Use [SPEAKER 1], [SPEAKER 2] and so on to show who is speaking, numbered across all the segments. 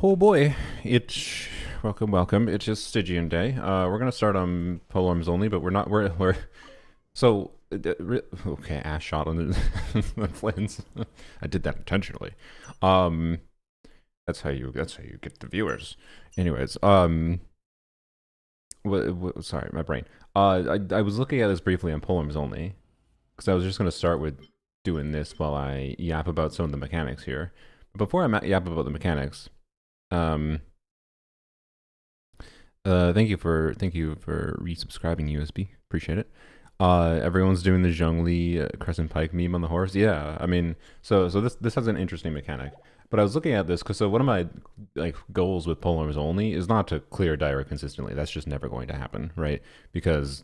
[SPEAKER 1] Oh boy, it's welcome. It's just Stygian day. We're gonna start on polearms only, but we're not. We're so okay. Ass shot on the flins. I did that intentionally. Um, that's how you get the viewers. Anyways, sorry, my brain. I was looking at this briefly on polearms only because I was just gonna start with doing this while I yap about some of the mechanics here. Before I yap about the mechanics, um, thank you for resubscribing, USB. Appreciate it. Everyone's doing the Zhongli Crescent Pike meme on the horse. Yeah, I mean, so this has an interesting mechanic. But I was looking at this because so one of my like goals with polearms only is not to clear Dire consistently. That's just never going to happen, right? Because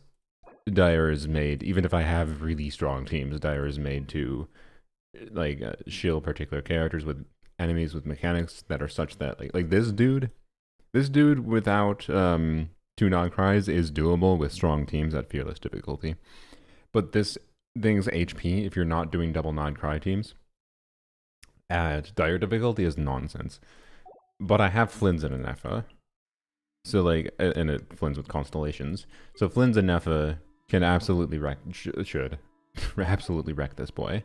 [SPEAKER 1] Dire is made, even if I have really strong teams, Dire is made to like shield particular characters with enemies with mechanics that are such that like this dude without two non-cries is doable with strong teams at fearless difficulty. But this thing's HP, if you're not doing double non-cry teams, at dire difficulty is nonsense. But I have Flins and Anefa. So like, and it Flins with constellations. So Flins and Nefa can absolutely wreck, should absolutely wreck this boy.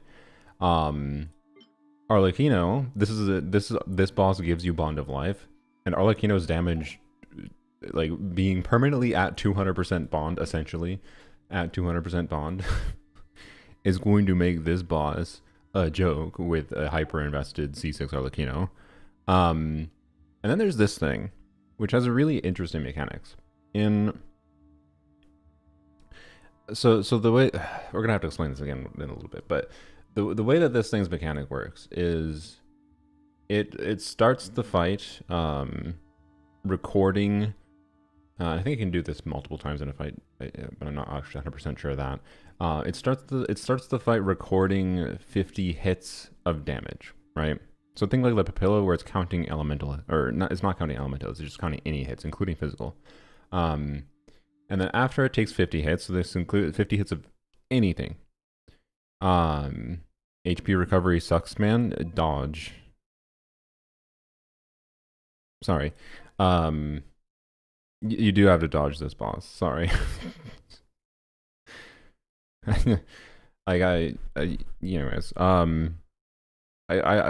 [SPEAKER 1] Arlecchino, this boss gives you Bond of Life, and Arlecchino's damage, like being permanently at 200% bond, essentially at 200% bond, is going to make this boss a joke with a hyper invested C6 Arlecchino. And then there's this thing, which has a really interesting mechanics. So the way we're gonna have to explain this again in a little bit, but the way that this thing's mechanic works is it starts the fight recording. I think you can do this multiple times in a fight, but I'm not actually 100% sure of that. It starts the fight recording 50 hits of damage, right? So think like the Papilla where it's counting elemental, or not, it's not counting elementals, it's just counting any hits, including physical. And then after it takes 50 hits, so this includes 50 hits of anything. HP recovery sucks, man. Dodge. Sorry. You do have to dodge this boss. Sorry. Like anyways,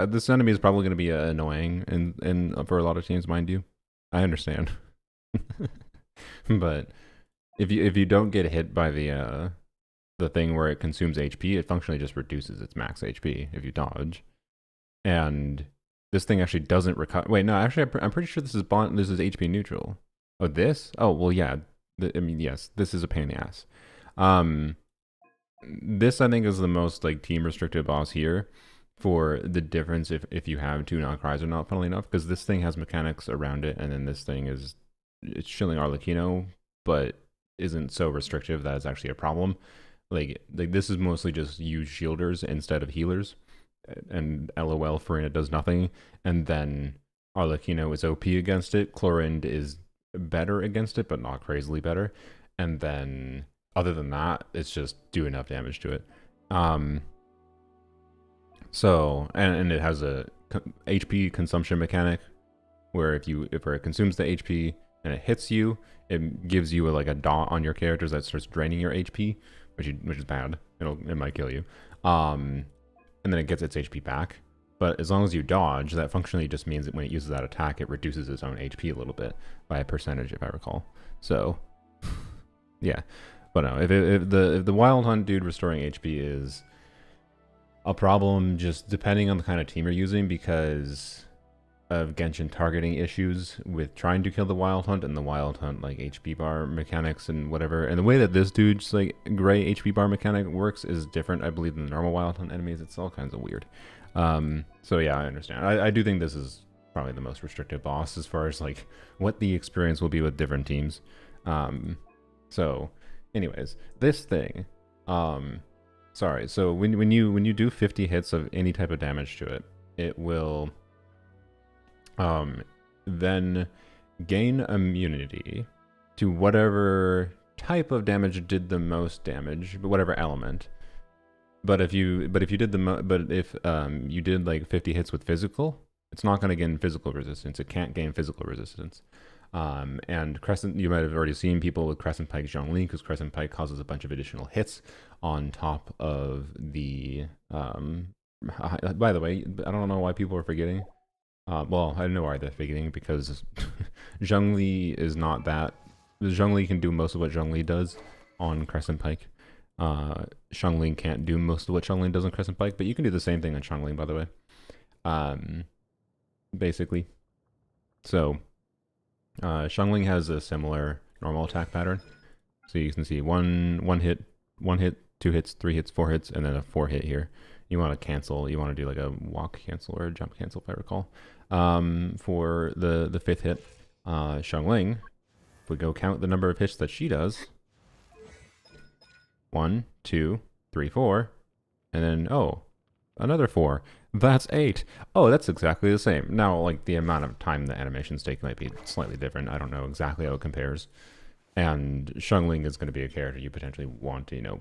[SPEAKER 1] this enemy is probably going to be annoying and for a lot of teams, mind you. I understand. But if you don't get hit by the thing where it consumes HP, it functionally just reduces its max HP if you dodge. And this thing actually doesn't recover. Wait, no, actually, I'm pretty sure this is HP neutral. Oh, this? Oh, well, yeah. I mean, yes, this is a pain in the ass. This I think is the most like team restricted boss here for the difference if you have two non-cries or not. Funnily enough, because this thing has mechanics around it, and then this thing it's shilling Arlecchino, but isn't so restrictive that it's actually a problem. Like this is mostly just use shielders instead of healers, and LOL Farina does nothing, and then Arlecchino is OP against it. Chlorind is better against it, but not crazily better. And then other than that, it's just do enough damage to it. So and it has a HP consumption mechanic where if it consumes the HP and it hits you, it gives you like a dot on your characters that starts draining your HP, which is bad. It might kill you. And then it gets its HP back. But as long as you dodge, that functionally just means that when it uses that attack, it reduces its own HP a little bit by a percentage, if I recall. So, yeah. But no, if the Wild Hunt dude restoring HP is a problem, just depending on the kind of team you're using, because of Genshin targeting issues with trying to kill the Wild Hunt and the Wild Hunt like HP bar mechanics and whatever. And the way that this dude's like gray HP bar mechanic works is different, I believe, than the normal Wild Hunt enemies. It's all kinds of weird. So yeah, I understand. I do think this is probably the most restrictive boss as far as like what the experience will be with different teams. So anyways, this thing, sorry. So when you do 50 hits of any type of damage to it, it will then gain immunity to whatever type of damage did the most damage, but whatever element. But if you did you did like 50 hits with physical, It's not going to gain physical resistance. It can't gain physical resistance. And Crescent, you might have already seen people with Crescent Pike Zhongli, because Crescent Pike causes a bunch of additional hits on top of the. By the way, I don't know why people are forgetting. Well, I know why they're forgetting, because Zhongli is not that. Zhongli can do most of what Zhongli does on Crescent Pike. Xiangling can't do most of what Xiangling does on Crescent Pike, but you can do the same thing on Xiangling, by the way. Basically. So, Xiangling has a similar normal attack pattern. So you can see one hit, 2 hits, 3 hits, 4 hits, and then a 4 hit here. You want to cancel. You want to do like a walk cancel or a jump cancel, if I recall. For the 5th hit, Xiangling, if we go count the number of hits that she does, 1, 2, 3, 4, and then another 4. That's 8. Oh, that's exactly the same. Now, like, the amount of time the animations take might be slightly different. I don't know exactly how it compares. And Xiangling is going to be a character you potentially want to,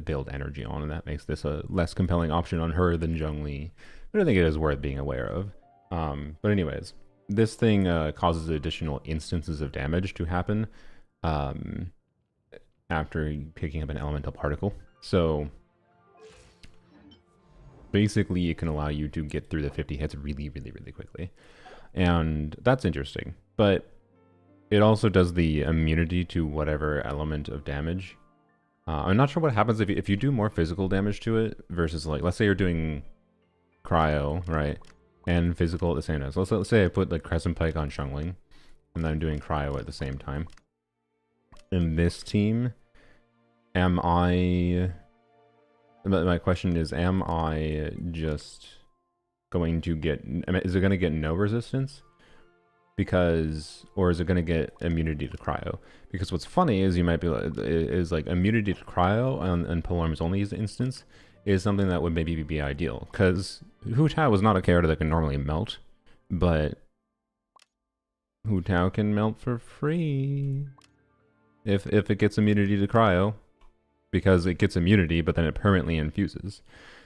[SPEAKER 1] build energy on, and that makes this a less compelling option on her than Zhongli. But I think it is worth being aware of. But anyways, this thing causes additional instances of damage to happen after picking up an elemental particle. So basically, it can allow you to get through the 50 hits really, really, really quickly. And that's interesting. But it also does the immunity to whatever element of damage. I'm not sure what happens if you do more physical damage to it versus, like, let's say you're doing cryo, right? And physical at the same time. So let's say I put like Crescent Pike on Xiangling, and then I'm doing cryo at the same time. In this team, my question is, am I just going to get, is it going to get no resistance? Or is it going to get immunity to cryo? Because what's funny is you might be like immunity to cryo and polearms only instance is something that would maybe be ideal. Because Hu Tao is not a character that can normally melt, but Hu Tao can melt for free if it gets immunity to cryo, because it gets immunity, but then it permanently infuses.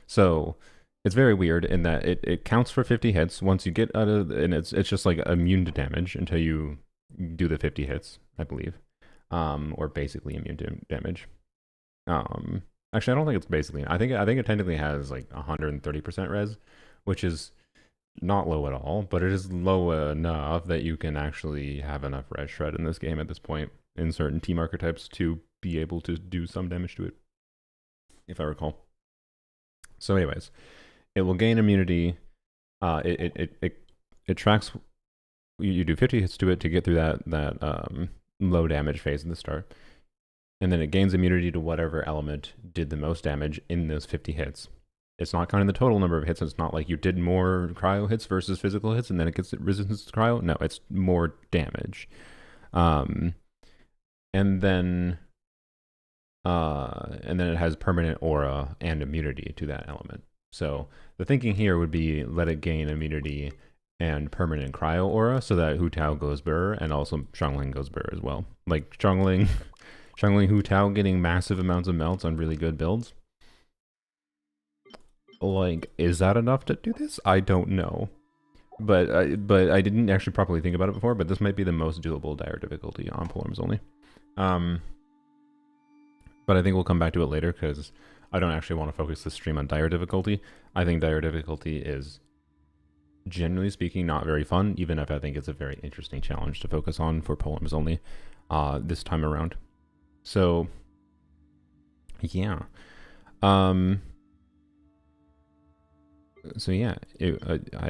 [SPEAKER 1] So it's very weird in that it counts for 50 hits once you get out of, and it's just like immune to damage until you do the 50 hits, I believe, or basically immune to damage. Actually, I don't think it's basically. I think it technically has like 130% res, which is not low at all, but it is low enough that you can actually have enough res shred in this game at this point in certain team archetypes to be able to do some damage to it, if I recall. So anyways, it will gain immunity. It tracks. You do 50 hits to it to get through that low damage phase in the start, and then it gains immunity to whatever element did the most damage in those 50 hits. It's not counting the total number of hits. It's not like you did more cryo hits versus physical hits, and then it gets resistance to cryo. No, it's more damage. And then it has permanent aura and immunity to that element. So the thinking here would be let it gain immunity and permanent cryo aura so that Hu Tao goes burr and also Xiangling goes burr as well. Like Xiangling Hu Tao getting massive amounts of melts on really good builds. Like, is that enough to do this? I don't know. But I didn't actually properly think about it before, but this might be the most doable dire difficulty on polearms only. But I think we'll come back to it later because I don't actually want to focus this stream on dire difficulty. I think dire difficulty is, generally speaking, not very fun, even if I think it's a very interesting challenge to focus on for polearms only this time around. So, yeah. So yeah,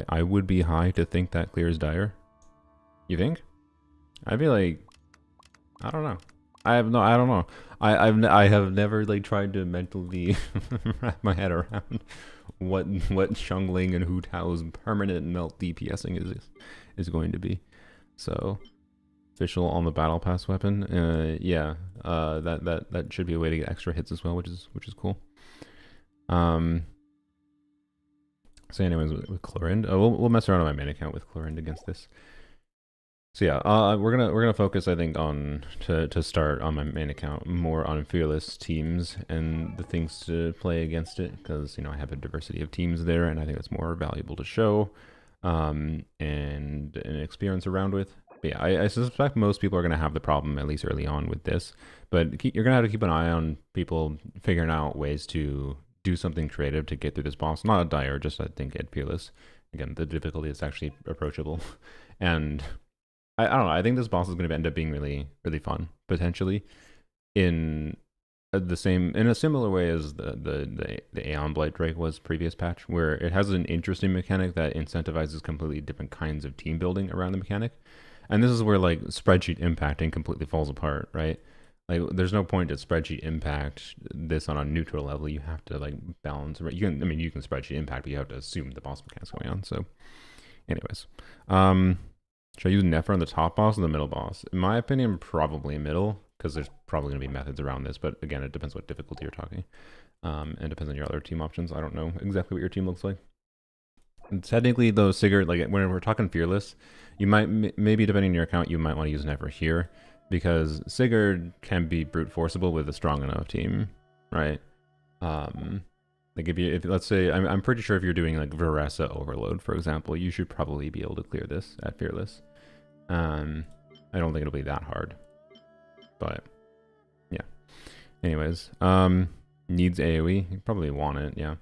[SPEAKER 1] I would be high to think that clears dire. You think? I'd be like, I don't know. I don't know. I have never like tried to mentally wrap my head around what Xiangling and Hu Tao's permanent melt DPSing is going to be. So official on the battle pass weapon. Yeah. That should be a way to get extra hits as well, which is cool. So anyways, with Chlorind, we'll mess around on my main account with Chlorind against this. So yeah, we're gonna focus, I think, on to start on my main account more on fearless teams and the things to play against it, because I have a diversity of teams there, and I think it's more valuable to show. and an experience around with. But yeah, I suspect most people are going to have the problem, at least early on, with this. But you're going to have to keep an eye on people figuring out ways to do something creative to get through this boss. Not a dire, just I think get fearless. Again, the difficulty is actually approachable. And I don't know, I think this boss is going to end up being really, really fun, potentially, in in a similar way as the Aeon Blight Drake was previous patch, where it has an interesting mechanic that incentivizes completely different kinds of team building around the mechanic. And this is where like spreadsheet impacting completely falls apart, right? Like there's no point to spreadsheet impact this on a neutral level. You have to like balance. You can, I mean, you can spreadsheet impact, but you have to assume the boss mechanics going on. So, anyways, should I use Nefer on the top boss or the middle boss? In my opinion, probably middle, because there's probably going to be methods around this. But again, it depends what difficulty you're talking, and depends on your other team options. I don't know exactly what your team looks like. And technically, though, Sigurd, like when we're talking fearless, you might maybe depending on your account, you might want to use Nefer here, because Sigurd can be brute forceable with a strong enough team, right? Like if let's say I'm pretty sure if you're doing like Varesa Overload, for example, you should probably be able to clear this at fearless. I don't think it'll be that hard, but yeah. Anyways, needs AoE. You probably want it, yeah.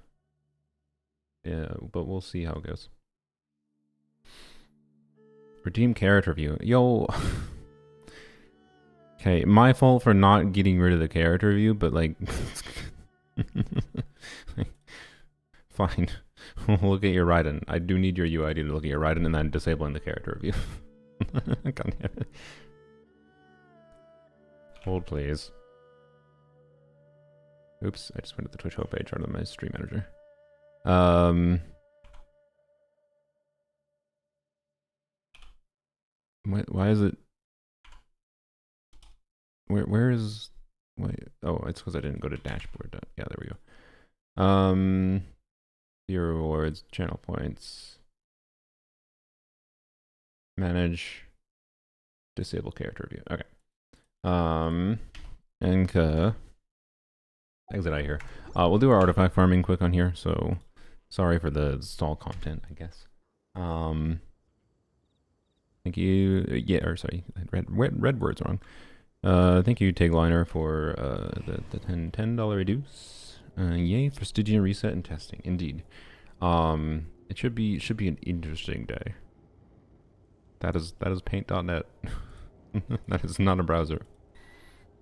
[SPEAKER 1] Yeah, but we'll see how it goes. Redeem character view. Yo. Okay, my fault for not getting rid of the character view, but like, fine. Look at your Raiden. I do need your UID to look at your Raiden and then disabling the character view. God damn it. Hold, please. Oops, I just went to the Twitch homepage out of my stream manager. Why is it? Where is? Wait, oh, it's because I didn't go to dashboard. Yeah, there we go. Your rewards, channel points, manage, disable character view. Okay. Enka. Exit out here. We'll do our artifact farming quick on here. So, sorry for the stall content, I guess. Thank you. Yeah, or sorry, read words wrong. Thank you, Tagliner, for the $10 reduce. Yay for Stygian reset and testing. Indeed. It should be an interesting day. That is paint.net. That is not a browser.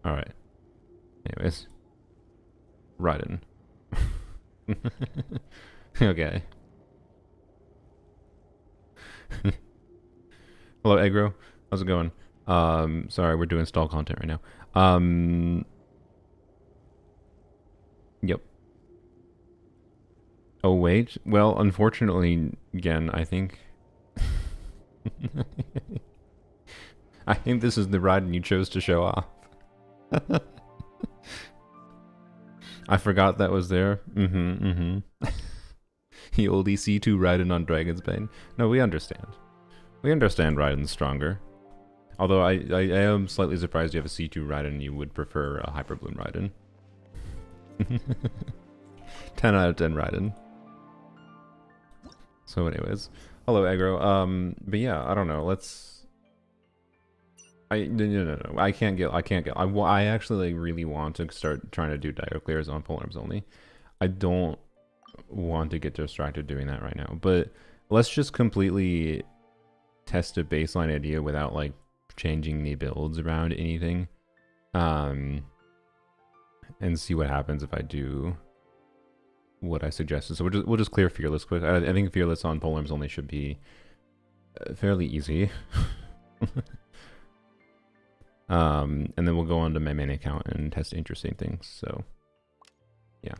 [SPEAKER 1] All right. Anyways, Raiden. Okay. Hello, Egro. How's it going? Sorry, we're doing stall content right now. Yep. Oh, wait. Well, unfortunately, again, I think... I think this is the Raiden you chose to show off. I forgot that was there. The old EC2 Raiden on Dragon's Bane. No, we understand. We understand Raiden's stronger. Although I am slightly surprised you have a C2 Raiden and you would prefer a Hyper Bloom Raiden. 10 out of 10 Raiden. So anyways. Hello, Aggro. But yeah, I don't know. Let's... No. I can't get... I actually like, really want to start trying to do Dio clears on polearms only. I don't want to get distracted doing that right now. But let's just completely test a baseline idea without like changing the builds around anything. And see what happens if I do what I suggested. So we'll just clear Fearless quick. I think Fearless on polearms only should be fairly easy. And then we'll go on to my main account and test interesting things. So yeah.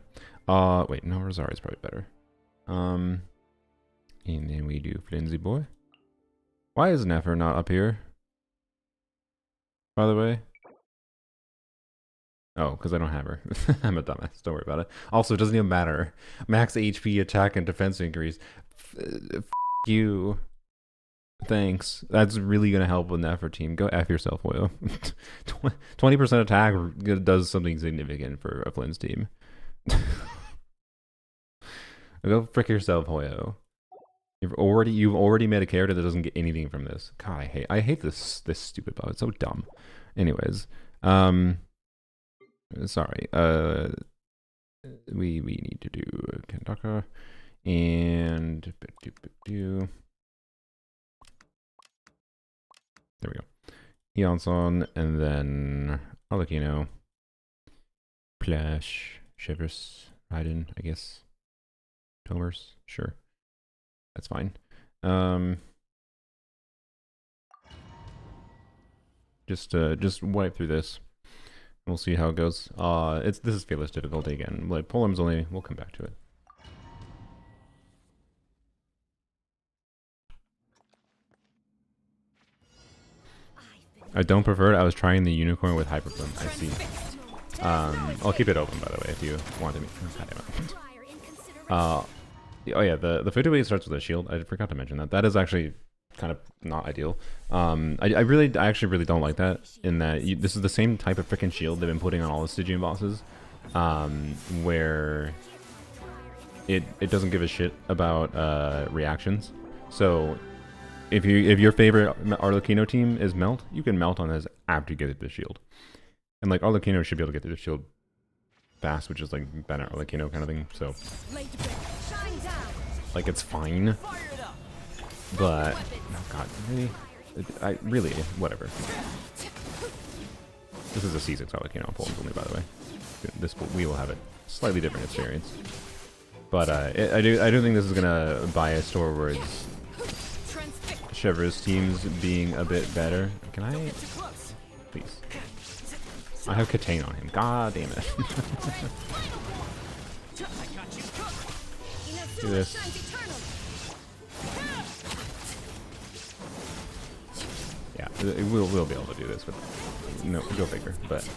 [SPEAKER 1] Wait, no, Rosari's probably better. And then we do Frenzy Boy. Why is Nefer not up here? By the way. Oh, because I don't have her. I'm a dumbass. Don't worry about it. Also, it doesn't even matter. Max HP, attack, and defense increase. F you. Thanks. That's really going to help with Nefer team. Go F yourself, Hoyo. 20% attack does something significant for a Flynn's team. Go frick yourself, Hoyo. You've already made a character that doesn't get anything from this. God, I hate this stupid buff. It's so dumb. Anyways, sorry. We need to do Kandaka and there we go. Eonson and then Arlecchino, Plash, Chevres, Raiden, I guess. Tomers, sure. That's fine. Just wipe through this. We'll see how it goes. This is fearless difficulty again. Like Polem's only. We'll come back to it. I don't prefer it. I was trying the unicorn with hyperplum. I see. I'll keep it open by the way if you want me. Oh yeah, the 50-weight starts with a shield. I forgot to mention that. That is actually kind of not ideal. I actually really don't like that. In that this is the same type of freaking shield they've been putting on all the Stygian bosses, where it doesn't give a shit about reactions. So if your favorite Arlecchino team is melt, you can melt on this after you get the shield, and like Arlecchino should be able to get through the shield fast, which is like better Arlecchino kind of thing. So like it's fine. But oh god, really, whatever. This is a C6 Arlecchino Poland only, by the way. We will have a slightly different experience. But I do think this is gonna bias towards Chevre's teams being a bit better. Can I please? I have Katane on him. God damn it. Do this. Yeah, we'll be able to do this, but no, go figure. But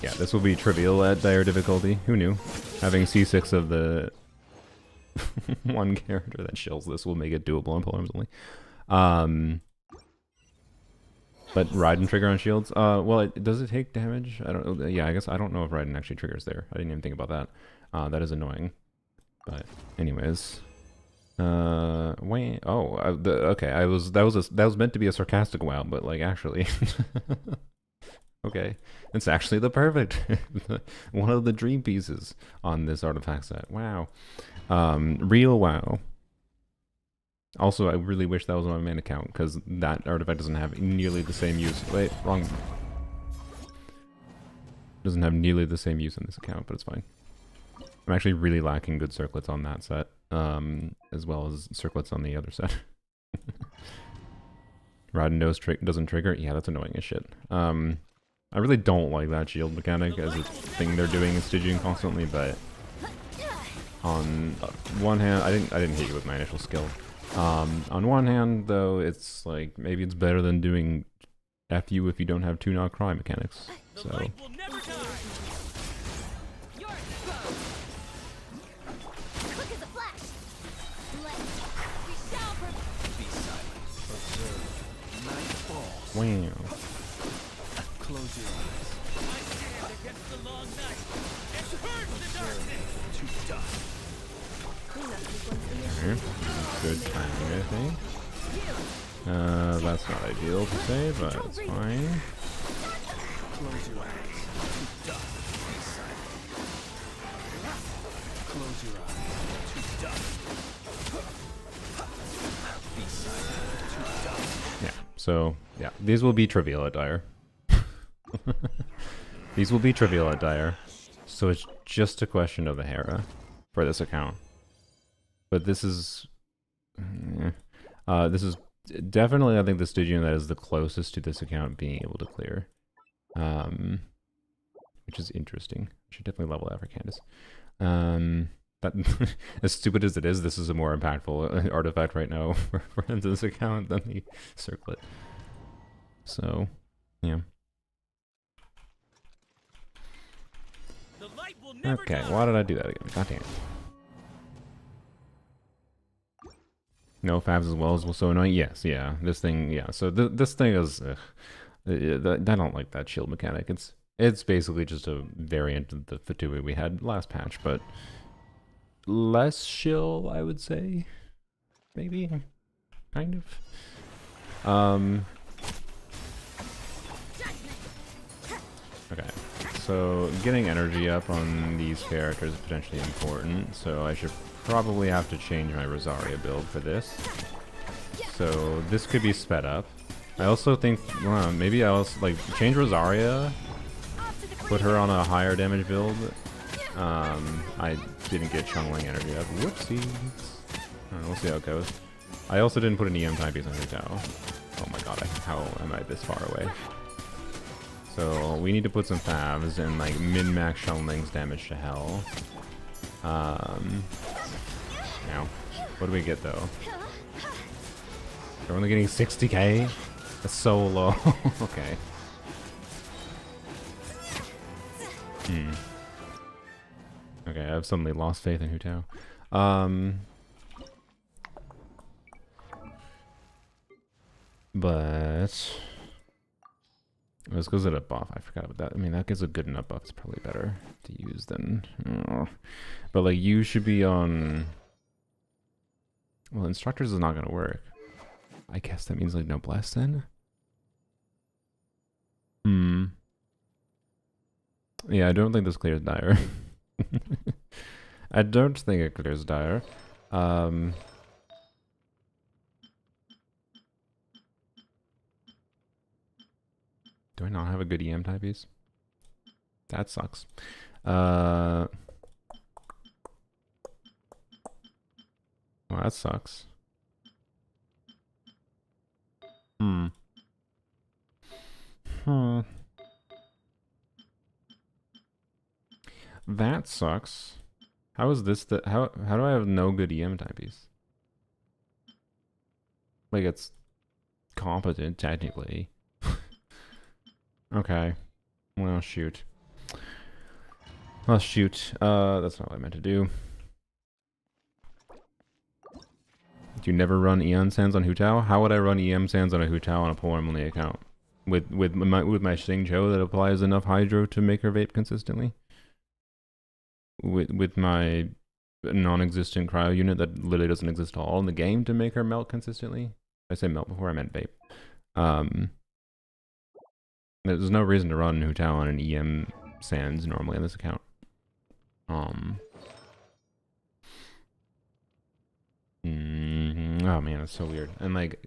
[SPEAKER 1] yeah, this will be trivial at dire difficulty. Who knew? Having C6 of the one character that shills this will make it doable on poems only. But Raiden trigger on shields? Well, does it take damage? I don't know. Yeah, I guess I don't know if Raiden actually triggers there. I didn't even think about that. That is annoying. But anyways. Wait. Oh, okay. That was meant to be a sarcastic wow, but like actually, okay, it's actually the perfect one of the dream pieces on this artifact set. Wow, real wow. Also, I really wish that was on my main account because that artifact doesn't have nearly the same use. Wait, wrong. Doesn't have nearly the same use on this account, but it's fine. I'm actually really lacking good circlets on that set. As well as circlets on the other set. Raiden doesn't trigger. Yeah, that's annoying as shit. I really don't like that shield mechanic as a thing they're doing in Stygian constantly, but on one hand, I didn't hit you with my initial skill. On one hand, though, it's like maybe it's better than doing FU if you don't have 2-knock cry mechanics. So. Wow.
[SPEAKER 2] Close your eyes. I stand against the long night and purge the darkness to dust.
[SPEAKER 1] Good timing, I think. That's not ideal to say, but it's fine.
[SPEAKER 2] Close your eyes to dust. Close your eyes to dust. Be silent to dust.
[SPEAKER 1] Yeah. So yeah, these will be trivial at dire. These will be trivial at dire. So it's just a question of the Hera for this account. But this is definitely, I think, the Stygian that is the closest to this account being able to clear. Which is interesting. I should definitely level that for Candace. That, as stupid as it is, this is a more impactful artifact right now for this account than the circlet. So, yeah. Okay, why did I do that again? God damn it. No fabs as well as so annoying. Yes, yeah. This thing, yeah. So this thing is, I don't like that shield mechanic. It's basically just a variant of the Fatui we had last patch, but less shill, I would say. Maybe, kind of. Okay, so getting energy up on these characters is potentially important, so I should probably have to change my Rosaria build for this. So this could be sped up. I also think, well, maybe I'll like change Rosaria, put her on a higher damage build. I didn't get Chungling energy up. Whoopsies. I don't know, we'll see how it goes. I also didn't put an EM timepiece on Hutao. Oh my god, how am I this far away? So we need to put some favs and like min-max Chunling's damage to hell. Now, what do we get though? We're only getting 60k? That's so low. Okay. Okay, I've suddenly lost faith in Hutao. But let's go to a buff. I forgot about that. I mean, that gives a good enough buff. It's probably better to use than. But like, you should be on. Well, instructors is not gonna work. I guess that means like no bless then. Yeah, I don't think this clears Dire. I don't think it clears Dire. Do I not have a good EM typepiece? That sucks. Well, that sucks. That sucks. How is this the how do I have no good EM typepiece? Like it's competent technically. Okay. Well shoot. Well shoot. That's not what I meant to do. Do you never run Eon Sands on Hutao? How would I run EM Sands on a Hutao on a Poem only account? With my Xingqiu that applies enough hydro to make her vape consistently? With my non-existent cryo unit that literally doesn't exist at all in the game to make her melt consistently? I said melt before, I meant vape. There's no reason to run Hutao on an EM Sands normally on this account. Oh man, that's so weird. And like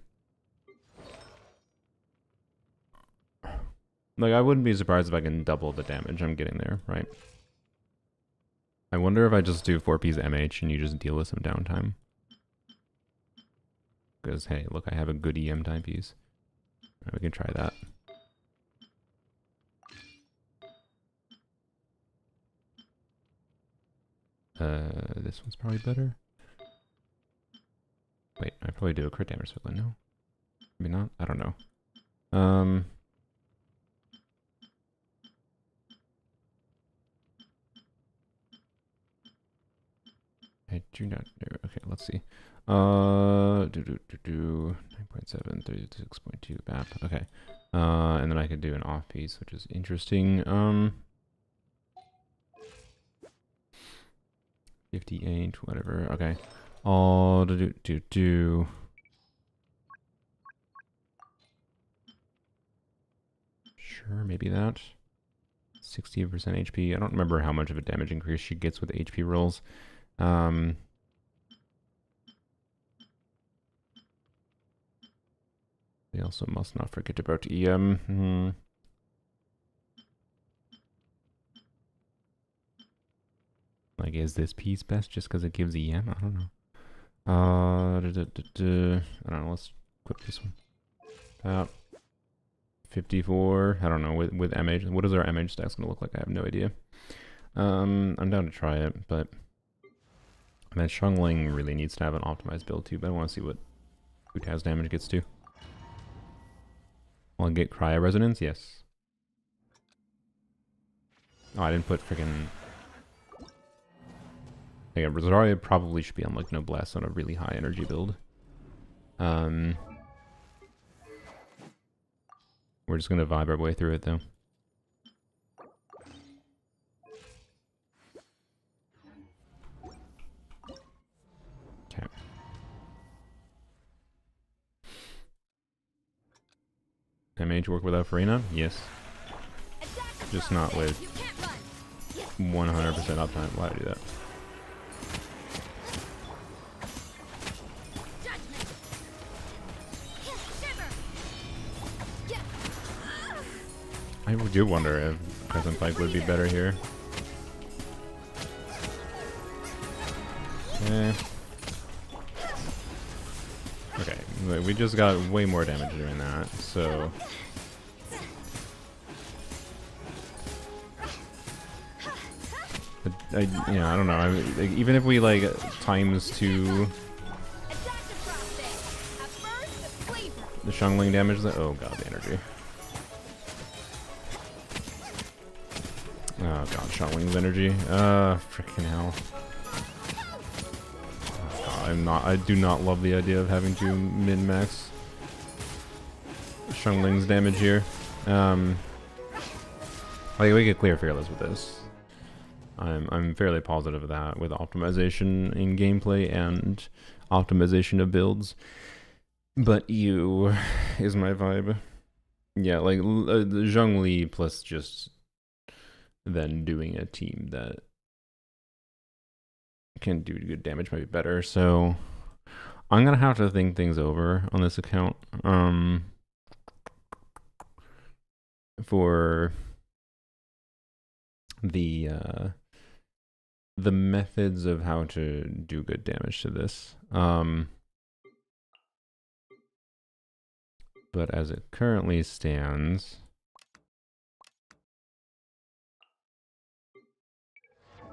[SPEAKER 1] I wouldn't be surprised if I can double the damage I'm getting there, right? I wonder if I just do 4P's MH and you just deal with some downtime. Because hey, look, I have a good EM timepiece. We can try that. This one's probably better. Wait, I probably do a crit damage split. No, maybe not. I don't know. I do not know. Okay, let's see. 9.7, 36.2 BAP. Okay. And then I could do an off piece, which is interesting. 58, whatever. Okay. Sure, maybe that. 60% HP. I don't remember how much of a damage increase she gets with HP rolls. We also must not forget about EM. Like, is this piece best just because it gives EM? I don't know. I don't know. Let's equip this one. About 54. I don't know. With MH, what is our MH stacks gonna look like? I have no idea. I'm down to try it, but man, Chungling really needs to have an optimized build too. But I want to see what Hutao's damage gets to. Will I get Cryo Resonance? Yes. Oh, I didn't put freaking. Yeah, Rosaria probably should be on like Noblesse on a really high energy build. We're just gonna vibe our way through it though. mage work without Farina? Yes. Just not with 100% uptime. Why would I do that? I do wonder if Crescent Pike would be better here. Okay, we just got way more damage doing that, so... I don't know. Even if we like times 2 the Shungling damage, oh god, the energy. Oh god, Shungling's energy. Freaking hell. Oh god, I do not love the idea of having to min-max Shungling's damage here. Like we could clear Fearless with this. I'm fairly positive of that with optimization in gameplay and optimization of builds. But you is my vibe. Yeah, like the Zhongli plus just then doing a team that can do good damage might be better. So I'm gonna have to think things over on this account. For the methods of how to do good damage to this. But as it currently stands,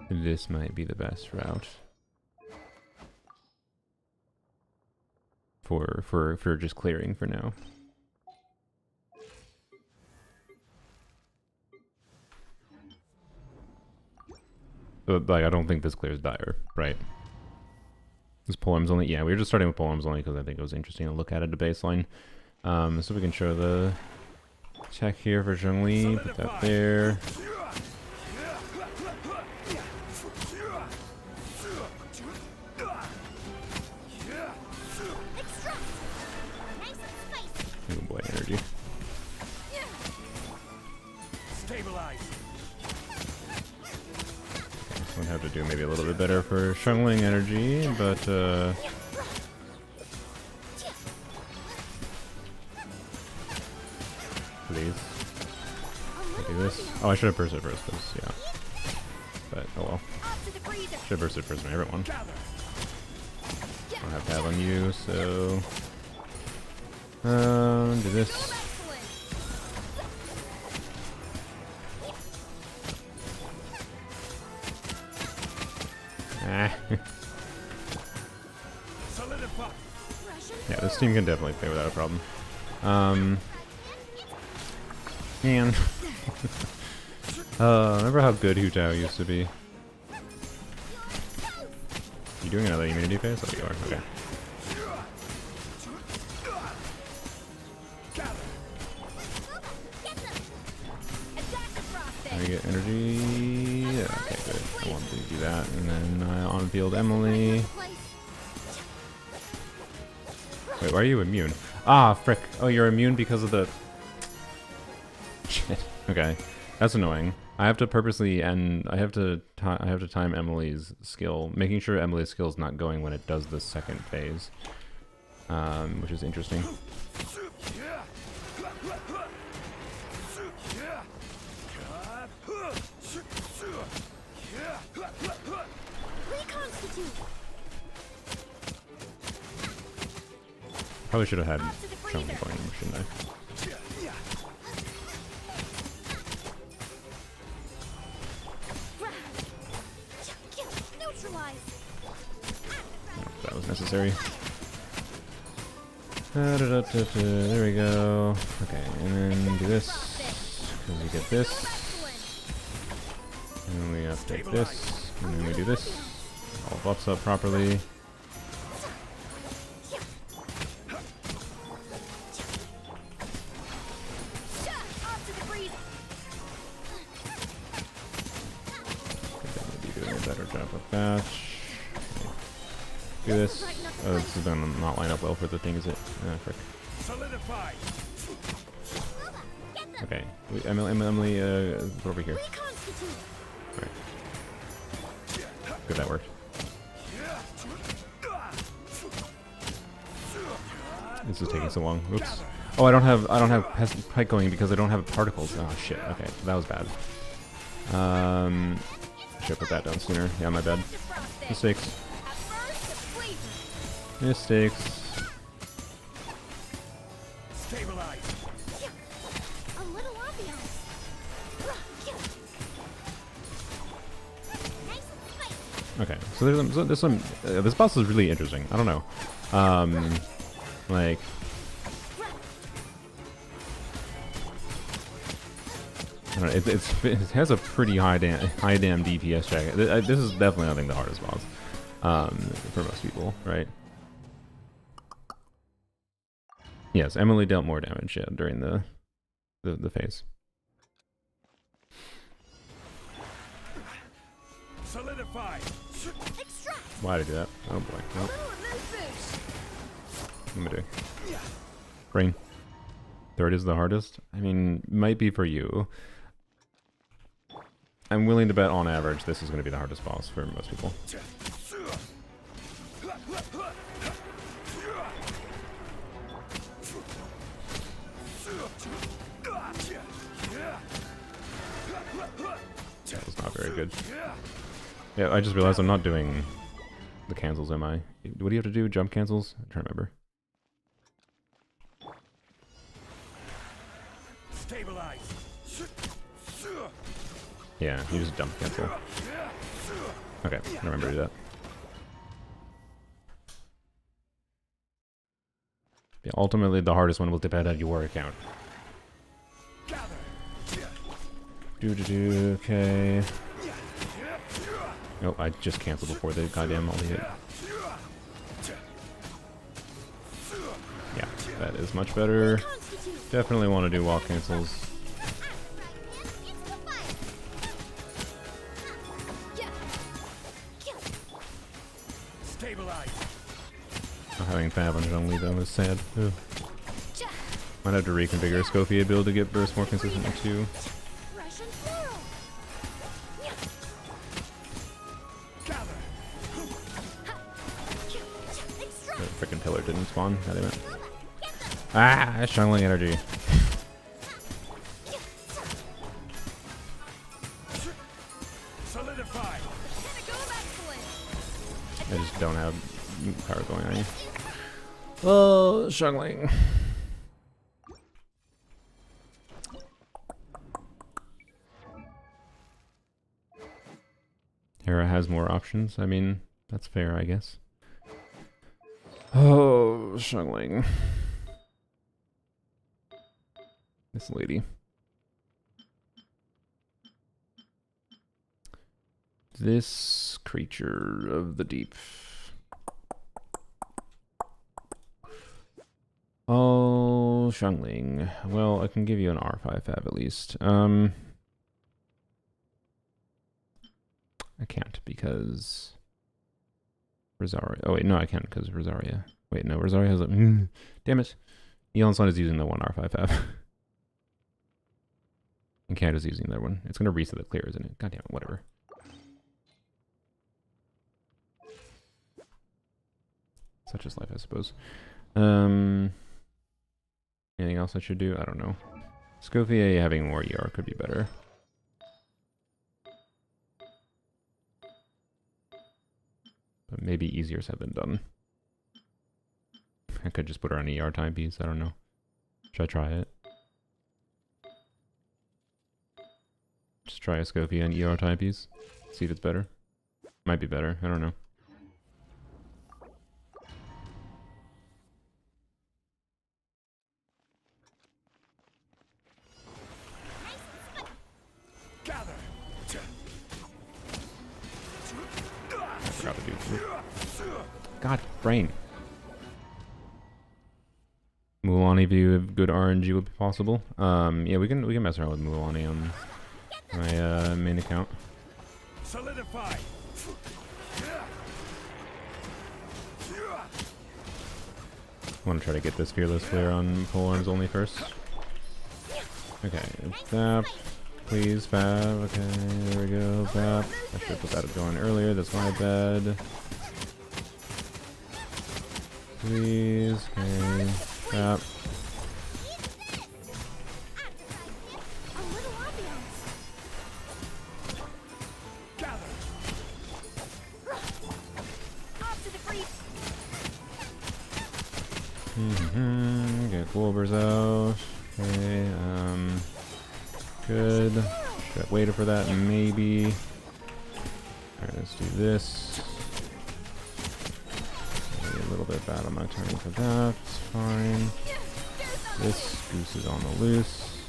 [SPEAKER 1] this might be the best route for just clearing for now. But like, I don't think this clears Dire, right? This polem's only, yeah, we were just starting with polems only because I think it was interesting to look at a baseline. So we can show the tech here for Zhongli, put that there. Oh boy, energy.
[SPEAKER 2] Stabilize.
[SPEAKER 1] This one have to do maybe a little bit better for Shungling energy, but please. Do this. Oh, I should have bursted first, because, yeah. But, oh well. Should have bursted first, my favorite one. Don't have tab on you, so... do this. Ah. Yeah, this team can definitely play without a problem. Man. Remember how good Hu Tao used to be? You doing another immunity phase? Oh, you are. Okay. Can we get energy? Yeah, okay, good. I want to do that. And then on field Emily. Wait, why are you immune? Ah, frick. Oh, you're immune because of the... Shit. Okay. That's annoying. I have to purposely end... I have to time Emily's skill, making sure Emily's skill is not going when it does the second phase. Which is interesting. Probably should have had Chunky going, shouldn't I? Oh, that was necessary. There we go. Okay, and then do this. Because we get this. And then we update this. And then we do this. All buffs up properly. Do this. Oh, this is gonna not line up well for the thing, is it? Ah, frick.
[SPEAKER 2] Solidify.
[SPEAKER 1] Okay. Emily, go over here. Right. Good, that worked. This is taking so long. Oops. Oh, I don't have pike going because I don't have particles. Oh shit. Okay, that was bad. Should have put that down sooner. Yeah, my bad. Mistakes. Mistakes. Okay, so this boss is really interesting. I don't know. Like, I don't know, it has a pretty high damn DPS check. This is definitely, I think, the hardest boss for most people, right? Yes, Emily dealt more damage, yeah, during the phase.
[SPEAKER 2] Solidify.
[SPEAKER 1] Why did I do that? Oh boy. Nope. What am I doing? Brain. Third is the hardest? I mean, might be for you. I'm willing to bet on average this is going to be the hardest boss for most people. That was not very good. Yeah, I just realized I'm not doing the cancels, am I? What do you have to do? Jump cancels? I'm trying to remember.
[SPEAKER 2] Stabilize.
[SPEAKER 1] Yeah, you just jump cancel. Okay, I remember to do that. Yeah, ultimately, the hardest one will depend on your account. Okay. Oh, I just canceled before the goddamn ulti hit. Yeah, that is much better. Definitely want to do wall cancels. Not having Fab on Zhongli though is sad. Ugh. Might have to reconfigure Scofia's ability to get burst more consistently too. The frickin' pillar didn't spawn. God damn it. Ah, Zhongli energy.
[SPEAKER 2] Solidify.
[SPEAKER 1] I just don't have power going on you. Oh, Zhongli. Hera has more options. I mean, that's fair, I guess. Oh, Zhongli. This lady. This creature of the deep. Oh, Zhongli. Well, I can give you an R5 Fab at least. I can't because Rosaria. Oh wait, no, I can't because Rosaria. Wait, no, Rosaria has a. Damn it! Onslaught is using the one R5 Fab. And Canada's using that one. It's gonna reset the clear, isn't it? God damn it! Whatever. Such is life, I suppose. Anything else I should do? I don't know. Scofia having more ER could be better. But maybe easier said than done. I could just put her on ER timepiece. I don't know. Should I try it? Just try a Scofia and ER timepiece. See if it's better. Might be better. I don't know. God, brain. Mualani view of good RNG would be possible. Yeah, we can mess around with Mualani on my main account.
[SPEAKER 2] Solidify.
[SPEAKER 1] I want to try to get this fearless flare on polearms only first. Okay, Bap. Please, Fab. Okay, there we go. Bap. I should have put that going earlier. That's my bad. Please. Okay. Bap. Get Wolvers out. Okay, good. Should have waited for that, maybe. Alright, let's do this. Maybe a little bit bad on my turn for that. It's fine. This goose is on the loose.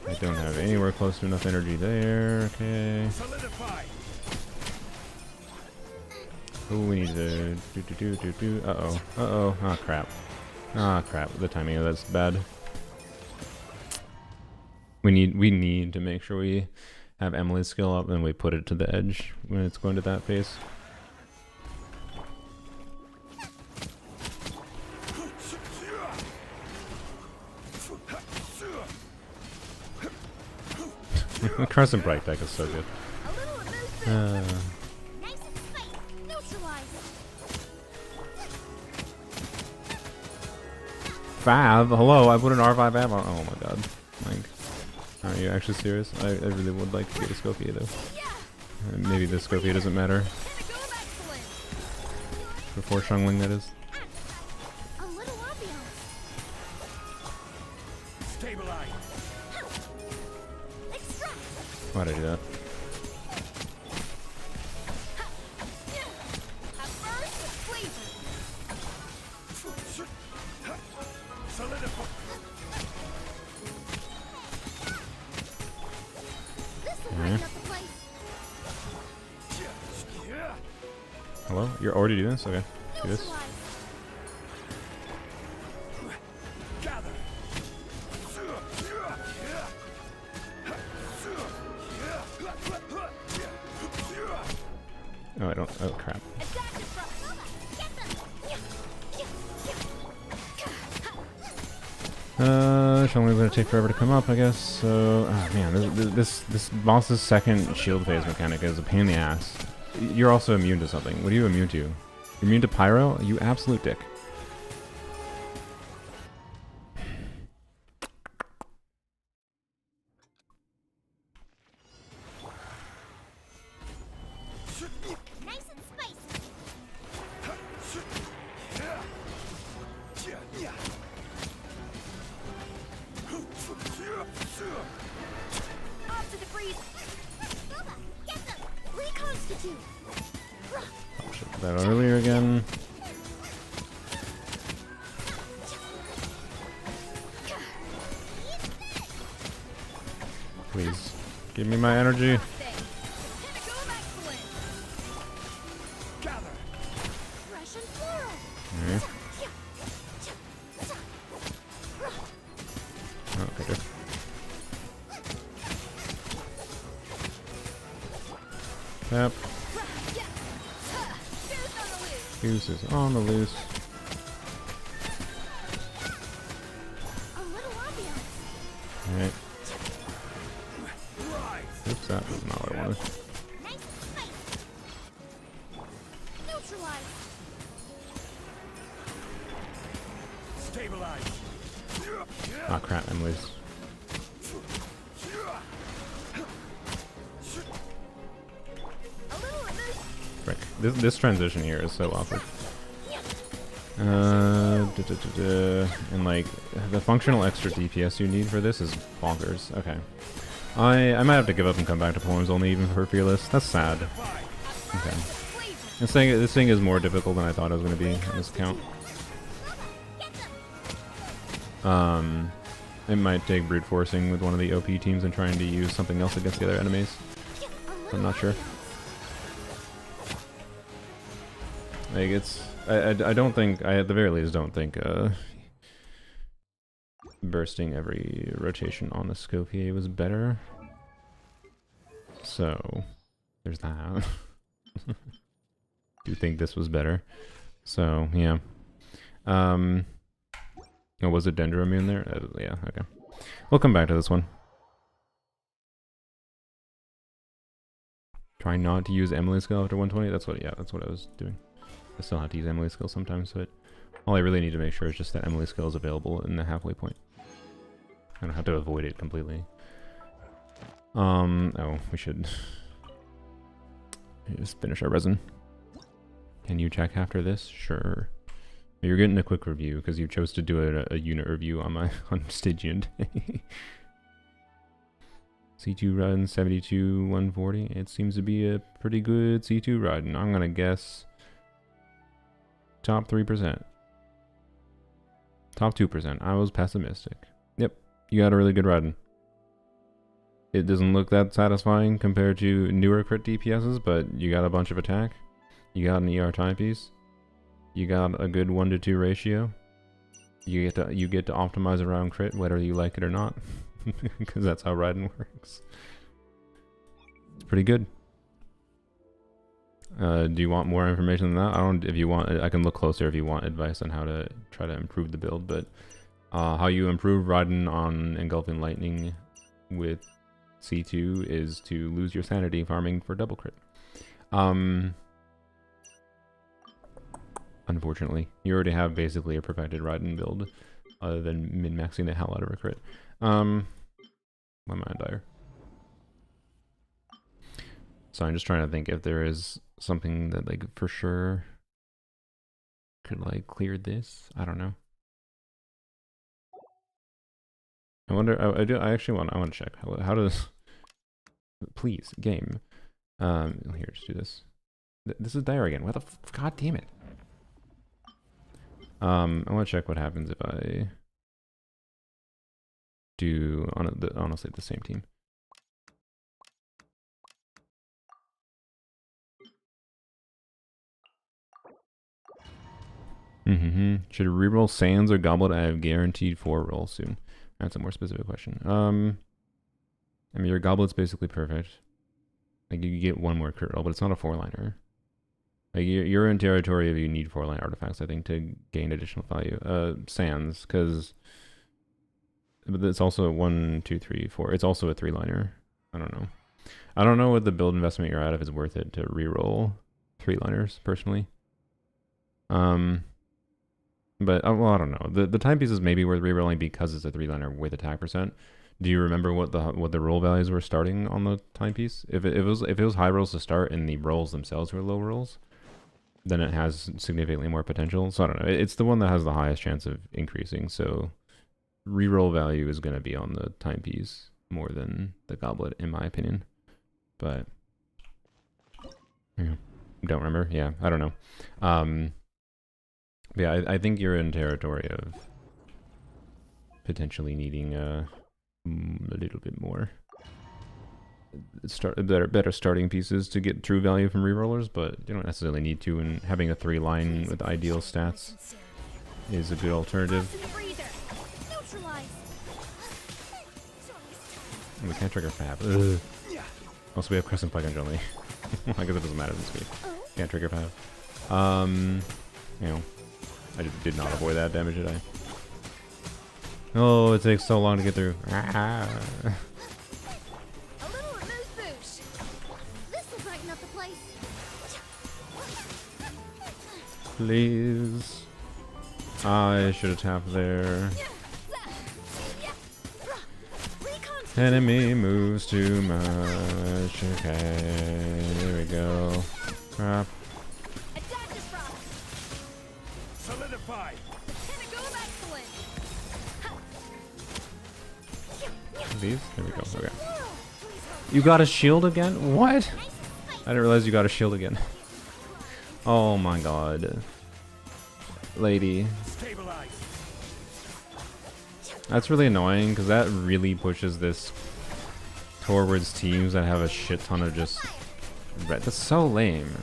[SPEAKER 1] I don't have anywhere close to enough energy there. Okay. Oh, we need to do. Uh-oh. Uh-oh. Ah, crap. Ah, crap. The timing of that's bad. We need to make sure we have Emily's skill up and we put it to the edge when it's going to that pace. Crescent Bright deck is so good. Fab? Hello, I put an R5 Av on. Oh my god. Like, are you actually serious? I really would like to get a Scopier though. Maybe the Scopier doesn't matter. Before Shungling, that is. Why'd I do that? Hello? You're already doing this? Okay. Do this. Oh, I don't. Oh, crap. Shungling's gonna take forever to come up, I guess. So, oh man, this boss's second shield phase mechanic is a pain in the ass. You're also immune to something. What are you immune to? You're immune to Pyro? You absolute dick. That earlier again. Please, give me my energy. Okay. Okay, good. Tap. Goose is on the loose. Alright. Oops, that was not what I wanted. Ah, crap, I'm loose. Frick. This transition here is so awkward. And like, the functional extra DPS you need for this is bonkers. Okay. I might have to give up and come back to poems only even for Fearless. That's sad. Okay. This thing is more difficult than I thought it was going to be on this account. It might take brute forcing with one of the OP teams and trying to use something else against the other enemies. I'm not sure. Like, it's... I don't think... I at the very least don't think, bursting every rotation on the Scopier was better. So, there's that. Do think this was better. So, yeah. Oh, was it Dendro immune there? Yeah, okay. We'll come back to this one. Try not to use Emily's skill after 120. That's what I was doing. I still have to use Emily's skill sometimes, but all I really need to make sure is just that Emily's skill is available in the halfway point. I don't have to avoid it completely. Oh, we should just finish our resin. Can you check after this? Sure. You're getting a quick review because you chose to do a unit review on my Stygian day. C2 run 72 140. It seems to be a pretty good C2 run. And I'm gonna guess top 3%. Top 2%. I was pessimistic. Yep, you got a really good run. It doesn't look that satisfying compared to newer crit DPSs, but you got a bunch of attack. You got an ER timepiece. You got a good 1-to-2 ratio. You get to optimize around crit whether you like it or not, because that's how Raiden works. It's pretty good. Do you want more information than that? I don't. If you want, I can look closer if you want advice on how to try to improve the build. But how you improve Raiden on Engulfing Lightning with C2 is to lose your sanity farming for double crit. Unfortunately, you already have basically a perfected Raiden build, other than min-maxing the hell out of a crit. My mind dire. So I'm just trying to think if there is something that like for sure could like clear this. I don't know. I wonder. I actually want. I want to check how does. Please, game. Here, just do this. This is dire again. What the? God damn it. I want to check what happens if I do honestly the same team. Should reroll Sands or Goblet? I have guaranteed 4 rolls soon. That's a more specific question. I mean, your Goblet's basically perfect. Like, you get 1 more crit roll, but it's not a 4-liner. Like, you're in territory if you need 4-line artifacts, I think, to gain additional value. Sands, because it's also a 1, 2, 3, 4. It's also a 3-liner. I don't know. I don't know what the build investment you're at, if it's worth it to reroll 3-liners, personally. But, well, I don't know. The timepiece is maybe worth rerolling because it's a 3-liner with attack percent. Do you remember what the roll values were starting on the timepiece? If it was high rolls to start and the rolls themselves were low rolls, then it has significantly more potential. So I don't know. It's the one that has the highest chance of increasing. So reroll value is going to be on the timepiece more than the Goblet, in my opinion. But yeah, don't remember. Yeah, I don't know. Yeah, I think you're in territory of potentially needing a little bit more better starting pieces to get true value from rerollers, but you don't necessarily need to, and having a 3-line with ideal stats is a good alternative. And we can't trigger Fab. Ugh. Also, we have Crescent Plague on Johnny. I guess it doesn't matter this week. Can't trigger Fab. You know, I did not avoid that damage, did I? Oh, it takes so long to get through. Ah. Please. I should have tapped there. Enemy moves too much. Okay, there we go. Crap.
[SPEAKER 2] Solidify.
[SPEAKER 1] These? There we go. Okay. You got a shield again? What? I didn't realize you got a shield again. Oh my god. Lady. That's really annoying because that really pushes this towards teams that have a shit ton of just red. That's so lame.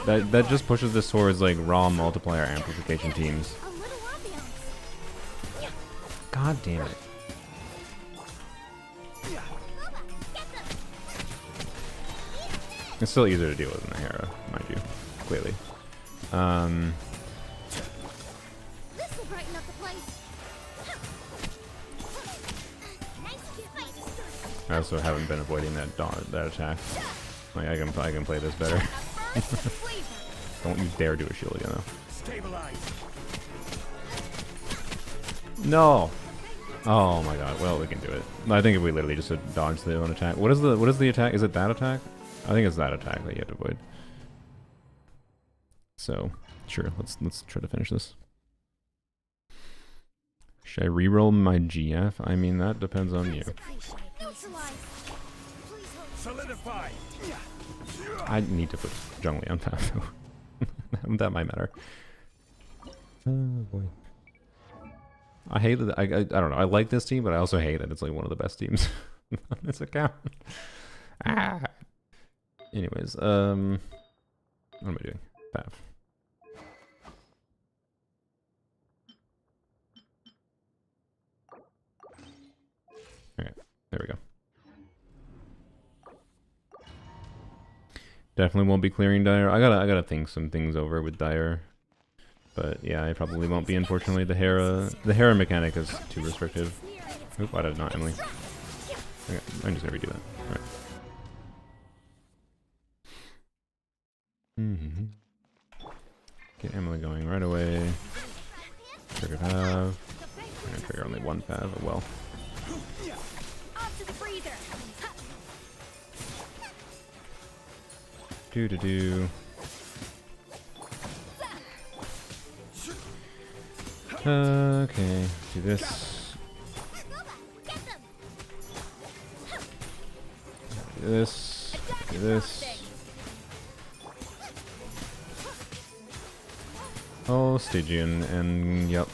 [SPEAKER 1] That just pushes this towards like raw multiplier amplification teams. God damn it. It's still easier to deal with than the Hera, mind you, clearly. I also haven't been avoiding that that attack. Like I can play this better. Don't you dare do a shield again though.
[SPEAKER 2] Stabilize.
[SPEAKER 1] No. Oh my god. Well, we can do it. I think if we literally just dodge the one attack. What is the attack? Is it that attack? I think it's that attack that you have to avoid. So, sure. Let's try to finish this. Should I reroll my GF? I mean, that depends on you.
[SPEAKER 2] Solidify.
[SPEAKER 1] I need to put Zhongli on path though. That might matter. Oh boy. I hate that. I don't know. I like this team, but I also hate that it's like one of the best teams on this account. Ah. Anyways, what am I doing? Path. Okay, there we go. Definitely won't be clearing Dire. I gotta think some things over with Dire. But yeah, I probably won't be, unfortunately. The Hera mechanic is too restrictive. Oop, why did not Emily? Okay, I'm just gonna redo that. Alright. Get Emily going right away. Trigger path. I'm gonna trigger only one path, oh well. Do. Okay, do this. Do this. Do this. Oh, Stygian, and yep.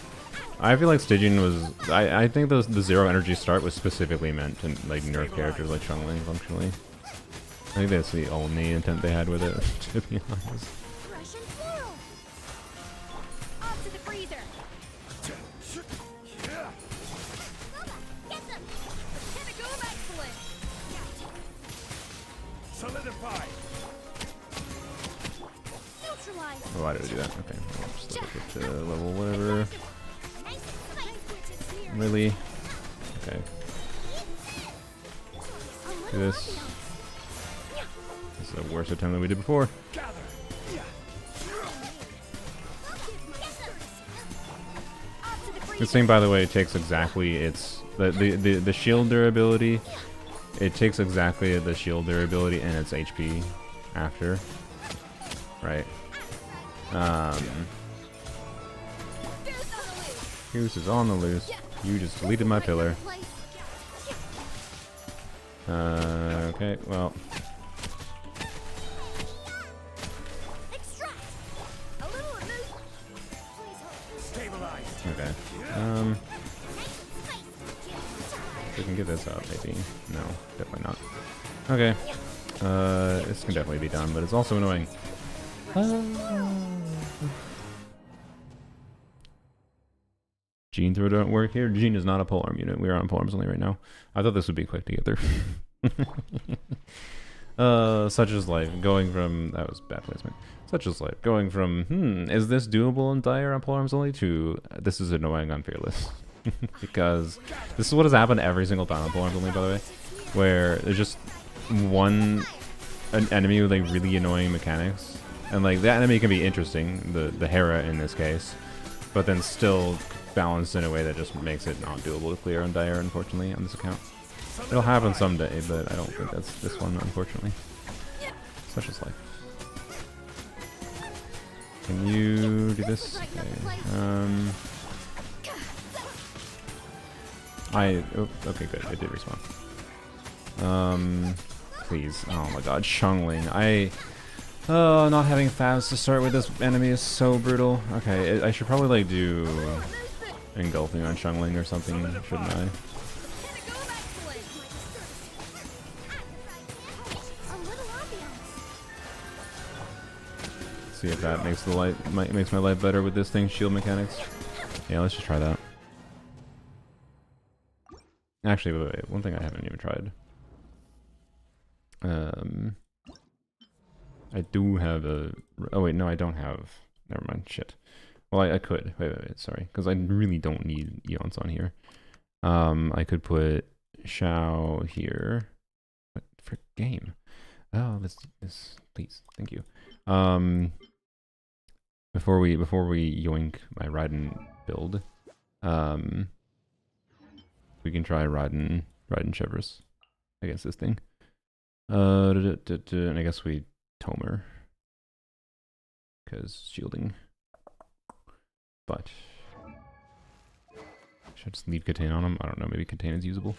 [SPEAKER 1] I feel like Stygian was. I think the zero energy start was specifically meant to like nerf characters like Chun-Li functionally. I think that's the only intent they had with it, to be honest. Oh, why did I do that? Okay, I'll just let it get to level whatever. Really? Okay. Do this. This is a worse attempt than we did before. This thing, by the way, takes exactly its the shield durability. It takes exactly the shield durability and its HP after, right? Goose is on the loose. You just deleted my pillar. Okay, well. Okay. We can get this out, maybe. No, definitely not. Okay. This can definitely be done, but it's also annoying. Gene throw don't work here. Gene is not a polearm unit. We are on polearms only right now. I thought this would be quick to get through. Such as life. Going from... That was bad placement. Such as life. Going from, is this doable in Dire on polearms only to this is annoying on Fearless. Because this is what has happened every single time on polearms only, by the way. Where there's just an enemy with like really annoying mechanics. And like that enemy can be interesting, the Hera in this case. But then still balanced in a way that just makes it not doable to clear on Dire, unfortunately, on this account. It'll happen someday, but I don't think that's this one, unfortunately. Such as life. Can you do this? Okay. Okay, good. It did respawn. Please. Oh my god, Chun-Li. Not having fast to start with this enemy is so brutal. Okay, I should probably like do engulfing on Chun-Li or something, shouldn't I? See if that makes makes my life better with this thing's shield mechanics. Yeah, let's just try that. Actually, wait. One thing I haven't even tried. I do have a... Oh wait, no, I don't have... Never mind. Shit. Well, I could. Wait, sorry. Because I really don't need Eons on here. I could put Shao here. What for game? Oh, this please, thank you. Before we yoink my Raiden build, we can try Raiden Chevrolet against this thing. And I guess we Tomer because shielding. But should I just leave Contain on him? I don't know. Maybe Contain is usable.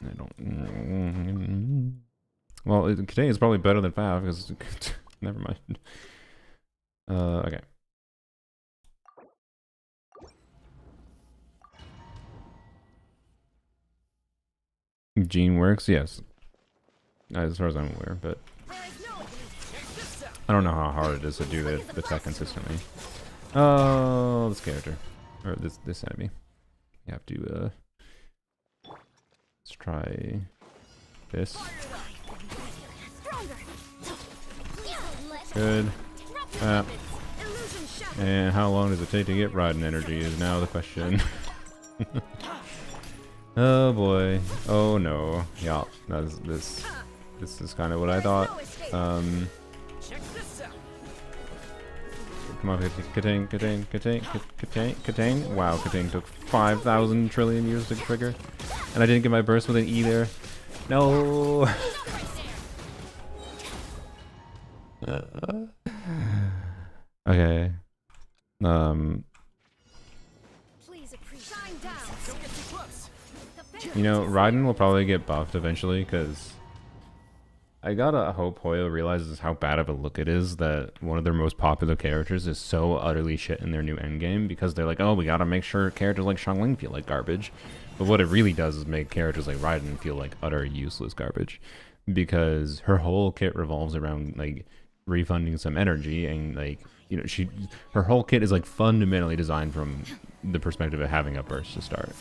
[SPEAKER 1] I don't. Well, Contain is probably better than Fav because never mind. Okay. Gene works, yes. As far as I'm aware, but I don't know how hard it is to do the tech consistently. Oh, this character or this enemy. You have to let's try this. Good. And how long does it take to get Raiden energy is now the question. Oh boy. Oh no. Yeah, this is kind of what I thought. Come on, Katang. Wow, Katang took 5,000 trillion years to trigger. And I didn't get my burst with an E there. No! Okay. You know, Raiden will probably get buffed eventually, because I gotta hope Hoyo realizes how bad of a look it is that one of their most popular characters is so utterly shit in their new endgame, because they're like, oh, we gotta make sure characters like Xiangling feel like garbage. But what it really does is make characters like Raiden feel like utter useless garbage, because her whole kit revolves around like refunding some energy, and like, you know, her whole kit is like fundamentally designed from the perspective of having a burst to start.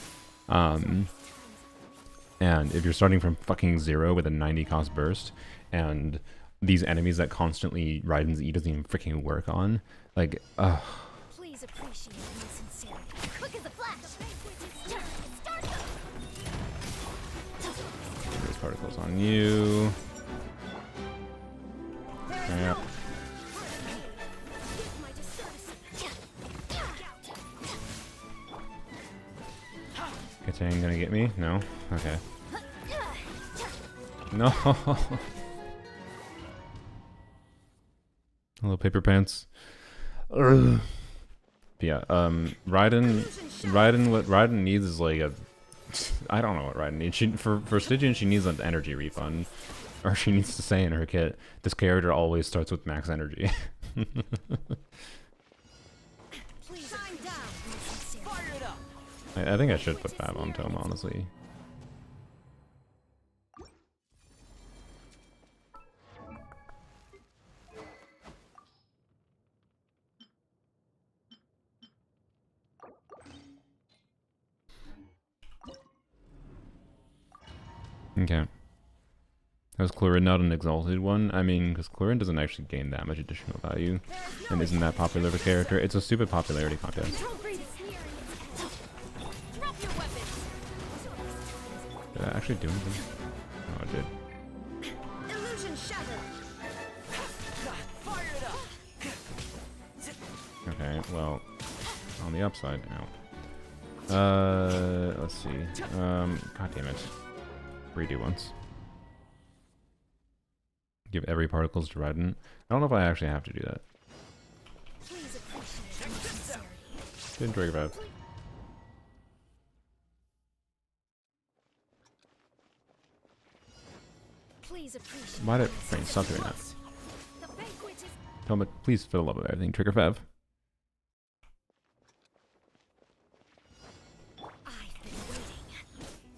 [SPEAKER 1] And if you're starting from fucking 0 with a 90 cost burst, and these enemies that constantly Raiden's E doesn't even freaking work on, like,
[SPEAKER 3] Please appreciate my sincerity. Quick as a flash.
[SPEAKER 1] Those particles on you. Yeah. Katang gonna get me? No? Okay. No! Hello, paper pants. Ugh. Yeah, Raiden, what Raiden needs is like a... I don't know what Raiden needs. For Stygian, she needs an energy refund. Or she needs to say in her kit, this character always starts with max energy. I think I should put Fab on Tome, honestly. Okay. Was Chlorine not an exalted one? I mean, because Chlorine doesn't actually gain that much additional value, and isn't that popular of a character. It's a stupid popularity contest. Did I actually do anything? Oh, I did. Okay, well, on the upside now. Let's see. God damn it. Redo once. Give every particles to Raiden. I don't know if I actually have to do that. Didn't trigger bad. Why did... Wait, stop doing that. Tell me, please, for the love of everything, trigger Fev.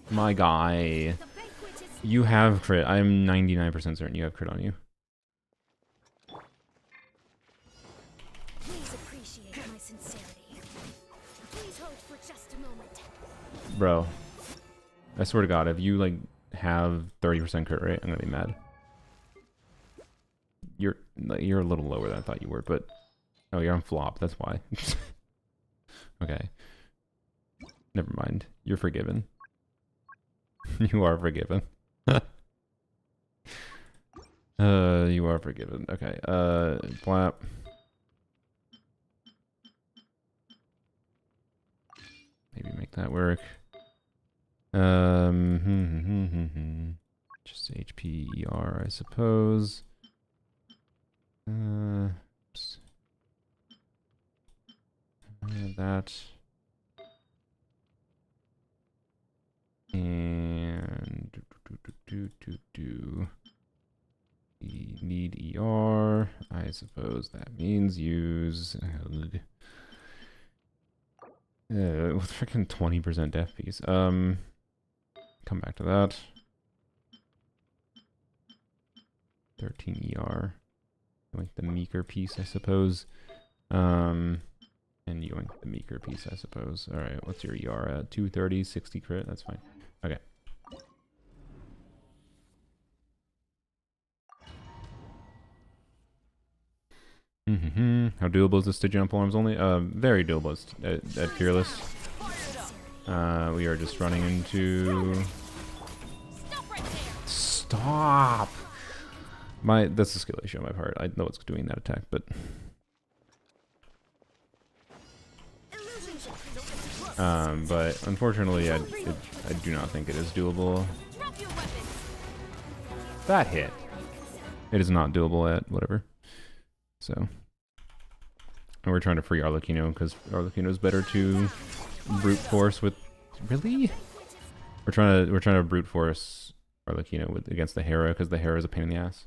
[SPEAKER 1] My guy. You have crit. I'm 99% certain you have crit on you.
[SPEAKER 3] Please appreciate my sincerity. Please hold for just a moment.
[SPEAKER 1] Bro. I swear to God, if you, like, have 30% crit rate, I'm gonna be mad. You're a little lower than I thought you were, but Oh, you're on flop. That's why. Okay. Never mind. You're forgiven. You are forgiven. You are forgiven. Okay. Flap. Maybe make that work. Just HP ER, I suppose. That. And we need ER. I suppose that means use with freaking 20% def piece. Come back to that. 13 ER. Like the meeker piece, I suppose. And yoink the meeker piece, I suppose. Alright, what's your ER at? 230, 60 crit? That's fine. Okay. How doable is the Stygian Onslaught only? Very doable at Fearless. We are just running into... Stop! That's a skill issue on my part. I know it's doing that attack, but... but unfortunately, I do not think it is doable. That hit. It is not doable at whatever. So, and we're trying to free Arlecchino because Arlecchino is better to brute force with. Really? We're trying to brute force Arlecchino against the Hera because the Hera is a pain in the ass.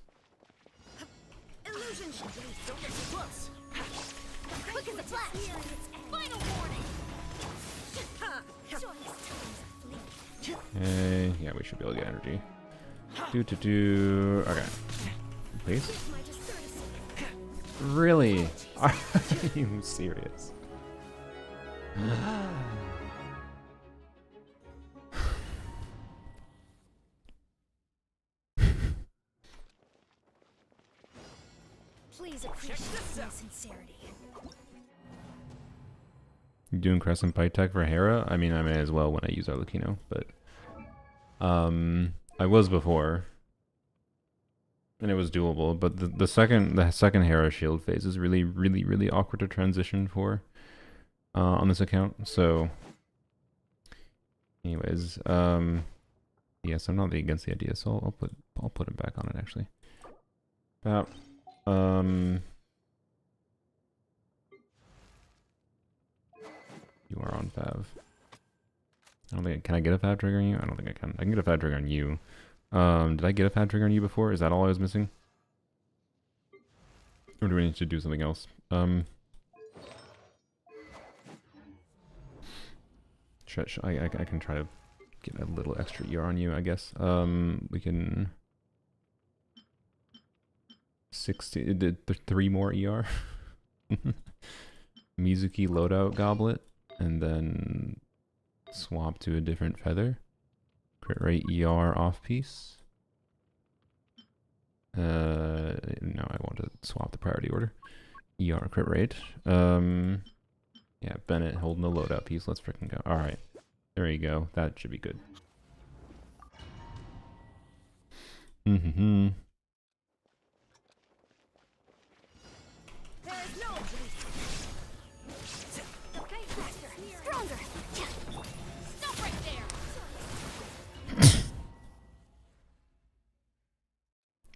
[SPEAKER 1] Okay, yeah, we should be able to get energy. Okay. Please? Really? Are you serious?
[SPEAKER 3] Please appreciate my sincerity.
[SPEAKER 1] You doing Crescent Bite Tech for Hera? I mean, I may as well when I use Arlecchino, but I was before, and it was doable. But the second Hera shield phase is really awkward to transition for on this account. So, anyways, yes, I'm not against the idea, so I'll put him back on it actually. About you are on Fav. I don't think can I get a Fav trigger on you? I don't think I can. I can get a Fav trigger on you. Did I get a Fav trigger on you before? Is that all I was missing? Or do we need to do something else? I can try to get a little extra ER on you, I guess. We can 60 did 3 more ER. Mizuki loadout goblet, and then swap to a different feather. Crit rate ER off piece. No, I want to swap the priority order. ER crit rate. Yeah, Bennett holding the loadout piece. Let's freaking go. Alright. There you go. That should be good.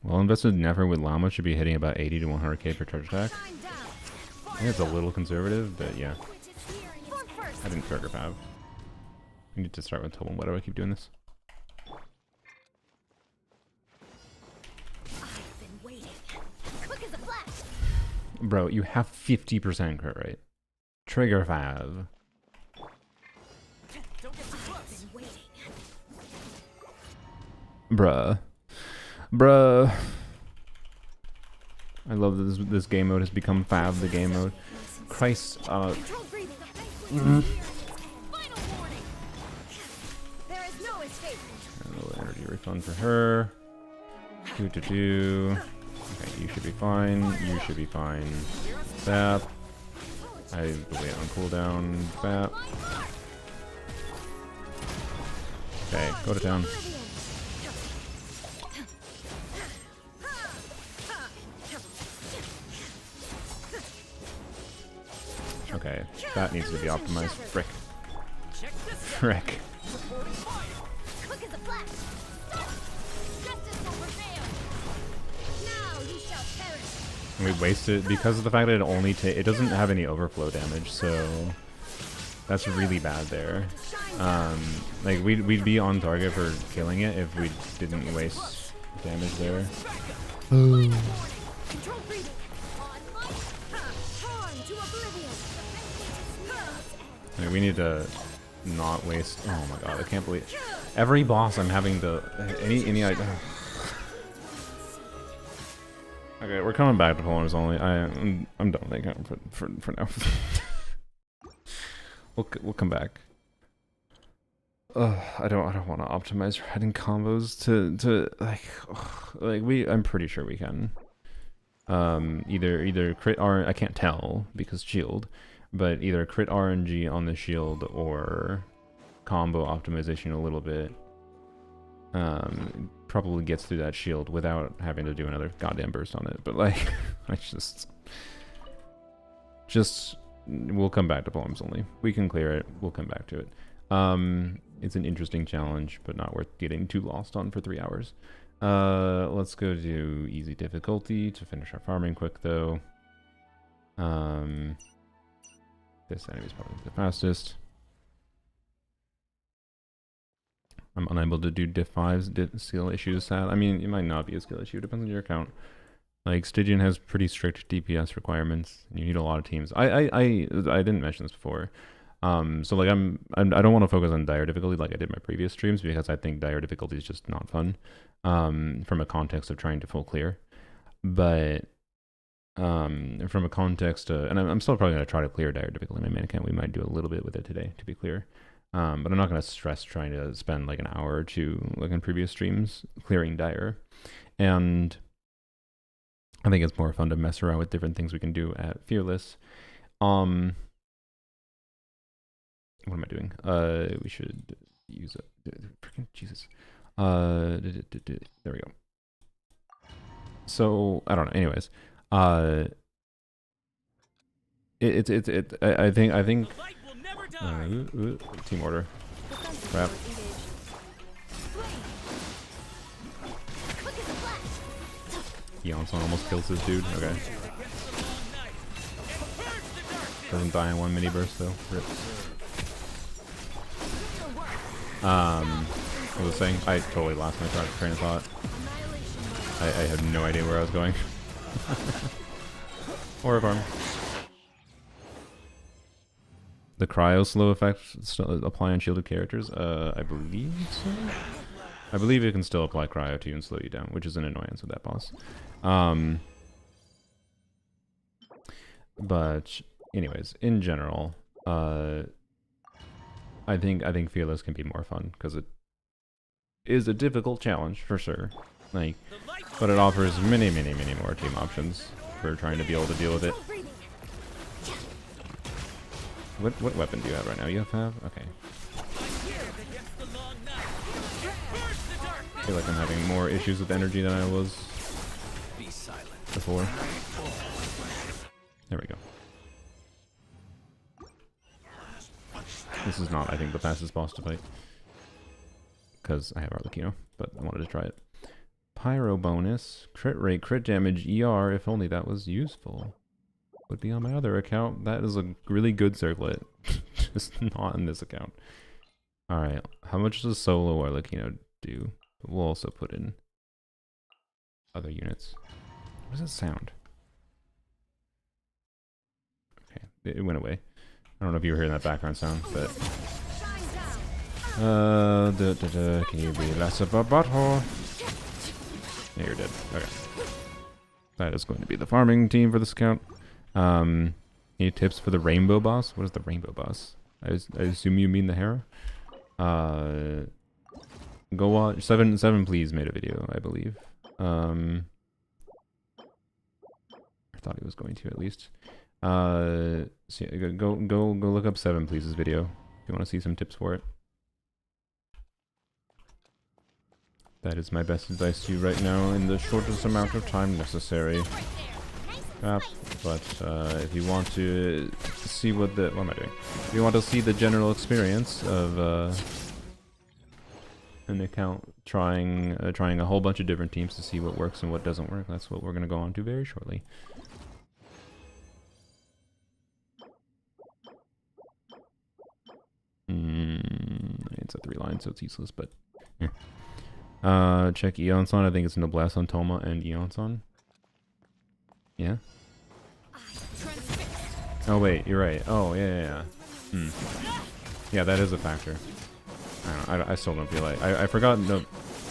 [SPEAKER 1] Well invested Never with Llama should be hitting about 80 to 100k per charge attack. I think it's a little conservative, but yeah. I didn't trigger Fav. I need to start with Tobin. Why do I keep doing this? Bro, you have 50% crit rate. Trigger Fav. Bruh. Bruh. I love that this game mode has become Fav the game mode. Christ, a little energy refund for her. Okay, you should be fine. You should be fine. That. I wait on cooldown. Bap. Okay, go to town. Okay, that needs to be optimized. Frick.
[SPEAKER 2] Check this out.
[SPEAKER 1] Frick.
[SPEAKER 2] Supporting fire.
[SPEAKER 3] Quick as a flash. Justice will prevail. Now you shall perish.
[SPEAKER 1] We wasted because of the fact that it doesn't have any overflow damage, so that's really bad there. Like we'd be on target for killing it if we didn't waste damage there.
[SPEAKER 3] Control breathing. On light. Torn to oblivion.
[SPEAKER 1] Like, we need to not waste. Oh my god, I can't believe every boss I'm having to any like. Okay, we're coming back to poems only. I'm done with that count for now. We'll come back. I don't want to optimize riding combos to like I'm pretty sure we can. Either crit R, I can't tell because shield, but either crit RNG on the shield or combo optimization a little bit. Probably gets through that shield without having to do another goddamn burst on it. But like, I just we'll come back to poems only. We can clear it. We'll come back to it. It's an interesting challenge, but not worth getting too lost on for 3 hours. Let's go to easy difficulty to finish our farming quick though. This enemy's probably the fastest. I'm unable to do diff 5's skill issue is sad. I mean, it might not be a skill issue, depends on your account. Like Stygian has pretty strict DPS requirements. You need a lot of teams. I didn't mention this before. So like I don't want to focus on dire difficulty like I did my previous streams because I think dire difficulty is just not fun. From a context of trying to full clear. But from a context and I'm still probably going to try to clear dire difficulty in my main account. We might do a little bit with it today, to be clear. But I'm not going to stress trying to spend like an hour or two, like in previous streams, clearing dire. And I think it's more fun to mess around with different things we can do at Fearless. What am I doing? We should use it. Freaking Jesus. There we go. So I don't know. Anyways, I think
[SPEAKER 2] The light will never die.
[SPEAKER 1] team order. Crap.
[SPEAKER 3] Quick as a flash.
[SPEAKER 1] Onslaught almost kills this dude. Okay.
[SPEAKER 2] Against the long night. And purge the darkness.
[SPEAKER 1] Doesn't die in one mini burst though. Rip. What was I saying? I totally lost my train of thought. I have no idea where I was going. Or a farm. The cryo slow effect still apply on shielded characters? I believe so. I believe it can still apply cryo to you and slow you down, which is an annoyance with that boss. But anyways, in general, I think Fearless can be more fun because it is a difficult challenge for sure. Like, but it offers many more team options for trying to be able to deal with it. What weapon do you have right now? You have? Okay.
[SPEAKER 2] Against the long night. And purge the darkness.
[SPEAKER 1] I feel like I'm having more issues with energy than I was
[SPEAKER 2] Be silent.
[SPEAKER 1] before. There we go. This is not, I think, the fastest boss to fight. Because I have Arlecchino, but I wanted to try it. Pyro bonus, crit rate, crit damage, ER, if only that was useful. Would be on my other account. That is a really good circlet. Just not in this account. Alright, how much does solo Arlecchino do? We'll also put in other units. What does that sound? Okay, it went away. I don't know if you were hearing that background sound, but... can you be less of a butthole? Yeah, you're dead. Okay. That is going to be the farming team for this account. Any tips for the rainbow boss? What is the rainbow boss? I assume you mean the Hera? Go watch... Seven Please made a video, I believe. I thought he was going to, at least. So yeah, go look up 7 Please's video if you want to see some tips for it. That is my best advice to you right now in the shortest amount of time necessary. But if you want to see what am I doing? If you want to see the general experience of an account trying a whole bunch of different teams to see what works and what doesn't work, that's what we're gonna go on to very shortly. It's a 3 line, so it's useless, but yeah. Check Eonson. I think it's Noblesse on Toma and Eonson. Yeah. Oh wait, you're right. Oh yeah. Yeah, that is a factor. I don't know, I still don't feel like I forgot. No,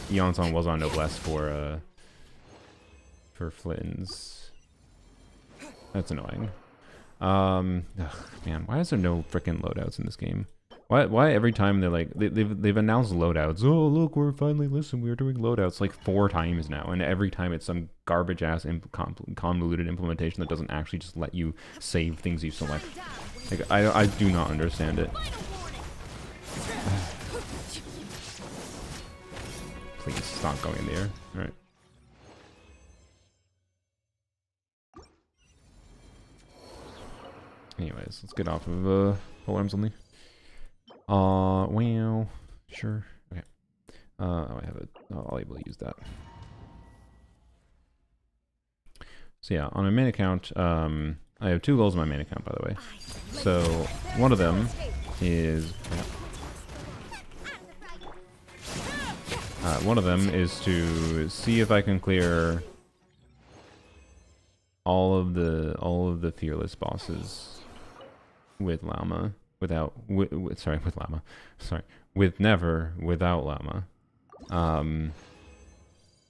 [SPEAKER 1] Eonson was on Noblesse for Flittins. That's annoying. Ugh, man, why is there no freaking loadouts in this game? Why every time they're like they've announced loadouts? Oh look, we're finally we're doing loadouts like 4 times now, and every time it's some garbage ass convoluted implementation that doesn't actually just let you save things you select. Like I do not understand it. Please stop going in the air. All right. Anyways, let's get off of polearms only. Well, sure. Okay. I have it. I'll able to use that. So yeah, on my main account, I have 2 goals on my main account, by the way. So one of them is to see if I can clear all of the fearless bosses with Llama. With Never without Llama.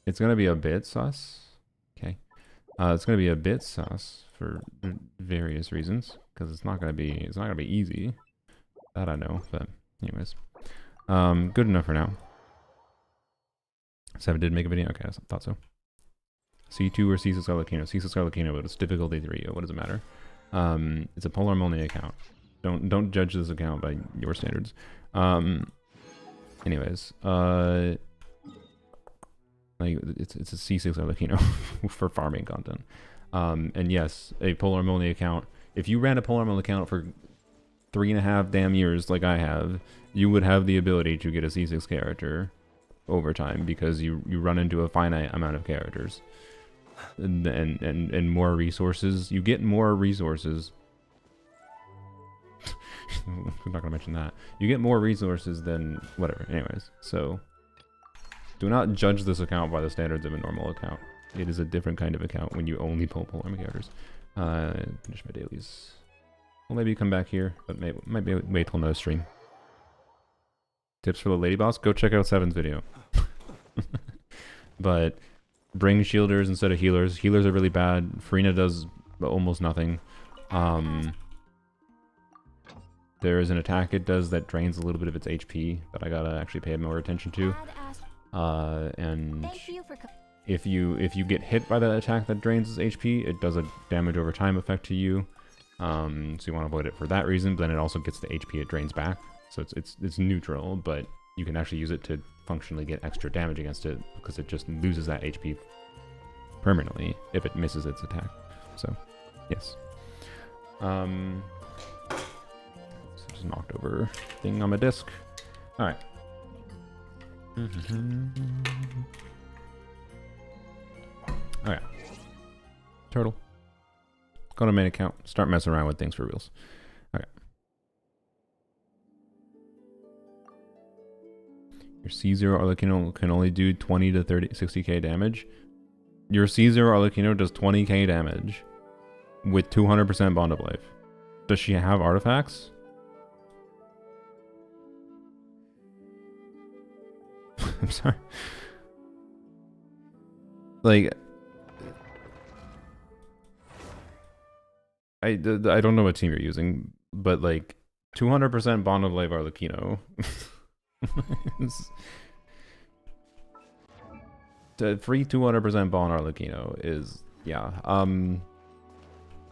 [SPEAKER 1] It's gonna be a bit sus. Okay. It's gonna be a bit sus for various reasons, because it's not gonna be easy. That I know, but anyways. Good enough for now. 7 did make a video. Okay, I thought so. C2 or C6 Arlecchino. C6 Arlecchino, but it's difficulty 3. What does it matter? It's a polearm only account. Don't judge this account by your standards. Anyways, like it's a C6 Arlecchino for farming content. And yes, a polearm only account. If you ran a polearm only account for 3.5 damn years, like I have, you would have the ability to get a C6 character over time, because you run into a finite amount of characters and more resources. You get more resources. I'm not gonna mention that. You get more resources than whatever. Anyways, so do not judge this account by the standards of a normal account. It is a different kind of account when you only pull polearm characters. Finish my dailies. Well, maybe come back here, but maybe wait till another stream. Tips for the lady boss? Go check out 7's video. But bring shielders instead of healers. Healers are really bad. Farina does almost nothing. There is an attack it does that drains a little bit of its HP that I gotta actually pay more attention to. And if you get hit by that attack that drains its HP, it does a damage over time effect to you. So you want to avoid it for that reason. But then it also gets the HP it drains back. So it's neutral, but you can actually use it to functionally get extra damage against it, because it just loses that HP permanently if it misses its attack. So, yes. Just knocked over thing on my disc. All right. Okay. Turtle. Go to main account. Start messing around with things for reals. Okay. Your C0 Arlecchino can only do 20 to 60k damage. Your C0 Arlecchino does 20k damage with 200% bond of life. Does she have artifacts? I'm sorry. Like, I don't know what team you're using, but like 200% bond of life Arlecchino. The free 200% bond Arlecchino is, yeah.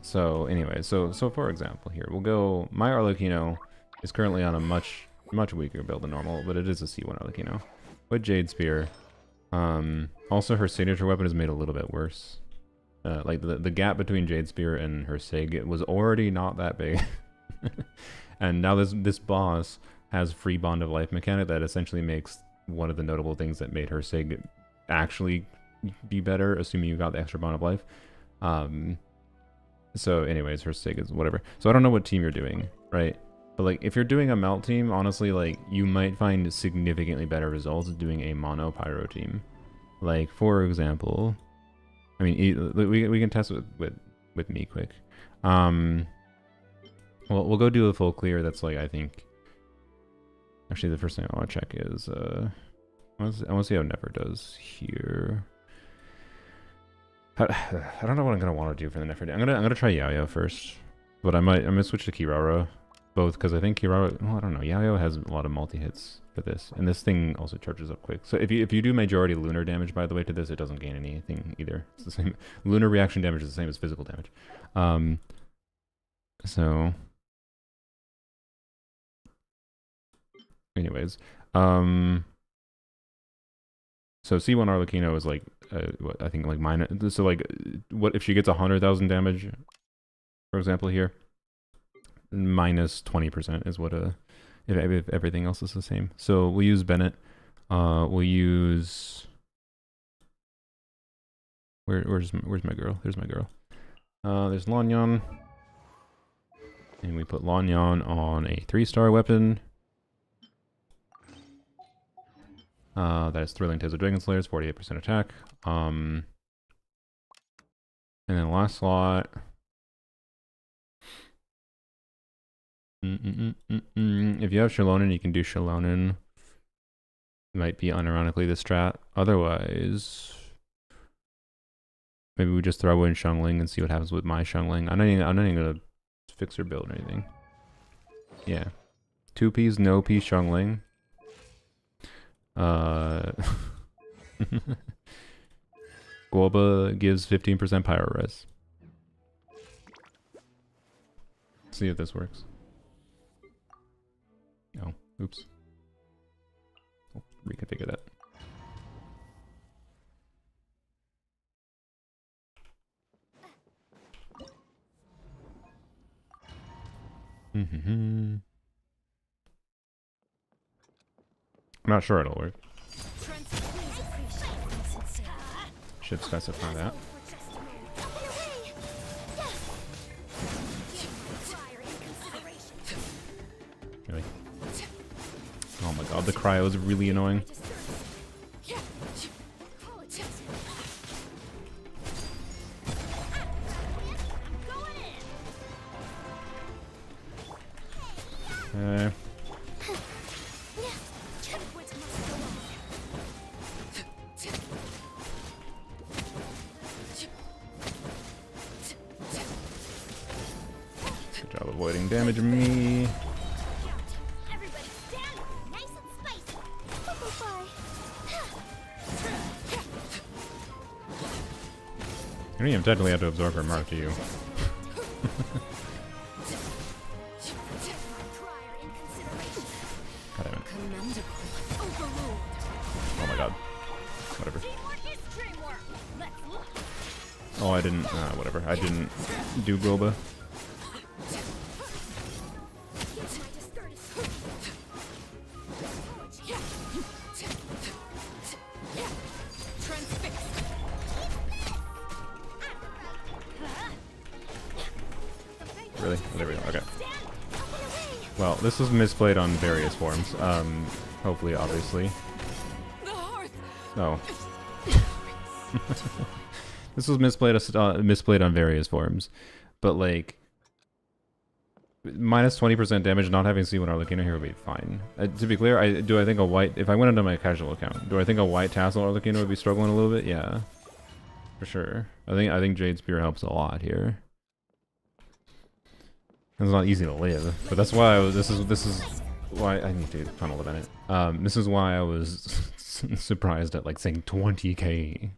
[SPEAKER 1] So anyway, so for example here, we'll go, my Arlecchino is currently on a much weaker build than normal, but it is a C1 Arlecchino with Jade Spear. Also her signature weapon is made a little bit worse. Like the gap between Jade Spear and her Sig was already not that big. And now this boss has free Bond of Life mechanic that essentially makes one of the notable things that made her Sig actually be better, assuming you got the extra Bond of Life. So anyways, her Sig is whatever. So I don't know what team you're doing, right? But like if you're doing a melt team, honestly, like you might find significantly better results doing a mono pyro team. Like for example, I mean we can test with me quick. Well, we'll go do a full clear. That's like, I think actually the first thing I want to check is I want to see how Never does here. I don't know what I'm gonna want to do for the Nefer. I'm gonna try Yaoyo first, but I'm gonna switch to Kirara, both because I think Kirara. Well, I don't know. Yaoyo has a lot of multi hits for this, and this thing also charges up quick. So if you do majority lunar damage, by the way, to this, it doesn't gain anything either. It's the same. Lunar reaction damage is the same as physical damage. So anyways, so C1 Arlecchino is like, what, I think like minus, so like, what if she gets 100,000 damage, for example here, minus 20% is what if everything else is the same. So we'll use Bennett, we'll use, where's my girl? There's my girl. There's Lanyan, and we put Lanyan on a 3-star weapon. That is Thrilling Tales of Dragon Slayers, 48% attack. And then last slot. If you have Shalonen, you can do Shalonen. Might be unironically the strat. Otherwise, maybe we just throw in Xiangling and see what happens with my Xiangling. I'm not even gonna fix her build or anything. Yeah, 2Ps, no P Xiangling. Guoba gives 15% pyro res. See if this works. Oh, oops. I'll reconfigure that. I'm not sure it'll work. Should specify that. Really? Oh my god, the cryo is really annoying. Good job avoiding damage from me. You don't even technically have to absorb her mark, do you? God damn it. Oh my god. Whatever. Oh, I didn't, whatever. I didn't do Goba. Really? Oh, there we go. Okay. Well, this was misplayed on various forms. Hopefully, obviously. Oh. This was misplayed on various forms, but like minus 20% damage, not having C1 Arlecchino here would be fine. To be clear, I think a white, if I went into my casual account, do I think a white tassel Arlecchino would be struggling a little bit? Yeah, for sure. I think Jade Spear helps a lot here. It's not easy to live, but that's why this is why I need to tunnel the Bennett. This is why I was surprised at like saying 20k.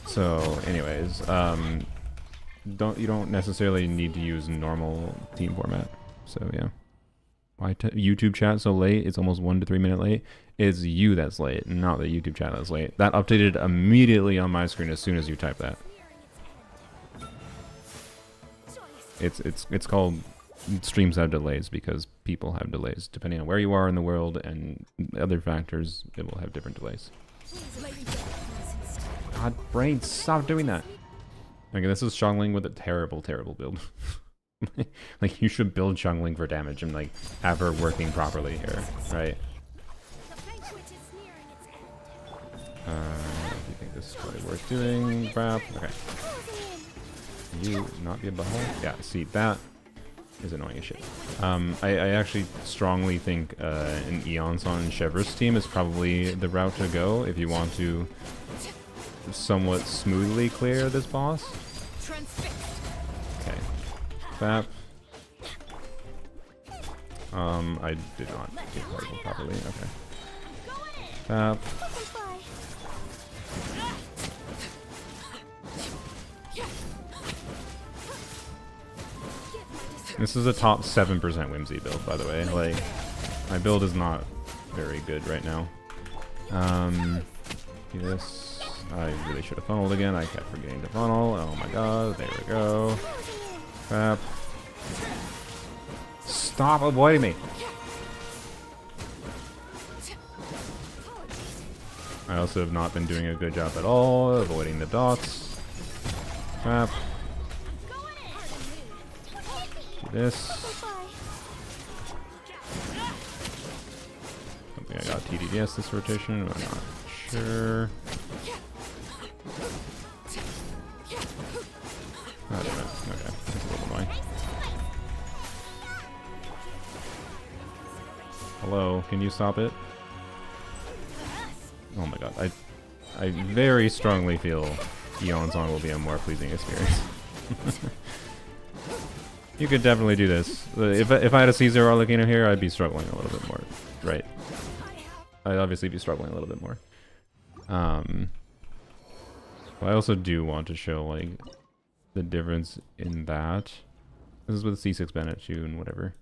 [SPEAKER 1] So anyways, you don't necessarily need to use normal team format. So yeah. Why YouTube chat so late? It's almost 1 to 3 minute late. It's you that's late, not the YouTube chat that's late. That updated immediately on my screen as soon as you type that. It's called streams have delays because people have delays. Depending on where you are in the world and other factors, it will have different delays. God, brain, stop doing that. Okay, this is Xiangling with a terrible, terrible build. Like, you should build Xiangling for damage and, like, have her working properly here, right? Do you think this is probably worth doing? Crap. Okay. You not be a butthole? Yeah, see, that is annoying as shit. I actually strongly think an Eonson and Chevreuse team is probably the route to go if you want to somewhat smoothly clear this boss. Okay. Fap. I did not get particle properly. Okay. Fap. This is a top 7% Whimsy build, by the way. Like, my build is not very good right now. Do this. I really should have funneled again. I kept forgetting to funnel. Oh my god, there we go. Crap. Stop avoiding me. I also have not been doing a good job at all avoiding the dots. Crap. Do this. I think I got TDDS this rotation. I'm not sure. Oh, damn it. Okay, that's a little annoying. Hello, can you stop it? Oh my god, I very strongly feel Eonson will be a more pleasing experience. You could definitely do this. If I had a C0 Arlecchino here, I'd be struggling a little bit more, right? I'd obviously be struggling a little bit more. But I also do want to show, like, the difference in that. This is with C6 Bennett too and whatever.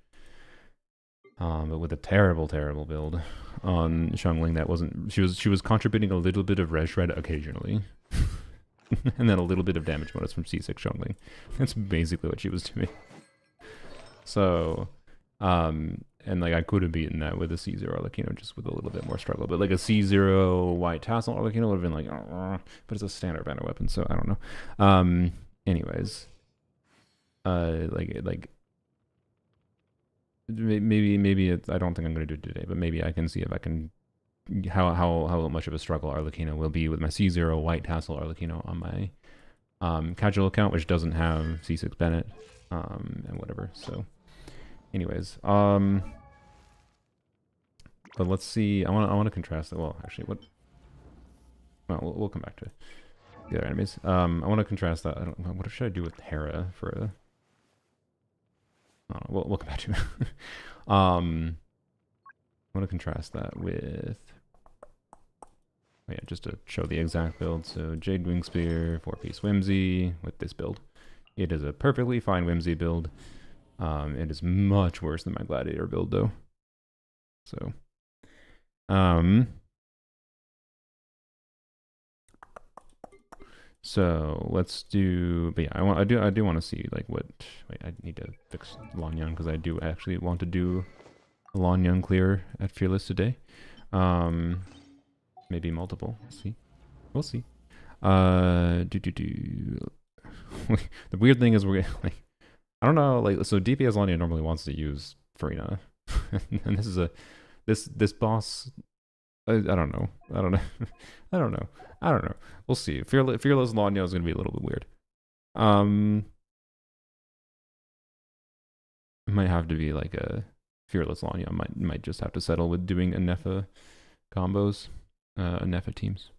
[SPEAKER 1] But with a terrible, terrible build on Xiangling that wasn't... She was contributing a little bit of res shred occasionally. And then a little bit of damage bonus from C6 Xiangling. That's basically what she was doing. So, and like I could have beaten that with a C0 Arlecchino just with a little bit more struggle. But like a C0 White Tassel Arlecchino would have been like, but it's a standard banner weapon, so I don't know. Anyways, maybe it's, I don't think I'm gonna do it today, but maybe I can see if I can how much of a struggle Arlecchino will be with my C0 White Tassel Arlecchino on my casual account, which doesn't have C6 Bennett and whatever. So, anyways, but let's see. I want to contrast that. Well, actually, well, we'll come back to the other enemies. I want to contrast that. I don't know, what should I do with Hera for a... I don't know, we'll come back to it. I want to contrast that with... Oh yeah, just to show the exact build. So Jade Wing Spear, 4-piece Whimsy with this build. It is a perfectly fine Whimsy build. It is much worse than my Gladiator build though. So, so let's do, but yeah, I do want to see like what, wait, I need to fix Lanyan because I do actually want to do a Lanyan clear at Fearless today. Maybe multiple, we'll see. The weird thing is we're like, I don't know, like, so DPS Lanyan normally wants to use Farina. And this is this boss, I don't know. I don't know. We'll see. Fearless Lanyan is going to be a little bit weird. It might have to be like a Fearless Lanyan. Might just have to settle with doing Anefa combos, Anefa teams.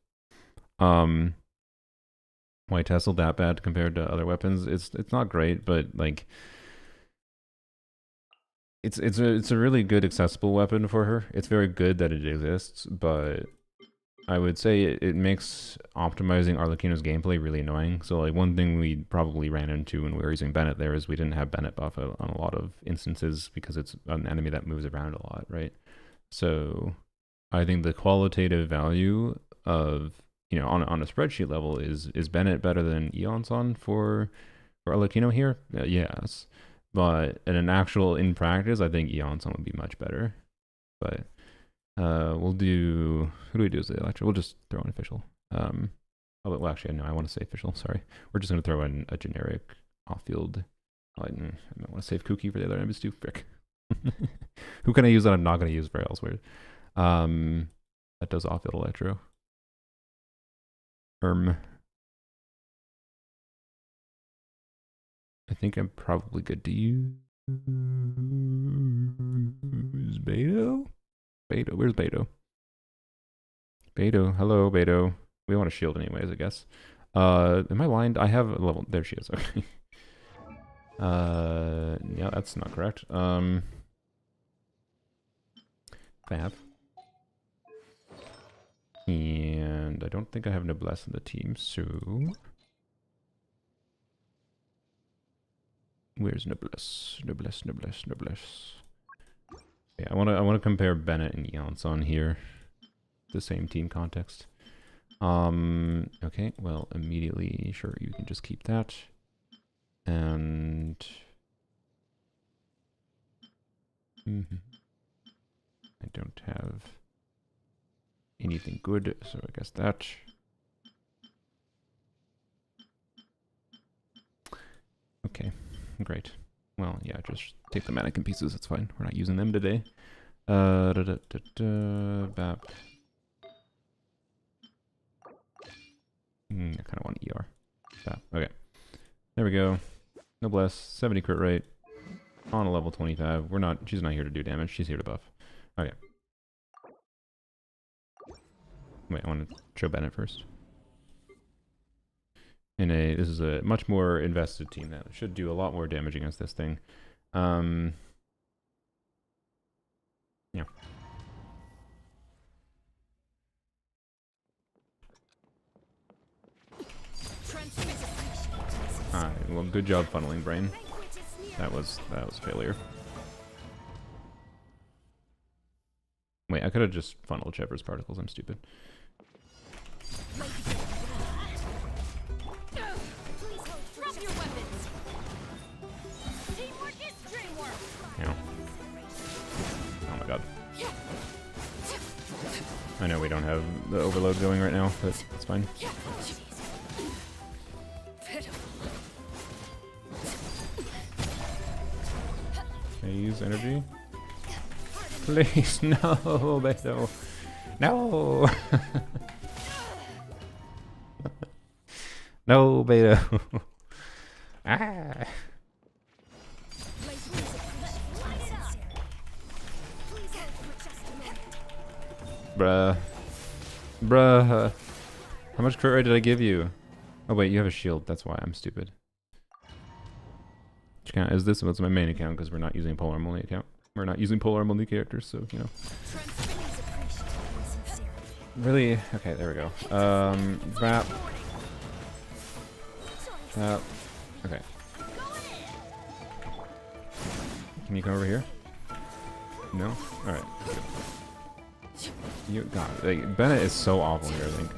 [SPEAKER 1] White Tassel that bad compared to other weapons? It's not great, but like it's a really good accessible weapon for her. It's very good that it exists, but I would say it makes optimizing Arlecchino's gameplay really annoying. So like one thing we probably ran into when we were using Bennett there is we didn't have Bennett buff on a lot of instances because it's an enemy that moves around a lot, right? So I think the qualitative value of, you know, on a spreadsheet level is Bennett better than Eonson for Arlecchino here? Yes. But in an actual in practice, I think Eonson would be much better. But we'll do, who do we do as the Electro? We'll just throw in official. Well, actually, no, I want to say official. Sorry, we're just gonna throw in a generic off-field. I might want to save Kuki for the other enemies too. Frick. Who can I use that I'm not gonna use for elsewhere? That does off-field Electro. I think I'm probably good to use Beto. Beto, where's Beto? Beto, hello, Beto. We want a shield anyways, I guess. Am I blind? I have a level. There she is. Okay. Yeah, that's not correct. Fab. And I don't think I have Noblesse in the team, so where's Noblesse? Noblesse, Noblesse, Noblesse. Yeah, I wanna compare Bennett and Eonson here. The same team context. Okay, well, immediately, sure, you can just keep that. And I don't have anything good, so I guess that. Okay, great. Well, yeah, just take the mannequin pieces, it's fine. We're not using them today. Bap. I kind of want ER. Bap. Okay. There we go. Noblesse, 70 crit rate. On a level 25. She's not here to do damage, she's here to buff. Okay. Wait, I want to show Bennett first. This is a much more invested team that should do a lot more damage against this thing. Yeah. Alright, well, good job funneling, Brain. That was a failure. Wait, I could have just funneled Shepard's particles, I'm stupid. Yeah. Oh my god. I know we don't have the overload going right now, but it's fine. Can I use energy? Please, no, Beto. No! No, Beto. Ah! Bruh. Bruh. How much crit rate did I give you? Oh wait, you have a shield. That's why I'm stupid. Which account is this? Well, it's my main account because we're not using polearm only account. We're not using polearm only characters, so you know. Really? Okay, there we go. Vap. Okay. Can you come over here? No? Alright. You got it. Like, Bennett is so awful here, I think.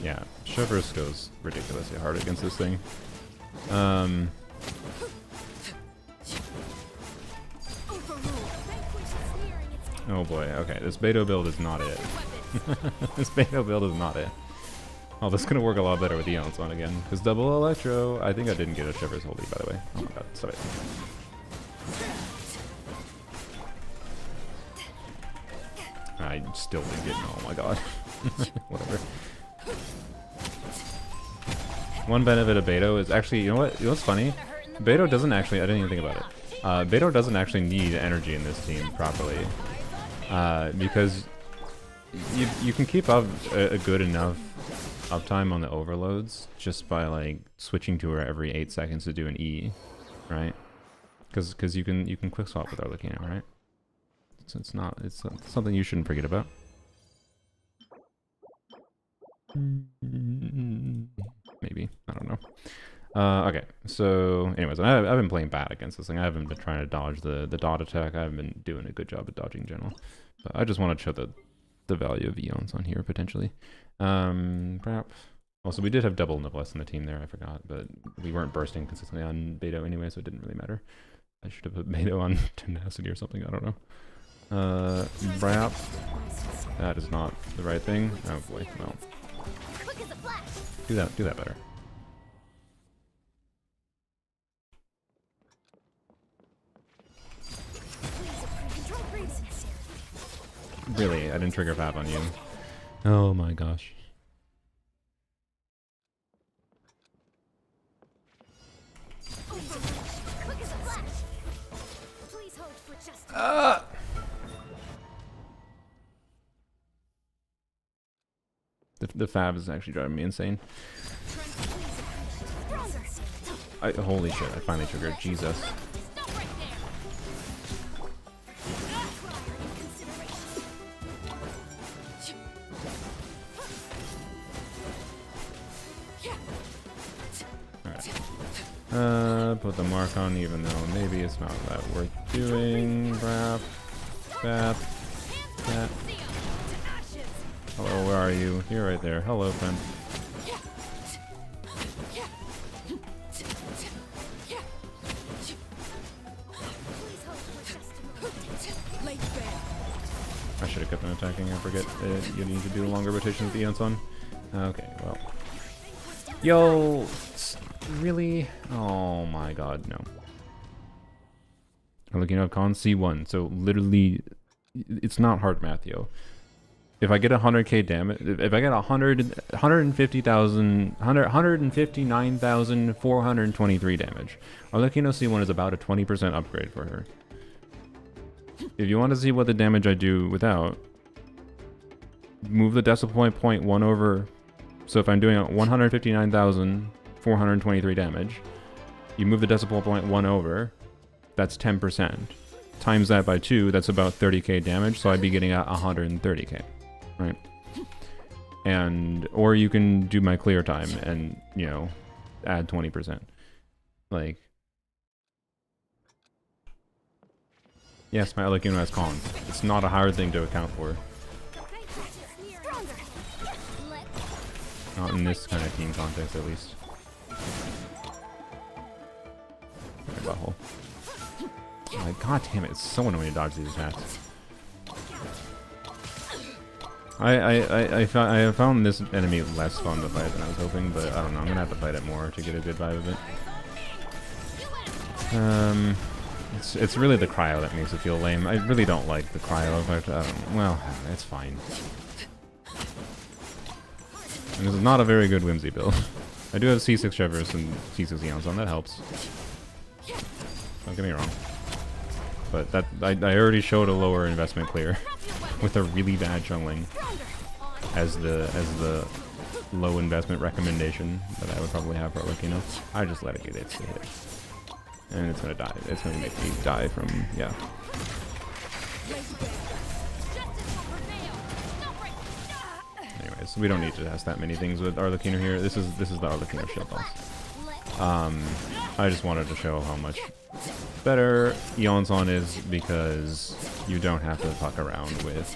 [SPEAKER 1] Yeah, Chevrolet goes ridiculously hard against this thing. Oh boy, okay, this Beto build is not it. This Beto build is not it. Oh, this is gonna work a lot better with Eonson again. Because double Electro, I think I didn't get a Shivers Holy, by the way. Oh my god, stop it. I still didn't get, oh my god. Whatever. One benefit of Beto is actually, you know what? You know what's funny? Beto doesn't actually, I didn't even think about it. Beto doesn't actually need energy in this team properly. because you can keep up a good enough uptime on the overloads just by like switching to her every 8 seconds to do an E, right? Because you can quick swap with Arlecchino, right? So it's something you shouldn't forget about. Maybe, I don't know. Okay, so anyways, I've been playing bad against this thing. I haven't been trying to dodge the dot attack. I haven't been doing a good job at dodging in general. But I just want to show the value of Eons on here potentially. Perhaps. Also, we did have double noblesse in the team there. I forgot, but we weren't bursting consistently on Beto anyway, so it didn't really matter. I should have put Beto on tenacity or something. I don't know. Brap. That is not the right thing. Oh boy. Well,
[SPEAKER 3] Quick as a flash.
[SPEAKER 1] do that better.
[SPEAKER 3] Control freeze.
[SPEAKER 1] Really, I didn't trigger Fab on you. Oh my gosh.
[SPEAKER 3] Quick as a flash. Please hold for justice.
[SPEAKER 1] The Fab is actually driving me insane.
[SPEAKER 3] Stronger.
[SPEAKER 1] Holy shit, I finally triggered. Jesus.
[SPEAKER 3] Stop right there. Prior inconsideration.
[SPEAKER 1] Alright. Put the mark on even though maybe it's not that worth doing. Brap. Fab. Fab. Hello, where are you? You're right there. Hello, friend. I should have kept on attacking. I forget that you need to do longer rotations with the Eons on. Okay, well. Yo! Really? Oh my god, no. I'm looking at con C1, so literally, it's not hard math, yo. If I get 100k damage, if I get 159,423 damage, Arlecchino C1 is about a 20% upgrade for her. If you want to see what the damage I do without, move the decimal point 0.1 over. So if I'm doing 159,423 damage, you move the decimal point 1 over, that's 10%. Times that by 2, that's about 30k damage, so I'd be getting at 130k. Right? And, or you can do my clear time and, you know, add 20%. Like, yes, my Arlecchino has cons. It's not a hard thing to account for. Not in this kind of team context, at least. Butthole. Like, god damn it, it's so annoying to dodge these attacks. I found this enemy less fun to fight than I was hoping, but I don't know, I'm gonna have to fight it more to get a good vibe of it. It's really the cryo that makes it feel lame. I really don't like the cryo effect. Well, it's fine. And this is not a very good Whimsy build. I do have C6 Shivers and C6 Eons on, that helps. Don't get me wrong. But that I already showed a lower investment clear with a really bad jungling as the low investment recommendation that I would probably have for Arlecchino. I just let it get its hit. And it's gonna die. It's gonna make me die from, yeah. Anyways, we don't need to test that many things with Arlecchino here. This is the Arlecchino shit boss. I just wanted to show how much better Eons on is because you don't have to fuck around with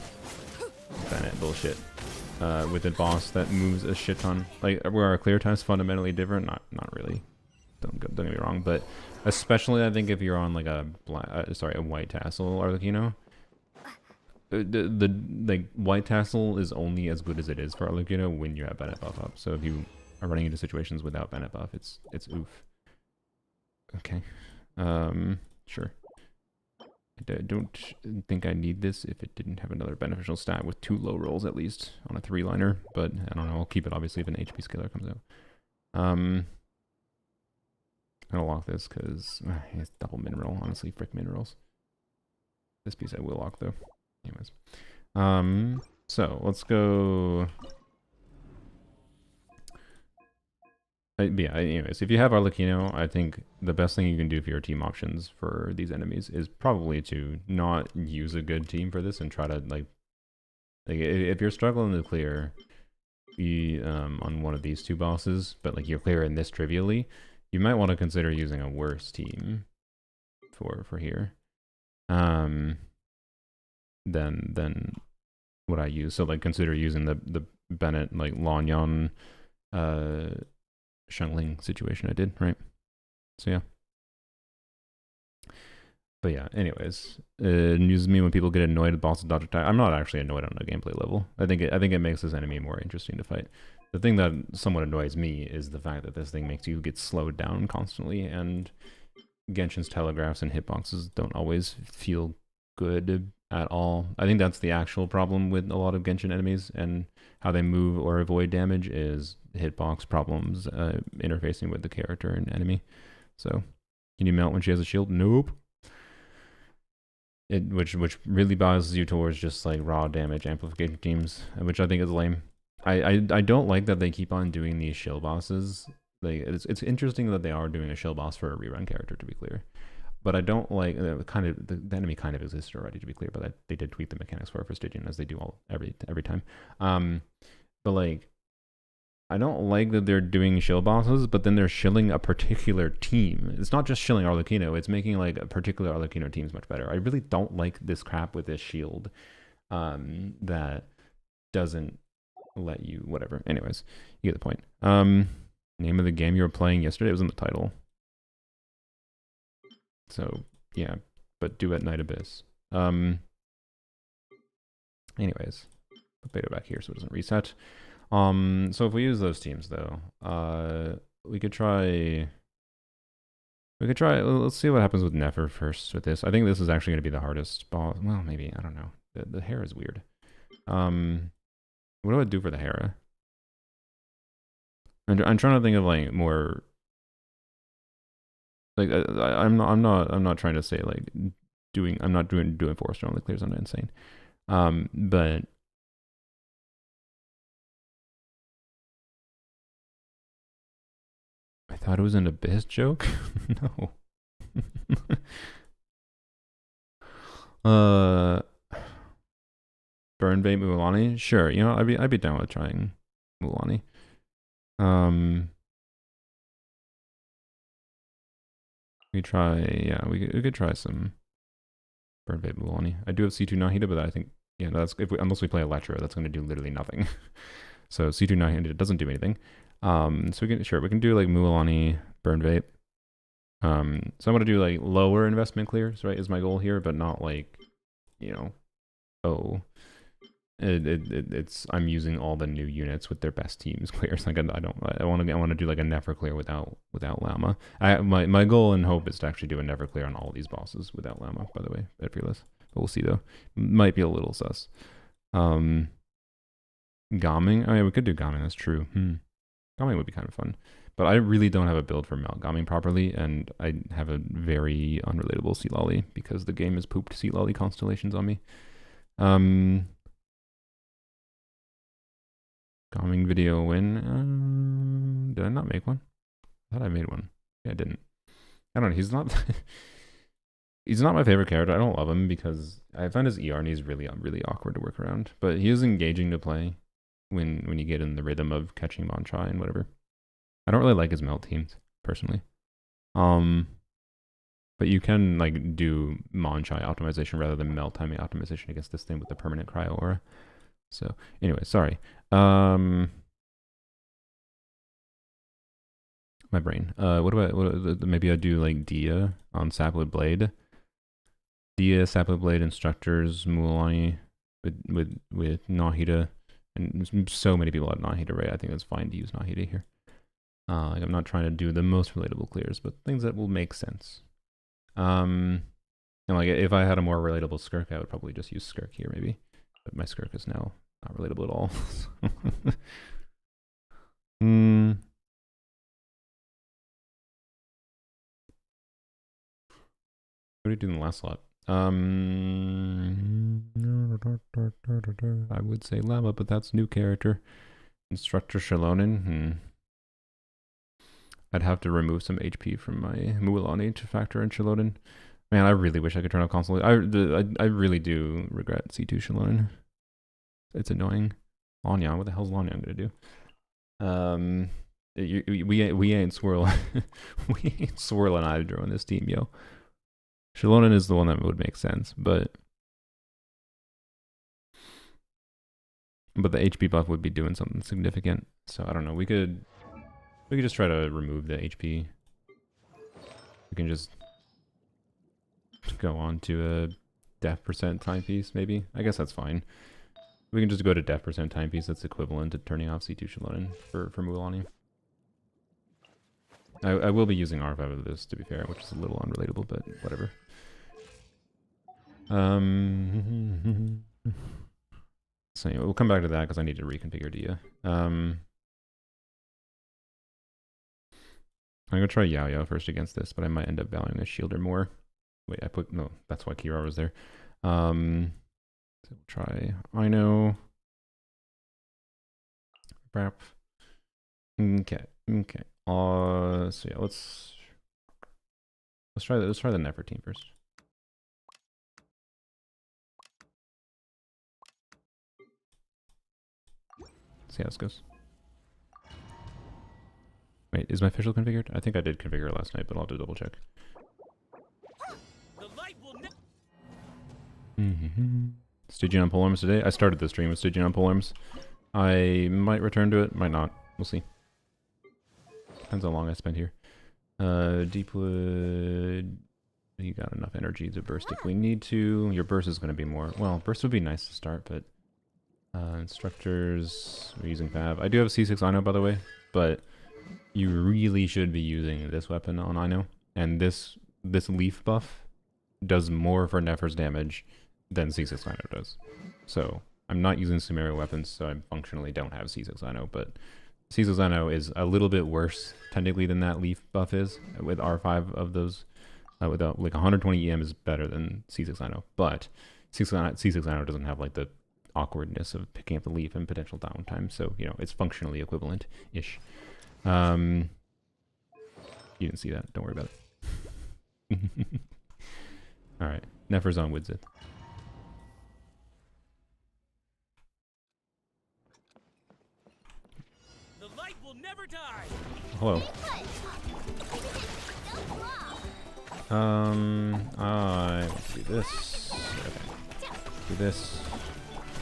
[SPEAKER 1] Bennett bullshit. With a boss that moves a shit ton. Like, where our clear time's fundamentally different, not really. Don't get me wrong, but especially I think if you're on like a white tassel Arlecchino, the like white tassel is only as good as it is for Arlecchino when you have Bennett buff up. So if you are running into situations without Bennett buff, it's oof. Okay, sure. I don't think I need this if it didn't have another beneficial stat with 2 low rolls at least on a 3-liner, but I don't know. I'll keep it obviously if an HP scaler comes out. I'm gonna lock this because it's double mineral. Honestly, frick minerals. This piece I will lock though. Anyways. So let's go. Anyways, if you have Arlecchino, I think the best thing you can do for your team options for these enemies is probably to not use a good team for this and try to like if you're struggling to clear on one of these two bosses, but like you're clearing this trivially, you might want to consider using a worse team for here. Than what I use. So like consider using the Bennett like Lanyan Shungling situation I did, right? So yeah. But yeah, anyways, it amuses me when people get annoyed with bosses dodge attack. I'm not actually annoyed on a gameplay level. I think it makes this enemy more interesting to fight. The thing that somewhat annoys me is the fact that this thing makes you get slowed down constantly, and Genshin's telegraphs and hitboxes don't always feel good at all. I think that's the actual problem with a lot of Genshin enemies and how they move or avoid damage is hitbox problems interfacing with the character and enemy. So, can you melt when she has a shield? Nope. Which really biases you towards just like raw damage amplification teams, which I think is lame. I don't like that they keep on doing these shield bosses. Like it's interesting that they are doing a shield boss for a rerun character, to be clear. But I don't like the enemy kind of existed already, to be clear, but they did tweak the mechanics for Stygian, as they do every time. But like I don't like that they're doing shield bosses, but then they're shilling a particular team. It's not just shilling Arlecchino, it's making like a particular Arlecchino teams much better. I really don't like this crap with this shield that doesn't let you whatever. Anyways, you get the point. Name of the game you were playing yesterday was in the title. So yeah, but do at Night Abyss. Anyways, put beta back here so it doesn't reset. So if we use those teams though, we could try. Let's see what happens with Nefer first with this. I think this is actually going to be the hardest boss. Well, maybe, I don't know. The hair is weird. What do I do for the Hera? I'm trying to think of like more. Like I'm not trying to say like I'm not doing Forester only clears. I'm not insane. But I thought it was an Abyss joke. No. Burn bait Mualani? Sure, you know, I'd be down with trying Mualani. We could try some Burn bait Mualani. I do have C2 Nahida, but I think that's unless we play Electro, that's going to do literally nothing. So C2 Nahida doesn't do anything. So we can do like Mualani, Burn Vape. So I'm gonna do like lower investment clears, right? Is my goal here, but not like, it's I'm using all the new units with their best teams clears. Like I want to do like a Nefer clear without Llama. My goal and hope is to actually do a Nefer clear on all these bosses without Llama. By the way, at fearless, but we'll see though. Might be a little sus. Gaming. Oh yeah, we could do Gaming. That's true. Gaming would be kind of fun. But I really don't have a build for Mount Gaming properly, and I have a very unrelatable Sea Lolly because the game has pooped Sea Lolly constellations on me. Gaming video win. Did I not make one? I thought I made one. Yeah, I didn't. I don't know. He's not. He's not my favorite character. I don't love him because I find his ER and he's really awkward to work around. But he is engaging to play when you get in the rhythm of catching Monchai and whatever. I don't really like his melt teams personally. But you can like do Monchai optimization rather than melt timing optimization against this thing with the permanent cryo aura. So anyway, sorry. My brain. Maybe I do like Dia on Sapwood Blade. Dia, Sapwood Blade, Instructors, Mualani with Nahida, and so many people have Nahida, right? I think it's fine to use Nahida here. I'm not trying to do the most relatable clears, but things that will make sense. And like if I had a more relatable Skirk, I would probably just use Skirk here maybe. But my Skirk is now not relatable at all. What did we do in the last slot? I would say Llama, but that's new character. Instructor Shalonen. I'd have to remove some HP from my Mualani to factor in Shalonen. Man, I really wish I could turn off console. I really do regret C2 Shalonen. It's annoying. Lanya, what the hell's Lanya gonna do? We ain't swirling. We ain't swirling Hydro in this team, yo. Shalonen is the one that would make sense, but the HP buff would be doing something significant. So I don't know. We could just try to remove the HP. We can just go on to a def percent timepiece, maybe. I guess that's fine. We can just go to def percent timepiece. That's equivalent to turning off C2 Shalonen for Mualani. I will be using R5 of this, to be fair, which is a little unrelatable, but whatever. So anyway, we'll come back to that because I need to reconfigure Dia. I'm gonna try Yao Yao first against this, but I might end up valuing a shielder more. Wait, no, that's why Kira was there. So we'll try Ino. Brap. Okay. So yeah, let's try the Nefer team first. See how this goes. Wait, is my official configured? I think I did configure it last night, but I'll have to double check.
[SPEAKER 2] The light will
[SPEAKER 1] Stygian on polearms today. I started the stream with Stygian on polearms. I might return to it, might not. We'll see. Depends how long I spend here. Deepwood. You got enough energy to burst if we need to. Your burst is going to be more. Well, burst would be nice to start, but instructors. We're using Fab. I do have a C6 Ino, by the way, but you really should be using this weapon on Ino. And this leaf buff does more for Nefer's damage than C6 Ino does. So I'm not using Sumeria weapons, so I functionally don't have C6 Ino, but C6 Ino is a little bit worse technically than that leaf buff is with R5 of those. Without like 120 EM is better than C6 Ino, but C6 Ino doesn't have like the awkwardness of picking up the leaf and potential downtime, so you know it's functionally equivalent-ish. You didn't see that, don't worry about it. Alright, Nefer's on Widzith.
[SPEAKER 2] The light will never die.
[SPEAKER 1] Hello. I want to do this. Okay. Do this.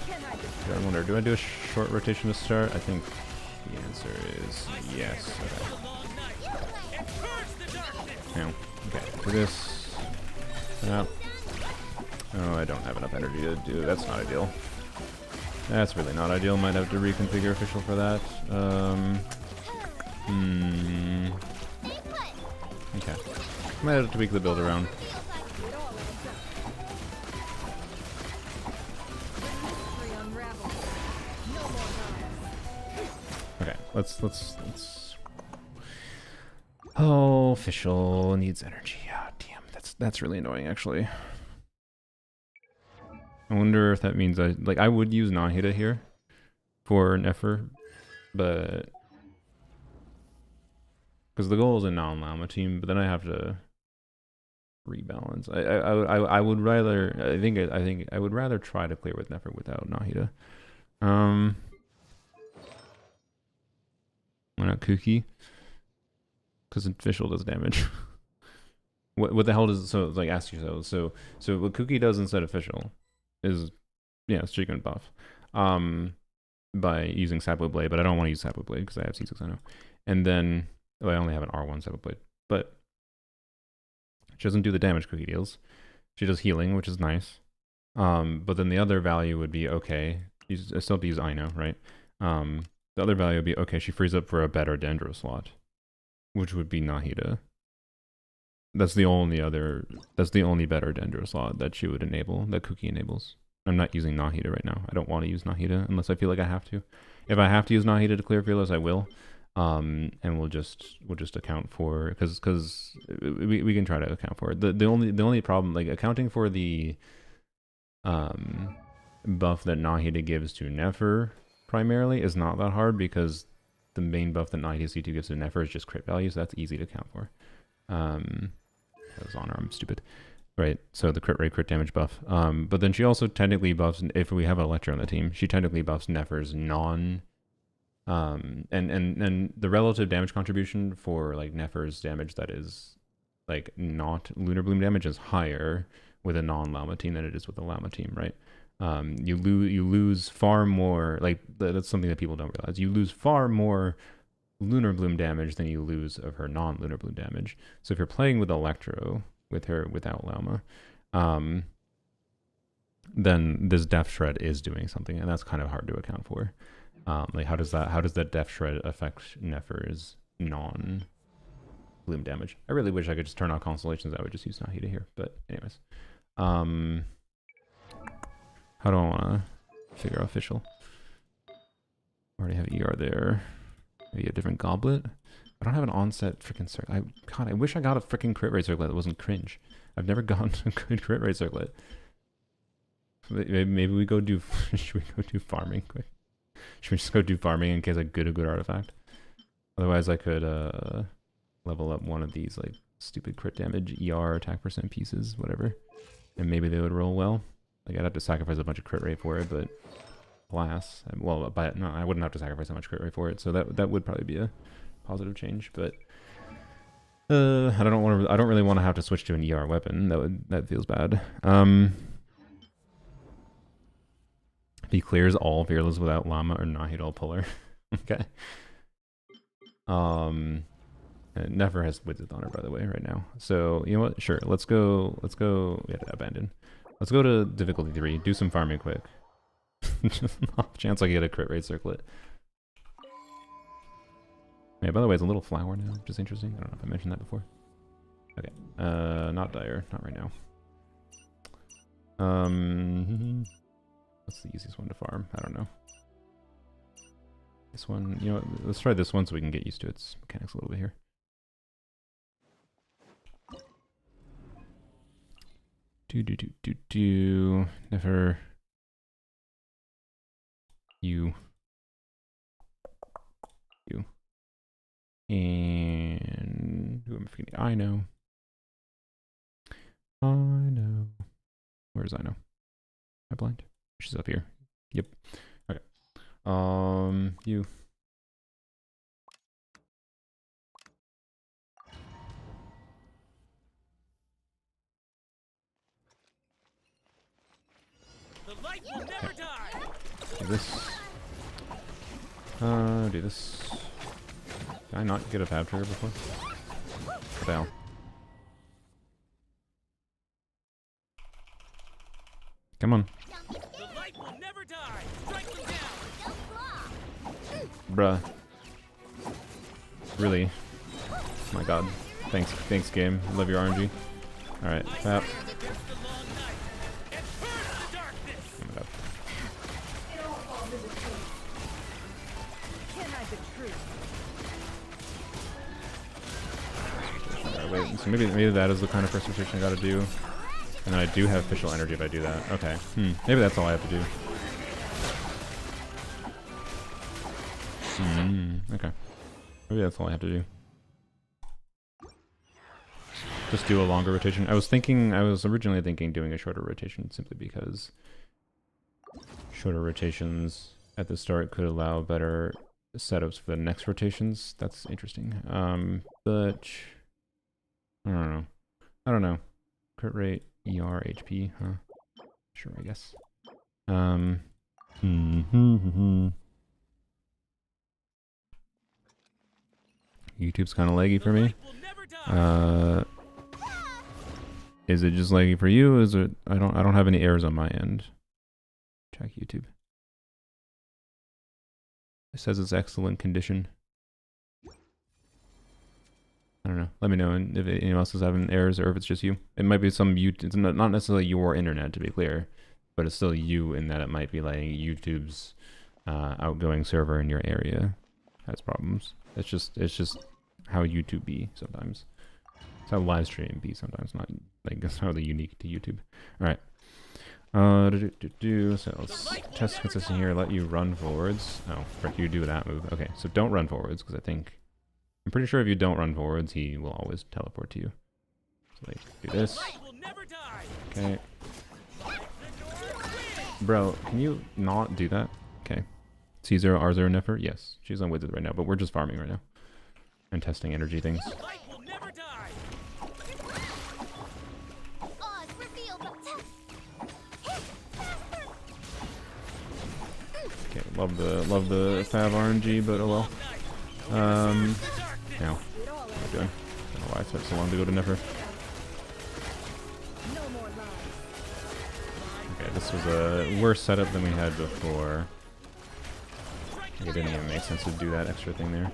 [SPEAKER 1] I wonder, do I do a short rotation to start? I think the answer is yes. Okay. No. Okay. Do this. Yep. Oh, I don't have enough energy to do. That's not ideal. That's really not ideal. Might have to reconfigure official for that. Okay. Might have to tweak the build around. Okay, let's. Oh, official needs energy. Ah, damn, that's really annoying actually. I wonder if that means I would use Nahida here for Nefer, but because the goal is a non-Llama team, but then I have to rebalance. I would rather I think I would rather try to clear with Nefer without Nahida. Why not Kuki? Because official does damage. What the hell does so like ask yourself? So what Kuki does instead of official is Stygian buff. By using Sapwood Blade, but I don't want to use Sapwood Blade because I have C6 I know. And then I only have an R1 Sapwood Blade. But she doesn't do the damage Cookie deals. She does healing, which is nice. But then the other value would be okay. I still have to use Ino, right? The other value would be okay, she frees up for a better Dendro slot, which would be Nahida. That's the only better Dendro slot that she would enable, that Cookie enables. I'm not using Nahida right now. I don't want to use Nahida unless I feel like I have to. If I have to use Nahida to clear Fearless, I will. And we'll just account for because we can try to account for it. The only problem, like accounting for the buff that Nahida gives to Nefer primarily is not that hard because the main buff that Nahida C2 gives to Nefer is just crit value, so that's easy to account for. That was honor, I'm stupid. Right, so the crit rate, crit damage buff. But then she also technically buffs, if we have Electra on the team, she technically buffs Nefer's non... and the relative damage contribution for like Nefer's damage that is like not Lunar Bloom damage is higher with a non-Llama team than it is with a Llama team, right? You lose far more, like that's something that people don't realize. You lose far more Lunar Bloom damage than you lose of her non-Lunar Bloom damage. So if you're playing with Electro, with her without Llama, then this Death Shred is doing something, and that's kind of hard to account for. Like how does that Death Shred affect Nefer's non-Bloom damage? I really wish I could just turn off Constellations. I would just use Nahida here, but anyways. How do I want to figure out official? Already have ER there. Maybe a different goblet. I don't have an onset freaking circlet. God, I wish I got a freaking crit rate circlet that wasn't cringe. I've never gotten a good crit rate circlet. Maybe we go do. Should we go do farming quick? Should we just go do farming in case I get a good artifact? Otherwise, I could level up one of these like stupid crit damage ER attack percent pieces, whatever, and maybe they would roll well. Like I'd have to sacrifice a bunch of crit rate for it, but alas, well, no, I wouldn't have to sacrifice that much crit rate for it, so that would probably be a positive change. But I don't really want to have to switch to an ER weapon. That feels bad. He clears all fearless without Llama or Nahid all puller. Okay. Never has Wits of Honor, by the way, right now. So you know what? Sure, let's go. We had to abandon. Let's go to difficulty 3. Do some farming quick. Just off chance I get a crit rate circlet. Yeah, by the way, it's a little flower now, which is interesting. I don't know if I mentioned that before. Okay. Not dire. Not right now. What's the easiest one to farm? I don't know. This one, you know what, let's try this one so we can get used to its mechanics a little bit here. Never. You. And who am I forgetting? I know. Where's I know? Am I blind? She's up here. Yep. Okay. You.
[SPEAKER 2] The light will never die.
[SPEAKER 1] Do this. Do this. Did I not get a fab trigger before? What the hell? Come on.
[SPEAKER 2] The light will never die. Strike them down.
[SPEAKER 1] Bruh. Really? Oh my god. Thanks game. Love your RNG. Alright, fab.
[SPEAKER 2] Against the long night. And burn the darkness.
[SPEAKER 1] Oh my god. Alright, wait, so maybe that is the kind of first rotation I gotta do. And then I do have official energy if I do that. Okay. Maybe that's all I have to do. Okay. Maybe that's all I have to do. Just do a longer rotation. I was originally thinking doing a shorter rotation simply because shorter rotations at the start could allow better setups for the next rotations. That's interesting. But I don't know. Crit rate, ER, HP, huh? Sure, I guess. YouTube's kind of laggy for me. Is it just laggy for you? Is it? I don't have any errors on my end. Check YouTube. It says it's excellent condition. I don't know. Let me know if anyone else is having errors or if it's just you. It might be some YouTube. It's not necessarily your internet, to be clear, but it's still you in that it might be like YouTube's outgoing server in your area has problems. It's just how YouTube be sometimes. It's how live stream be sometimes. Not like it's hardly unique to YouTube. All right. So let's test consistent here. Let you run forwards. Oh, frick, you do that move. Okay, so don't run forwards because I'm pretty sure if you don't run forwards, he will always teleport to you. So like, do this. Okay. Bro, can you not do that? Okay. C0, R0 Nefer? Yes. She's on Wizard right now, but we're just farming right now. And testing energy things.
[SPEAKER 3] Oz, reveal the
[SPEAKER 1] Okay, love the Fav RNG, but oh well. Now, what am I doing? I don't know why it took so long to go to Nefer.
[SPEAKER 3] no more lies.
[SPEAKER 1] Okay, this was a worse setup than we had before. It didn't even make sense to do that extra thing there.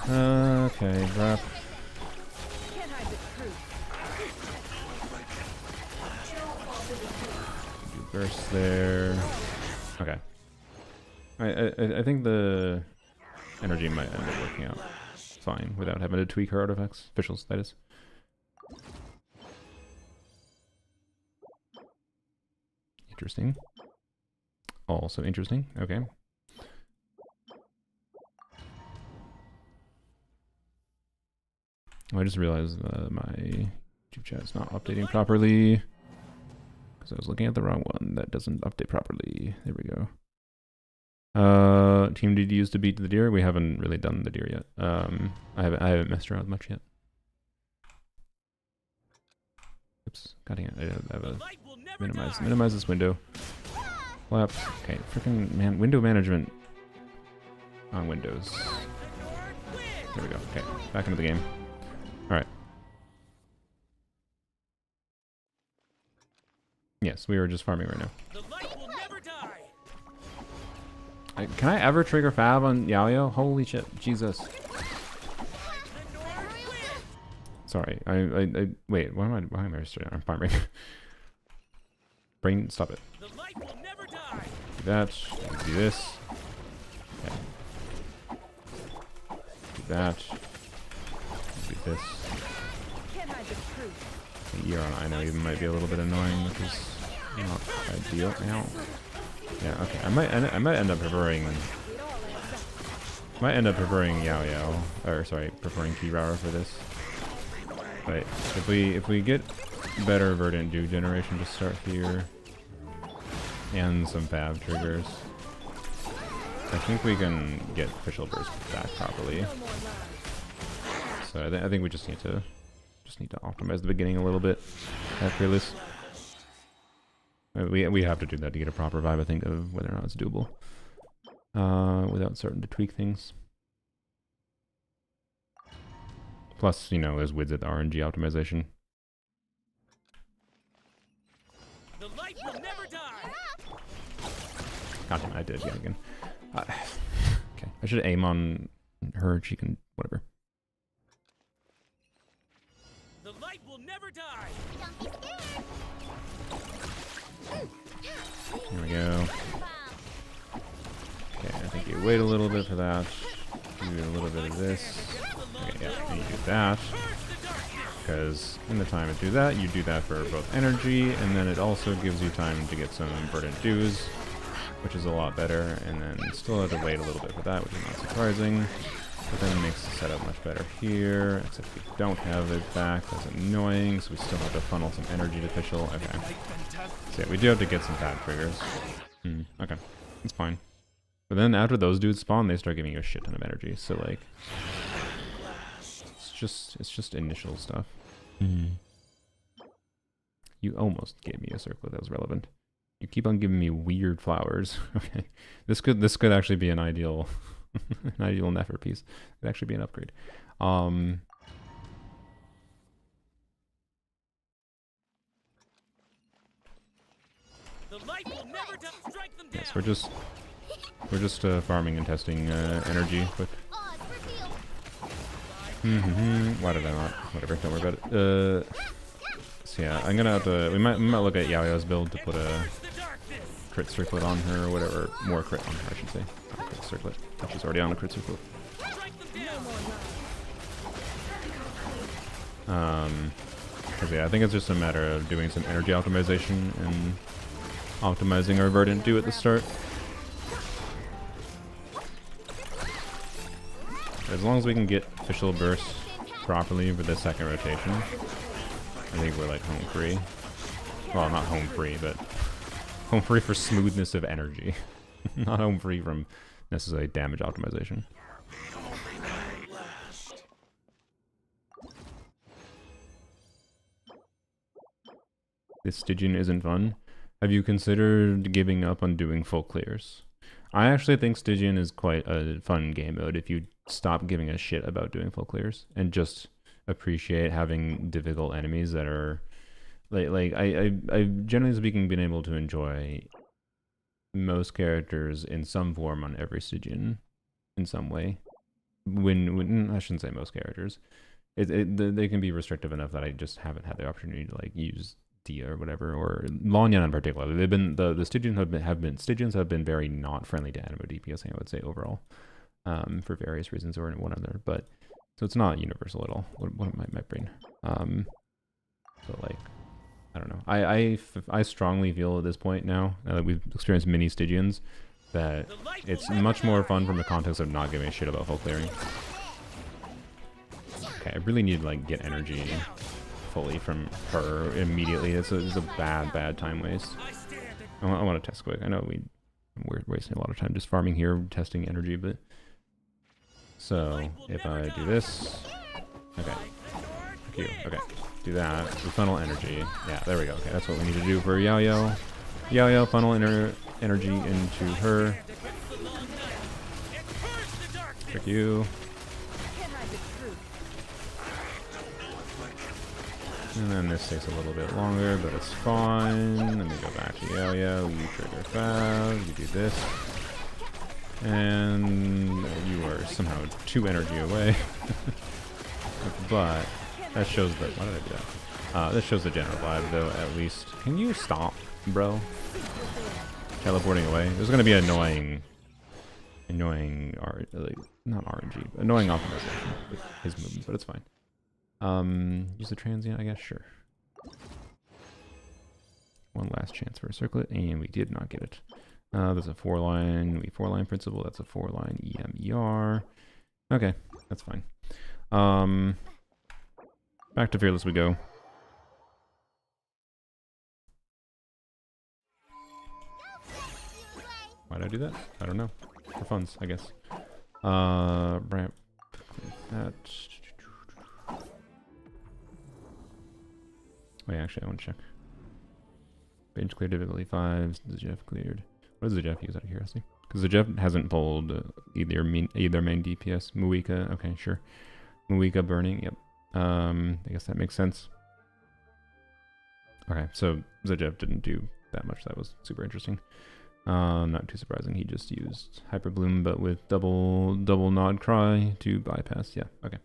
[SPEAKER 1] Okay, drop.
[SPEAKER 3] Can't hide the truth.
[SPEAKER 1] Do burst there. Okay. I think the energy might end up working out fine without having to tweak her artifacts. Officials, that is. Interesting. Also interesting. Okay. Oh, I just realized my YouTube chat is not updating properly because I was looking at the wrong one. That doesn't update properly. There we go. Team DDUs to beat the deer. We haven't really done the deer yet. I haven't messed around much yet. Oops, got it. I have a minimize this window. Flap. Okay, freaking man, window management on Windows. There we go. Okay, back into the game. All right. Yes, we were just farming right now. Can I ever trigger Fab on Yaoyo? Holy shit, Jesus. Sorry, I wait. Why am I restarting? I'm farming. Brain, stop it. Do that. Do this. Okay. Do that. Do this. The Euron, I know, even might be a little bit annoying, which is not ideal. Ow. Yeah, okay. I might end up preferring Yao Yao, or sorry, preferring Kirara for this. But if we get better Verdant Dew generation to start here, and some Fab triggers, I think we can get Official Burst back properly. So I think we just need to optimize the beginning a little bit after this. We have to do that to get a proper vibe, I think, of whether or not it's doable. Without starting to tweak things. Plus, you know, there's Wizard RNG optimization. The light will never die. God damn it, I did it yet again. Okay, I should aim on her. She can whatever. The light will never die. Here we go. Okay, I think you wait a little bit for that. Do a little bit of this. Okay, yeah, and you do that. Because in the time to do that, you do that for both energy, and then it also gives you time to get some Verdant Dews, which is a lot better, and then still have to wait a little bit for that, which is not surprising. But then it makes the setup much better here, except we don't have it back. That's annoying, so we still have to funnel some energy to Official. Okay. So yeah, we do have to get some Fab triggers. Okay, it's fine. But then after those dudes spawn, they start giving you a shit ton of energy. So like, it's just initial stuff. You almost gave me a circlet that was relevant. You keep on giving me weird flowers. Okay, this could actually be an ideal an ideal Nefer piece. It'd actually be an upgrade. Yes, we're just farming and testing energy with. Why did I not? Whatever, don't worry about it. So yeah, I'm gonna have to. We might look at Yaoya's build to put a crit circlet on her, or whatever. More crit on her, I should say. Not a crit circlet. She's already on a crit circlet. 'Cause, yeah, I think it's just a matter of doing some energy optimization and optimizing our Verdant 2 at the start. As long as we can get official burst properly for the second rotation, I think we're like home free. Well, not home free, but home free for smoothness of energy. Not home free from necessarily damage optimization. This Stygian isn't fun. Have you considered giving up on doing full clears? I actually think Stygian is quite a fun game mode if you stop giving a shit about doing full clears and just appreciate having difficult enemies that are I've generally speaking been able to enjoy most characters in some form on every Stygian in some way. When I shouldn't say most characters, they can be restrictive enough that I just haven't had the opportunity to like use Dia or whatever, or Lanya in particular. They've been the Stygians have been very not friendly to animo DPSing, I would say overall, for various reasons or one other. But so it's not universal at all. What might my brain? So like, I don't know. I strongly feel at this point now that we've experienced mini Stygians that it's much more fun from the context of not giving a shit about full clearing. Okay, I really need to like get energy fully from her immediately. It's a bad time waste. I want to test quick. I know we're wasting a lot of time just farming here, testing energy, but so if I do this, okay, thank you. Okay, do that. We funnel energy. Yeah, there we go. Okay, that's what we need to do for Yao Yao. Yao Yao funnel energy into her. Trick you. And then this takes a little bit longer, but it's fine. Let me go back to Yao Yao. You trigger fast. You do this. And you are somehow 2 energy away. But that shows that... Why did I do that? That shows the general vibe, though, at least. Can you stop, bro? Teleporting away. There's going to be annoying, like, not RNG, but annoying optimization with his movements, but it's fine. Use the transient, I guess, sure. One last chance for a circlet, and we did not get it. There's a 4-line principle, that's a 4-line EMER. Okay, that's fine. Back to Fearless we go. Why'd I do that? I don't know. For funds, I guess. Ramp that. Wait, actually, I want to check. Bench clear difficulty 5. The Jeff cleared. What does the Jeff use out of curiosity? Because the Jeff hasn't pulled either main DPS. Muika, okay, sure. Muika burning, yep. I guess that makes sense. Okay, so Zajev didn't do that much. That was super interesting. Not too surprising. He just used Hyper Bloom, but with double Nod Cry to bypass. Yeah, okay.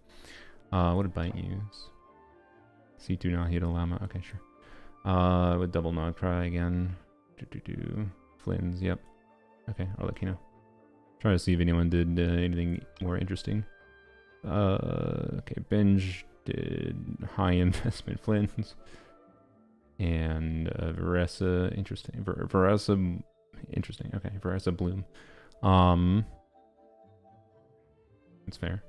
[SPEAKER 1] What did Bite use? C2 Nahida Llama. Okay, sure. With double Nod Cry again. Flynn's, yep. Okay, I'll let you know. Try to see if anyone did anything more interesting. Okay, Benj did high investment Flynn's. And Varesa, interesting. Varesa, interesting. Okay, Varesa Bloom. That's fair.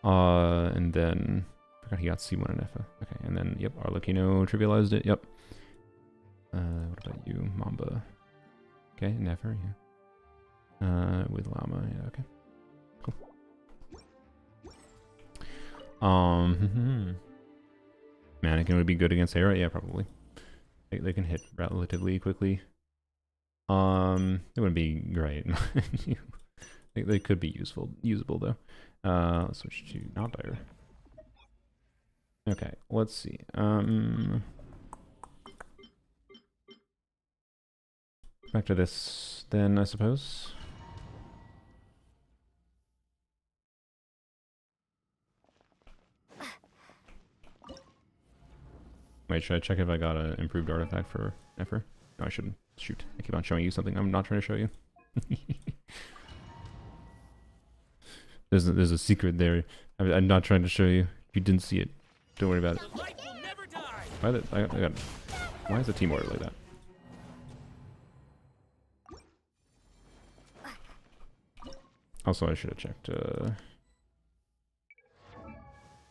[SPEAKER 1] And then I forgot he got C1 and F. Okay, and then yep, Arlecchino trivialized it. Yep. What about you, Mamba? Okay, Nefer, yeah. With Llama, yeah. Okay, cool. Mannequin would be good against Hera, yeah, probably. They can hit relatively quickly. It wouldn't be great. they could be usable though. Let's switch to Naldir. Okay, let's see. Back to this then, I suppose. Wait, should I check if I got an improved artifact for Nefer? No, I shouldn't. Shoot, I keep on showing you something I'm not trying to show you. There's a secret there. I'm not trying to show you. You didn't see it. Don't worry about it.
[SPEAKER 2] The light will never die.
[SPEAKER 1] Why is the team order like that? Also, I should have checked.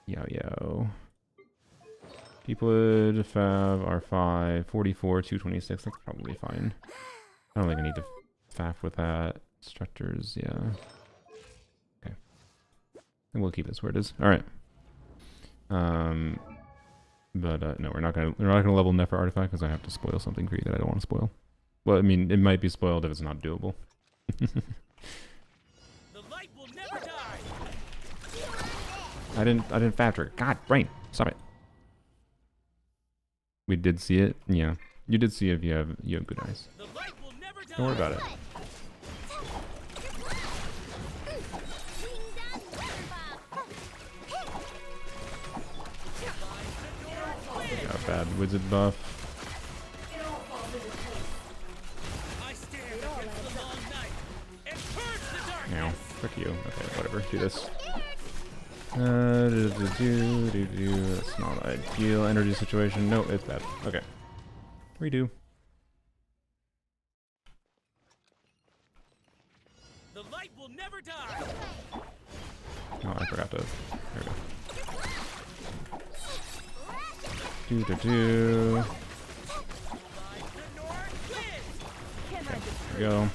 [SPEAKER 1] Yo. Deepwood, Fav, R5, 44, 226. That's probably fine. I don't think I need to faff with that. Structures, yeah. Okay. And we'll keep this where it is. All right. But no, we're not gonna level Nefer artifact because I have to spoil something for you that I don't want to spoil. Well, I mean, it might be spoiled if it's not doable.
[SPEAKER 2] The light will never die.
[SPEAKER 1] I didn't factor. God, brain, stop it. We did see it. Yeah, you did see it if you have good eyes.
[SPEAKER 2] The light will never die.
[SPEAKER 1] Don't worry about it. Got a bad wizard buff.
[SPEAKER 2] I stand against the long night and purge the darkness.
[SPEAKER 1] Now, frick you. Okay, whatever. Do this. That's not ideal. Energy situation. No, it's bad. Okay. Redo.
[SPEAKER 2] The light will never die.
[SPEAKER 1] Oh, I forgot to. There we go.
[SPEAKER 2] By the north wind.
[SPEAKER 1] There we go.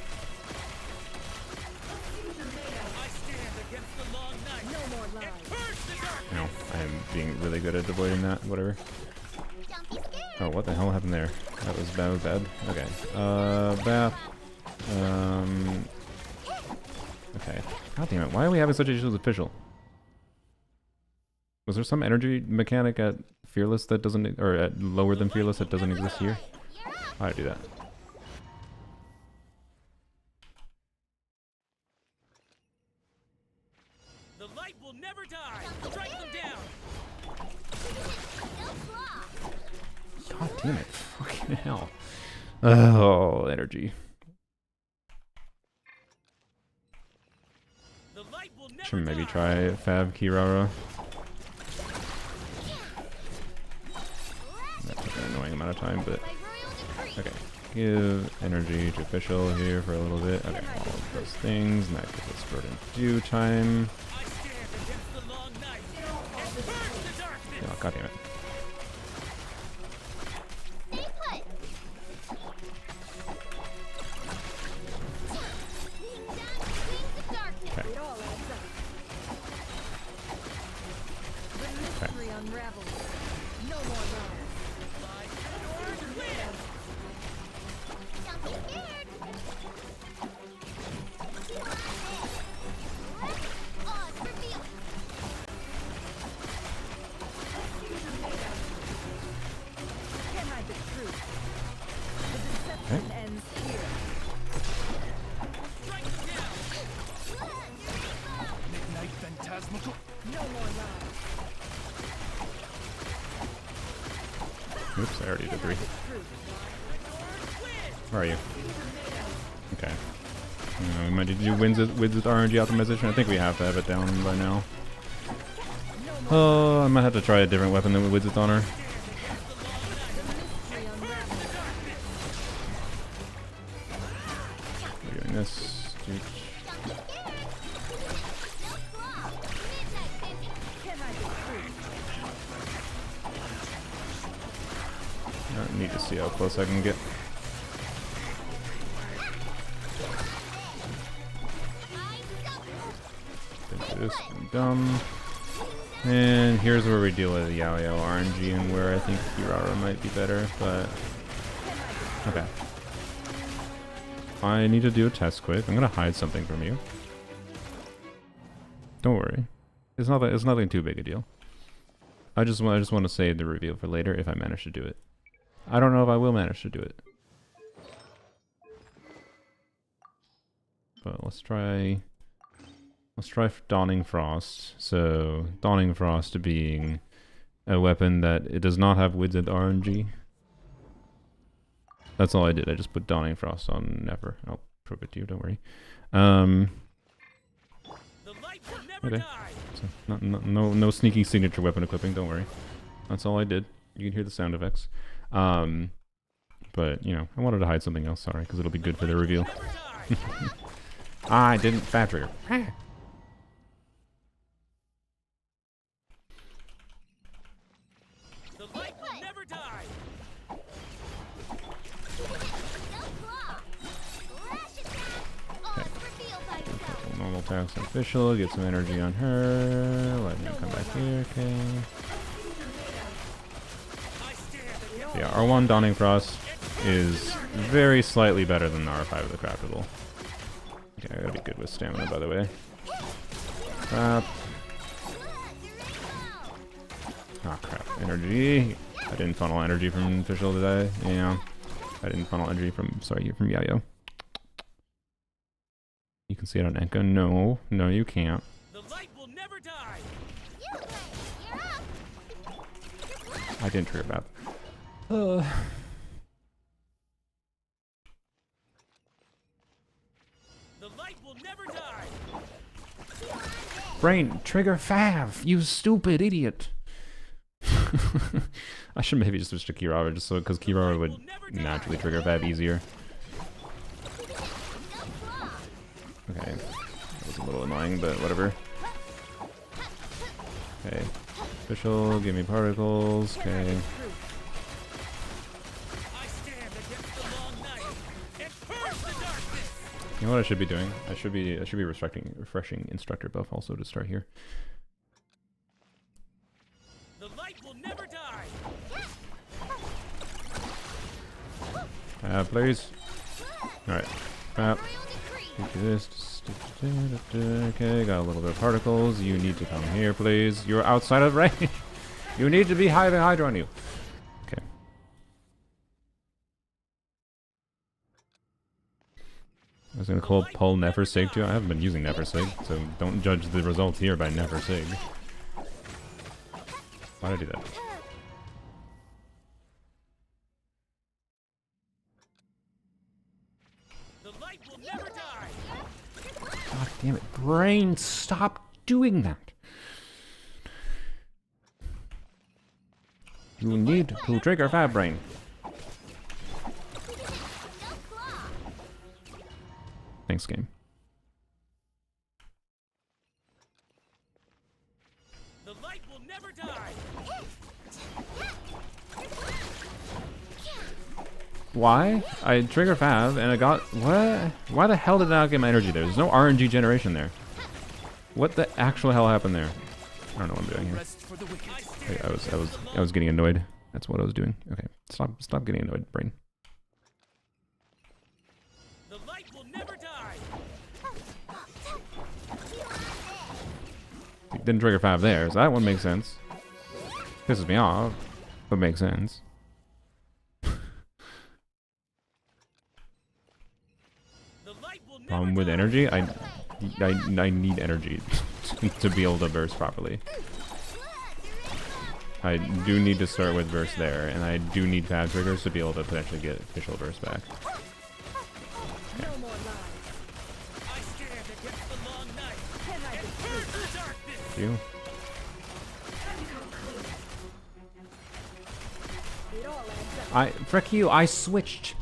[SPEAKER 2] I stand against the long night and purge the darkness.
[SPEAKER 1] No, I am being really good at avoiding that. Whatever.
[SPEAKER 3] Don't be scared.
[SPEAKER 1] Oh, what the hell happened there? That was bad. Okay. Bath. Okay. God damn it. Why are we having such issues with official? Was there some energy mechanic at Fearless that doesn't, or at lower than Fearless that doesn't exist here?
[SPEAKER 3] You're up.
[SPEAKER 1] How do I do that?
[SPEAKER 2] The light will never die. Strike them down.
[SPEAKER 3] No flaw.
[SPEAKER 1] God damn it. Fucking hell. Oh, energy.
[SPEAKER 2] The light will never
[SPEAKER 1] Should maybe
[SPEAKER 2] die.
[SPEAKER 1] try Fab Kirara. That took an annoying amount of time, but
[SPEAKER 3] By royal decree.
[SPEAKER 1] okay. Give energy to official here for a little bit. Okay, all of those things, and that gives us Verdant Dew time.
[SPEAKER 2] I stand against the long night and purge the darkness.
[SPEAKER 1] Oh, God damn it.
[SPEAKER 3] Stay put. Being done cleans the darkness.
[SPEAKER 1] Okay.
[SPEAKER 4] It all adds up. The mystery unravels. No more lies.
[SPEAKER 2] By the north wind.
[SPEAKER 3] Don't be scared. Odds revealed.
[SPEAKER 4] Can't hide the truth. The deception ends here.
[SPEAKER 2] Strike them down.
[SPEAKER 5] Midnight Phantasmical.
[SPEAKER 4] No more lies.
[SPEAKER 1] Oops, I already did
[SPEAKER 4] Can't
[SPEAKER 1] 3.
[SPEAKER 4] hide the truth.
[SPEAKER 2] North wind.
[SPEAKER 1] Where are you? Okay. We might need to do Wizard RNG optimization. I think we have to have it down by now. Oh, I might have to try a different weapon than Wizard's Honor.
[SPEAKER 4] The mystery unravels.
[SPEAKER 1] We're doing this.
[SPEAKER 3] No flaw. Midnight vision.
[SPEAKER 4] Can't hide the truth.
[SPEAKER 1] I need to see how close I can get. Into this, I'm dumb. And here's where we deal with Yao Yao RNG and where I think Kirara might be better, but okay. I need to do a test quick. I'm gonna hide something from you. Don't worry. It's nothing too big a deal. I just want to save the reveal for later if I manage to do it. I don't know if I will manage to do it. But let's try Dawning Frost. So Dawning Frost being a weapon that it does not have wizard RNG. That's all I did. I just put Dawning Frost on Never. I'll prove it to you. Don't worry.
[SPEAKER 2] The light will never
[SPEAKER 1] Okay.
[SPEAKER 2] die.
[SPEAKER 1] So no sneaky signature weapon equipping. Don't worry. That's all I did. You can hear the sound effects. But, you know, I wanted to hide something else, sorry, because it'll be good for the reveal. I didn't fab trigger.
[SPEAKER 2] The light will never die.
[SPEAKER 1] Normal tax official, get some energy on her. Let me come back here, okay. Yeah, R1 Dawning Frost is very slightly better than the R5 of the Craftable. Okay, I gotta be good with stamina, by the way. Crap. Ah, crap. Energy. I didn't funnel energy from official today. Yeah. I didn't funnel energy from, sorry, from Yayo. You can see it on Enka. No, no, you can't.
[SPEAKER 2] The light will never die.
[SPEAKER 1] I didn't trigger bath.
[SPEAKER 2] The light will never die.
[SPEAKER 1] Brain, trigger Fav, you stupid idiot. I should maybe just switch to Kirara just so because Kirara would naturally trigger Fav easier. Okay, that was a little annoying, but whatever. Okay, official, give me particles. Okay.
[SPEAKER 2] I stand against the long night and purge the darkness.
[SPEAKER 1] You know what I should be doing? I should be refreshing instructor buff also to start here.
[SPEAKER 2] The light will never die.
[SPEAKER 1] Please. Alright. Do this. Okay, got a little bit of particles. You need to come here, please. You're outside of range. You need to be having Hydra on you. Okay. I was gonna pull Never Sig too. I haven't been using Never Sig, so don't judge the results here by Never Sig. Why'd I do that?
[SPEAKER 2] The light will never die.
[SPEAKER 1] God damn it. Brain, stop doing that. You need to trigger Fab Brain. Thanks, game.
[SPEAKER 2] The light will never die.
[SPEAKER 1] Why? I trigger Fav and I got... What? Why the hell did I not get my energy there? There's no RNG generation there. What the actual hell happened there? I don't know what I'm doing here. Wait, I was getting annoyed. That's what I was doing. Okay. Stop getting annoyed, brain.
[SPEAKER 2] The light will never die.
[SPEAKER 1] Didn't trigger Fav there, so that one makes sense. Pisses me off, but makes sense. Problem with energy? I need energy to be able to burst properly. I do need to start with burst there, and I do need Fab triggers to be able to potentially get official burst back. Okay.
[SPEAKER 4] No more lies.
[SPEAKER 2] I stand against the long night and purge the darkness.
[SPEAKER 1] Thank you.
[SPEAKER 4] It all adds up.
[SPEAKER 1] Frick you, I switched.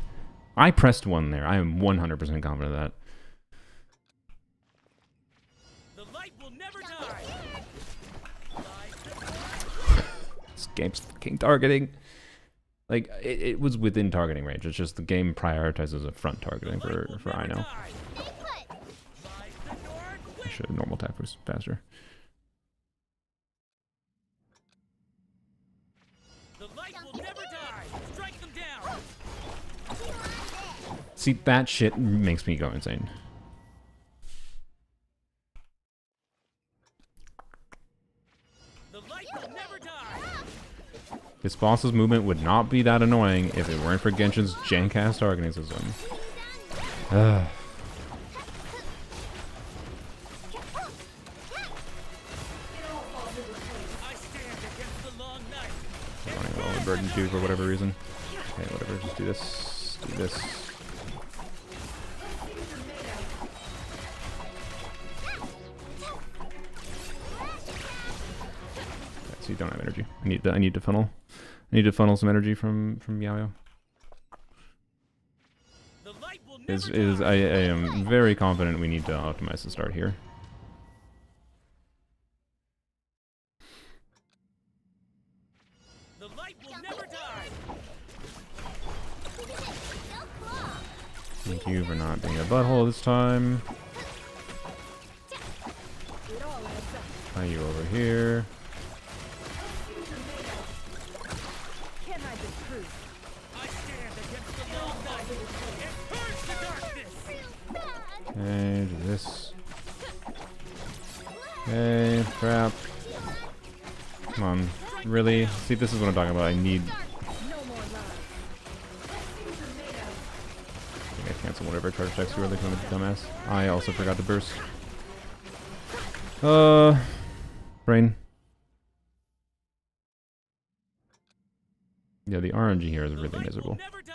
[SPEAKER 1] I pressed 1 there. I am 100% confident of that.
[SPEAKER 2] The light will never die.
[SPEAKER 1] This game's fucking targeting. Like, it was within targeting range. It's just the game prioritizes a front targeting for I know. I should have normal tap was faster.
[SPEAKER 2] The light will never die. Strike them down.
[SPEAKER 1] See, that shit makes me go insane.
[SPEAKER 2] The light will never die.
[SPEAKER 1] This boss's movement would not be that annoying if it weren't for Genshin's jank-ass targeting system. Ugh.
[SPEAKER 2] I stand against the long night.
[SPEAKER 1] I'm running low on burden 2 for whatever reason. Okay, whatever, just do this. Do this. So you don't have energy. I need to funnel. I need to funnel some energy from Yao.
[SPEAKER 2] The light will never
[SPEAKER 1] I
[SPEAKER 2] die.
[SPEAKER 1] am very confident we need to optimize the start here.
[SPEAKER 2] The light will never die.
[SPEAKER 1] Thank you for not being a butthole this time.
[SPEAKER 4] It all adds up.
[SPEAKER 1] Are you over here?
[SPEAKER 4] Can't hide the truth.
[SPEAKER 2] I stand against the long night and purge the darkness.
[SPEAKER 1] Okay, do this. Okay, crap. Come on. Really? See, this is what I'm talking about. I need...
[SPEAKER 4] No more lies.
[SPEAKER 1] I think I cancel whatever charge attacks you were looking at, dumbass. I also forgot to burst. Brain. Yeah, the RNG here is
[SPEAKER 2] The
[SPEAKER 1] really
[SPEAKER 2] light
[SPEAKER 1] miserable.
[SPEAKER 2] will never die.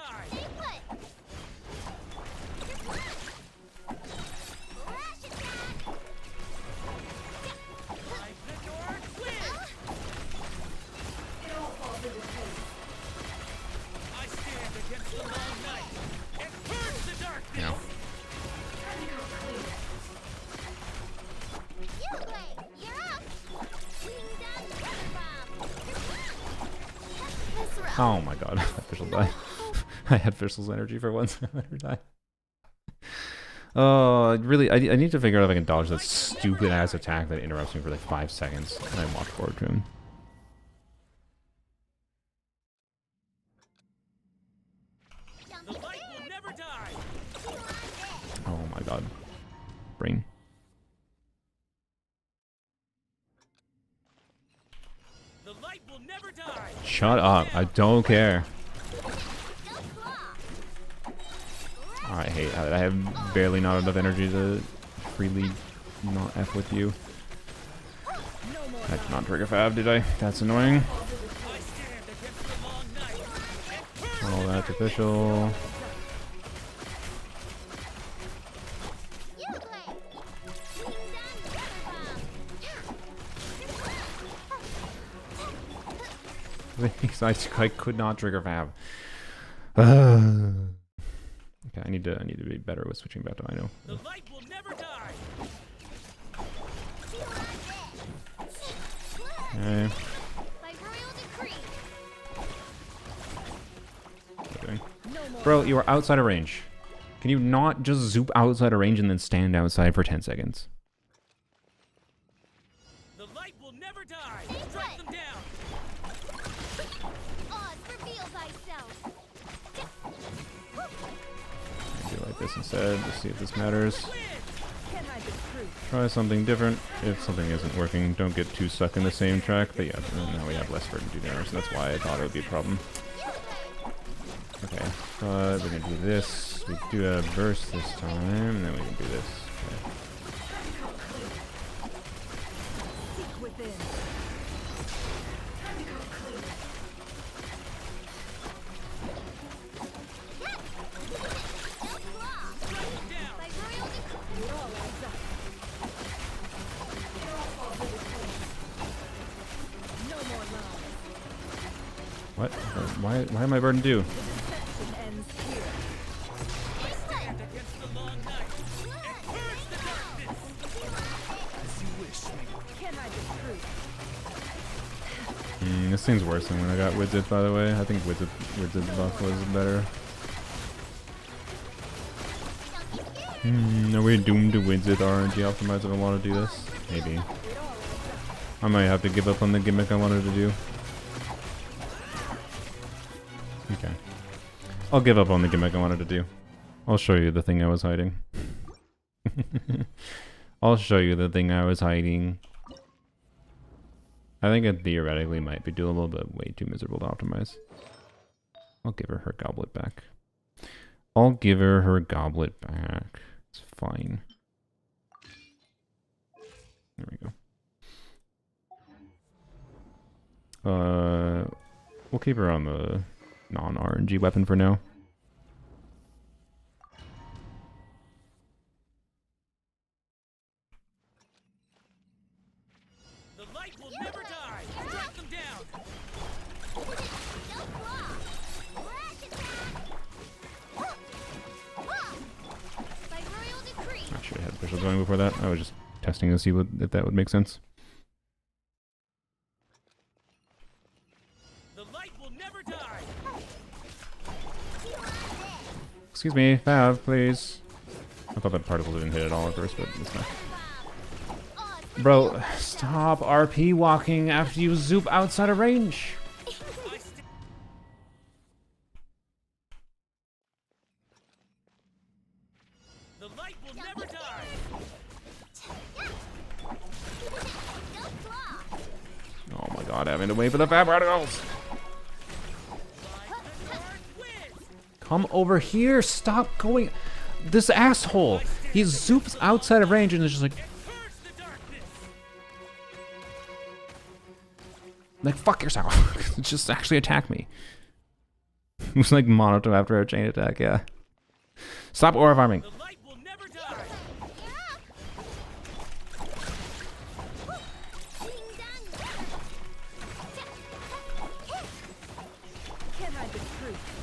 [SPEAKER 2] Like the North wind. I stand against the long night and purge the darkness.
[SPEAKER 1] Yeah.
[SPEAKER 3] You're up. Shooting down the weather bomb.
[SPEAKER 1] Oh my god, that Fischl died. I had Fischl's energy for once. I let her die. Oh, really, I need to figure out if I can dodge that stupid ass attack that interrupts me for like 5 seconds and I walk forward to him.
[SPEAKER 2] The light will never die.
[SPEAKER 1] Oh my god. Brain.
[SPEAKER 2] The light will never die.
[SPEAKER 1] Shut up. I don't care. I hate I have barely not enough energy to freely not F with you.
[SPEAKER 4] No more
[SPEAKER 1] I did not trigger fab, did I? That's annoying.
[SPEAKER 2] I stand against the long night and purge
[SPEAKER 1] All that's official. I could not trigger fab. Okay, I need to be better with switching back to I know.
[SPEAKER 2] The light will never die.
[SPEAKER 1] Okay.
[SPEAKER 3] By royal decree.
[SPEAKER 1] What are you doing?
[SPEAKER 4] No more.
[SPEAKER 1] Bro, you are outside of range. Can you not just zoop outside of range and then stand outside for 10 seconds?
[SPEAKER 2] The light will never die. Strike them down.
[SPEAKER 3] Oz, reveal thyself.
[SPEAKER 1] Do like this instead, just see if this matters.
[SPEAKER 4] Can't hide the truth.
[SPEAKER 1] Try something different. If something isn't working, don't get too stuck in the same track. But yeah, now we have less verdant damage, so that's why I thought it would be a problem. Okay, but we're gonna do this. We do a burst this time, and then we can do this. Okay.
[SPEAKER 4] Seek within.
[SPEAKER 3] By royal decree.
[SPEAKER 4] It all adds up. No more lies.
[SPEAKER 1] What? Why am I burden due?
[SPEAKER 4] Deception ends here.
[SPEAKER 2] Stand against the long night and purge the darkness. As you wish,
[SPEAKER 4] Can't hide the truth.
[SPEAKER 1] This seems worse than when I got Wizard, by the way. I think Wizard's buff was better. Are we doomed to Wizard RNG optimize if I want to do this? Maybe. I might have to give up on the gimmick I wanted to do. Okay. I'll give up on the gimmick I wanted to do. I'll show you the thing I was hiding. I'll show you the thing I was hiding. I think it theoretically might be doable, but way too miserable to optimize. I'll give her her goblet back. I'll give her her goblet back. It's fine. There we go. We'll keep her on the non-RNG weapon for now.
[SPEAKER 2] the light will never die. Strike them down.
[SPEAKER 1] official going before that. I was just testing to see if that would make sense.
[SPEAKER 2] The light will never die.
[SPEAKER 1] Excuse me, Fav, please. I thought that particle didn't hit at all at first, but it's not. Bro, stop RP walking after you zoop outside of range.
[SPEAKER 2] The light will never die.
[SPEAKER 1] Oh my god, having to wait for the Fab particles. Come over here, stop going. This asshole, he zoops outside of range and is just like, fuck yourself. Just actually attack me. It was like Monoto after a chain attack, yeah. Stop aura farming.
[SPEAKER 2] The light will never die.
[SPEAKER 4] Can't hide the truth.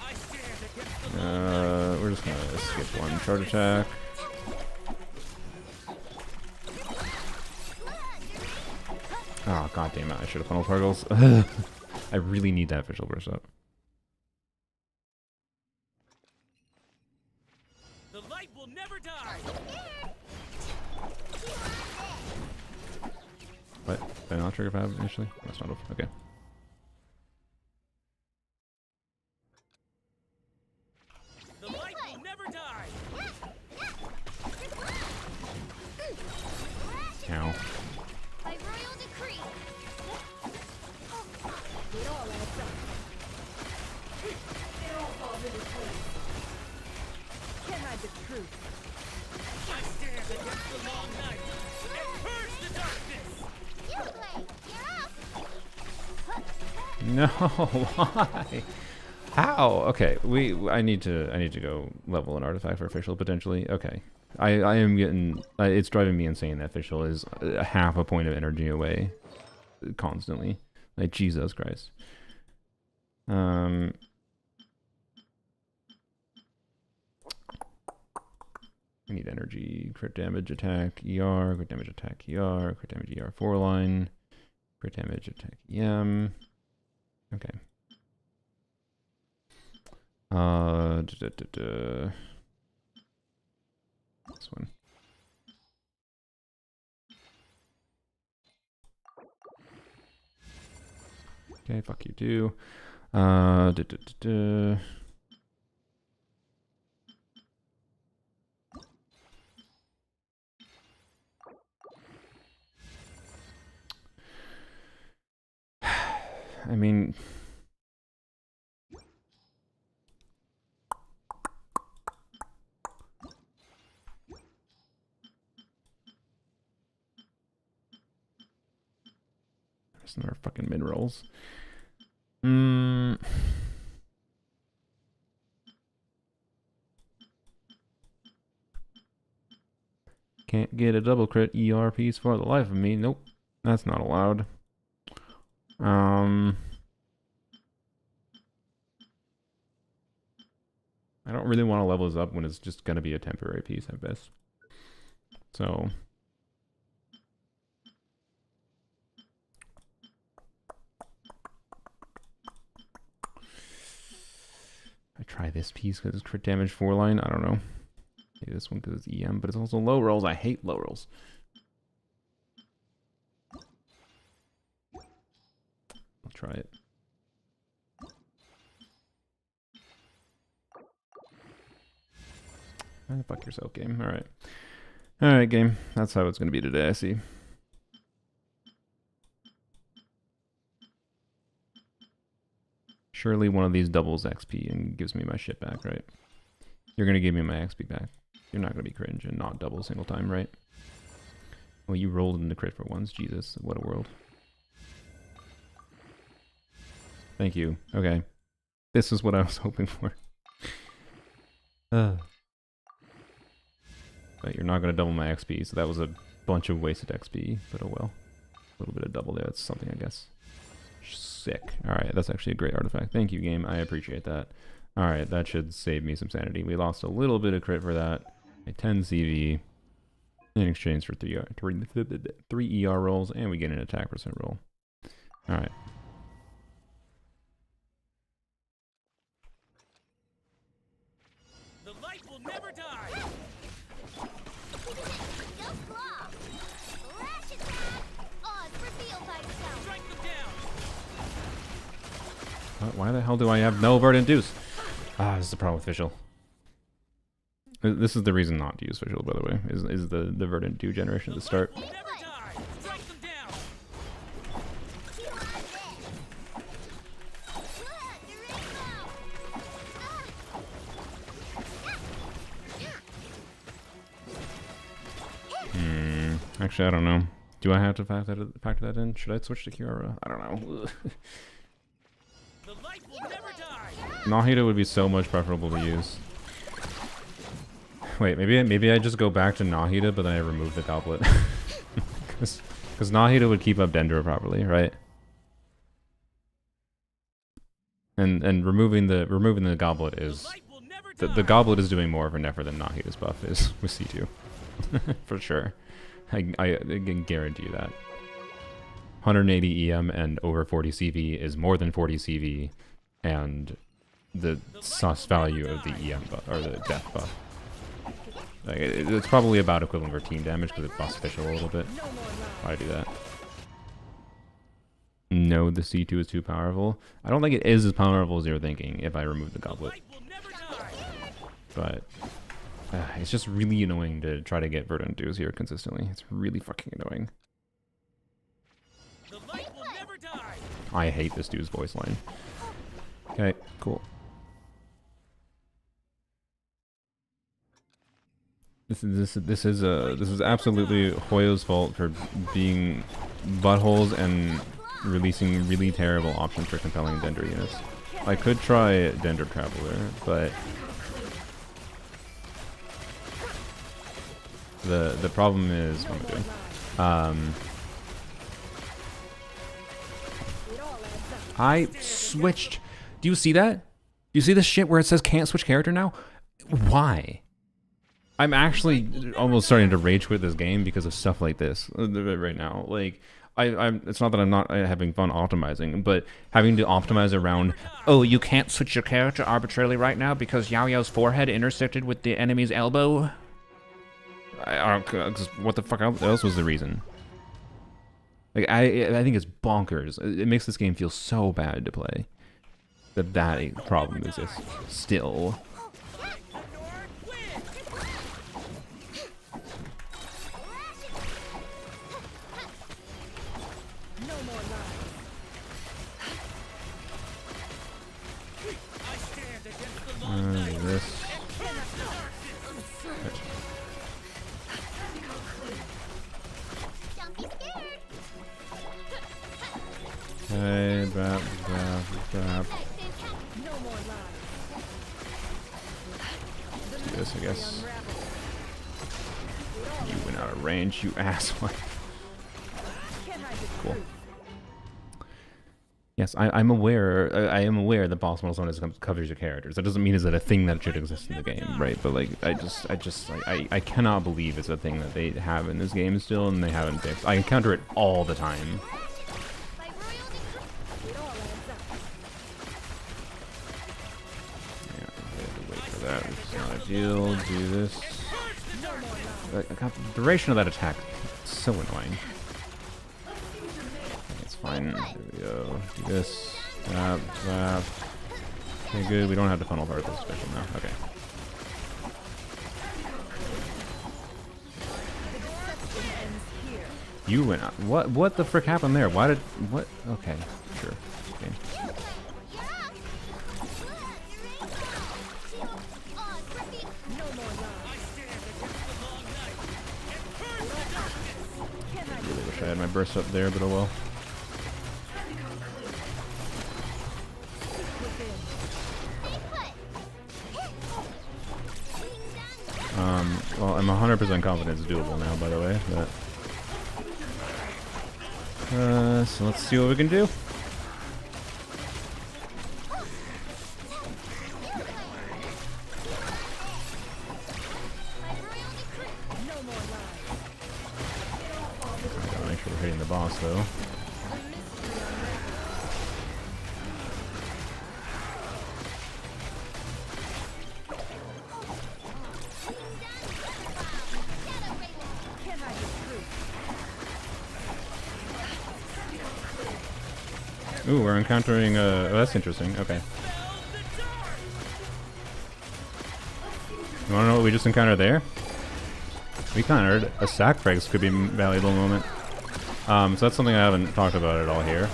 [SPEAKER 2] I stand against the
[SPEAKER 1] We're just gonna skip one charge attack. Oh god damn it, I should have funneled particles. I really need that official burst up.
[SPEAKER 2] The light will never die.
[SPEAKER 1] What? Did I not trigger Fab initially? That's not okay.
[SPEAKER 2] The light will never die.
[SPEAKER 1] Ow.
[SPEAKER 3] By royal decree.
[SPEAKER 4] It all adds up. It all falls into place. Can't hide the truth.
[SPEAKER 2] I stand against the long night and purge the darkness.
[SPEAKER 3] You play. You're up.
[SPEAKER 1] No, why? How? Okay, I need to go level an artifact for official potentially. Okay. I am getting it's driving me insane that official is a half a point of energy away constantly. Like Jesus Christ. I need energy, crit damage attack, ER, crit damage attack, ER, crit damage ER 4 line, crit damage attack EM. Okay. This one. Okay, fuck you too. I mean, there's another fucking mid rolls. Can't get a double crit ER piece for the life of me. Nope, that's not allowed. I don't really want to level this up when it's just gonna be a temporary piece at best. So I try this piece because it's crit damage 4 line. I don't know. Maybe this one because it's EM, but it's also low rolls. I hate low rolls. I'll try it. Fuck yourself, game. Alright. Alright, game. That's how it's going to be today, I see. Surely one of these doubles XP and gives me my shit back, right? You're going to give me my XP back. You're not going to be cringe and not double single time, right? Well, you rolled in the crit for once. Jesus, what a world. Thank you. Okay. This is what I was hoping for. But you're not going to double my XP, so that was a bunch of wasted XP. But oh well. A little bit of double there. That's something, I guess. Sick. Alright, that's actually a great artifact. Thank you, game. I appreciate that. Alright, that should save me some sanity. We lost a little bit of crit for that. A 10 CV in exchange for 3 ER rolls, and we get an attack percent roll. Alright.
[SPEAKER 2] The light will never die.
[SPEAKER 3] Go claw. Lash attack. Odds revealed by itself.
[SPEAKER 2] Strike them down.
[SPEAKER 1] Why the hell do I have no verdant deuce? Ah, this is the problem with Fischl. This is the reason not to use Fischl, by the way, is the verdant dew generation at the start.
[SPEAKER 2] Will never die. Strike them down.
[SPEAKER 3] You are dead. The rainbow.
[SPEAKER 1] Actually, I don't know. Do I have to factor that in? Should I switch to Kiara? I don't know.
[SPEAKER 2] The light will never die.
[SPEAKER 1] Nahida would be so much preferable to use. Wait, maybe I just go back to Nahida, but then I remove the goblet. Because Nahida would keep up Dendro properly, right? And removing the goblet
[SPEAKER 2] The
[SPEAKER 1] is
[SPEAKER 2] light will never die.
[SPEAKER 1] the goblet is doing more of a Nefer than Nahida's buff is with C2. For sure. I can guarantee you that. 180 EM and over 40 CV is more than 40 CV, and the sus value of the EM buff, or the death buff. Like, it's probably about equivalent for team damage because it buffs Fischl a little bit. Why do that? No, the C2 is too powerful. I don't think it is as powerful as you're thinking if I remove the
[SPEAKER 2] The
[SPEAKER 1] goblet.
[SPEAKER 2] light will never die.
[SPEAKER 1] But it's just really annoying to try to get verdant dews here consistently. It's really fucking annoying.
[SPEAKER 2] The light will never die.
[SPEAKER 1] I hate this dude's voice line. Okay, cool. This is absolutely Hoyo's fault for being buttholes and releasing really terrible options for compelling Dendro units. I could try Dendro Traveler, but the problem is what am I doing? I switched. Do you see that? Do you see the shit where it says can't switch character now? Why? I'm actually almost starting to rage quit this game because of stuff like this right now. Like, I'm. It's not that I'm not having fun optimizing, but having to optimize around, oh, you can't switch your character arbitrarily right now because Yao Yao's forehead intersected with the enemy's elbow. What the fuck else was the reason? Like, I think it's bonkers. It makes this game feel so bad to play. That problem exists still.
[SPEAKER 4] No more lies.
[SPEAKER 2] I stand against the long night.
[SPEAKER 1] This.
[SPEAKER 3] Don't be scared.
[SPEAKER 1] Okay, bap.
[SPEAKER 4] No more lies.
[SPEAKER 1] Do this, I guess.
[SPEAKER 4] Unravel.
[SPEAKER 1] You went out of range, you asshole.
[SPEAKER 4] Can't hide the
[SPEAKER 1] Cool.
[SPEAKER 4] truth.
[SPEAKER 1] Yes, I'm aware. I am aware that boss model bonus covers your characters. That doesn't mean is it a thing that should exist in the game, right? But like, I cannot believe it's a thing that they have in this game still, and they haven't fixed. I encounter it all the time.
[SPEAKER 3] By royal decree.
[SPEAKER 4] It all adds up.
[SPEAKER 1] Yeah, I have to wait for that. It's not ideal. Do this.
[SPEAKER 4] No more lies.
[SPEAKER 1] The duration of that attack is so annoying. It's fine. Here we go. Do this. That. Okay, good. We don't have to funnel particle special now. Okay.
[SPEAKER 4] The deception ends here.
[SPEAKER 1] You went out. What the frick happened there? Why did what? Okay, sure. Okay.
[SPEAKER 3] Yeah. Odds revealed.
[SPEAKER 4] No more lies.
[SPEAKER 2] I stand against the long night and purge the darkness.
[SPEAKER 4] Can't hide
[SPEAKER 1] Really wish I had my burst up there, but oh well.
[SPEAKER 4] within.
[SPEAKER 1] Well, I'm 100% confident it's doable now, by the way. But so let's see what we can do. Ooh, we're encountering, oh, that's interesting, okay. You wanna know what we just encountered there? We encountered a sacrifice could be a valuable moment. So that's something I haven't talked about at all here.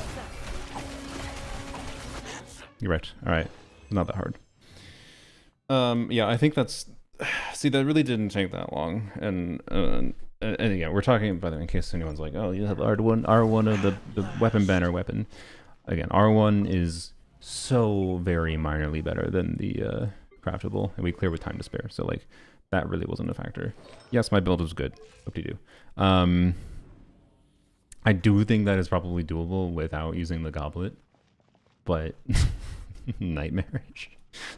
[SPEAKER 1] You're right, alright. Not that hard. Yeah, I think that's... See, that really didn't take that long, and again, we're talking, by the way, in case anyone's like, oh, you have R1 of the weapon banner weapon. Again, R1 is so very minorly better than the craftable, and we clear with time to spare, so like, that really wasn't a factor. Yes, my build was good, hope-de-do. I do think that is probably doable without using the goblet, but nightmarish.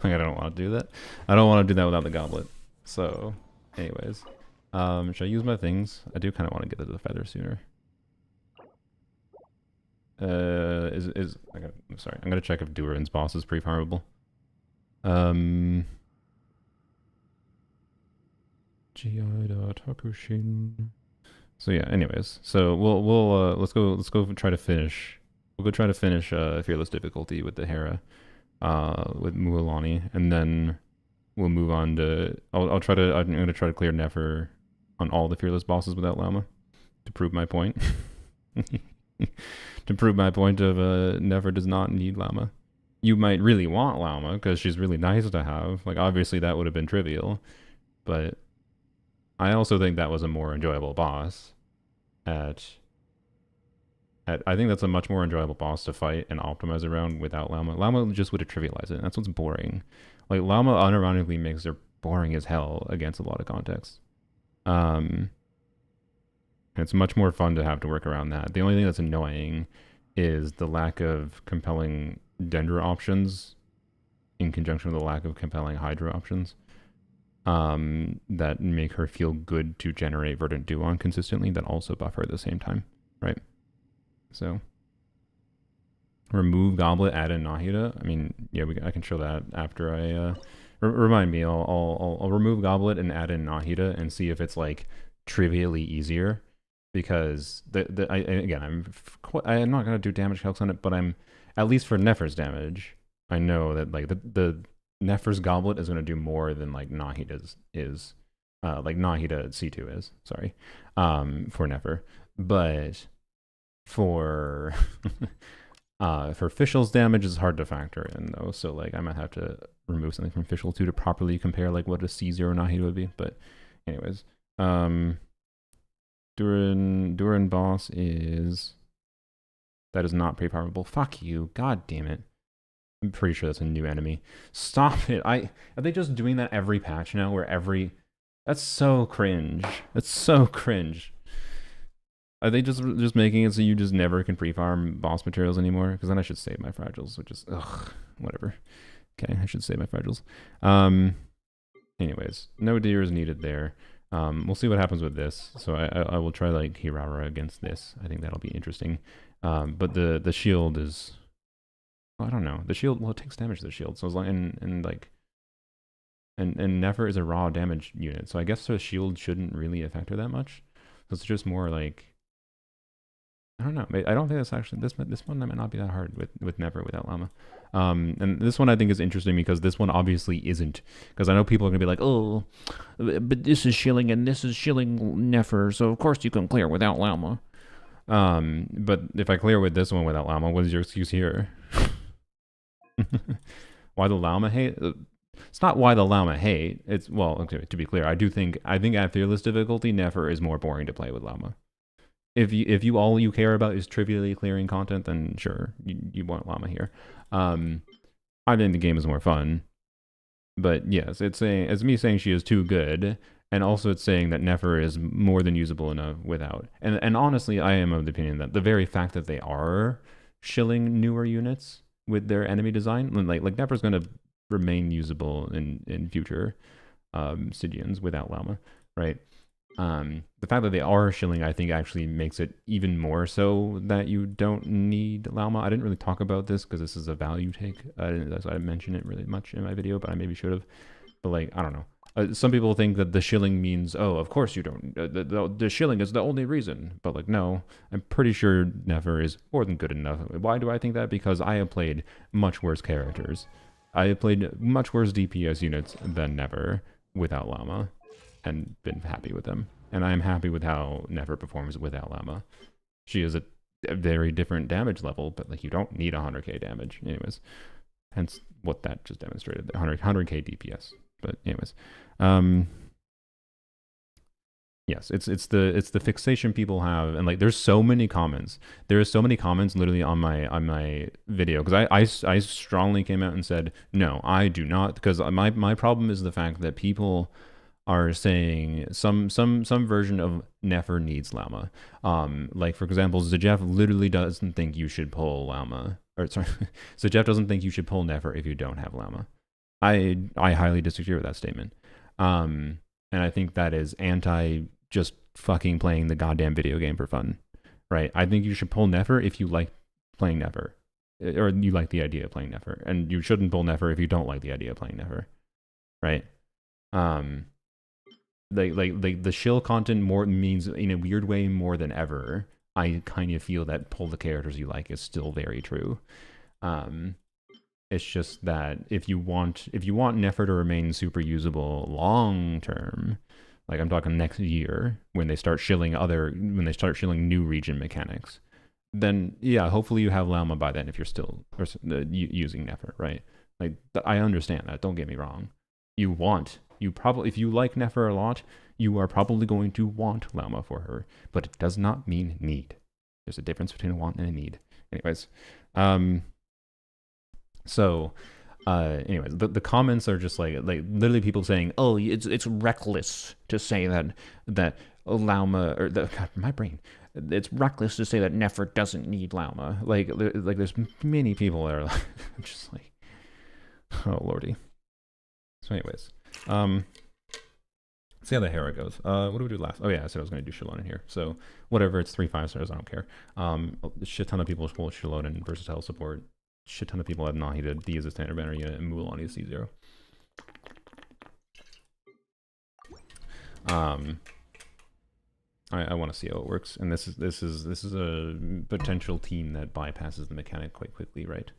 [SPEAKER 1] Like, I don't want to do that. I don't want to do that without the goblet. So, anyways. Should I use my things? I do kind of want to get to the feather sooner. Sorry, I'm going to check if Durin's boss is pre-farmable. So yeah, anyways. So let's go try to finish. We'll go try to finish Fearless difficulty with the Hera. With Mualani, and then we'll move on to I'm gonna try to clear Nefer on all the fearless bosses without Llama to prove my point. To prove my point of Nefer does not need Llama. You might really want Llama because she's really nice to have. Like, obviously that would have been trivial, but I also think that was a more enjoyable boss I think that's a much more enjoyable boss to fight and optimize around without Llama. Llama just would have trivialized it. That's what's boring. Like, Llama unironically makes her boring as hell against a lot of contexts. And it's much more fun to have to work around that. The only thing that's annoying is the lack of compelling Dendra options in conjunction with the lack of compelling Hydra options that make her feel good to generate Verdant Dew on consistently that also buff her at the same time, right? So, remove Goblet, add in Nahida. I mean, yeah, I can show that after I... remind me, I'll remove Goblet and add in Nahida and see if it's, like, trivially easier. Because, again, I'm not going to do damage calcs on it, but I'm, at least for Nefer's damage, I know that, like, the Nefer's Goblet is going to do more than, like, Nahida's is. Like, Nahida C2 is, sorry, for Nefer. But... For Fischl's damage is hard to factor in though, so like I might have to remove something from Fischl 2 to properly compare like what a C0 Nahida would be. But anyways, Durin boss is not pre-farmable. Fuck you, god damn it. I'm pretty sure that's a new enemy. Stop it. Are they just doing that every patch now where that's so cringe. That's so cringe. Are they just making it so you just never can pre-farm boss materials anymore? Because then I should save my fragiles, which is, ugh, whatever. Okay, I should save my fragiles. Anyways, no deer is needed there. We'll see what happens with this. So I will try like Hirara against this. I think that'll be interesting. But the shield is, well, I don't know. The shield, well, it takes damage to the shield. So as long and Nefer is a raw damage unit. So I guess the shield shouldn't really affect her that much. So it's just more like, I don't know. I don't think that's actually this one might not be that hard with Nefer without Llama. And this one I think is interesting because this one obviously isn't. Because I know people are gonna be like, oh, but this is shilling and this is shilling Nefer, so of course you can clear without Llama. But if I clear with this one without Llama, what is your excuse here? Why the Llama hate? It's not why the Llama hate. It's, well, okay, to be clear, I think at Fearless difficulty, Nefer is more boring to play with Llama. If you all you care about is trivially clearing content, then sure, you want Llama here. I think the game is more fun. But yes, it's me saying she is too good, and also it's saying that Nefer is more than usable enough without. And honestly, I am of the opinion that the very fact that they are shilling newer units with their enemy design, like Nefer's going to remain usable in future Stygians without Llama, right? The fact that they are shilling, I think, actually makes it even more so that you don't need Llama. I didn't really talk about this because this is a value take. I didn't mention it really much in my video, but I maybe should have. But like, I don't know. some people think that the shilling means, oh, of course you don't. The shilling is the only reason. But like, no, I'm pretty sure Nefer is more than good enough. Why do I think that? Because I have played much worse characters. I have played much worse DPS units than Nefer without Llama, and been happy with them. And I am happy with how Nefer performs without Llama. She is a very different damage level, but like you don't need 100k damage, anyways. Hence what that just demonstrated, 100k DPS. But anyways, yes, it's the fixation people have, and like there's so many comments. There are so many comments literally on my video, because I strongly came out and said no, I do not, because my problem is the fact that people are saying some version of Nefer needs Llama. Like for example, Zajeff literally doesn't think you should pull Llama, or sorry, Zajeff doesn't think you should pull Nefer if you don't have Llama. I highly disagree with that statement. And I think that is anti just fucking playing the goddamn video game for fun, right? I think you should pull Nefer if you like playing Nefer, or you like the idea of playing Nefer, and you shouldn't pull Nefer if you don't like the idea of playing Nefer, right? Like the shill content more means in a weird way more than ever. I kind of feel that pull the characters you like is still very true. It's just that if you want Nefer to remain super usable long term, like I'm talking next year when they start shilling new region mechanics, then yeah, hopefully you have Llama by then if you're still using Nefer, right? Like I understand that. Don't get me wrong. If you like Nefer a lot, you are probably going to want Llama for her, but it does not mean need. There's a difference between a want and a need. Anyways, anyways, the comments are just like literally people saying, "Oh, it's reckless to say that Llama or God, my brain. It's reckless to say that Nefer doesn't need Llama." Like there's many people that are like, just like, oh lordy. So anyways, see how the Hera goes. What do we do last? Oh yeah, I said I was going to do Shalon in here. So whatever, it's 3 5-stars. I don't care. A shit ton of people pull Shalon and versatile support. Shit ton of people have Nahida. D is a standard banner unit, and Mulan is C0. I want to see how it works, and this is a potential team that bypasses the mechanic quite quickly, right?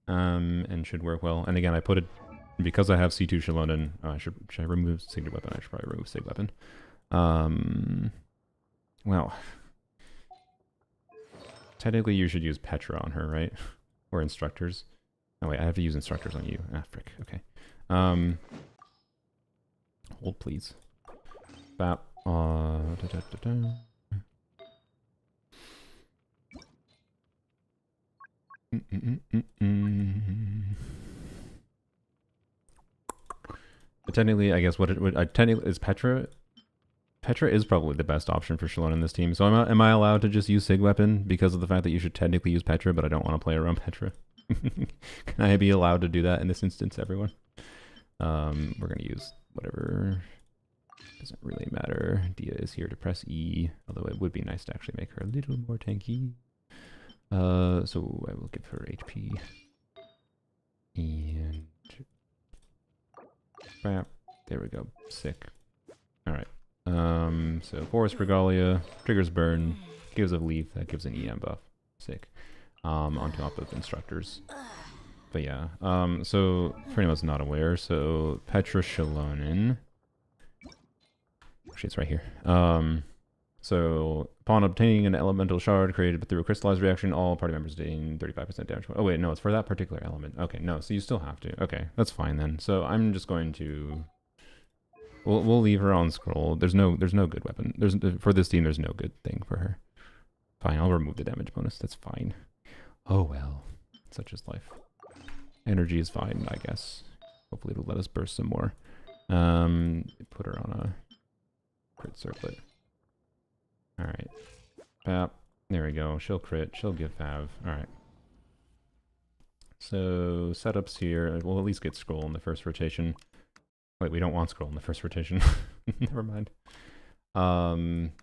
[SPEAKER 1] And should work well. And again, I put it because I have C2 Shalon. Should I remove Signet Weapon? I should probably remove Sig Weapon. Well, technically you should use Petra on her, right? Or instructors. Oh wait, I have to use instructors on you. Ah, frick. Okay. Hold please. Bap. Technically, I guess what it would technically is Petra. Petra is probably the best option for Shalon in this team. So am I allowed to just use Sig Weapon because of the fact that you should technically use Petra, but I don't want to play around Petra? Can I be allowed to do that in this instance, everyone? We're going to use whatever. Doesn't really matter. Dia is here to press E, although it would be nice to actually make her a little more tanky. So I will give her HP. And... Bam. There we go. Sick. Alright. So Forest Regalia, triggers burn, gives a leaf, that gives an EM buff. Sick. On top of instructors. But yeah, so for anyone that's not aware, so Petra Shalonin. Actually, it's right here. So upon obtaining an elemental shard created through a crystallized reaction, all party members gain 35% damage. Oh wait, no, it's for that particular element. Okay, no, so you still have to. Okay, that's fine then. So I'm just going to. We'll leave her on scroll. There's no good weapon. For this team, there's no good thing for her. Fine, I'll remove the damage bonus. That's fine. Oh well, such is life. Energy is fine, I guess. Hopefully it'll let us burst some more. Put her on a crit circlet. Alright. Bap. There we go. She'll crit. She'll give Fav. Alright. So, setups here. We'll at least get scroll in the first rotation. Wait, we don't want scroll in the first rotation. Never mind.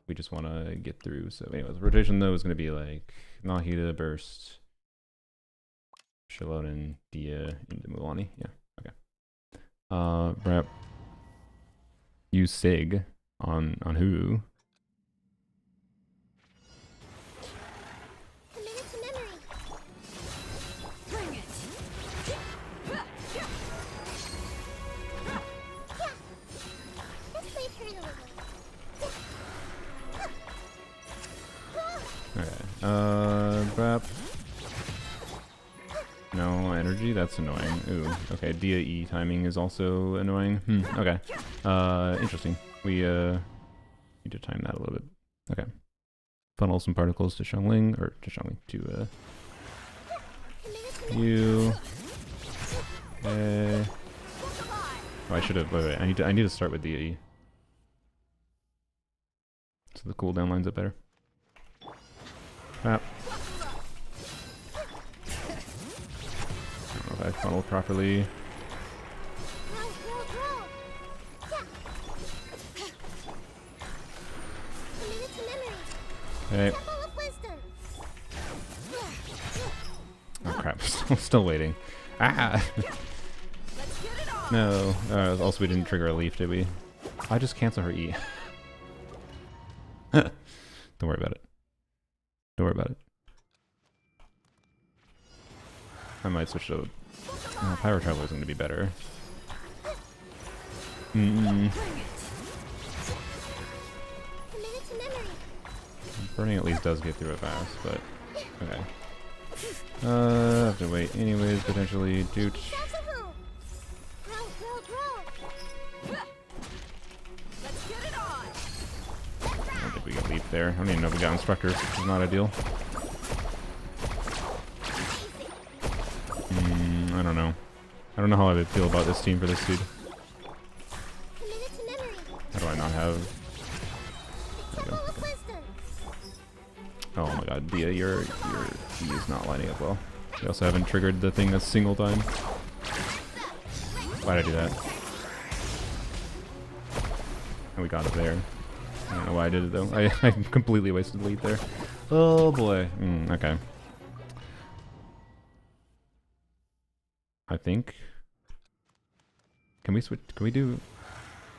[SPEAKER 1] We just want to get through. So anyways, rotation though is going to be like Nahida, Burst, Shalonin, Dia, into Mulani. Yeah, okay. Rep. use Sig on who?
[SPEAKER 3] Commit it to memory.
[SPEAKER 4] Bring it.
[SPEAKER 3] This might hurt a little.
[SPEAKER 1] Okay. Crap. No energy. That's annoying. Ooh. Okay. Dia E timing is also annoying. Okay. Interesting. We need to time that a little bit. Okay. Funnel some particles to Xiangling, or to Xiangling, to you. Okay. Oh, I should have. Wait. I need to start with Dia E. So the cooldown lines up better. Crap. I don't know if I funneled properly.
[SPEAKER 3] Grow. Yeah. Commit it to memory.
[SPEAKER 1] Okay.
[SPEAKER 3] Temple of wisdom.
[SPEAKER 1] Oh crap. Still waiting. Ah!
[SPEAKER 4] Let's get it on.
[SPEAKER 1] No. Also, we didn't trigger a leaf, did we? I just cancel her E. Don't worry about it. Don't worry about it. I might switch to... Pyro Traveler is going to be better.
[SPEAKER 3] Commit it to memory.
[SPEAKER 1] Burning at least does get through it fast, but... Okay. I have to wait anyways, potentially. Doot.
[SPEAKER 3] Yourselves a home. Grow.
[SPEAKER 4] Let's get it on.
[SPEAKER 1] I don't think we got leap there. I don't even know if we got instructors, which is not ideal. I don't know. I don't know how I would feel about this team for this dude.
[SPEAKER 3] Commit it to memory.
[SPEAKER 1] How do I not have... There we
[SPEAKER 3] Temple
[SPEAKER 1] go.
[SPEAKER 3] of wisdom.
[SPEAKER 1] Oh my god, Dia, your E is not lining up well. We also haven't triggered the thing a single time. Why'd I do that? And we got it there. I don't know why I did it though. I completely wasted lead there. Oh boy. Okay. I think. Can we switch? Can we do?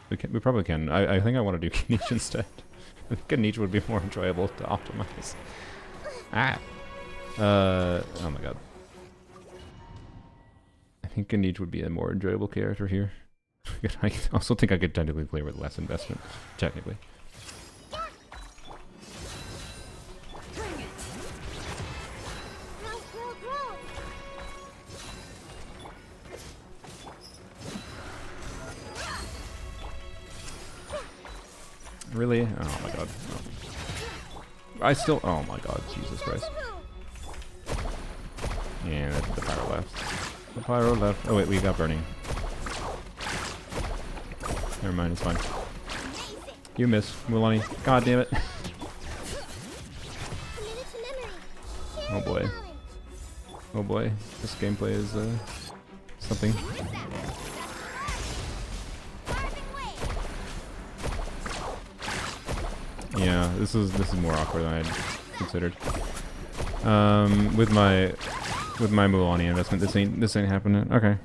[SPEAKER 1] We probably can. I think I want to do Kaniche instead. I think Kaniche would be more enjoyable to optimize. Ah. Oh my god. I think Kaniche would be a more enjoyable character here. I also think I could technically play with less investment. Technically.
[SPEAKER 4] Bring it.
[SPEAKER 3] Grow.
[SPEAKER 1] Really? Oh my god. Oh. I still. Oh my god. Jesus Christ. Yeah, the pyro left. The pyro left. Oh wait, we got burning. Never mind, it's fine. You missed, Mulaney. God damn it. Oh boy. Oh boy. This gameplay is something. Yeah, this is more awkward than I'd considered. With my Mulaney investment, this ain't happening. Okay.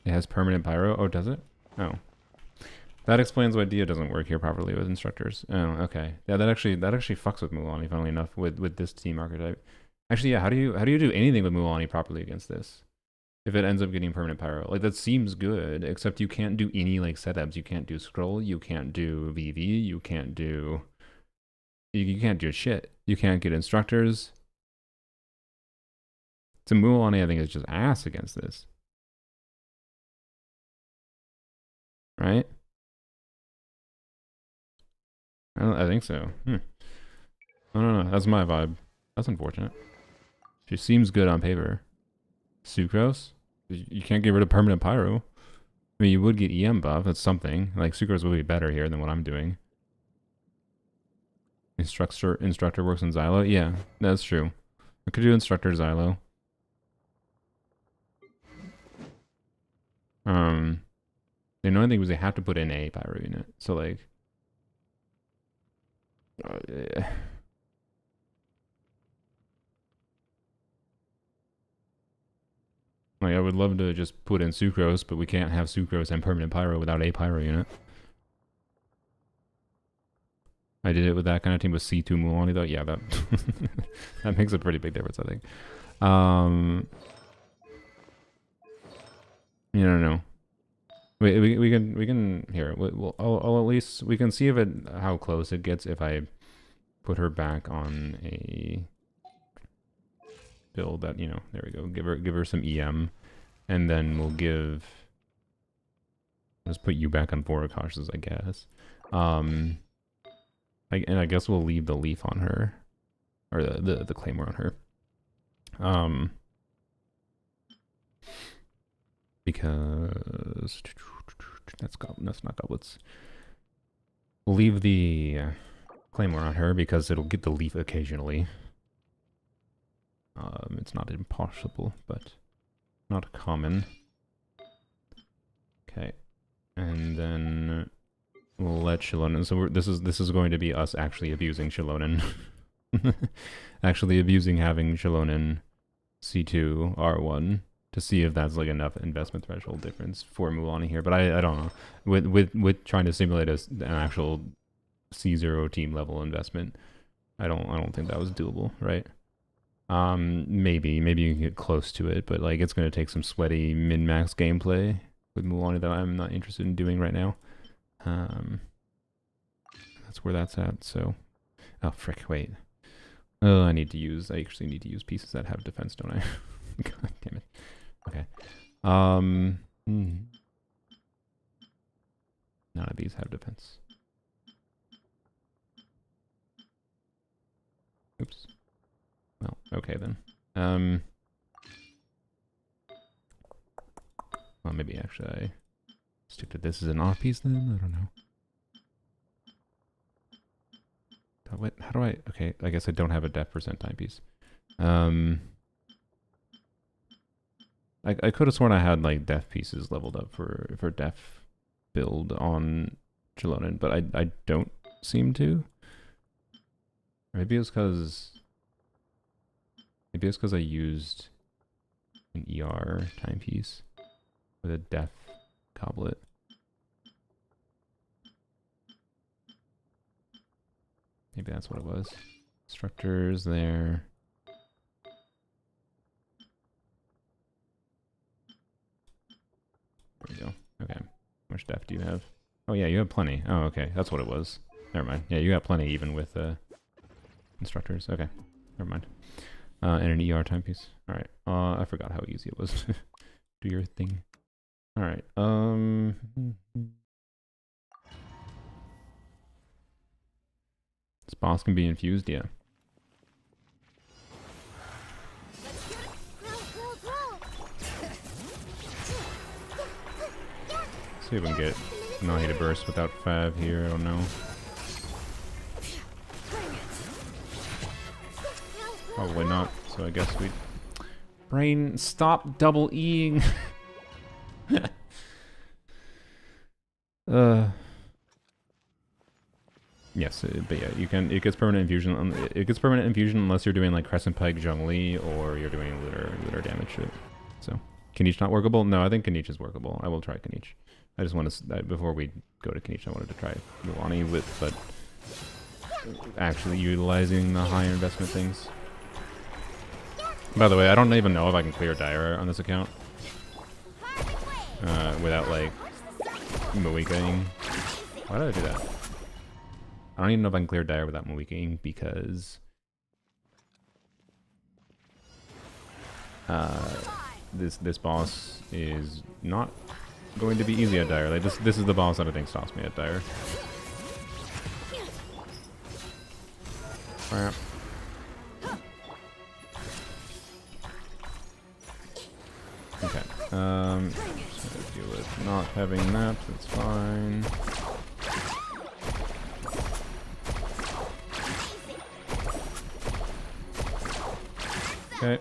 [SPEAKER 1] It has permanent pyro. Oh, does it? Oh. That explains why Dia doesn't work here properly with instructors. Oh, okay. Yeah, that actually fucks with Mulaney, funnily enough, with this team archetype. Actually, yeah, how do you do anything with Mulaney properly against this? If it ends up getting permanent pyro. Like, that seems good, except you can't do any, like, setups. You can't do scroll, you can't do VV, you can't do... You can't do shit. You can't get instructors. So Mulaney, I think, is just ass against this. Right? I think so. I don't know. That's my vibe. That's unfortunate. She seems good on paper. Sucrose? You can't get rid of permanent pyro. I mean, you would get EM buff. That's something. Like, Sucrose would be better here than what I'm doing. Instructor works on Xylo? Yeah, that's true. I could do Instructor Xylo. The annoying thing was they have to put in a pyro unit. So, like... yeah. Like, I would love to just put in Sucrose, but we can't have Sucrose and Permanent Pyro without a Pyro unit. I did it with that kind of team with C2 Muani, though. Yeah, that that makes a pretty big difference, I think. You don't know. We can here. I'll at least we can see if it how close it gets if I put her back on a build that, you know, there we go. Give her some EM, and then we'll give. Let's put you back on 4 cautious, I guess. And I guess we'll leave the leaf on her, or the claymore on her. Because that's not goblets. We'll leave the claymore on her because it'll get the leaf occasionally. It's not impossible, but not common. Okay, and then we'll let Shilonen. So this is going to be us actually abusing Shilonen, actually abusing having Shilonen C2 R1 to see if that's like enough investment threshold difference for Mulan here. But I don't know. With trying to simulate an actual C0 team level investment, I don't think that was doable, right? Maybe you can get close to it, but like it's going to take some sweaty min-max gameplay with Mulan that I'm not interested in doing right now. That's where that's at. So, oh frick, wait. Oh, I actually need to use pieces that have defense, don't I? God damn it. Okay. None of these have defense. Oops. Well, okay then. Well, maybe actually I stick to this as an off piece then? I don't know. What? How do I? Okay, I guess I don't have a def percent timepiece. I could have sworn I had like def pieces leveled up for def build on Chilonen, but I don't seem to. Maybe it's because I used an ER timepiece with a def goblet. Maybe that's what it was. Structures there. There we go. Okay. How much def do you have? Oh yeah, you have plenty. Oh, okay. That's what it was. Never mind. Yeah, you got plenty even with instructors. Okay. Never mind. And an ER timepiece. Alright. I forgot how easy it was. Do your thing. Alright. This boss can be infused, yeah. See if we can get Nahi to burst without Fav here, I don't know. Probably not, so I guess we... Brain, stop double E-ing! Yes, but yeah, you can. It gets permanent infusion. It gets permanent infusion unless you're doing like Crescent Pike Zhongli or you're doing lunar damage shit. So, Kanich not workable? No, I think Kanich is workable. I will try Kanich. I just want to before we go to Kanich, I wanted to try Muani but actually utilizing the higher investment things. By the way, I don't even know if I can clear Dire on this account without like Moikaing. Why did I do that? I don't even know if I can clear Dire without Moikaing because this boss is not going to be easy at Dire. Like this is the boss that I think stops me at Dire. Crap. Okay. Just gonna deal with not having that. That's fine. Okay.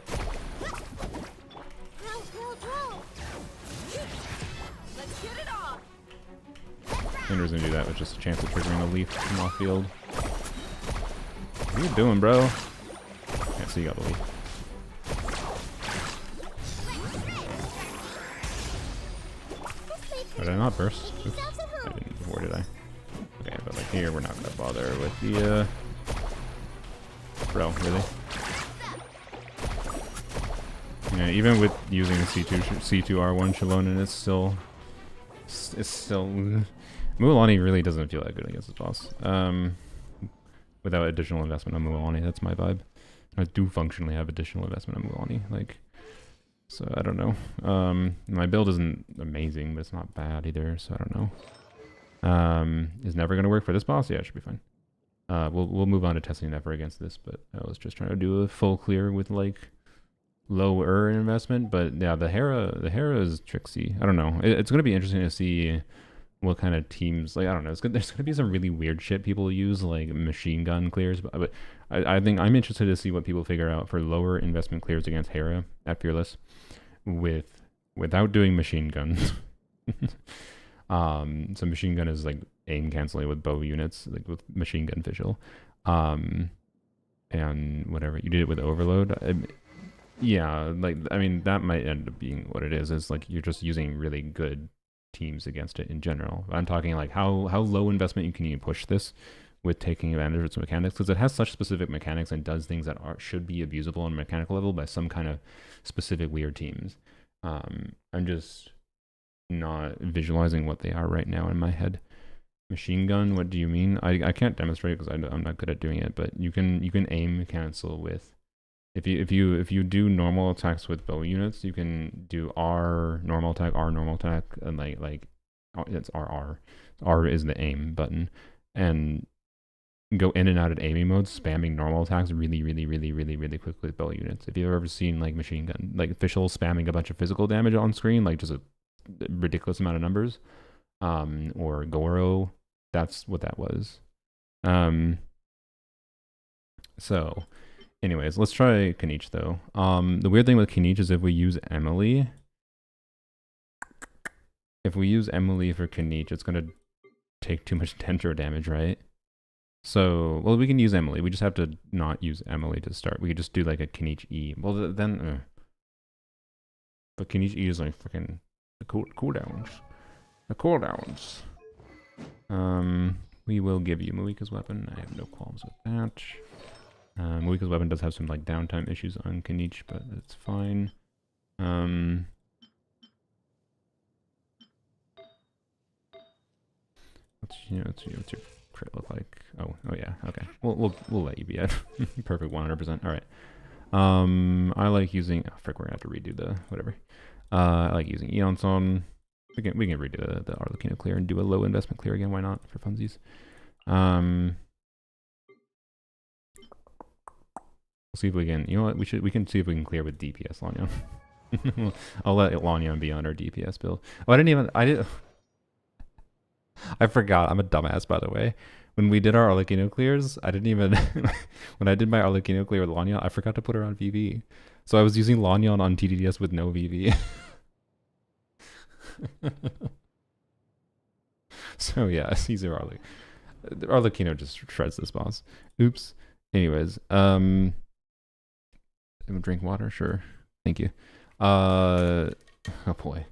[SPEAKER 1] Hinder's gonna do that with just a chance of triggering a leaf from off field. What are you doing, bro? Yeah, so you got the leaf. Did I not burst? Oops. I didn't before, did I? Okay, but like here, we're not gonna bother with the, Bro, really? Yeah, even with using C2R1 Shallonen, it's still... Mualani really doesn't feel that good against this boss. Without additional investment on Mualani, that's my vibe. I do functionally have additional investment on Mualani, like... So, I don't know. My build isn't amazing, but it's not bad either, so I don't know. Is Never gonna work for this boss? Yeah, it should be fine. We'll move on to testing Never against this, but I was just trying to do a full clear with, like, lower investment, but yeah, the Hera is tricksy. I don't know. It's gonna be interesting to see what kind of teams, like, I don't know. There's gonna be some really weird shit people use, like machine gun clears, but I think I'm interested to see what people figure out for lower investment clears against Hera at Fearless without doing machine guns. So machine gun is like aim canceling with bow units, like with machine gun visual, and whatever you did it with overload. Yeah, like, I mean, that might end up being what it is. It's like you're just using really good teams against it in general. I'm talking like how low investment you can even push this with taking advantage of its mechanics, because it has such specific mechanics and does things that should be abusable on a mechanical level by some kind of specific weird teams. I'm just not visualizing what they are right now in my head. Machine gun, what do you mean? I can't demonstrate because I'm not good at doing it, but you can aim cancel with... If you do normal attacks with bow units, you can do R normal attack, and like it's RR. R is the aim button, and go in and out of aiming mode, spamming normal attacks really quickly with bow units. If you've ever seen like machine gun, like official spamming a bunch of physical damage on screen, like just a ridiculous amount of numbers, or Goro, that's what that was. So. Anyways, let's try Kniech though. The weird thing with Kniech is if we use Emily for Kniech, it's gonna take too much Dendro damage, right? So, well, we can use Emily. We just have to not use Emily to start. We could just do like a Kniech E. Well, then, but Kniech E is like freaking the cooldowns. The cooldowns. We will give you Muika's weapon. I have no qualms with that. Muika's weapon does have some like downtime issues on Kniech, but it's fine. What's your crit look like? Oh yeah, okay. We'll let you be at perfect 100%. All right. I like using. Oh, frick, we're gonna have to redo the whatever. I like using Eon's on. We can redo the Arlecchino clear and do a low investment clear again. Why not, for funsies? We'll see if we can, you know what, we can see if we can clear with DPS Lanyon. I'll let Lanyon be on our DPS build. Oh, I forgot, I'm a dumbass, by the way. When we did our Arlecchino clears, I didn't even, when I did my Arlecchino clear with Lanyon, I forgot to put her on VV. So I was using Lanyon on TDDS with no VV. So yeah, Caesar Arlecchino just shreds this boss. Oops. Anyways, drink water, sure. Thank you. Oh boy.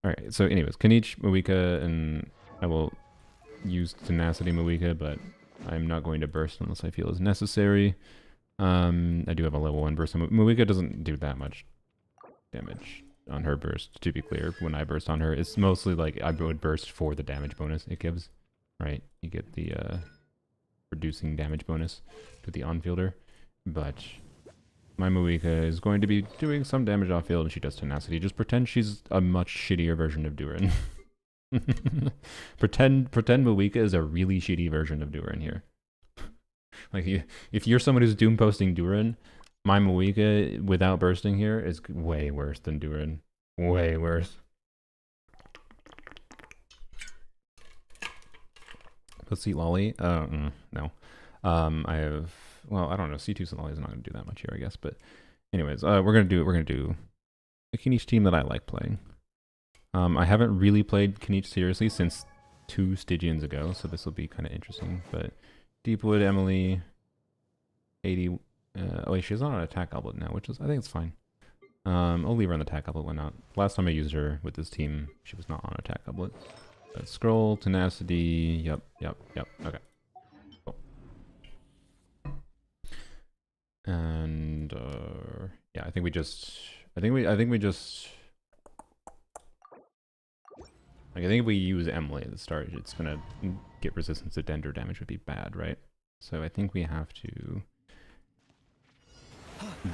[SPEAKER 1] All right. So, anyways, Kniech, Muika, and I will use Tenacity Muika, but I'm not going to burst unless I feel is necessary. I do have a level 1 burst. Muika doesn't do that much damage on her burst, to be clear. When I burst on her, it's mostly like I would burst for the damage bonus it gives. Right? You get the reducing damage bonus to the on-fielder, but my Muika is going to be doing some damage off-field and she does Tenacity. Just pretend she's a much shittier version of Durin. pretend Muika is a really shitty version of Durin here. Like, if you're someone who's doom posting Durin, my Muika without bursting here is way worse than Durin. Way worse. Let's see, Lolly. No. I have, well, I don't know. C2 Lolly is not going to do that much here, I guess. But anyways, we're gonna do a Kniech team that I like playing. I haven't really played Kniech seriously since 2 Stygians ago, so this will be kind of interesting. But Deepwood, Emily, 80. Oh wait, she's not on attack goblet now, which is, I think it's fine. I'll leave her on the attack couplet, why not? Last time I used her with this team, she was not on attack couplet. Scroll, tenacity, yep, okay. Cool. And yeah, I think we just like, I think if we use Emily at the start, it's gonna get resistance to Dendro damage would be bad, right? So I think we have to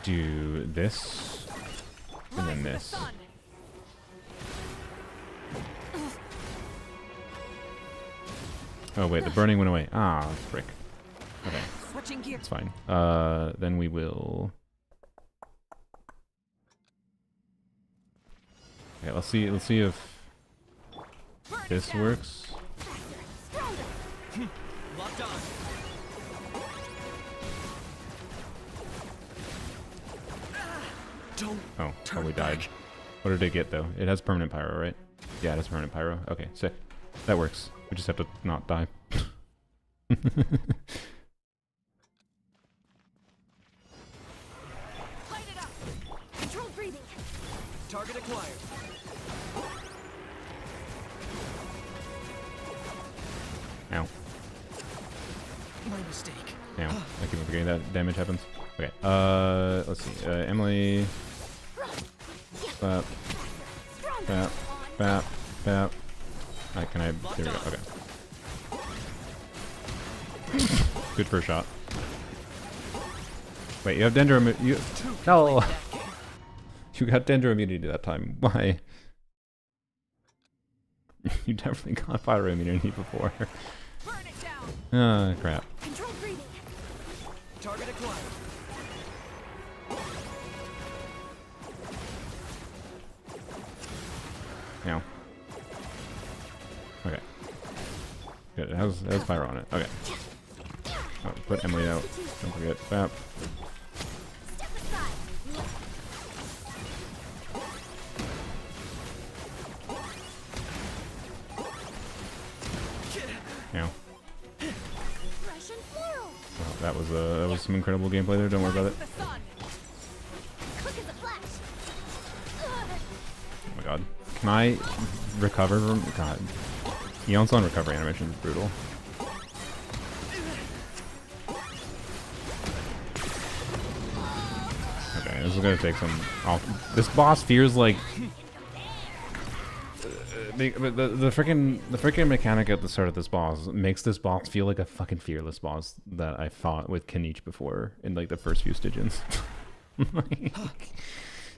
[SPEAKER 1] do this and then this. Oh wait, the burning went away. Ah, frick. Okay,
[SPEAKER 4] Switching gear.
[SPEAKER 1] it's fine. Then we will. Okay, let's see if this works.
[SPEAKER 2] Locked on. Don't
[SPEAKER 1] Oh,
[SPEAKER 2] turn
[SPEAKER 1] we died.
[SPEAKER 2] back.
[SPEAKER 1] What did it get though? It has permanent pyro, right? Yeah, it has permanent pyro. Okay, sick. That works. We just have to not die.
[SPEAKER 3] Light it up. Controlled breathing.
[SPEAKER 2] Target acquired.
[SPEAKER 1] Ow.
[SPEAKER 2] My mistake.
[SPEAKER 1] Ow. I keep forgetting that damage happens. Okay, let's see. Emily. Bap. Bap. Bap. Bap. Alright, can I? There we go. Okay. Good first shot. Wait, you have Dendro immunity. No! You got Dendro immunity that time. Why? You definitely got Pyro immunity before.
[SPEAKER 3] Burn it down.
[SPEAKER 1] Ah, crap.
[SPEAKER 3] Controlled breathing.
[SPEAKER 2] Target acquired.
[SPEAKER 1] Now. Okay. Good. It has Pyro on it. Okay. Oh, put Emily out. Don't forget. Bap.
[SPEAKER 3] Step aside.
[SPEAKER 1] Now.
[SPEAKER 3] Russian floral.
[SPEAKER 1] Well, that was some incredible gameplay there. Don't worry about it.
[SPEAKER 3] The sun. Quick as a flash.
[SPEAKER 1] Oh my god. Can I recover from... God. Eon's on recovery animation is brutal. Okay, this is gonna take some off. This boss feels like... The freaking mechanic at the start of this boss makes this boss feel like a fucking fearless boss that I fought with Kanich before in like the first few Stygians.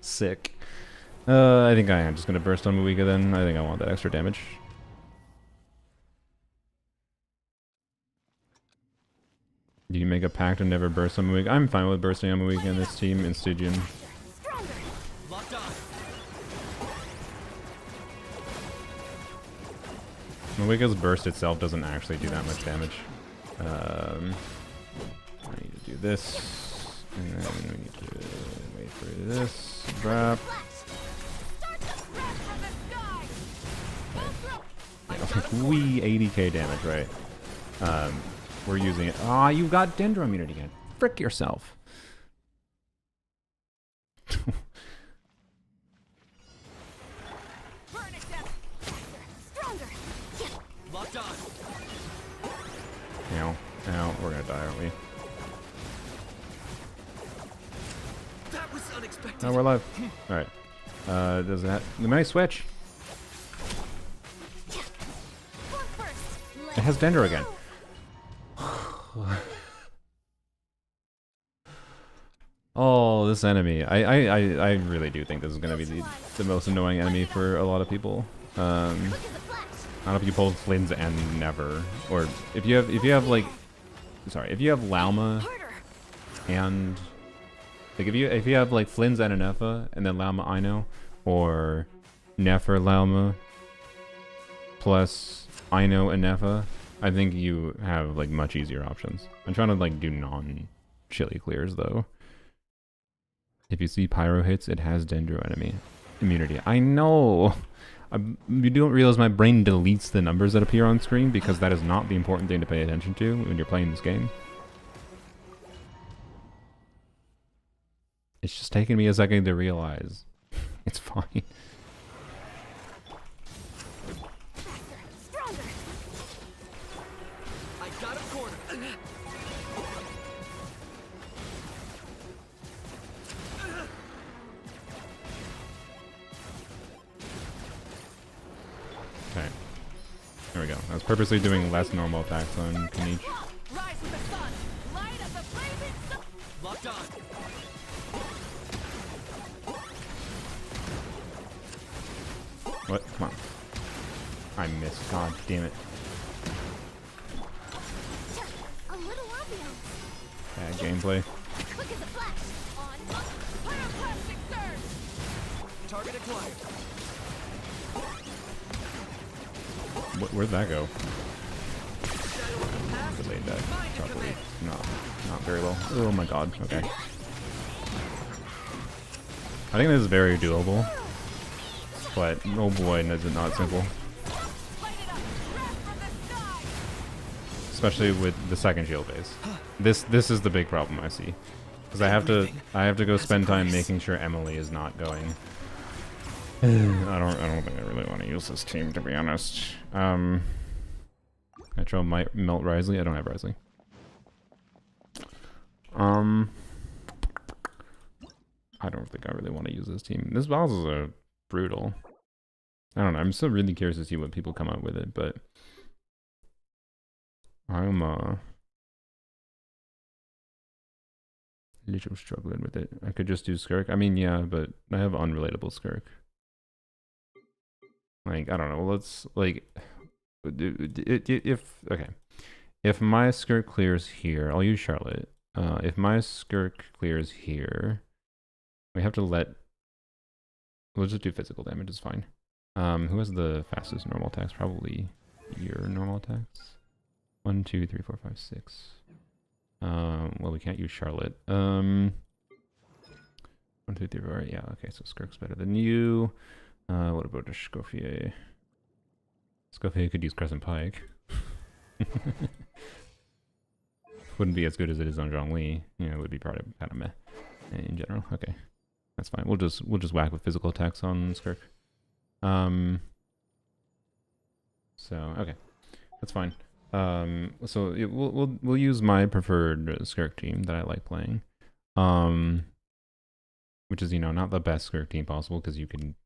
[SPEAKER 1] Sick. I think I am just gonna burst on Muiga then. I think I want that extra damage. Do you make a pact and never burst on Muiga? I'm fine with bursting on Muiga in this team in Stygian.
[SPEAKER 3] Stronger.
[SPEAKER 2] Locked on.
[SPEAKER 1] Muiga's burst itself doesn't actually do that much damage. I need to do this, and then we need to wait for this. Drop.
[SPEAKER 3] Start the crash from the sky.
[SPEAKER 1] Yeah, like wee 80k damage, right? We're using it. Ah, you got Dendro immunity again. Frick yourself.
[SPEAKER 3] Burn it down. Stronger.
[SPEAKER 2] Locked on.
[SPEAKER 1] Ow. Ow. We're gonna die, aren't we?
[SPEAKER 2] That was unexpected.
[SPEAKER 1] No, we're alive. Alright. Does that... The might switch.
[SPEAKER 3] Form first.
[SPEAKER 1] It has Dendro again. Oh, this enemy. I really do think this is going to be the most annoying enemy for a lot of people.
[SPEAKER 3] Quick as a flash.
[SPEAKER 1] I don't know if you pull Flynn's and Never, or if you have like, sorry, if you have Lauma
[SPEAKER 3] Harder.
[SPEAKER 1] and like if you have like Flynn's and Anefa and then Lauma Ino, or Nefer Lauma plus Ino and Nefa, I think you have like much easier options. I'm trying to like do non-chili clears though. If you see Pyro hits, it has Dendro enemy immunity. I know! You don't realize my brain deletes the numbers that appear on screen because that is not the important thing to pay attention to when you're playing this game. It's just taking me a second to realize. It's fine.
[SPEAKER 3] Stronger.
[SPEAKER 2] I got a corner.
[SPEAKER 1] Okay. There we go. I was purposely doing less normal attacks on Kanich.
[SPEAKER 2] Rise with the sun. Light up the flaming sun. Locked on.
[SPEAKER 1] What? Come on. I missed. God damn it.
[SPEAKER 3] A little ambiance.
[SPEAKER 1] Bad gameplay.
[SPEAKER 3] Quick as a flash. On.
[SPEAKER 2] Pyroclastic surge. Target acquired.
[SPEAKER 1] Where'd that go?
[SPEAKER 2] Shadow of the past.
[SPEAKER 1] Delayed that.
[SPEAKER 2] Mine in
[SPEAKER 1] Probably
[SPEAKER 2] command.
[SPEAKER 1] not very well. Oh my god. Okay. I think this is very doable. But oh boy, is it not simple.
[SPEAKER 2] Light it up. Wrath from the sky.
[SPEAKER 1] Especially with the second shield base. This is the big problem I see. Because I have to go spend time making sure Emily is not going. I don't think I really want to use this team, to be honest. I might melt Risley. I don't have Risley. I don't think I really want to use this team. This boss is a brutal. I don't know. I'm still really curious to see what people come up with it, but I'm a little struggling with it. I could just do Skirk. I mean, yeah, but I have unrelatable Skirk. Like, I don't know. Let's like, if my Skirk clears here, I'll use Charlotte. If my Skirk clears here, we have to let. We'll just do physical damage. It's fine. Who has the fastest normal attacks? Probably your normal attacks. 1, 2, 3, 4, 5, 6. Well, we can't use Charlotte. 1, 2, 3, 4. Yeah. Okay. So Skirk's better than you. What about Escoffier? Escoffier could use Crescent Pike. Wouldn't be as good as it is on Zhongli. You know, it would be kind of meh in general. Okay, that's fine. We'll just whack with physical attacks on Skirk. So okay, that's fine. So we'll use my preferred Skirk team that I like playing. Which is, you know, not the best Skirk team possible, because you can,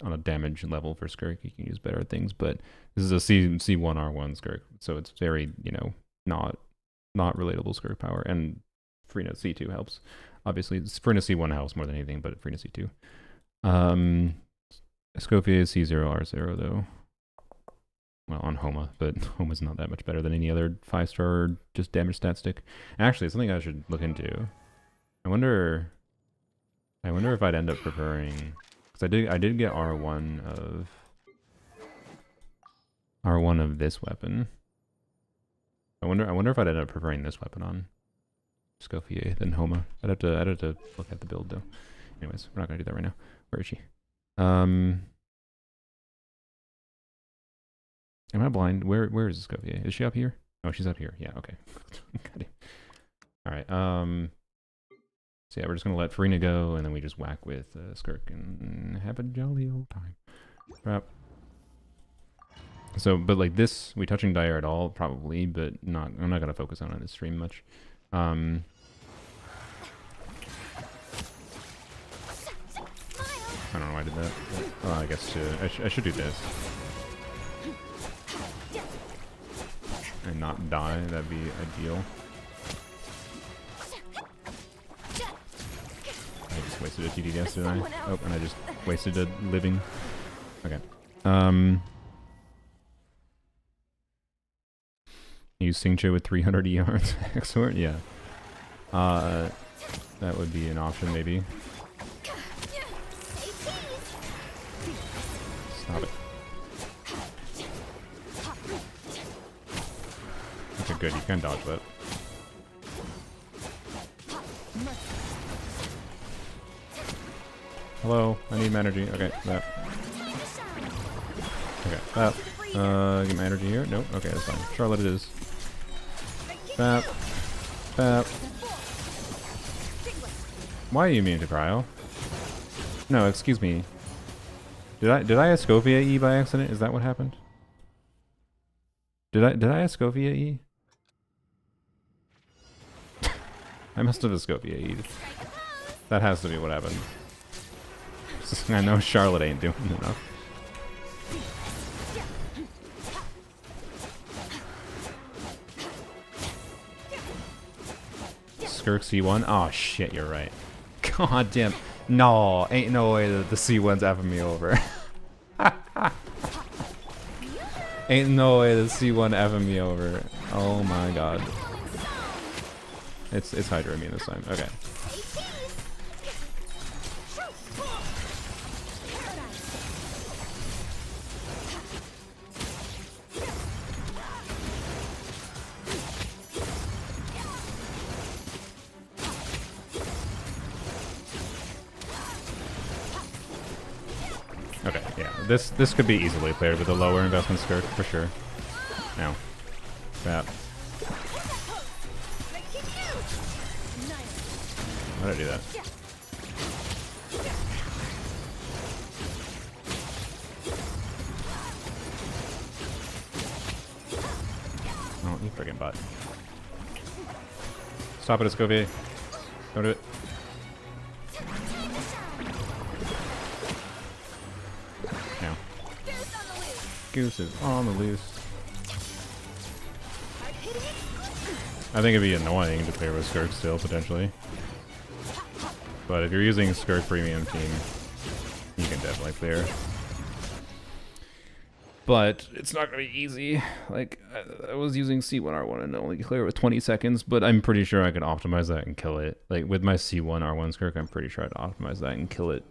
[SPEAKER 1] on a damage level for Skirk, you can use better things, but this is a C1R1 Skirk, so it's very, you know, not relatable Skirk power, and Freenet C2 helps. Obviously, Freenet C1 helps more than anything, but Freenet C2. Escoffier is C0R0 though. Well, on Homa, but Homa's not that much better than any other 5-star just damage stat stick. Actually, it's something I should look into. I wonder if I'd end up preferring, because I did get R1 of this weapon. I wonder if I'd end up preferring this weapon on Escoffier than Homa. I'd have to look at the build though. Anyways, we're not gonna do that right now. Where is she? Am I blind? Where is Escoffier? Is she up here? Oh, she's up here. Yeah, okay. Alright, so yeah, we're just gonna let Farina go, and then we just whack with Skirk and have a jolly old time. Crap. So, but like this, we touching Dire at all? Probably, but not. I'm not gonna focus on it in this stream much. I don't know why I did that. Oh, I guess I should do this. And not die, that'd be ideal. I just wasted a TDS, didn't I? Oh, and I just wasted a living. Okay. Use Singcho with 300 ER and Exort? Yeah. That would be an option, maybe. Stop it. Okay, good. You can dodge that. Hello, I need my energy. Okay, that. Okay, that. Get my energy here. Nope. Okay, that's fine. Charlotte it is. Bap. Bap. Why are you immune to cryo? No, excuse me. Did I Escovia E by accident? Is that what happened? Did I Escovia E? I must have Escovia E'd. That has to be what happened. I know Charlotte ain't doing enough. Skirk C1? Oh shit, you're right. God damn. No, ain't no way that the C1's effing me over. Ain't no way the C1 effing me over. Oh my god. It's Hydra immune this time. Okay. Okay, yeah. This could be easily cleared with a lower investment skirt for sure. Now. Crap. Why did I do that? Oh, you friggin' butt. Stop it, Escovia. Don't do it. Now. Goose is on the loose. I think it'd be annoying to clear with Skirk still, potentially. But if you're using Skirk Premium Team, you can definitely clear. But it's not going to be easy. Like, I was using C1R1 and only clear with 20 seconds, but I'm pretty sure I could optimize that and kill it. Like, with my C1R1 Skirk, I'm pretty sure I'd optimize that and kill it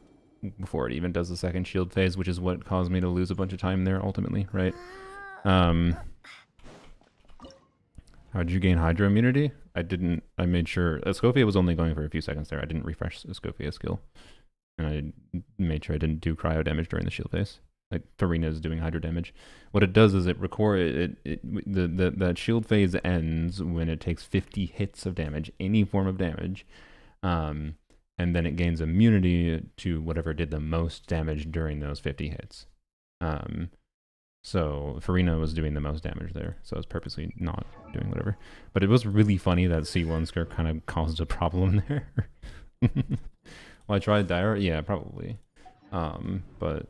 [SPEAKER 1] before it even does the second shield phase, which is what caused me to lose a bunch of time there, ultimately, right? How'd you gain Hydra immunity? I didn't. I made sure Escovia was only going for a few seconds there. I didn't refresh Escovia's skill, and I made sure I didn't do cryo damage during the shield phase. Like Farina is doing Hydra damage. What it does is it that shield phase ends when it takes 50 hits of damage, any form of damage, and then it gains immunity to whatever did the most damage during those 50 hits. So Farina was doing the most damage there, so I was purposely not doing whatever. But it was really funny that C1 Skirk kind of caused a problem there. Well, I tried Dire? Yeah, probably. But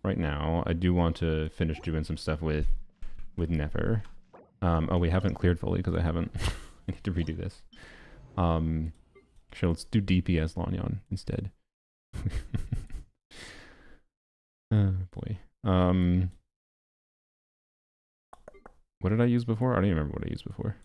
[SPEAKER 1] right now, I do want to finish doing some stuff with Nefer. Oh, we haven't cleared fully because I haven't. I need to redo this. Sure, let's do DPS Lanyan instead. Oh boy. What did I use before? I don't even remember what I used before.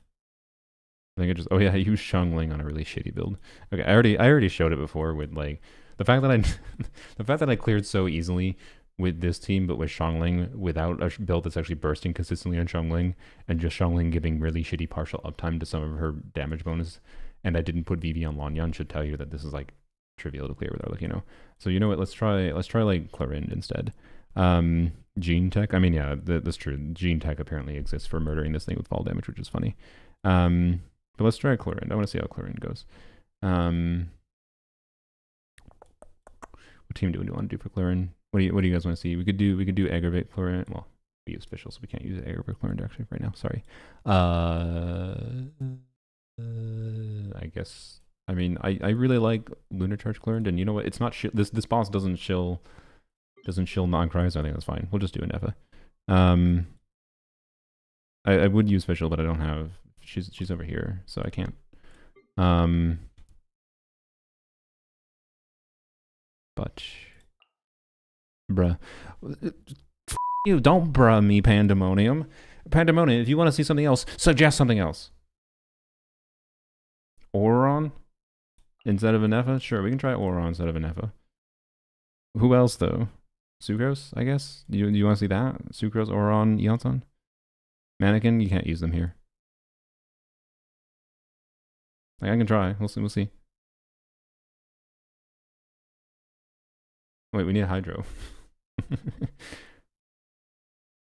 [SPEAKER 1] I think I just, oh yeah, I used Xiangling on a really shitty build. Okay, I already showed it before with like the fact that I cleared so easily with this team, but with Xiangling without a build that's actually bursting consistently on Xiangling, and just Xiangling giving really shitty partial uptime to some of her damage bonus, and I didn't put VV on Lanyan should tell you that this is like trivial to clear without, like, you know. So you know what? Let's try like Clorind instead. Gene Tech. I mean, yeah, that's true. Gene Tech apparently exists for murdering this thing with fall damage, which is funny. But let's try Clorind. I want to see how Clorind goes. What team do we want to do for Clorind? What do you guys want to see? We could do aggravate Clorind. Well, we use official, so we can't use aggravate Clorind actually right now. Sorry. I guess. I mean, I really like Lunar Charge Clorind, and you know what? It's not this boss doesn't chill non-cryo, so I think that's fine. We'll just do a Nefa. I would use Fischl, but I don't have. She's over here, so I can't. But bruh, you don't bruh me, Pandemonium. Pandemonium, if you want to see something else, suggest something else. Auron instead of a Nefa? Sure, we can try Auron instead of a Nefa. Who else though? Sucrose, I guess? Do you want to see that? Sucrose, Auron, Eonson? Mannequin? You can't use them here. Like, I can try. We'll see. Wait, we need a Hydro.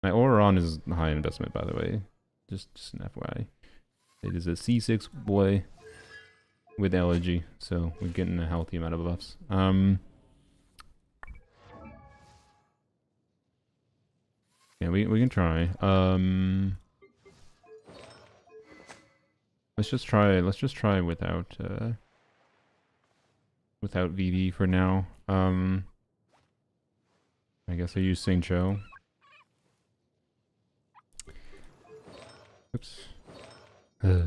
[SPEAKER 1] My Auron is high investment, by the way. Just an FYI. It is a C6 boy. with elegy, so we're getting a healthy amount of buffs. Yeah, we can try. Let's just try without without VV for now. I guess I use Saint Cho. Oops. No,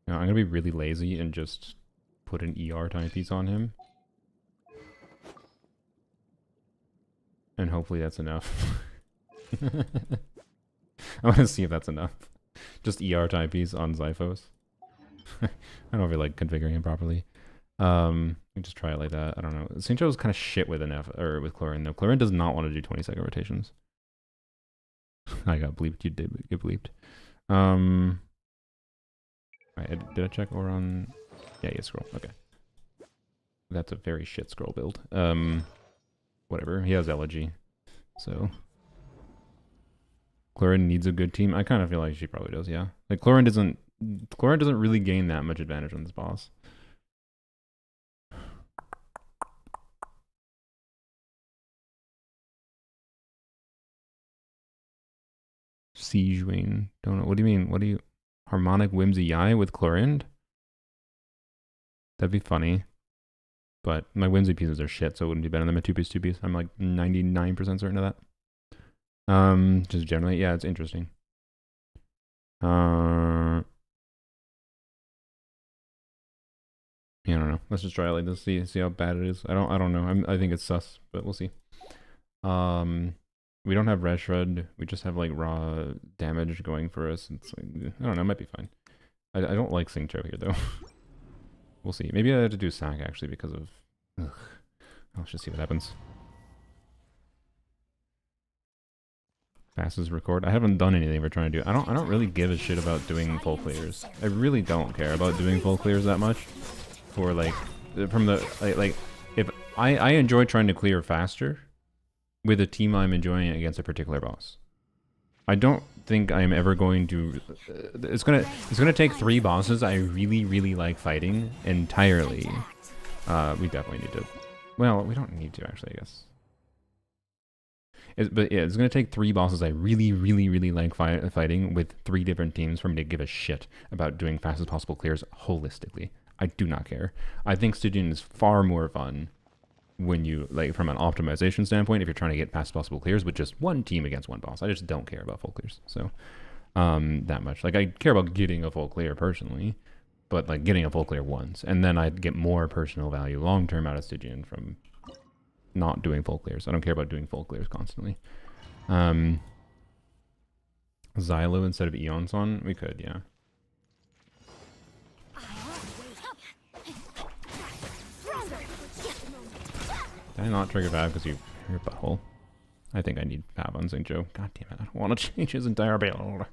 [SPEAKER 1] I'm gonna be really lazy and just put an ER timepiece on him. And hopefully that's enough. I want to see if that's enough. Just ER timepiece on Zyphos. I don't really like configuring him properly. You just try it like that. I don't know. Saint Joe's kind of shit with an F or with Chlorine though. Chlorine does not want to do 20-second rotations. I got bleeped. You did get bleeped. Right, did I check or on? Yeah, scroll. Okay. That's a very shit scroll build. Whatever. He has elegy, so Chlorine needs a good team. I kind of feel like she probably does. Yeah, like Chlorine doesn't really gain that much advantage on this boss. Siege Wayne. Don't know. What do you mean? What do you... Harmonic Whimsy Eye with Chlorine? That'd be funny. But my Whimsy pieces are shit, so it wouldn't be better than my 2-piece, 2-piece. I'm like 99% certain of that. Just generally, yeah, it's interesting. Yeah, I don't know. Let's just try it like this. See how bad it is. I don't know. I think it's sus, but we'll see. We don't have Red Shred. We just have like raw damage going for us. It's like, I don't know. It might be fine. I don't like Sing Cho here though. We'll see. Maybe I have to do sack actually because of... Ugh. Let's just see what happens. Fastest record. I haven't done anything we're trying to do. I don't really give a shit about doing full clears. I really don't care about doing full clears that much. For like, from the like if I enjoy trying to clear faster with a team I'm enjoying against a particular boss. I don't think I'm ever going to... It's gonna take 3 bosses I really like fighting entirely. We definitely need to... Well, we don't need to actually, I guess. But yeah, it's gonna take 3 bosses I really like fighting with 3 different teams for me to give a shit about doing fastest possible clears holistically. I do not care. I think Stygian is far more fun when you, like, from an optimization standpoint, if you're trying to get fastest possible clears with just 1 team against 1 boss. I just don't care about full clears. So, that much. Like, I care about getting a full clear personally, but like getting a full clear once, and then I'd get more personal value long term out of Stygian from not doing full clears. I don't care about doing full clears constantly. Xylo instead of Eon's on? We could, yeah. Did I not trigger Fab because you're a butthole? I think I need Fab on St. Joe. God damn it, I don't want to change his entire build.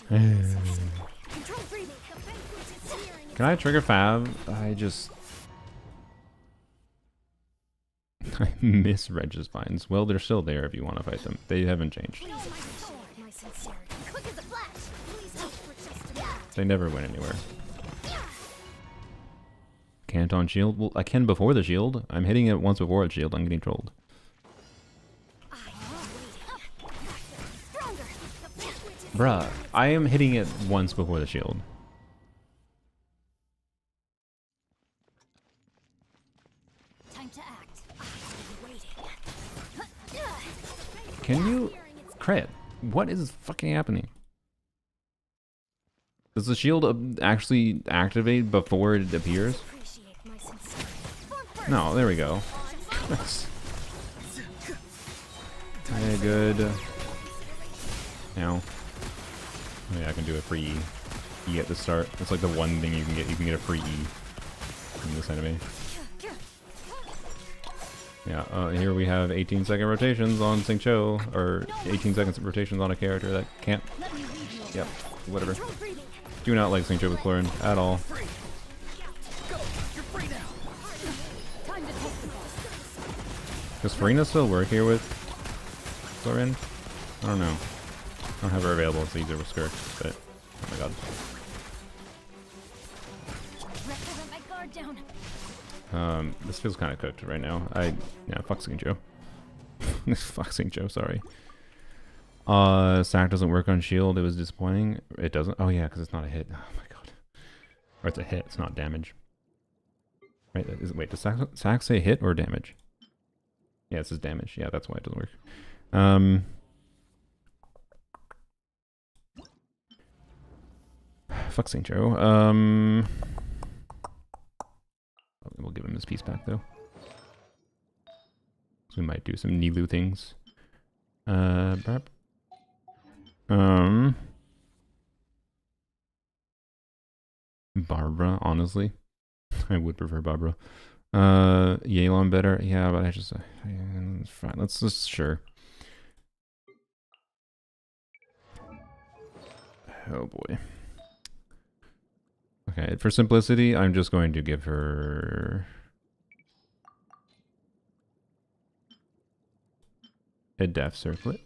[SPEAKER 1] Can I trigger Fab? I miss Reg's Vines. Well, they're still there if you want to fight them. They haven't changed. They never went anywhere. Can't on shield? Well, I can before the shield. I'm hitting it once before the shield. I'm getting trolled. Bruh, I am hitting it once before the shield.
[SPEAKER 3] Time to act.
[SPEAKER 1] Can you... Crit, what is fucking happening? Does the shield actually activate before it appears? No, there we go. Okay, good. Now. Oh yeah, I can do a free E at the start. That's like the one thing you can get. You can get a free E from this enemy. Yeah, here we have 18-second rotations on Sing Cho, or 18-second rotations on a character that can't... Yep, whatever. Do not like Sing Cho with Chlorine at all. Does Farina still work here with Chlorine? I don't know. I don't have her available, it's easier with Skirk, but... Oh my god.
[SPEAKER 3] guard down.
[SPEAKER 1] This feels kind of cooked right now. Yeah, fuck Stygian Joe. Fuck Stygian Joe, sorry. Sack doesn't work on shield. It was disappointing. It doesn't. Oh yeah, because it's not a hit. Oh my god. Or it's a hit. It's not damage. Right? Wait, does sack say hit or damage? Yeah, it says damage. Yeah, that's why it doesn't work. Fuck St. Joe. We'll give him his piece back though. So we might do some Nilu things. Barbara, honestly. I would prefer Barbara. Yelan better. Yeah, but I just... fine. Let's just... Sure. Oh boy. Okay, for simplicity, I'm just going to give her... a death circlet.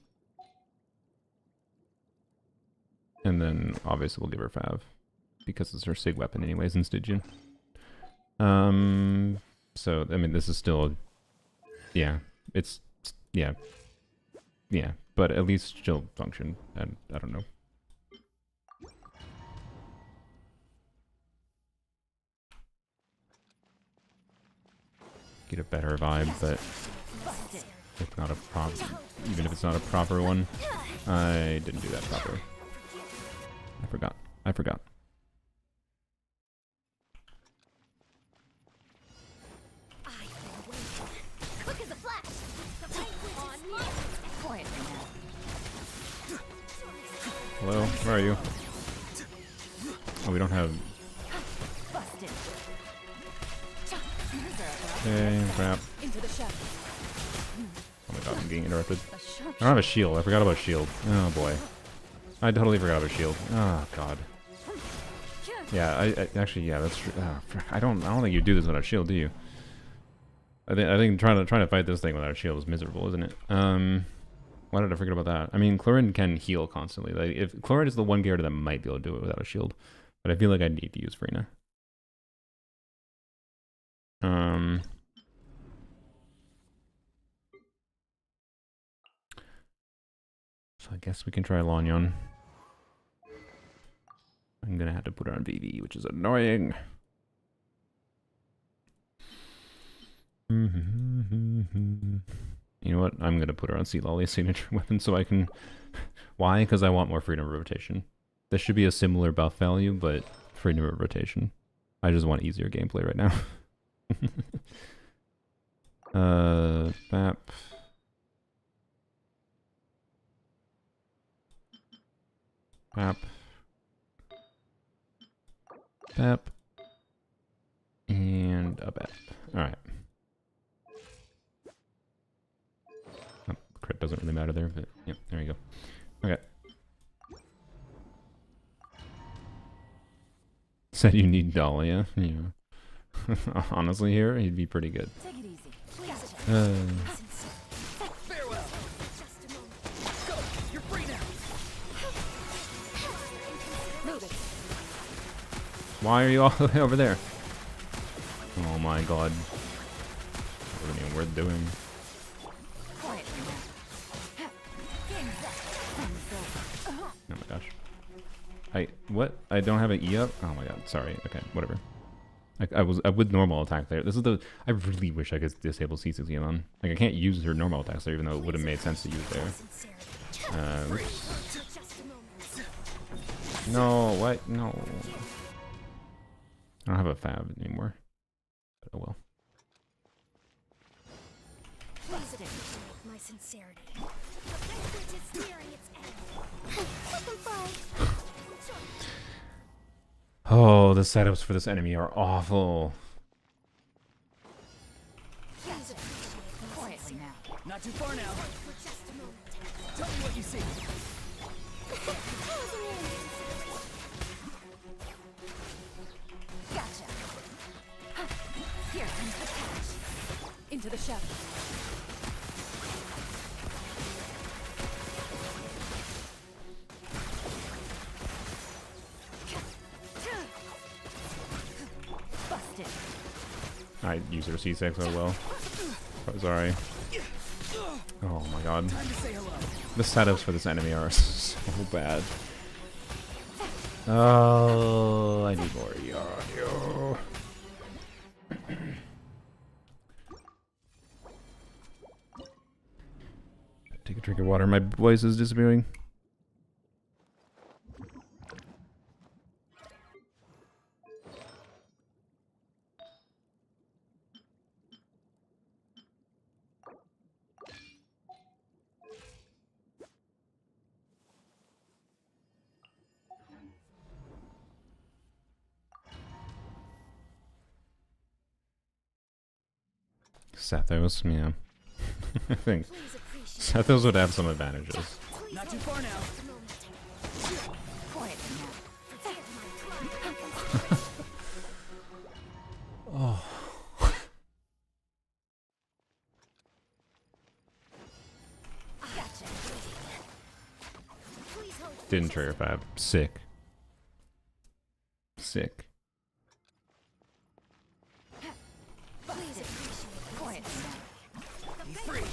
[SPEAKER 1] And then, obviously, we'll give her Fav. Because it's her sig weapon anyways in Stygian. So, I mean, this is still... Yeah. It's... Yeah. Yeah. But at least she'll function. And I don't know. Get a better vibe, but... It's not a even if it's not a proper one. I didn't do that properly. I forgot. I forgot.
[SPEAKER 3] Quick as a flash. On me.
[SPEAKER 4] Quietly now.
[SPEAKER 1] Hello? Where are you? Oh, we don't have...
[SPEAKER 4] Busted.
[SPEAKER 1] Hey, crap.
[SPEAKER 4] Into the shadow.
[SPEAKER 1] Oh my god, I'm getting interrupted.
[SPEAKER 4] A sharp
[SPEAKER 1] I don't have a shield. I forgot about shield. Oh boy. I totally forgot about shield. Oh god. Yeah, I actually, yeah, that's true. I don't think you do this without shield, do you? I think trying to fight this thing without a shield is miserable, isn't it? Why did I forget about that? I mean, Chlorine can heal constantly. Like, if Chlorine is the one character that might be able to do it without a shield, but I feel like I need to use Frina. So I guess we can try Lanyon. I'm gonna have to put her on VV, which is annoying. You know what? I'm gonna put her on Sea Lolly's signature weapon so I can... Why? Because I want more freedom of rotation. This should be a similar buff value, but freedom of rotation. I just want easier gameplay right now. Bap. Bap. Bap. And a bap. Alright. Oh, crit doesn't really matter there, but yep, there you go. Okay. Said you need Dahlia. Yeah. Honestly, here, he'd be pretty good.
[SPEAKER 4] Take it easy. Please.
[SPEAKER 2] Farewell.
[SPEAKER 3] Just a moment.
[SPEAKER 2] Go. You're free now.
[SPEAKER 4] Move it.
[SPEAKER 1] Why are you all the way over there? Oh my god. Wasn't even worth doing.
[SPEAKER 4] Quietly now.
[SPEAKER 1] Oh my gosh. What? I don't have an E up? Oh my god, sorry. Okay, whatever. I would normal attack there. This is the... I really wish I could disable C6 on. Like, I can't use her normal attacks there, even though it would have made sense to use there. Oops.
[SPEAKER 3] Just a moment.
[SPEAKER 1] No, what? No. I don't have a fab anymore. Oh well.
[SPEAKER 3] Please appreciate my sincerity. The banquet is nearing its end. Let them fight.
[SPEAKER 1] Oh, the setups for this enemy are awful.
[SPEAKER 3] Please appreciate my
[SPEAKER 4] Quietly now.
[SPEAKER 2] Not too far now.
[SPEAKER 3] for just a moment.
[SPEAKER 2] Tell me what you see.
[SPEAKER 3] Closing in.
[SPEAKER 4] Gotcha. Here comes the catch. Into the shadow. Busted.
[SPEAKER 1] I use her C6 so well. Oh, sorry. Oh my god. The setups for this enemy are so bad. Oh, I need more audio. Take a drink of water. My voice is disappearing. Sethos, yeah. I think Sethos would have some advantages.
[SPEAKER 4] Not too far now. Quiet now.
[SPEAKER 1] Oh. Didn't trigger 5. Sick. Sick.
[SPEAKER 4] Quiet now. Be free.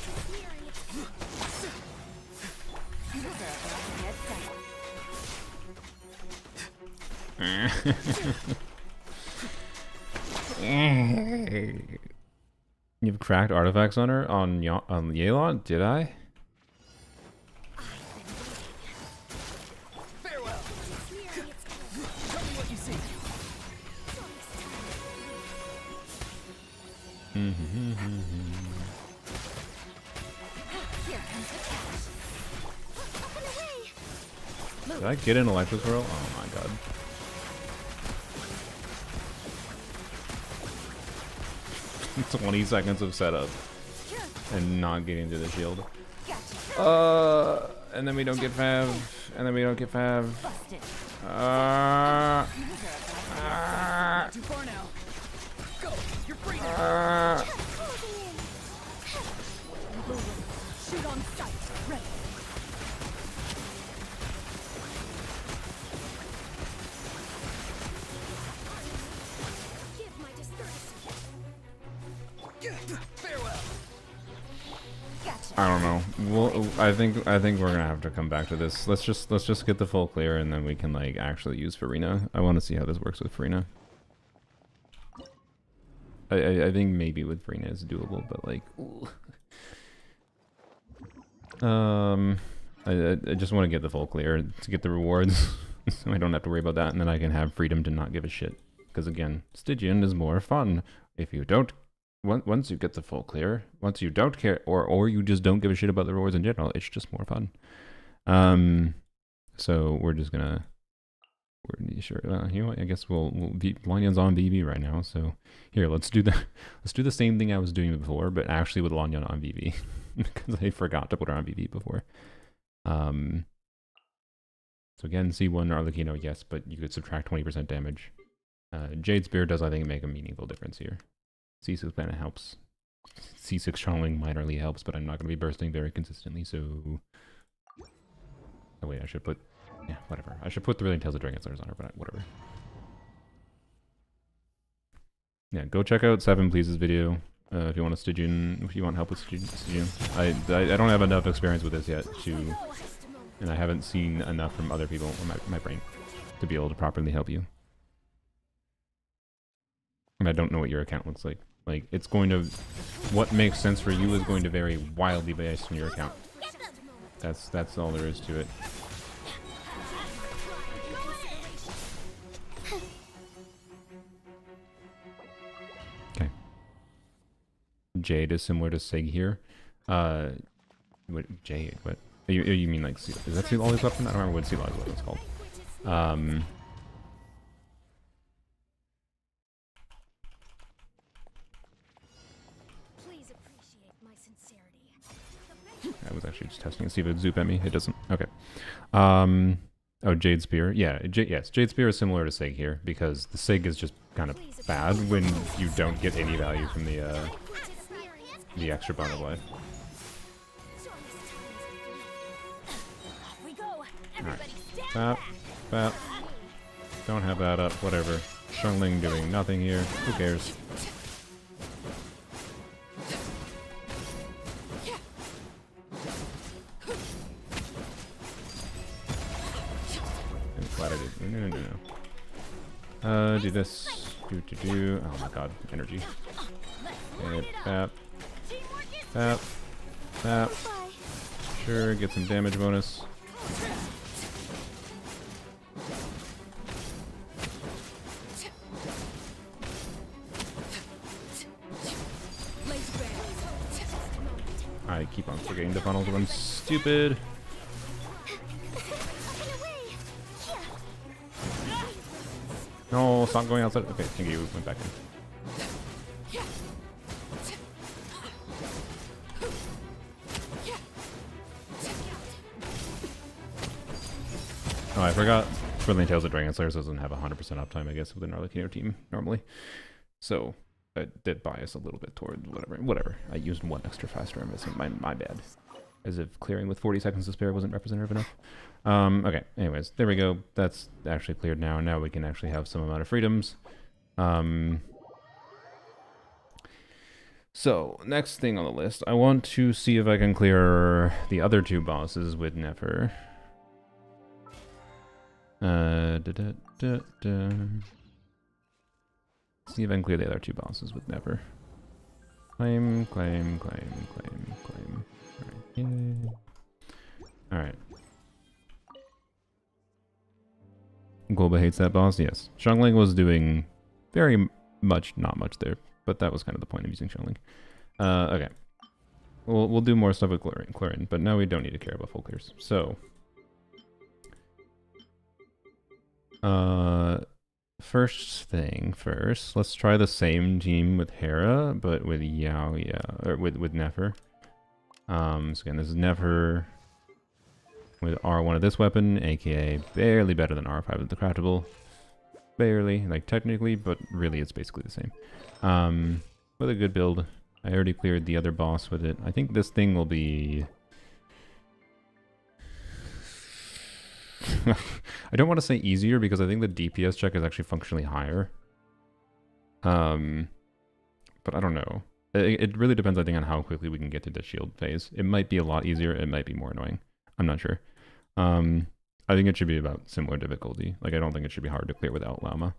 [SPEAKER 1] You've cracked artifacts on her on Yelan? Did I?
[SPEAKER 4] Farewell. Tell me what you see.
[SPEAKER 3] Here comes the cash. Up and away.
[SPEAKER 1] Did I get an electric swirl? Oh my god. It's 20 seconds of setup and not getting to the shield. And then we don't get Fav. And then we don't get Fav.
[SPEAKER 4] Busted.
[SPEAKER 1] Uh,
[SPEAKER 4] Not too far now. Go. You're free now. Shoot on sight. Ready.
[SPEAKER 3] Give my discourtesy.
[SPEAKER 4] Farewell.
[SPEAKER 3] Gotcha.
[SPEAKER 1] I don't know. Well, I think we're gonna have to come back to this. Let's just get the full clear, and then we can like actually use Farina. I want to see how this works with Farina. I think maybe with Farina it's doable, but like, ooh. I just want to get the full clear to get the rewards, so I don't have to worry about that, and then I can have freedom to not give a shit. Because again, Stygian is more fun if you don't. Once you get the full clear, once you don't care, or you just don't give a shit about the rewards in general, it's just more fun. So we're just gonna, sure. You know what? I guess we'll be Lanyan's on VV right now. So here, let's do the same thing I was doing before, but actually with Lanyan on VV because I forgot to put her on VV before. So again, C1 Arlecchino, yes, but you could subtract 20% damage. Jade Spear does, I think, make a meaningful difference here. C6 banner helps. C6 channeling minorly helps, but I'm not going to be bursting very consistently, so... Oh wait, I should put... Yeah, whatever. I should put the Thrilling Tales of Dragon Slayers on her, but whatever. Yeah, go check out 7 Please's video if you want a Stygian, if you want help with Stygian. I don't have enough experience with this yet to... And I haven't seen enough from other people, or my brain, to be able to properly help you. And I don't know what your account looks like. Like, it's going to... What makes sense for you is going to vary wildly based on your account. That's all there is to it. Okay. Jade is similar to Sig here. What Jade? What? You mean like? Is that Sea Lolly's weapon? I don't remember what Sea Lolly's weapon is called.
[SPEAKER 3] Please appreciate my sincerity.
[SPEAKER 1] I was actually just testing to see if it would zoop at me. It doesn't. Okay. Oh, Jade Spear. Yeah, yes. Jade Spear is similar to Sig here because the Sig is just kind of bad when you don't get any value from the extra bone of life.
[SPEAKER 3] We go.
[SPEAKER 1] Alright. That. Don't have that up. Whatever. Shungling doing nothing here. Who cares? Do this. Do. Oh my god, energy. Okay, bap. Bap. Bap. Sure, get some damage bonus. I keep on forgetting the funnels when I'm stupid. No, stop going outside. Okay, thank you. Went back in. Oh, I forgot. Swirling Tales of Dragon Slayers doesn't have 100% uptime, I guess, with an Arlecchino team normally. So I did bias a little bit toward whatever. I used one extra fast turn missing. My bad. As if clearing with 40 seconds to spare wasn't representative enough. Okay, anyways, there we go. That's actually cleared now. Now we can actually have some amount of freedoms. So, next thing on the list, I want to see if I can clear the other two bosses with Nefer. See if I can clear the other two bosses with Nefer. Claim. Alright. Golba hates that boss, yes. Xiangling was doing very much, not much there, but that was kind of the point of using Xiangling. Okay. We'll do more stuff with Clarin, but now we don't need to care about full clears. So, first thing first, let's try the same team with Hera, but with or with Nefer. So again, this is Nefer with R1 of this weapon, aka barely better than R5 of the craftable. Barely, like technically, but really it's basically the same. With a good build. I already cleared the other boss with it. I think this thing will be... I don't want to say easier because I think the DPS check is actually functionally higher. But I don't know. It really depends, I think, on how quickly we can get to the shield phase. It might be a lot easier. It might be more annoying. I'm not sure. I think it should be about similar difficulty. Like, I don't think it should be hard to clear without Llama.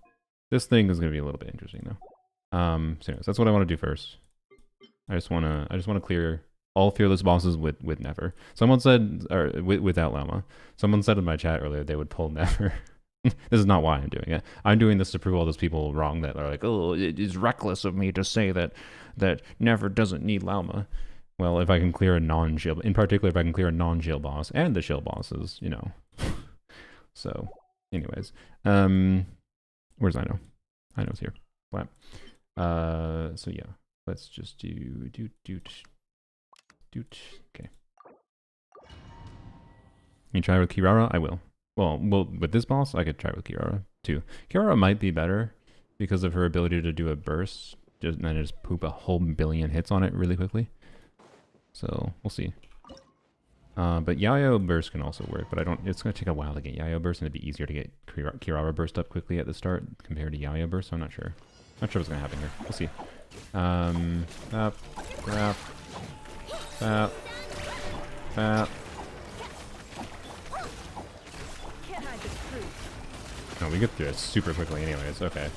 [SPEAKER 1] This thing is going to be a little bit interesting, though. So anyways, that's what I want to do first. I just want to clear all fearless bosses with Nefer. Someone said, or without Llama. Someone said in my chat earlier they would pull Nefer. This is not why I'm doing it. I'm doing this to prove all those people wrong that are like, oh, it is reckless of me to say that Nefer doesn't need Llama. Well, if I can clear a non-shield, in particular, if I can clear a non-shield boss and the shield bosses, you know. So, anyways, where's Ino? Ino's here. Flat. So yeah, let's just do. Okay. You try with Kirara? I will. Well, with this boss, I could try with Kirara too. Kirara might be better because of her ability to do a burst, and then just poop a whole billion hits on it really quickly. So we'll see. But Yayo burst can also work, but it's gonna take a while to get Yayo burst, and it'd be easier to get Kirara burst up quickly at the start compared to Yayo burst. So I'm not sure. Not sure what's gonna happen here. We'll see. No, we get through it super quickly anyways. Okay.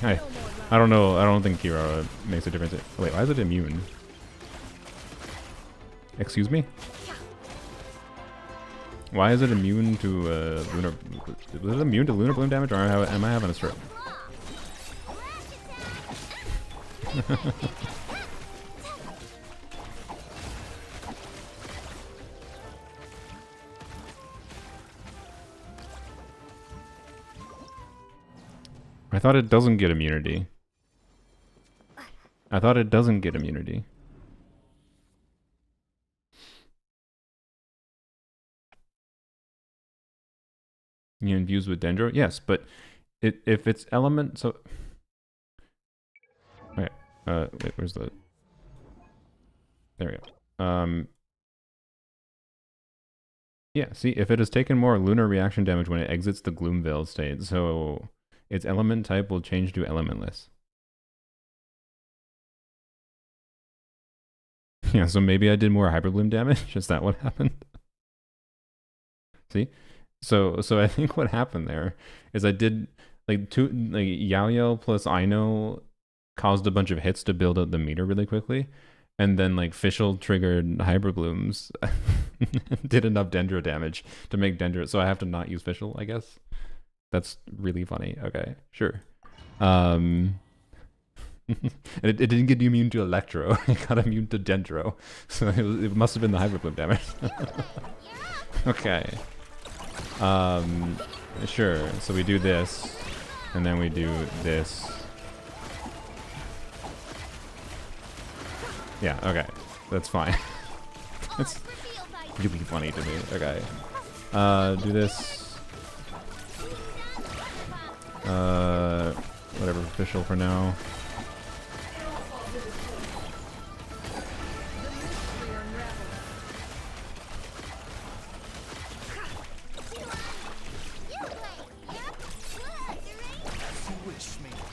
[SPEAKER 1] I don't know. I don't think Kirara makes a difference. Wait, why is it immune? Excuse me? Why is it immune to lunar? Was it immune to lunar bloom damage, or am I having a stroke? I thought it doesn't get immunity. I thought it doesn't get immunity. You infuse with Dendro? Yes, but if it's element, so... Okay, wait, where's the... There we go. Yeah, see, if it has taken more lunar reaction damage when it exits the Gloomveil state, so its element type will change to elementless. Yeah, so maybe I did more Hyperbloom damage? Is that what happened? See? So I think what happened there is I did, like Yaoyao plus Aino caused a bunch of hits to build up the meter really quickly, and then like Fischl triggered Hyper Blooms, did enough Dendro damage to make Dendro. So I have to not use Fischl, I guess. That's really funny. Okay, sure. It didn't get immune to Electro. It got immune to Dendro. So it must have been the Hyper Bloom damage. Okay. Sure. So we do this, and then we do this. Yeah, okay. That's fine. That's really funny to me. Okay. Do this. Whatever, official for now.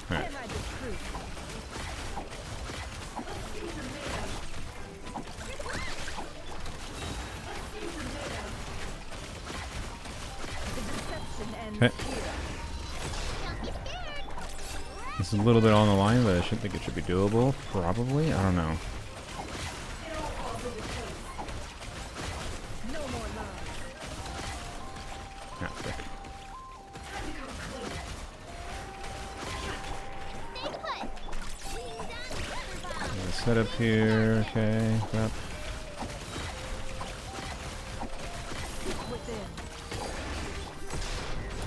[SPEAKER 1] Alright. Okay. This is a little bit on the line, but I should think it should be doable. Probably. I don't know. Ah, frick. Set up here. Okay. Yep.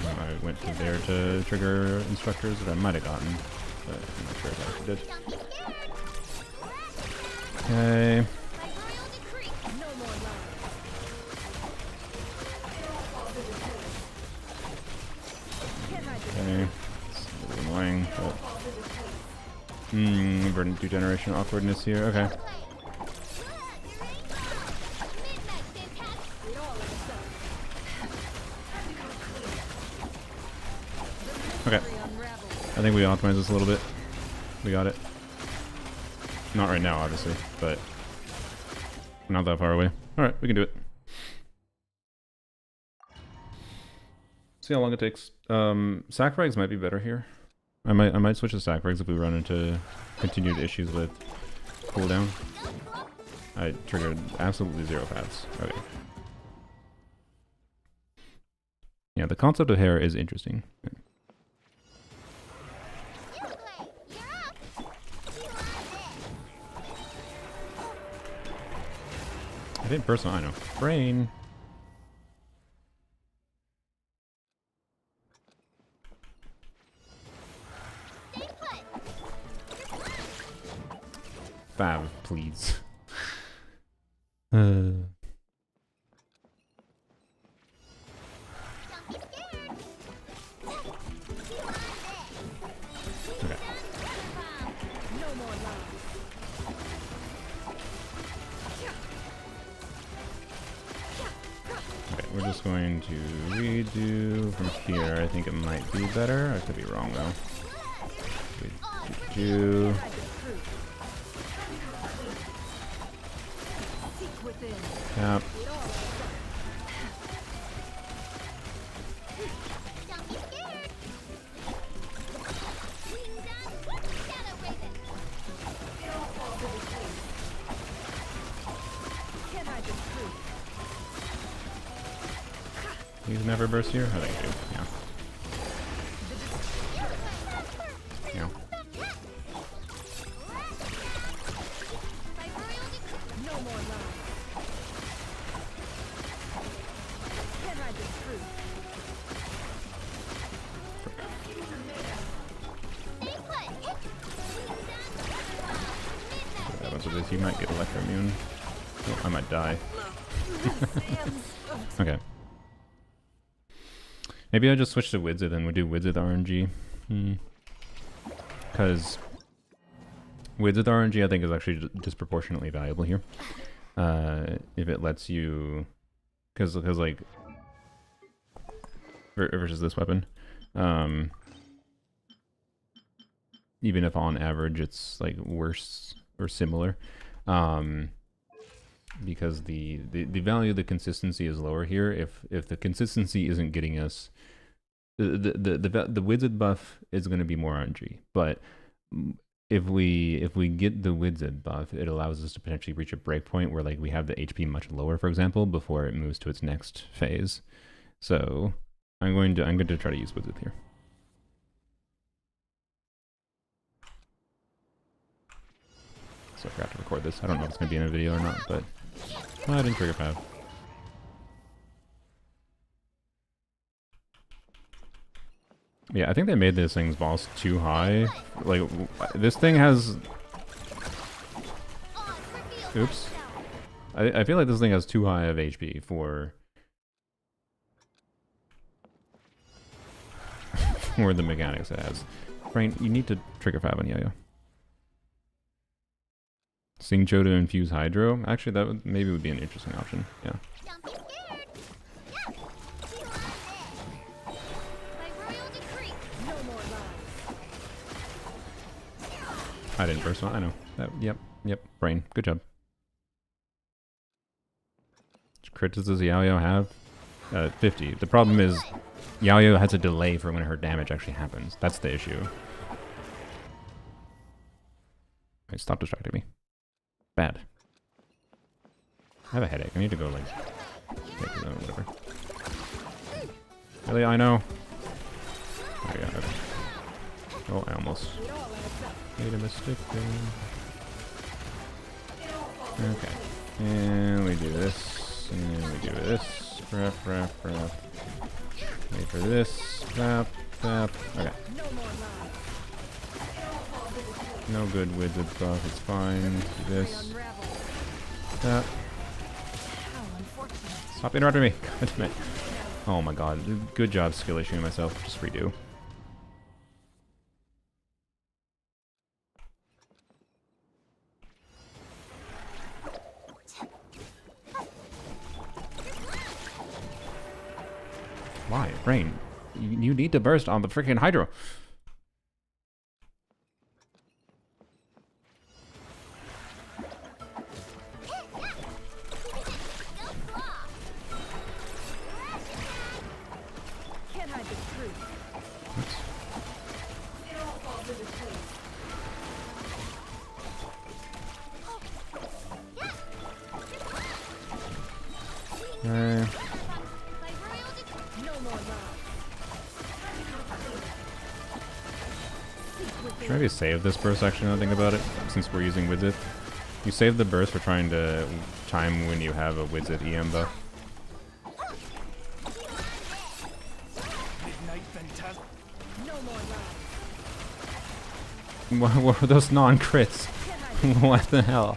[SPEAKER 1] I went to there to trigger instructors that I might have gotten, but I'm not sure if I actually did. Okay. Okay. It's a little annoying, but verdant degeneration awkwardness here. Okay. Okay. I think we optimize this a little bit. We got it. Not right now, obviously, but not that far away. Alright, we can do it. See how long it takes. Sac frags might be better here. I might switch to sac frags if we run into continued issues with cooldown. I triggered absolutely 0 paths. Okay. Yeah, the concept of hair is interesting. I think personally, I know. Brain. Fab, please. Okay. Okay, we're just going to redo from here. I think it might be better. I could be wrong though. Do. Yep. These never burst here? I think they do, yeah. Yeah. What happens with this? You might get electroimmune. Oh, I might die. Okay. Maybe I just switch to Widzith and we do Widzith RNG. Because Widzith RNG I think is actually disproportionately valuable here. If it lets you... Because like... Versus this weapon. Even if on average it's like worse or similar. Because the value of the consistency is lower here. If the consistency isn't getting us the Wizard buff is going to be more RNG, but if we get the Wizard buff, it allows us to potentially reach a breakpoint where like we have the HP much lower, for example, before it moves to its next phase. So I'm going to try to use Wizard here. So I forgot to record this. I don't know if it's going to be in a video or not, but I didn't trigger Pav. Yeah, I think they made this thing's boss too high. Like, this thing has... Oops. I feel like this thing has too high of HP for... for the mechanics it has. Brain, you need to trigger Fab on Yo-Yo. Sing Joe to infuse Hydro? Actually, that would, maybe would be an interesting option. Yeah.
[SPEAKER 3] Don't be scared. Yeah. See what I did. By royal decree.
[SPEAKER 4] No more lies.
[SPEAKER 1] I didn't burst one. I know. That, yep. Brain. Good job. Which crits does Yao-Yo have? 50. The problem is Yao-Yo has a delay for when her damage actually happens. That's the issue. Wait, stop distracting me. Bad. I have a headache. I need to go, like, take it out, whatever. Really? I know. Oh, yeah. Okay. Oh, I almost made a mistake there. Okay. And we do this. And we do this. Wrap. Wait for this. Wrap. Okay. No good with the buff. It's fine. Do this. That. Stop interrupting me. God damn it. Oh my god. Good job skill issuing myself. Just redo. Why? Rain. You need to burst on the freaking Hydro. Should maybe save this burst actually now that I think about it, since we're using Wizard. You save the burst for trying to time when you have a Wizard EM buff. What were those non-crits? What the hell?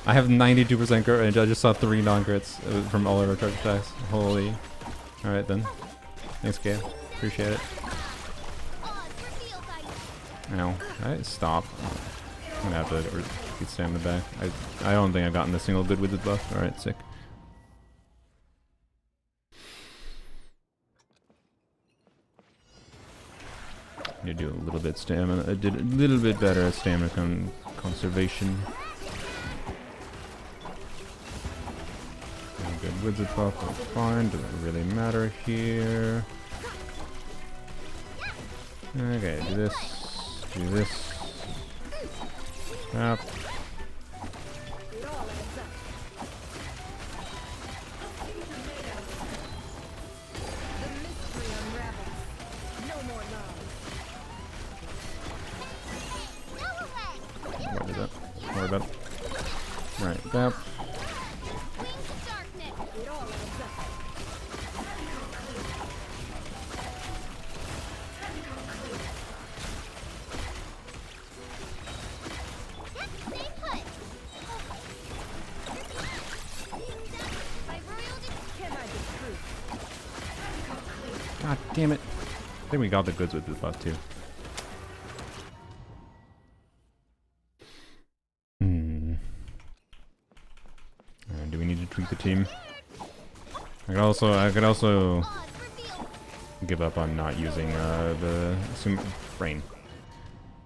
[SPEAKER 1] I have 92% crit range. I just saw 3 non-crits from all of our charge attacks. Holy. Alright then. Thanks, Gabe. Appreciate it. Ow. Alright, stop. I'm gonna have to get stamina back. I don't think I've gotten a single good Wizard buff. Alright, sick. You do a little bit stamina. I did a little bit better at stamina conservation. Good Wizard buff, that's fine. Doesn't really matter here. Okay, do this. Do this. Snap. What is that? Don't worry about it. Alright, gap. God damn it. I think we got the goods with this buff too. Do we need to tweak the team? I could also give up on not using the brain.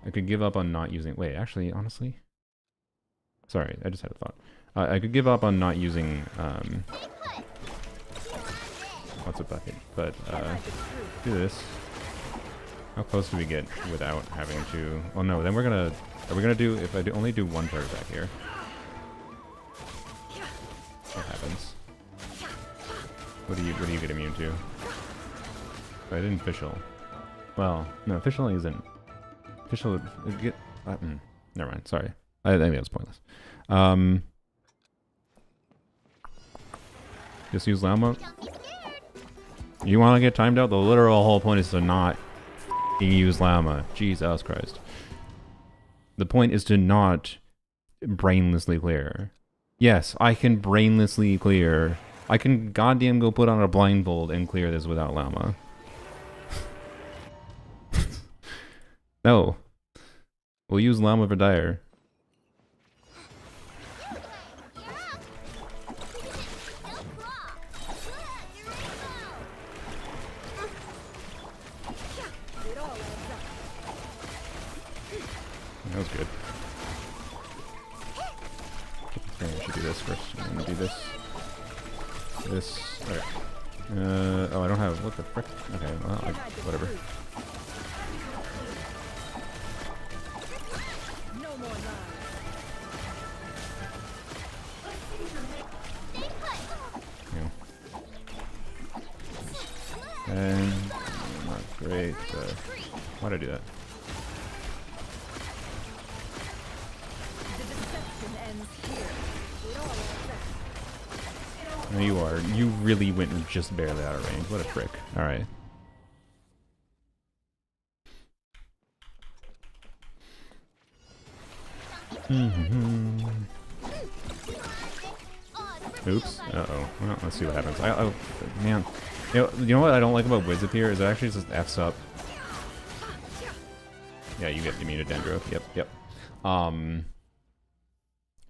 [SPEAKER 1] I could give up on not using. Wait, actually, honestly, sorry, I just had a thought. I could give up on not using what's a bucket? But
[SPEAKER 4] Can't hide the truth.
[SPEAKER 1] do this. How close do we get without having to? Oh no, then we're gonna. Are we gonna do? If I do, only do one turret back here, what happens? What do you get immune to? I didn't official. Well, no, official isn't. Official would get. Never mind. Sorry, I think that was pointless. Just use Llama. You want to get timed out? The literal whole point is to not use Llama. Jesus Christ. The point is to not brainlessly clear. Yes, I can brainlessly clear. I can goddamn go put on a blindfold and clear this without Llama. No. We'll use Llama for Dire.
[SPEAKER 4] It all adds up.
[SPEAKER 1] That was good. Okay, I should do this first. I'm gonna do this. This. Okay. Oh, I don't have. What the frick? Okay, well, whatever.
[SPEAKER 4] No more lies.
[SPEAKER 1] Yeah. And not great. Why'd I do that?
[SPEAKER 4] The deception ends here. It all adds up.
[SPEAKER 1] No, you are. You really went just barely out of range. What a frick. Alright. Oops. Uh-oh. Well, let's see what happens. Oh, man. You know what I don't like about Wizard here is it actually just F's up. Yeah, you get immune to Dendro. Yep, yep. You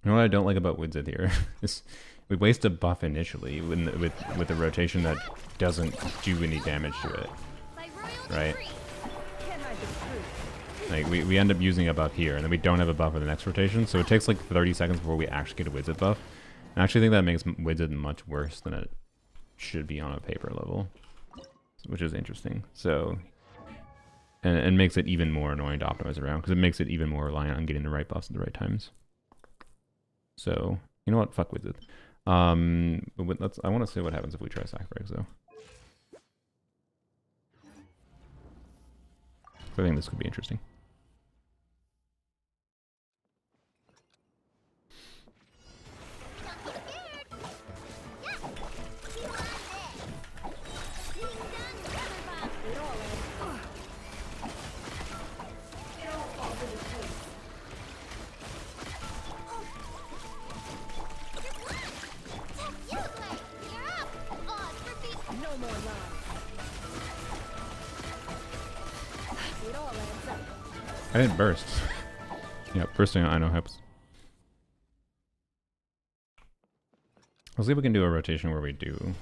[SPEAKER 1] know what I don't like about Wizard here is we waste a buff initially with a rotation that doesn't do any damage to it. Right?
[SPEAKER 4] Can't hide the truth.
[SPEAKER 1] Like we end up using a buff here and then we don't have a buff for the next rotation, so it takes like 30 seconds before we actually get a Wizard buff. And I actually think that makes Wizard much worse than it should be on a paper level, which is interesting. So, and makes it even more annoying to optimize around because it makes it even more reliant on getting the right buffs at the right times. So, you know what? Fuck Wizard. But I want to see what happens if we try Sacrifice though. I think this could be interesting.
[SPEAKER 4] No more lies. It all adds up.
[SPEAKER 1] I didn't burst. Yeah, bursting I know helps. Let's see if we can do a rotation where we do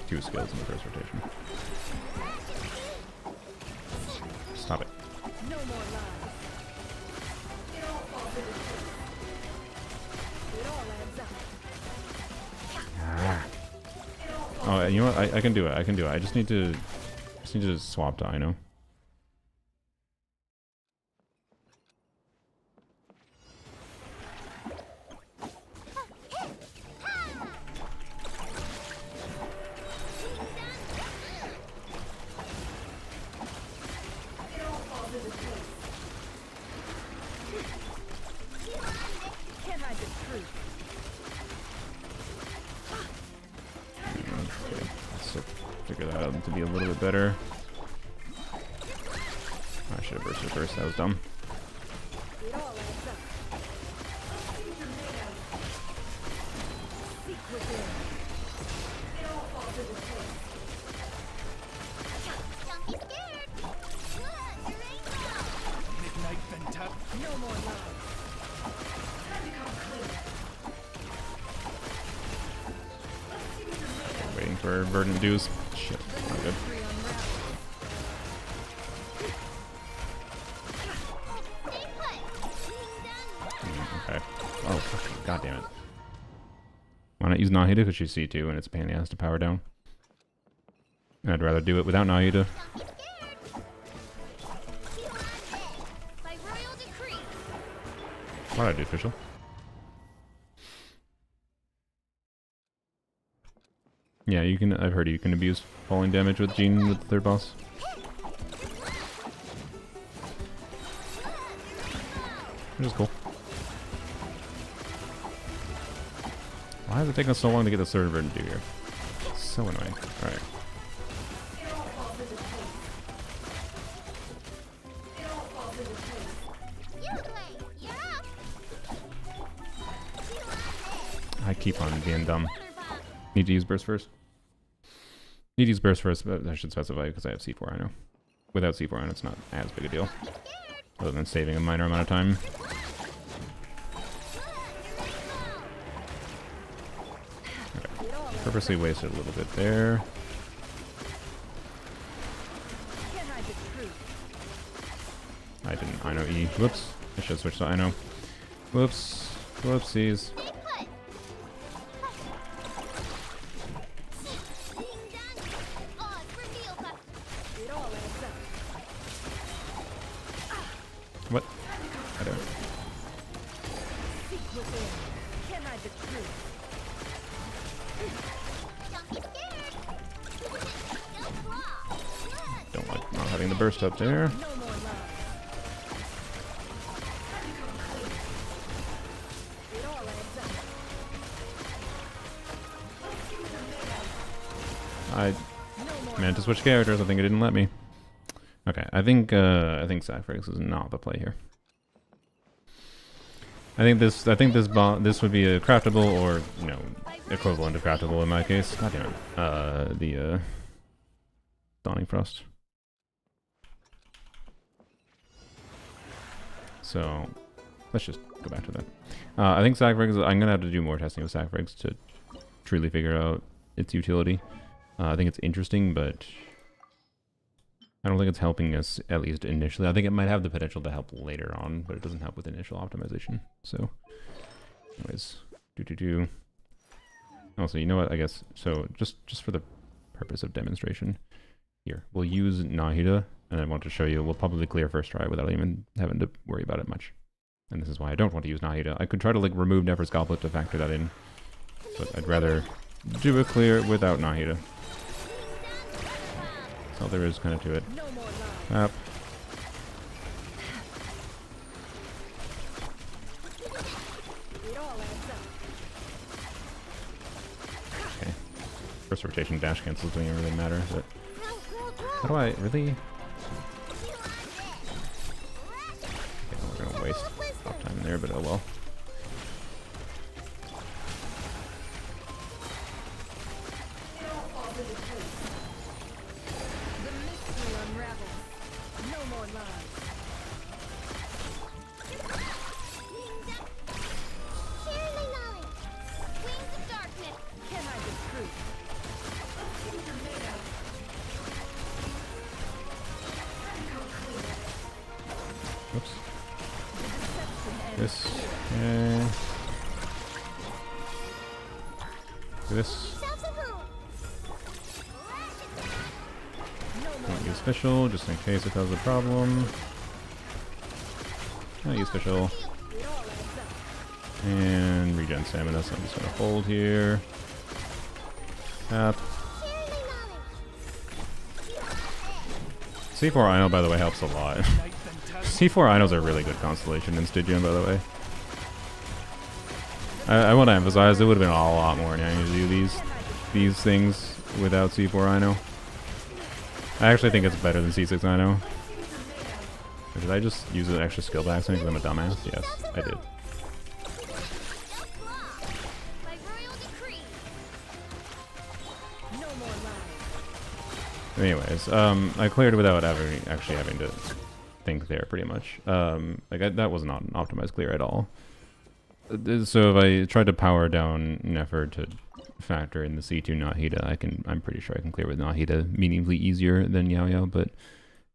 [SPEAKER 1] 2 skills in the first rotation. Stop it.
[SPEAKER 4] No more lies. It all adds up.
[SPEAKER 1] Ah. Oh, you know what? I can do it. I can do it. I just need to swap to Ino.
[SPEAKER 4] Can't hide the truth.
[SPEAKER 1] Okay, let's figure that out to be a little bit better. I should have bursted first. That was dumb.
[SPEAKER 4] It all adds up. Seek within.
[SPEAKER 2] Midnight Venta.
[SPEAKER 4] No more lies.
[SPEAKER 1] Waiting for Verdant Dews. Shit, not good.
[SPEAKER 4] Free unravel.
[SPEAKER 1] Okay. Oh, fuck. God damn it. not use Nahida because she's C2 and it's a pain in the ass to power down. And I'd rather do it without Nahida.
[SPEAKER 3] Don't be scared. You are dead by royal decree.
[SPEAKER 1] Why'd I do official? Yeah, you can. I've heard you can abuse falling damage with Jean with the third boss. Which is cool. Why is it taking us so long to get the server to do here? It's so annoying. Alright.
[SPEAKER 3] You play. You're up. You are dead.
[SPEAKER 1] I keep on being dumb.
[SPEAKER 3] Water bomb.
[SPEAKER 1] Need to use burst first. Need to use burst first, but I should specify because I have C4, I know. Without C4, I know it's not as big a deal. Other than saving a minor amount of time. Okay. Purposely wasted a little bit there.
[SPEAKER 4] Can't hide the truth.
[SPEAKER 1] I didn't I know E. Whoops. I should have switched to I know. Whoops. Whoopsies.
[SPEAKER 3] Stay put. Being done. Odds reveal the
[SPEAKER 4] It all adds up.
[SPEAKER 1] What? I don't.
[SPEAKER 4] Seek within. Can't hide the truth.
[SPEAKER 3] Don't be scared. Don't claw. Good.
[SPEAKER 1] Don't like not having the burst up there.
[SPEAKER 4] No more love. It all adds up.
[SPEAKER 1] I
[SPEAKER 4] No more
[SPEAKER 1] meant to switch characters. I think it didn't let me. Okay, I think Sacrifice is not the play here. I think this this would be a craftable or equivalent of craftable in my case. God damn it. The Dawning Frost. So let's just go back to that. I think Sacrifice. I'm gonna have to do more testing with Sacrifice to truly figure out its utility. I think it's interesting, but I don't think it's helping us, at least initially. I think it might have the potential to help later on, but it doesn't help with initial optimization. So, anyways, Also, you know what, I guess, so just for the purpose of demonstration, here, we'll use Nahida, and I want to show you, we'll probably clear first try without even having to worry about it much. And this is why I don't want to use Nahida. I could try to, like, remove Nefer's Goblet to factor that in, but I'd rather do a clear without Nahida. That's all there is kind of to it.
[SPEAKER 4] No more love.
[SPEAKER 1] Up.
[SPEAKER 4] It all adds up.
[SPEAKER 1] Okay. First rotation dash cancels doesn't even really matter, but
[SPEAKER 3] Grow.
[SPEAKER 1] how do I really?
[SPEAKER 3] You are dead.
[SPEAKER 1] Okay, we're gonna waste off time there, but oh well.
[SPEAKER 4] The mystery unravels. No more love.
[SPEAKER 3] Surely knowledge. Wings of darkness.
[SPEAKER 4] Can't hide the truth.
[SPEAKER 1] Oops.
[SPEAKER 4] Deception ends.
[SPEAKER 1] This. Do this.
[SPEAKER 3] Self of who?
[SPEAKER 4] No more
[SPEAKER 1] Don't use special, just in case it causes a problem. I'll use special.
[SPEAKER 4] It all adds up.
[SPEAKER 1] And regen stamina, so I'm just gonna hold here. Tap.
[SPEAKER 3] Surely knowledge. You are dead.
[SPEAKER 1] C4 Ino, by the way, helps a lot. C4 Inos are a really good constellation in Stygian, by the way. I want to emphasize, it would have been a lot more annoying to do these things without C4 Ino. I actually think it's better than C6 Ino. Did I just use an extra skill by accident because I'm a dumbass? Yes, I did.
[SPEAKER 3] By royal decree.
[SPEAKER 4] No more love.
[SPEAKER 1] Anyways, I cleared without actually having to think there, pretty much. That was not an optimized clear at all. So if I tried to power down Nefer to factor in the C2 Nahida, I'm pretty sure I can clear with Nahida meaningfully easier than Yao Yao, but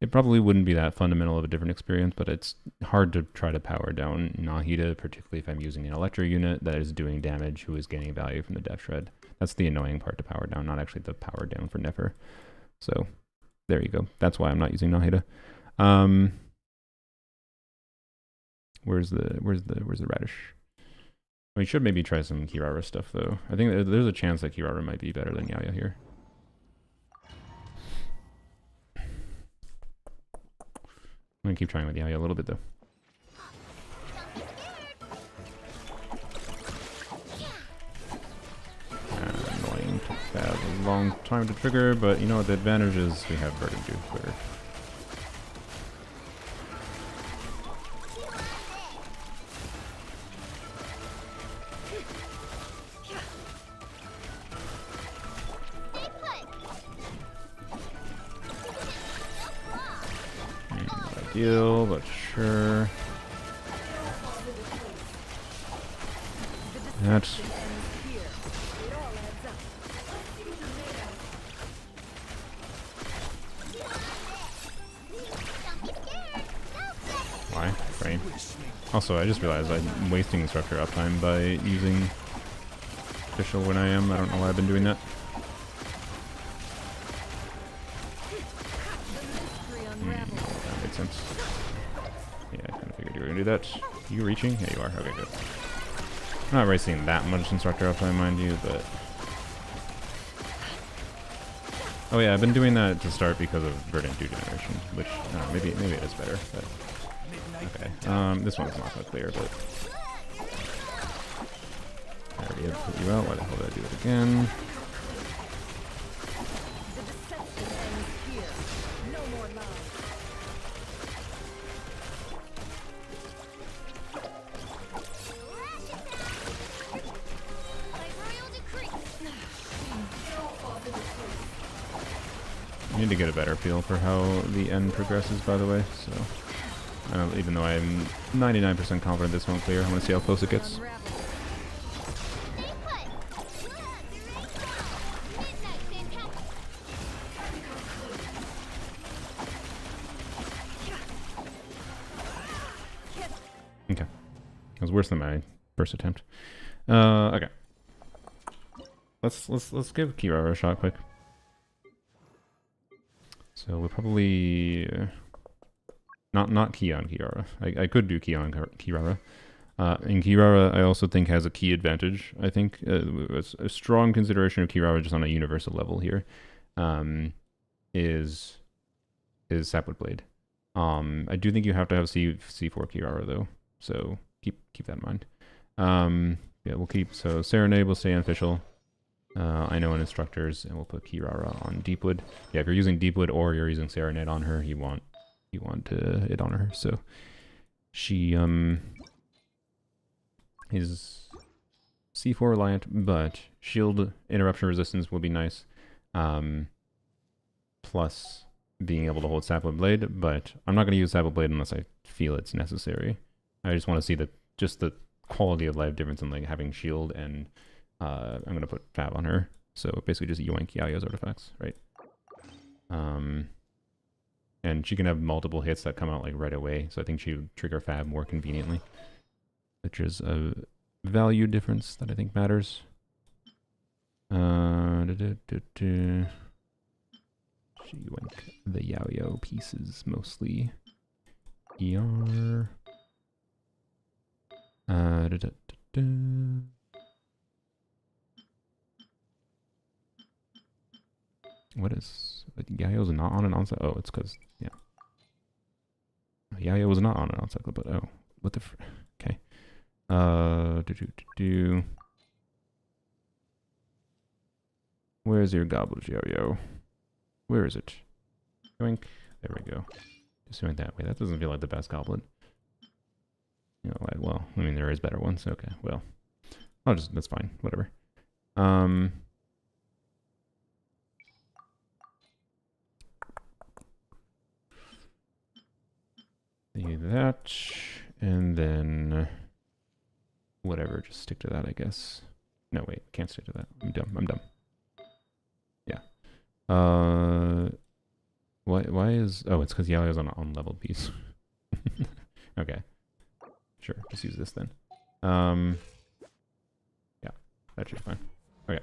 [SPEAKER 1] it probably wouldn't be that fundamental of a different experience, but it's hard to try to power down Nahida, particularly if I'm using an Electro unit that is doing damage who is gaining value from the Death Shred. That's the annoying part to power down, not actually the power down for Nefer. So there you go. That's why I'm not using Nahida. Where's the Radish? We should maybe try some Kirara stuff though. I think there's a chance that Kirara might be better than Yaya here. I'm gonna keep trying with Yaya a little bit though. Annoying. Took that a long time to trigger, but you know what the advantage is? We have Verdant Dew Quitter. Ideal, but sure. That's why frame. Also, I just realized I'm wasting instructor uptime by using official when I am. I don't know why I've been doing that. That made sense. Yeah, I kind of figured you were gonna do that. You reaching? Yeah, you are. Okay, good. I'm not wasting that much instructor uptime, mind you, but... Oh yeah, I've been doing that to start because of Verdant Dew generation, which, maybe it is better, but... Okay, this one's not that clear, but... I already had to put you out. Why the hell did I do it again? I need to get a better feel for how the end progresses, by the way, so... even though I'm 99% confident this won't clear, I want to see how close it gets. Okay. It was worse than my first attempt. Okay. Let's give Kirara a shot quick. So we'll probably not key on Kirara. I could do key on Kirara. And Kirara I also think has a key advantage. I think a strong consideration of Kirara just on a universal level here is Sapwood Blade. I do think you have to have C4 Kirara though, so keep that in mind. Yeah, we'll keep Serenade will stay unofficial. I know in instructors, and we'll put Kirara on Deepwood. Yeah, if you're using Deepwood or you're using Serenade on her, you want it on her. So she is C4 reliant, but shield interruption resistance will be nice. Plus being able to hold Sapwood Blade, but I'm not going to use Sapwood Blade unless I feel it's necessary. I just want to see the quality of life difference in like having shield and I'm going to put Fab on her. So basically just yoink Yaya's artifacts, right? And she can have multiple hits that come out like right away. So I think she would trigger Fab more conveniently, which is a value difference that I think matters. She yoink the Yaoyo pieces mostly. ER. What is... Yayo's not on an onset? Oh, it's because... Yeah. Yayo was not on an onset, but oh. What the... Okay. Where's your goblet, Yayo? Where is it? Yoink. There we go. Just doing it that way. That doesn't feel like the best goblet. You know, well, I mean, there is better ones. Okay, well. That's fine. Whatever. Do that, and then whatever, just stick to that, I guess. No, wait, can't stick to that. I'm dumb. Yeah. Why is... Oh, it's because Yaoya's on an unleveled piece. Okay. Sure, just use this then. Yeah, that should be fine. Okay.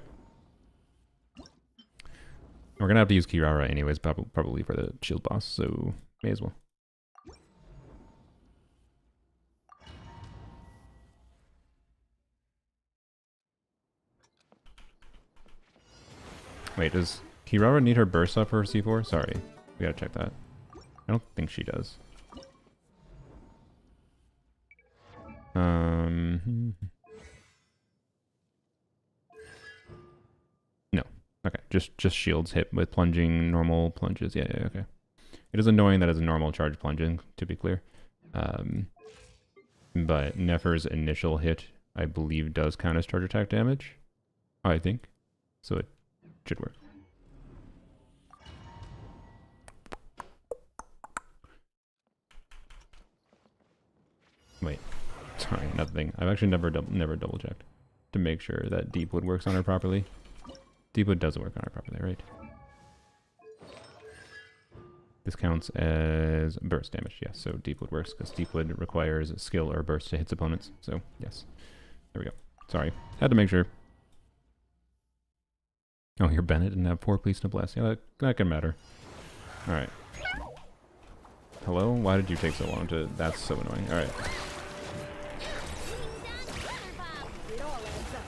[SPEAKER 1] We're gonna have to use Kirara anyways, probably for the shield boss, so may as well. Wait, does Kirara need her burst up for her C4? Sorry, we gotta check that. I don't think she does. No. Okay, just shields hit with plunging normal plunges. Yeah, okay. It is annoying that it's normal charge plunging, to be clear. But Nefer's initial hit, I believe, does count as charge attack damage. I think. So it should work. Wait. Sorry, nothing. I've actually never double checked to make sure that Deepwood works on her properly. Deepwood does work on her properly, right? This counts as burst damage, yes. So Deepwood works because Deepwood requires skill or burst to hit opponents. So yes, there we go. Sorry, had to make sure. Oh, you're Bennett and have 4 please no bless. Yeah, that can matter. All right. Hello? Why did you take so long to? That's so annoying. All right.
[SPEAKER 4] It all adds up.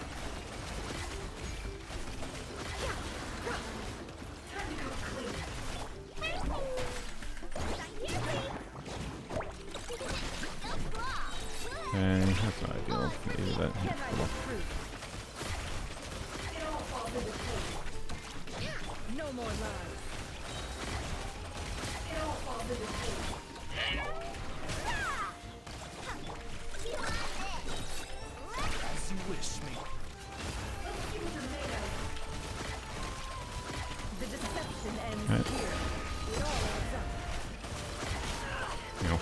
[SPEAKER 1] Okay, that's not ideal. Maybe that.
[SPEAKER 4] Can't hide
[SPEAKER 1] Cool.
[SPEAKER 4] the truth. No more lies.
[SPEAKER 2] As you wish me.
[SPEAKER 4] The deception ends
[SPEAKER 1] Right.
[SPEAKER 4] here. It all adds up.
[SPEAKER 1] You know.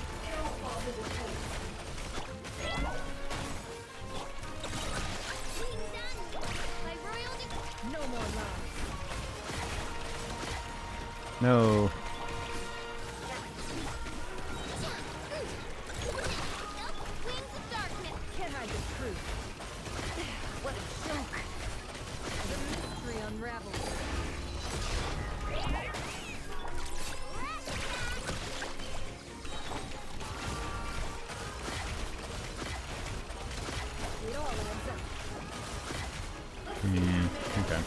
[SPEAKER 4] No more lies.
[SPEAKER 1] No.
[SPEAKER 4] Can't hide the truth. What a joke. The mystery unravels. It all adds up.
[SPEAKER 1] Okay.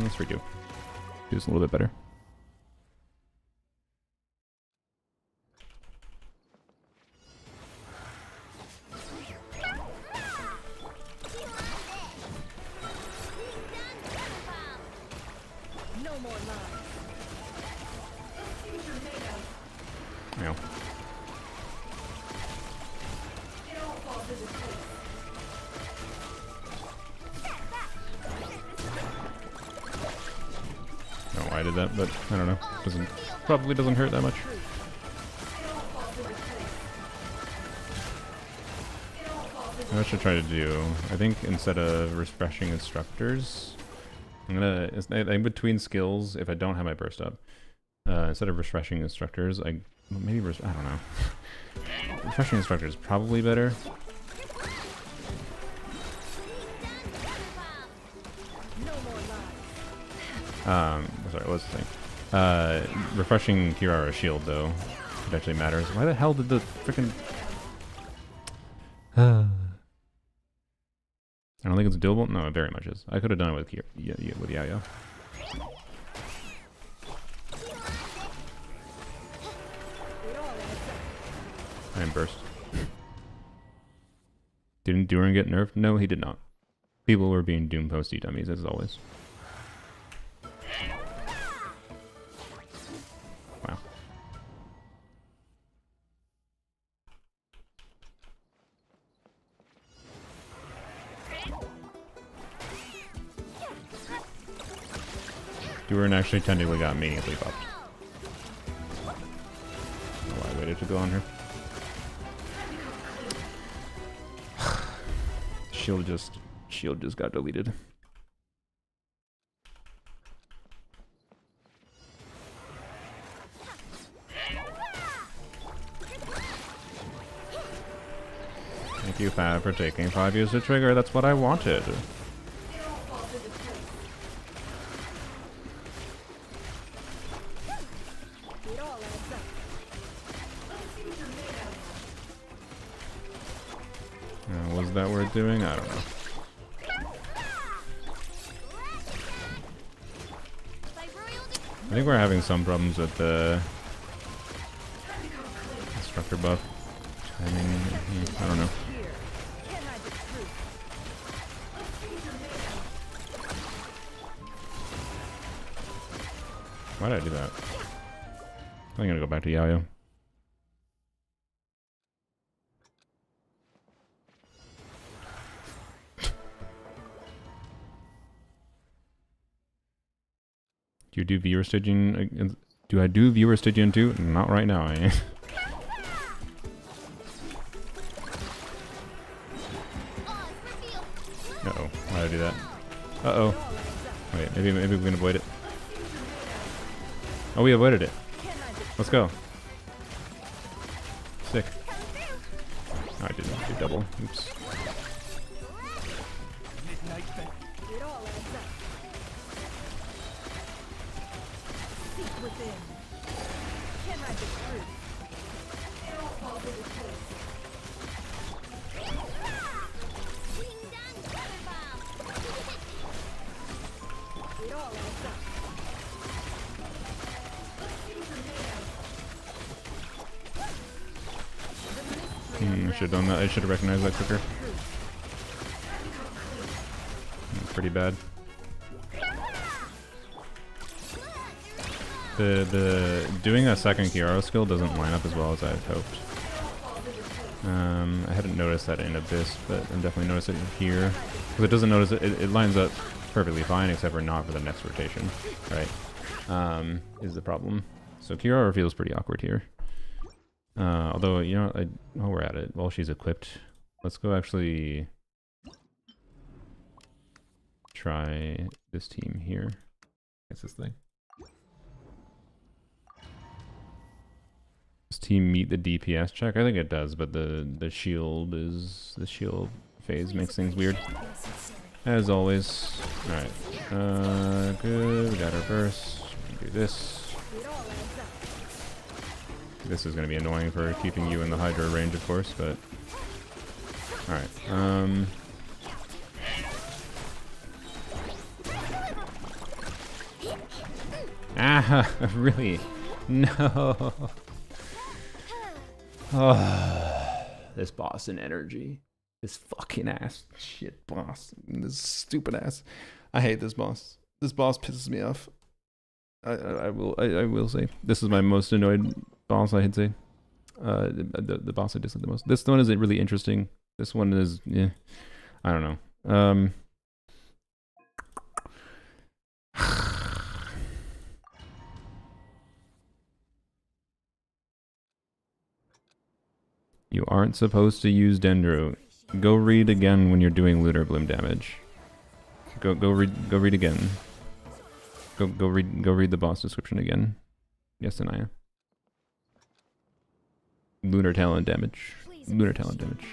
[SPEAKER 1] Let's redo. Do this a little bit better.
[SPEAKER 4] No more lies.
[SPEAKER 1] You know. I don't know why I did that, but I don't know. Probably doesn't hurt that much. What I should try to do, I think instead of refreshing instructors, I'm gonna, in between skills, if I don't have my burst up, instead of refreshing instructors, I don't know. Refreshing instructors is probably better.
[SPEAKER 4] No more lies.
[SPEAKER 1] Sorry, what was the thing? Refreshing Kirara's shield, though, potentially matters. Why the hell did the frickin'... I don't think it's doable. No, it very much is. I could have done it with with Yao.
[SPEAKER 4] It all adds up.
[SPEAKER 1] And burst. Didn't Duran get nerfed? No, he did not. People were being Doom posty dummies, as always. Wow. Duran actually technically got meaningfully buffed. Oh, I waited to go on her. Shield just got deleted. Thank you, Fab, for taking 5 years to trigger. That's what I wanted.
[SPEAKER 4] It all adds up.
[SPEAKER 1] Was that worth doing? I don't know. I think we're having some problems with the instructor buff. I mean, I don't know.
[SPEAKER 4] Here. Can't hide the truth.
[SPEAKER 1] Why did I do that? I'm gonna go back to Yayo. Do you do viewer Stygian? Do I do viewer Stygian too? Not right now. Uh-oh. Why did I do that? Uh-oh. Wait, maybe we can avoid it. Oh, we avoided it. Let's go. Sick. Oh, I didn't do double. Oops.
[SPEAKER 2] Midnight bed.
[SPEAKER 4] It all adds up. Seek within. Can't hide the truth. It all adds up.
[SPEAKER 1] I should have done that. I should have recognized that quicker. Pretty bad. The doing a second Kiara skill doesn't line up as well as I had hoped. I hadn't noticed that in Abyss, but I'm definitely noticing it here. Because it doesn't notice it lines up perfectly fine, except for not for the next rotation, right? Is the problem. So Kiara feels pretty awkward here. Although, you know, while we're at it, while she's equipped, let's go actually try this team here. What's this thing? Does team meet the DPS check? I think it does, but the shield phase makes things weird. As always. Alright. Good. We got our burst. Do this. This is going to be annoying for keeping you in the Hydra range, of course, but... Alright, Ah, really? No! Oh, this boss in energy. This fucking ass shit boss. This stupid ass. I hate this boss. This boss pisses me off. I will say. This is my most annoyed boss, I'd say. The boss I dislike the most. This one isn't really interesting. This one is, yeah, I don't know. You aren't supposed to use Dendro. Go read again when you're doing Lunar Bloom damage. Go read again. Go read the boss description again. Yes, Anaya. Lunar talent damage. Lunar talent damage.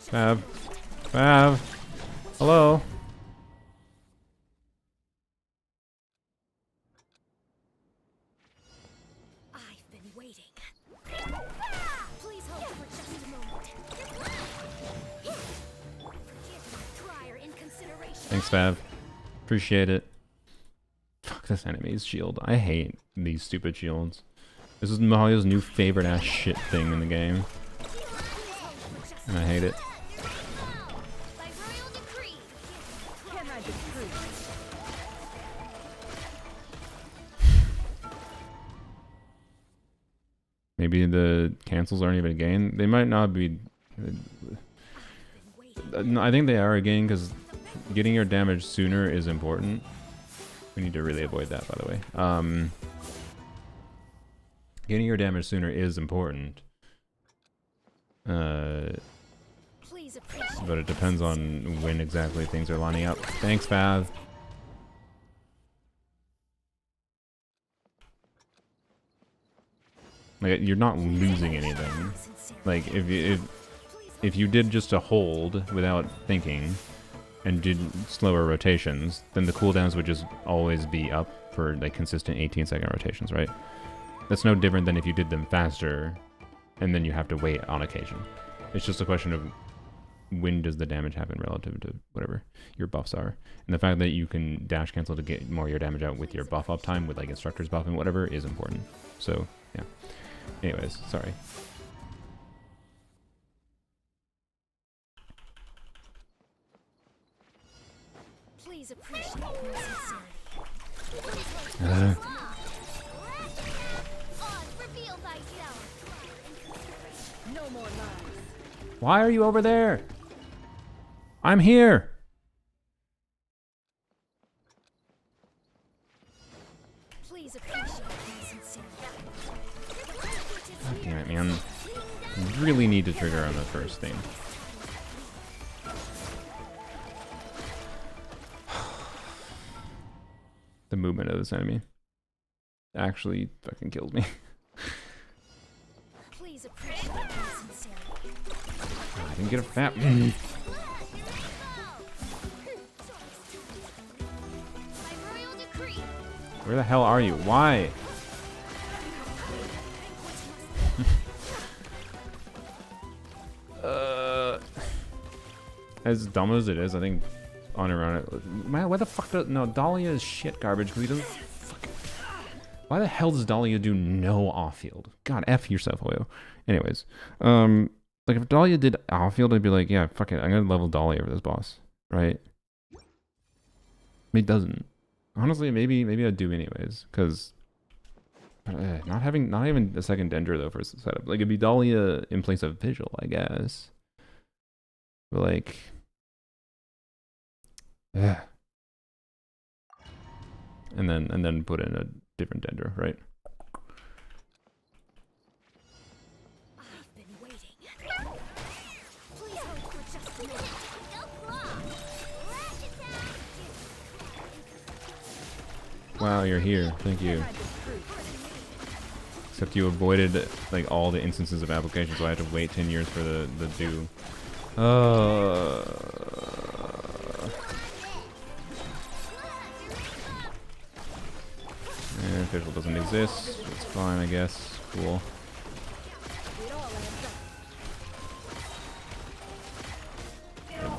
[SPEAKER 1] Fav. Fav. Hello.
[SPEAKER 3] I've been waiting. Please hold for just a moment. Give my crier in consideration.
[SPEAKER 1] Thanks, Fav. Appreciate it. Fuck this enemy's shield. I hate these stupid shields. This is Mahalio's new favorite ass shit thing in the game. And I hate it.
[SPEAKER 3] By royal decree.
[SPEAKER 4] Can't hide the truth.
[SPEAKER 1] Maybe the cancels aren't even a gain. They might not be. No, I think they are a gain because getting your damage sooner is important. We need to really avoid that, by the way. Getting your damage sooner is important.
[SPEAKER 3] Please appreciate.
[SPEAKER 1] But it depends on when exactly things are lining up. Thanks, Fav. Like, you're not losing anything. Like, if if you did just a hold without thinking and did slower rotations, then the cooldowns would just always be up for like consistent 18-second rotations, right? That's no different than if you did them faster and then you have to wait on occasion. It's just a question of when does the damage happen relative to whatever your buffs are. And the fact that you can dash cancel to get more of your damage out with your buff up time, with like instructor's buff and whatever, is important. So, yeah. Anyways, sorry.
[SPEAKER 3] Please appreciate my sincerity. Oz, reveal thyself.
[SPEAKER 4] No more lies.
[SPEAKER 1] Why are you over there? I'm here.
[SPEAKER 3] Please appreciate my sincerity.
[SPEAKER 1] God damn it, man. I really need to trigger on the first thing. The movement of this enemy actually fucking kills me.
[SPEAKER 3] Please appreciate my sincerity.
[SPEAKER 1] I didn't get a fat.
[SPEAKER 3] My royal decree.
[SPEAKER 1] Where the hell are you? Why? As dumb as it is, I think on around it. Man, why the fuck does no Dahlia is shit garbage because he doesn't. Fucking, why the hell does Dahlia do no off field? God, F yourself, Hoyo. Anyways, like if Dahlia did off field, I'd be like, yeah, fuck it, I'm gonna level Dahlia over this boss, right? It doesn't. Honestly, maybe I'd do anyways, because not having a second Dendro though for setup. Like it'd be Dahlia in place of Vigil, I guess. But like, yeah. And then put in a different Dendro, right?
[SPEAKER 3] I've been waiting. Please hold for just a minute. Go claw. Lash attack.
[SPEAKER 1] Wow, you're here. Thank you. Except you avoided like all the instances of application, so I had to wait 10 years for the do. Official doesn't exist. It's fine, I guess. Cool.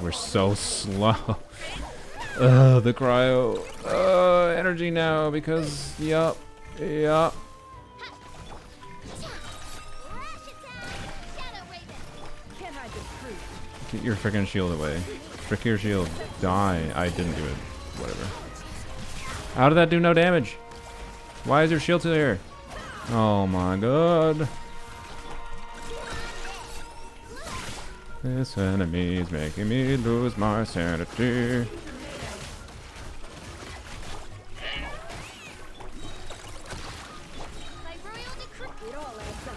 [SPEAKER 1] We're so slow. The cryo. Energy now because yup.
[SPEAKER 3] Lash attack. Shadow Raven.
[SPEAKER 4] Can't hide the truth.
[SPEAKER 1] Get your freaking shield away. Frick your shield. Die. I didn't do it. Whatever. How did that do no damage? Why is your shield still here? Oh my god. This enemy is making me lose my sanity.
[SPEAKER 3] My royal decree.
[SPEAKER 4] It all adds up.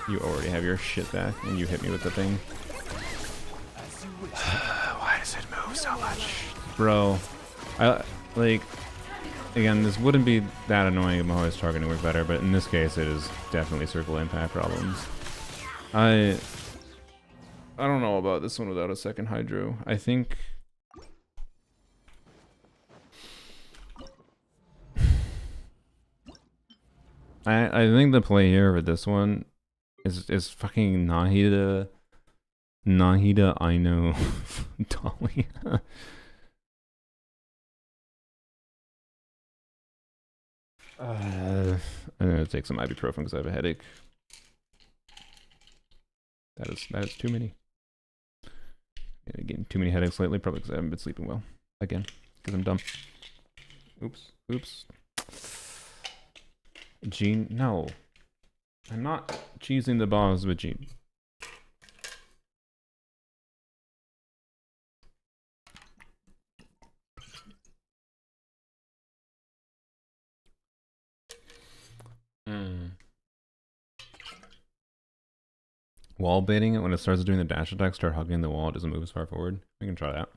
[SPEAKER 1] You already have your shit back, and you hit me with the thing. Why does it move so much? Bro, I like, again, this wouldn't be that annoying if Mahoy's targeting worked better, but in this case it is definitely circle impact problems. I don't know about this one without a second Hydro. I think I think the play here with this one is fucking Nahida I know Dahlia. I'm gonna take some ibuprofen because I have a headache. That is too many. Yeah, getting too many headaches lately, probably because I haven't been sleeping well. Again, because I'm dumb. Oops. Jean, no. I'm not cheesing the boss with Jean. Wall baiting it when it starts doing the dash attack, start hugging the wall, it doesn't move as far forward. We can try that.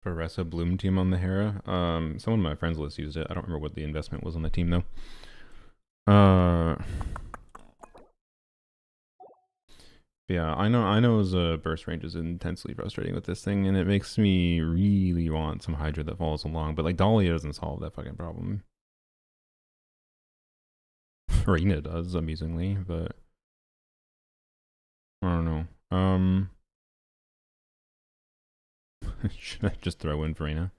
[SPEAKER 1] Faresa Bloom team on the Hera. Someone on my friends list used it. I don't remember what the investment was on the team though. Yeah, I know his burst range is intensely frustrating with this thing, and it makes me really want some Hydra that follows along, but like Dahlia doesn't solve that fucking problem. Reyna does, amusingly, but I don't know. Should I just throw in Reyna?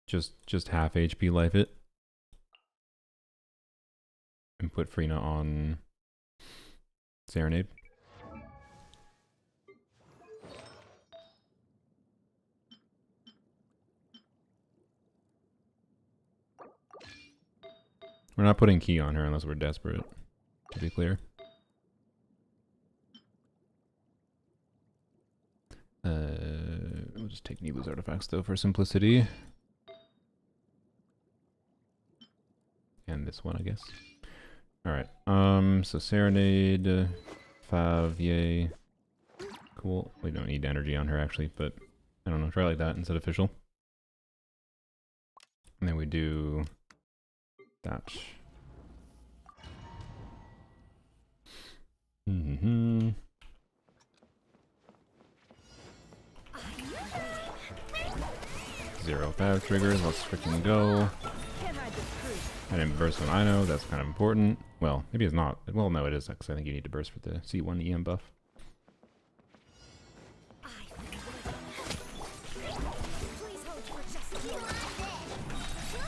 [SPEAKER 1] Just half HP life it. And put Frina on Serenade. We're not putting key on her unless we're desperate, to be clear. We'll just take Nilu's artifacts though for simplicity. And this one, I guess. Alright, so Serenade, Fav, yay. Cool. We don't need energy on her actually, but I don't know, try like that instead of official. And then we do that. Mm-hmm. Zero Fav triggers, let's freaking go. I didn't burst when I know, that's kind of important. Well, maybe it's not. Well, no, it is, because I think you need to burst for the C1 EM buff. I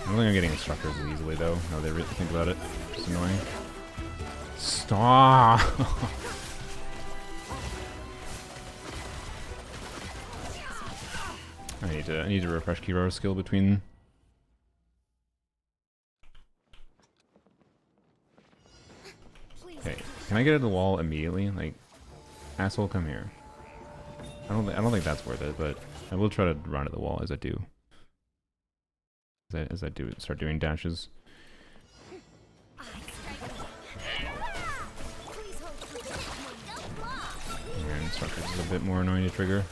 [SPEAKER 1] don't think I'm getting instructors as easily, though, now they really think about it. It's annoying. Stop! I need to refresh Kiro's skill between. Okay, can I get at the wall immediately? Like, asshole, come here. I don't think that's worth it, but I will try to run at the wall as I do. As I start doing dashes. And instructors is a bit more annoying to trigger.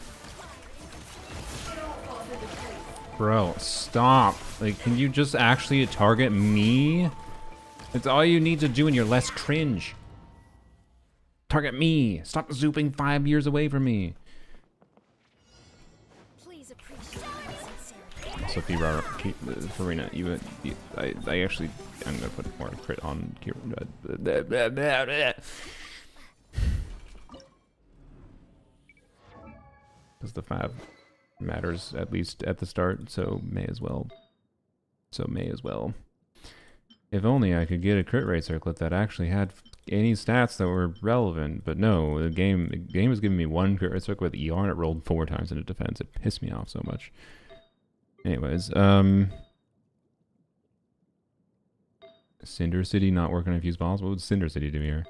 [SPEAKER 1] Bro, stop. Like, can you just actually target me? It's all you need to do and you're less cringe. Target me. Stop zooping 5 years away from me.
[SPEAKER 3] Please appreciate it.
[SPEAKER 1] So Farina, I actually, I'm gonna put more crit on Kira. Because the 5 matters at least at the start, so may as well. If only I could get a crit rate circlet that actually had any stats that were relevant, but no, the game was giving me 1 crit rate circlet with ER and it rolled 4 times into defense. It pissed me off so much. Anyways, Cinder City not working on fuse balls. What would Cinder City do here?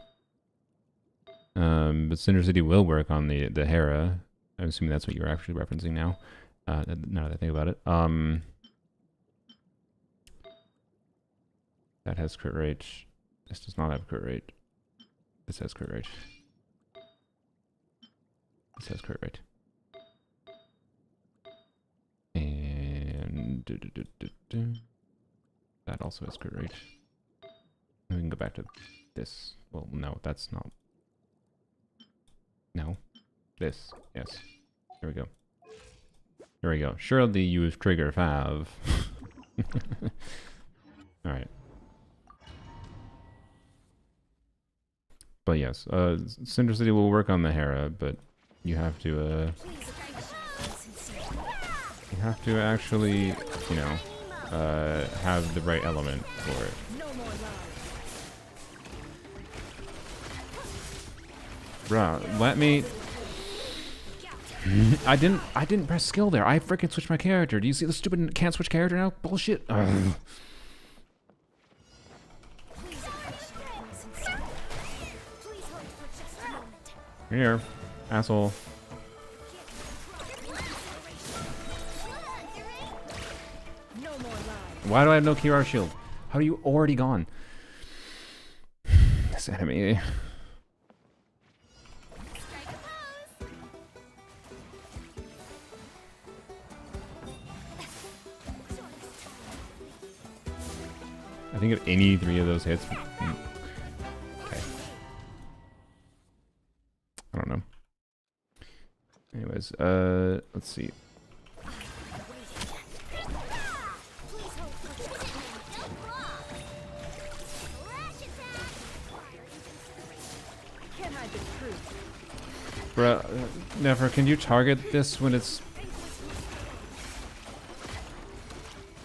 [SPEAKER 1] But Cinder City will work on the Hera. I'm assuming that's what you're actually referencing now. Now that I think about it. That has crit rate. This does not have crit rate. This has crit rate. This has crit rate. And that also has crit rate. And we can go back to this. Well, no, that's not. No. This. Yes. There we go. There we go. Surely use trigger Fav. Alright. But yes, Cinder City will work on the Hera, but you have to actually, you know, have the right element for it. Bruh, let me. I didn't press skill there. I freaking switched my character. Do you see the stupid can't switch character now? Bullshit. Here, asshole. Why do I have no Kirar shield? How are you already gone? This enemy. I think if any 3 of those hits... Okay. I don't know. Anyways, let's see.
[SPEAKER 4] Can't hide the truth.
[SPEAKER 1] Bruh, Never, can you target this when it's...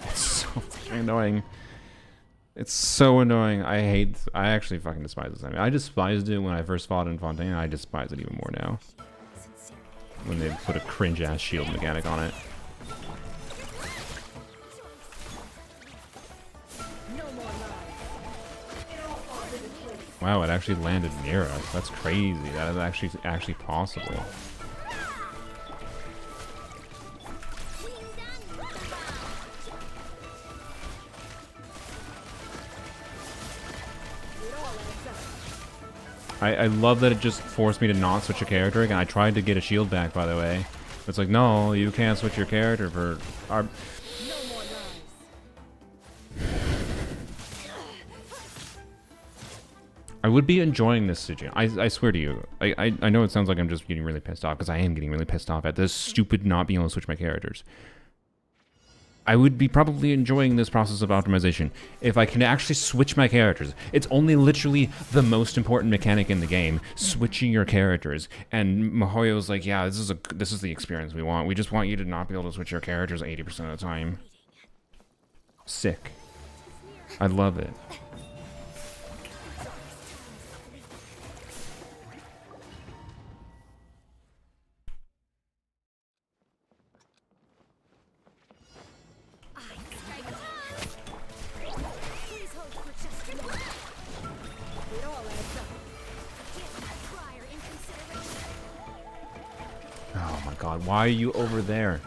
[SPEAKER 1] It's so fucking annoying. It's so annoying. I actually fucking despise this. I mean, I despised it when I first fought in Fontaine. I despise it even more now. When they put a cringe-ass shield mechanic on it. Wow, it actually landed near us. That's crazy. That is actually possible. I love that it just forced me to not switch a character again. I tried to get a shield back, by the way. It's like, no, you can't switch your character for our... I would be enjoying this Stygian. I swear to you. I know it sounds like I'm just getting really pissed off, because I am getting really pissed off at this stupid not being able to switch my characters. I would be probably enjoying this process of optimization if I can actually switch my characters. It's only literally the most important mechanic in the game, switching your characters. And Mihoyo's like, yeah, this is the experience we want. We just want you to not be able to switch your characters 80% of the time. Sick. I love it. Oh my god, why are you over there?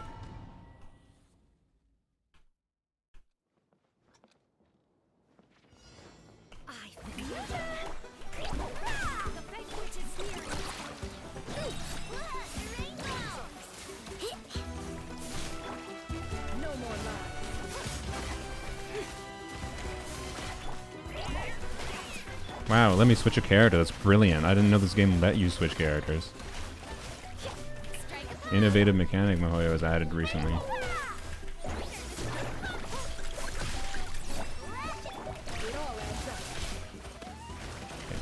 [SPEAKER 1] Wow, let me switch a character. That's brilliant. I didn't know this game let you switch characters. Innovative mechanic Mihoyo has added recently. Okay,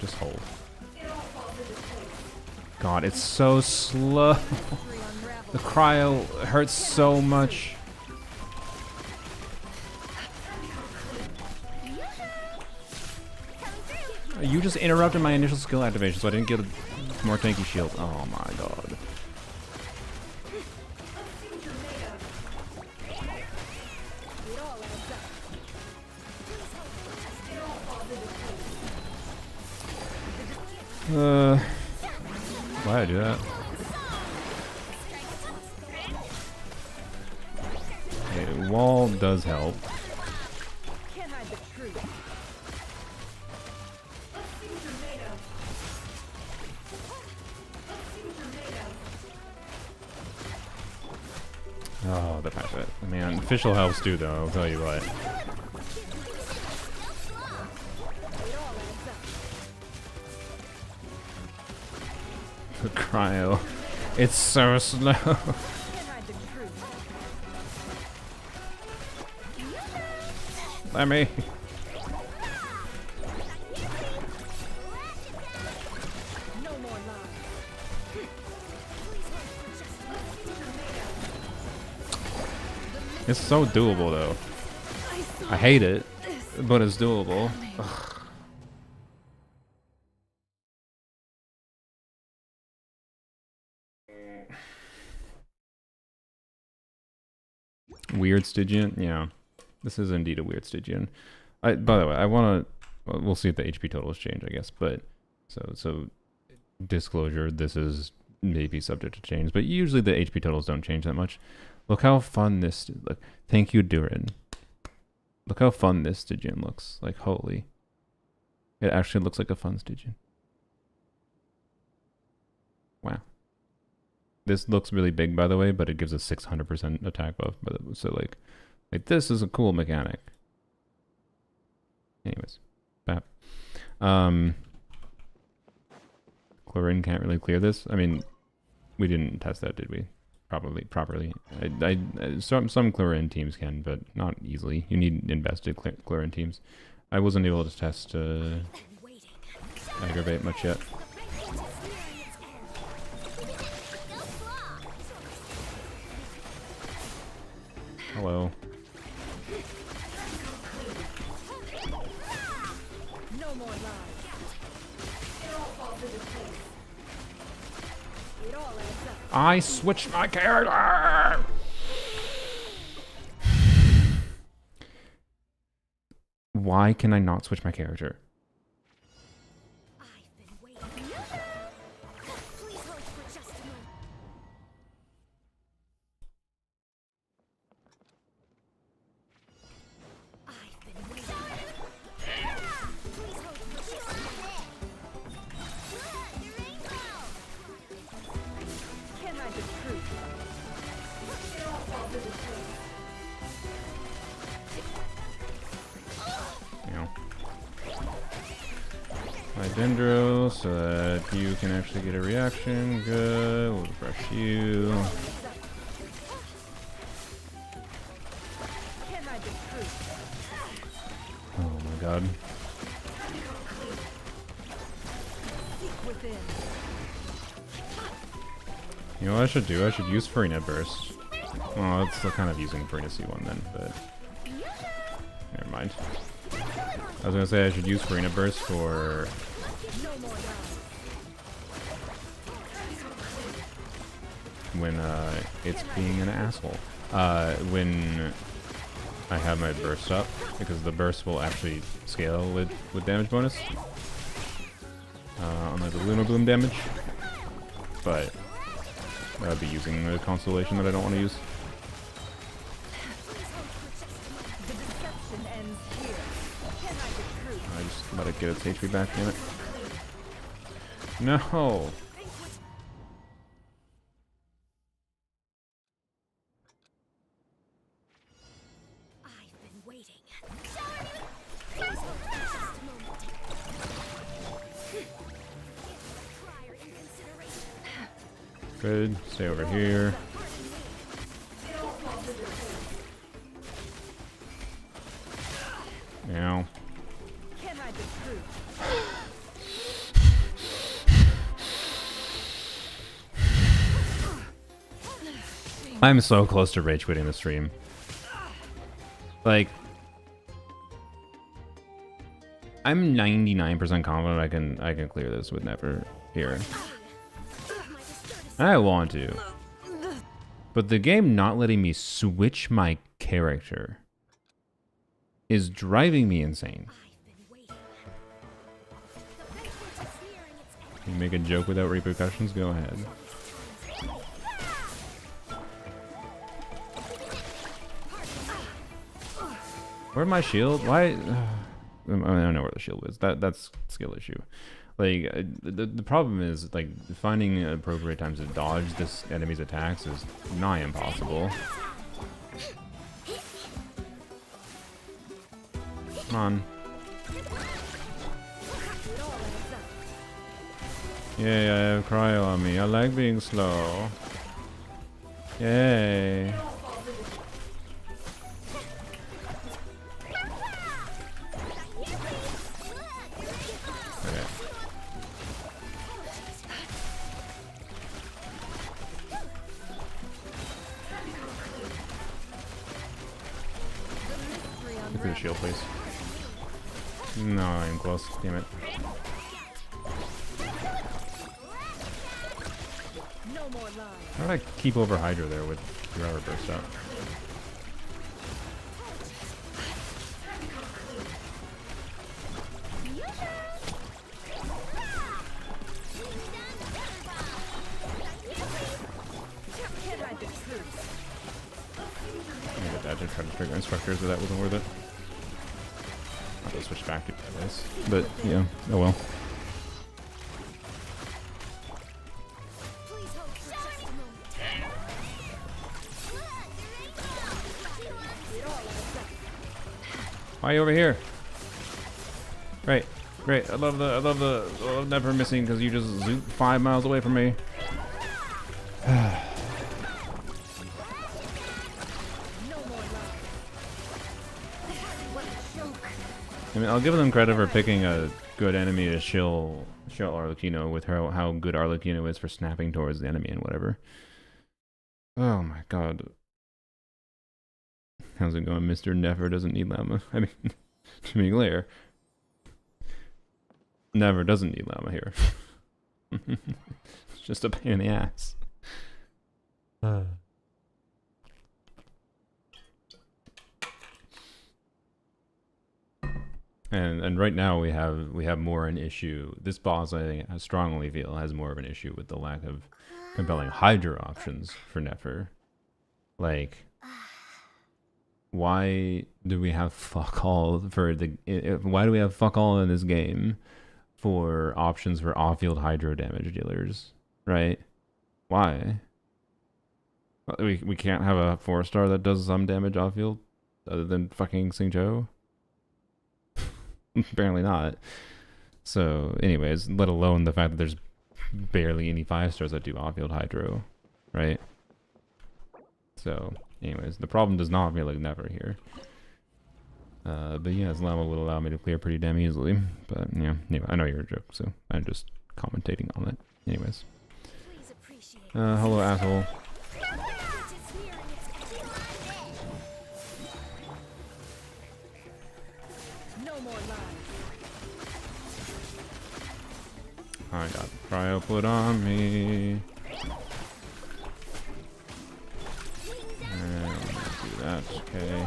[SPEAKER 1] just hold. God, it's so slow. The cryo hurts so much. You just interrupted my initial skill activation, so I didn't get a more tanky shield. Oh my god. Why'd I do that? Okay, wall does help.
[SPEAKER 4] Can't hide the truth.
[SPEAKER 1] Oh, the fact that, man, official helps too, though. I'll tell you what. The cryo, it's so slow.
[SPEAKER 4] Can't hide the truth.
[SPEAKER 1] Let me.
[SPEAKER 4] No more lies.
[SPEAKER 1] It's so doable, though. I hate it, but it's doable. Ugh. Weird Stygian? Yeah. This is indeed a weird Stygian. By the way, I want to... Well, we'll see if the HP totals change, I guess. But, so disclosure, this is maybe subject to change. But usually the HP totals don't change that much. Look how fun this... Look, thank you, Durin. Look how fun this Stygian looks. Like, holy. It actually looks like a fun Stygian. Wow. This looks really big, by the way, but it gives a 600% attack buff. So, like this is a cool mechanic. Chlorine can't really clear this. I mean, we didn't test that, did we? Probably properly. Some chlorine teams can, but not easily. You need invested chlorine teams. I wasn't able to test
[SPEAKER 3] Waiting.
[SPEAKER 1] aggravate much yet.
[SPEAKER 3] The rampage is nearing its end. Go claw.
[SPEAKER 1] Hello.
[SPEAKER 4] No more lies. It all falls into place. It all adds up.
[SPEAKER 1] I switched my character! Why can I not switch my character?
[SPEAKER 3] I've been waiting. Please hold for just a moment. I've been waiting. Please hold for just a moment. The rainbow.
[SPEAKER 4] Can't hide the truth. It all falls into place.
[SPEAKER 1] You know. My Dendro, so that you can actually get a reaction. Good. We'll refresh you.
[SPEAKER 4] Can't hide the truth.
[SPEAKER 1] Oh my god.
[SPEAKER 4] Seek within.
[SPEAKER 1] You know what I should do? I should use Farina Burst. Oh, that's still kind of using Farina C1 then, but never mind. I was gonna say I should use Farina Burst for
[SPEAKER 4] No more lies.
[SPEAKER 1] when it's being an asshole. When I have my burst up, because the burst will actually scale with damage bonus. Unlike the Lunar Bloom damage. But I would be using the Constellation that I don't want to use.
[SPEAKER 4] The deception ends here. Can't hide the truth.
[SPEAKER 1] I just let it get its HP back, damn it. No!
[SPEAKER 3] I've been waiting. Please hold for just a moment. Give prior inconsideration.
[SPEAKER 1] Good. Stay over here. Now.
[SPEAKER 4] Can't hide the truth.
[SPEAKER 1] I'm so close to rage quitting the stream. Like, I'm 99% confident I can clear this with never here.
[SPEAKER 3] My distorted
[SPEAKER 1] I want to. But the game not letting me switch my character is driving me insane.
[SPEAKER 3] I've been waiting. The rampage is nearing its end.
[SPEAKER 1] You make a joke without repercussions? Go ahead. Where'd my shield? Why? I don't know where the shield is. That's a skill issue. Like the problem is like finding appropriate times to dodge this enemy's attacks is nigh impossible. Come on. Yay, I have cryo on me. I like being slow. Yay. Okay. Look for the shield, please. No, I'm close. Damn it.
[SPEAKER 4] No more lies.
[SPEAKER 1] How do I keep over Hydra there with your hour burst out?
[SPEAKER 4] Can't hide the truth.
[SPEAKER 1] I get that to try to trigger instructors, but that wasn't worth it. I'll have to switch back to this. But yeah, oh well.
[SPEAKER 3] Please hold for just a moment.
[SPEAKER 1] Why are you over here? Right. Great. I love never missing because you just zoop 5 miles away from me.
[SPEAKER 4] No more love. What a joke.
[SPEAKER 1] I mean, I'll give them credit for picking a good enemy to shill Arlecchino with how good Arlecchino is for snapping towards the enemy and whatever. Oh my god. How's it going? Mr. Never doesn't need llama. I mean, to be clear, Never doesn't need llama here. It's just a pain in the ass. And right now we have more an issue. This boss, I strongly feel, has more of an issue with the lack of compelling Hydra options for Nefer. Like, why do we have fuck all for the? Why do we have fuck all in this game for options for off-field Hydro damage dealers? Right? Why? We can't have a 4-star that does some damage off-field other than fucking Xingqiu? Apparently not. So, anyways, let alone the fact that there's barely any 5-stars that do off-field Hydro, right? So, anyways, the problem does not feel like Never here. But yeah, this llama will allow me to clear pretty damn easily. But yeah, anyway, I know you're a joke, so I'm just commentating on it. Anyways.
[SPEAKER 3] Please appreciate it.
[SPEAKER 1] Hello, asshole.
[SPEAKER 4] No more lies.
[SPEAKER 1] I got cryo put on me. And do that, okay.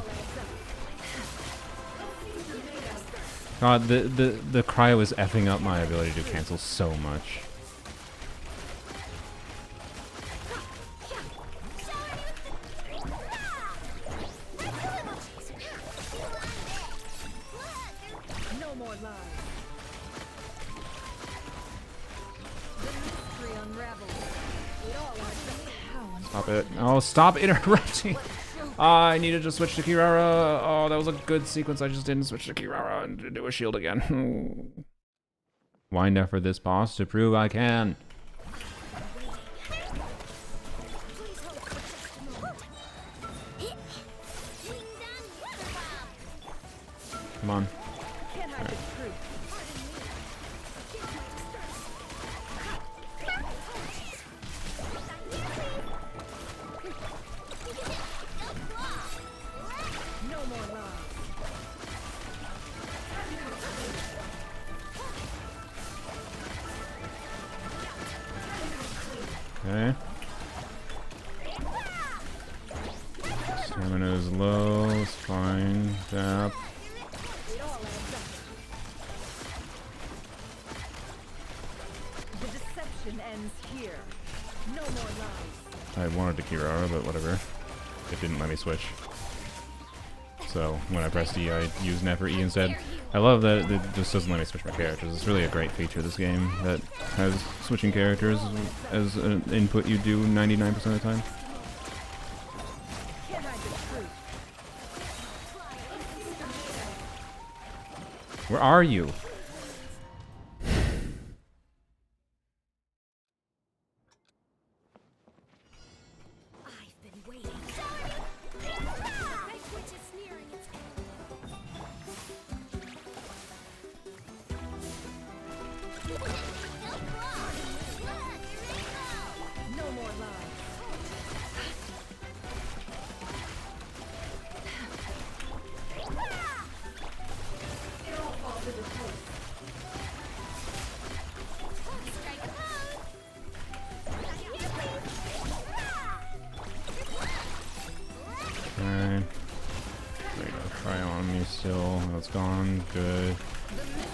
[SPEAKER 1] God, the cryo is effing up my ability to cancel so much.
[SPEAKER 4] No more lies. The mystery unravels. It all adds up. How
[SPEAKER 1] Stop it. Oh, stop interrupting. I needed to switch to Kirara. Oh, that was a good sequence. I just didn't switch to Kirara and do a shield again. Why Nefer this boss? To prove I can. Come on.
[SPEAKER 4] can hide the truth. No more lies.
[SPEAKER 1] Okay. Stamina is low. It's fine. Tap.
[SPEAKER 4] It all adds up. The deception ends here. No more lies.
[SPEAKER 1] I wanted to Kirara, but whatever. It didn't let me switch. So when I pressed E, I used Nefer E instead. I love that it just doesn't let me switch my characters. It's really a great feature of this game that has switching characters as an input you do 99% of the time.
[SPEAKER 4] Can hide the truth.
[SPEAKER 1] Where are you?
[SPEAKER 3] I've been waiting. Which is nearing its
[SPEAKER 4] No more lies.
[SPEAKER 3] strike a pose.
[SPEAKER 1] Okay. There you go. Try on me still. That's gone. Good.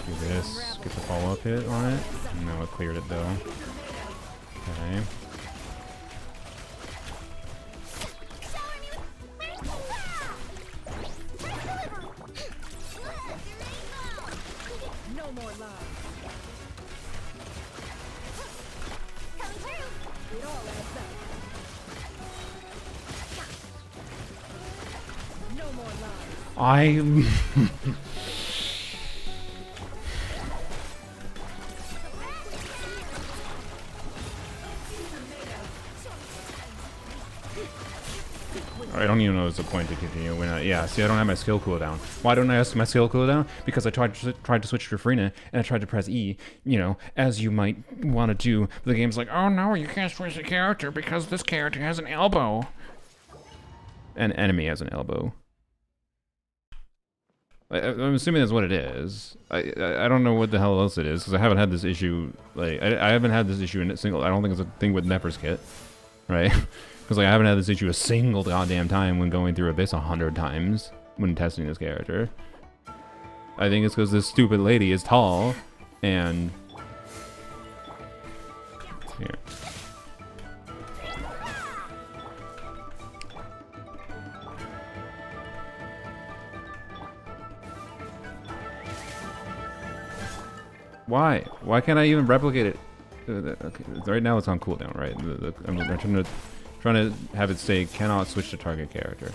[SPEAKER 1] Do this. Get the follow-up hit on it. No, it cleared it though. Okay.
[SPEAKER 4] No more lies. It all adds up. No more lies.
[SPEAKER 1] I I don't even know what's the point to continue when yeah, see, I don't have my skill cooldown. Why don't I ask my skill cooldown? Because I tried to switch to Frina, and I tried to press E, you know, as you might want to do. But the game's like, oh no, you can't switch the character because this character has an elbow. An enemy has an elbow. I'm assuming that's what it is. I don't know what the hell else it is, because I haven't had this issue, like, I haven't had this issue in a single, I don't think it's a thing with Nefer's kit, right? Because like I haven't had this issue a single goddamn time when going through Abyss 100 times when testing this character. I think it's because this stupid lady is tall, and... Here. Why? Why can't I even replicate it? Okay, right now it's on cooldown, right? I'm trying to have it say cannot switch to target character.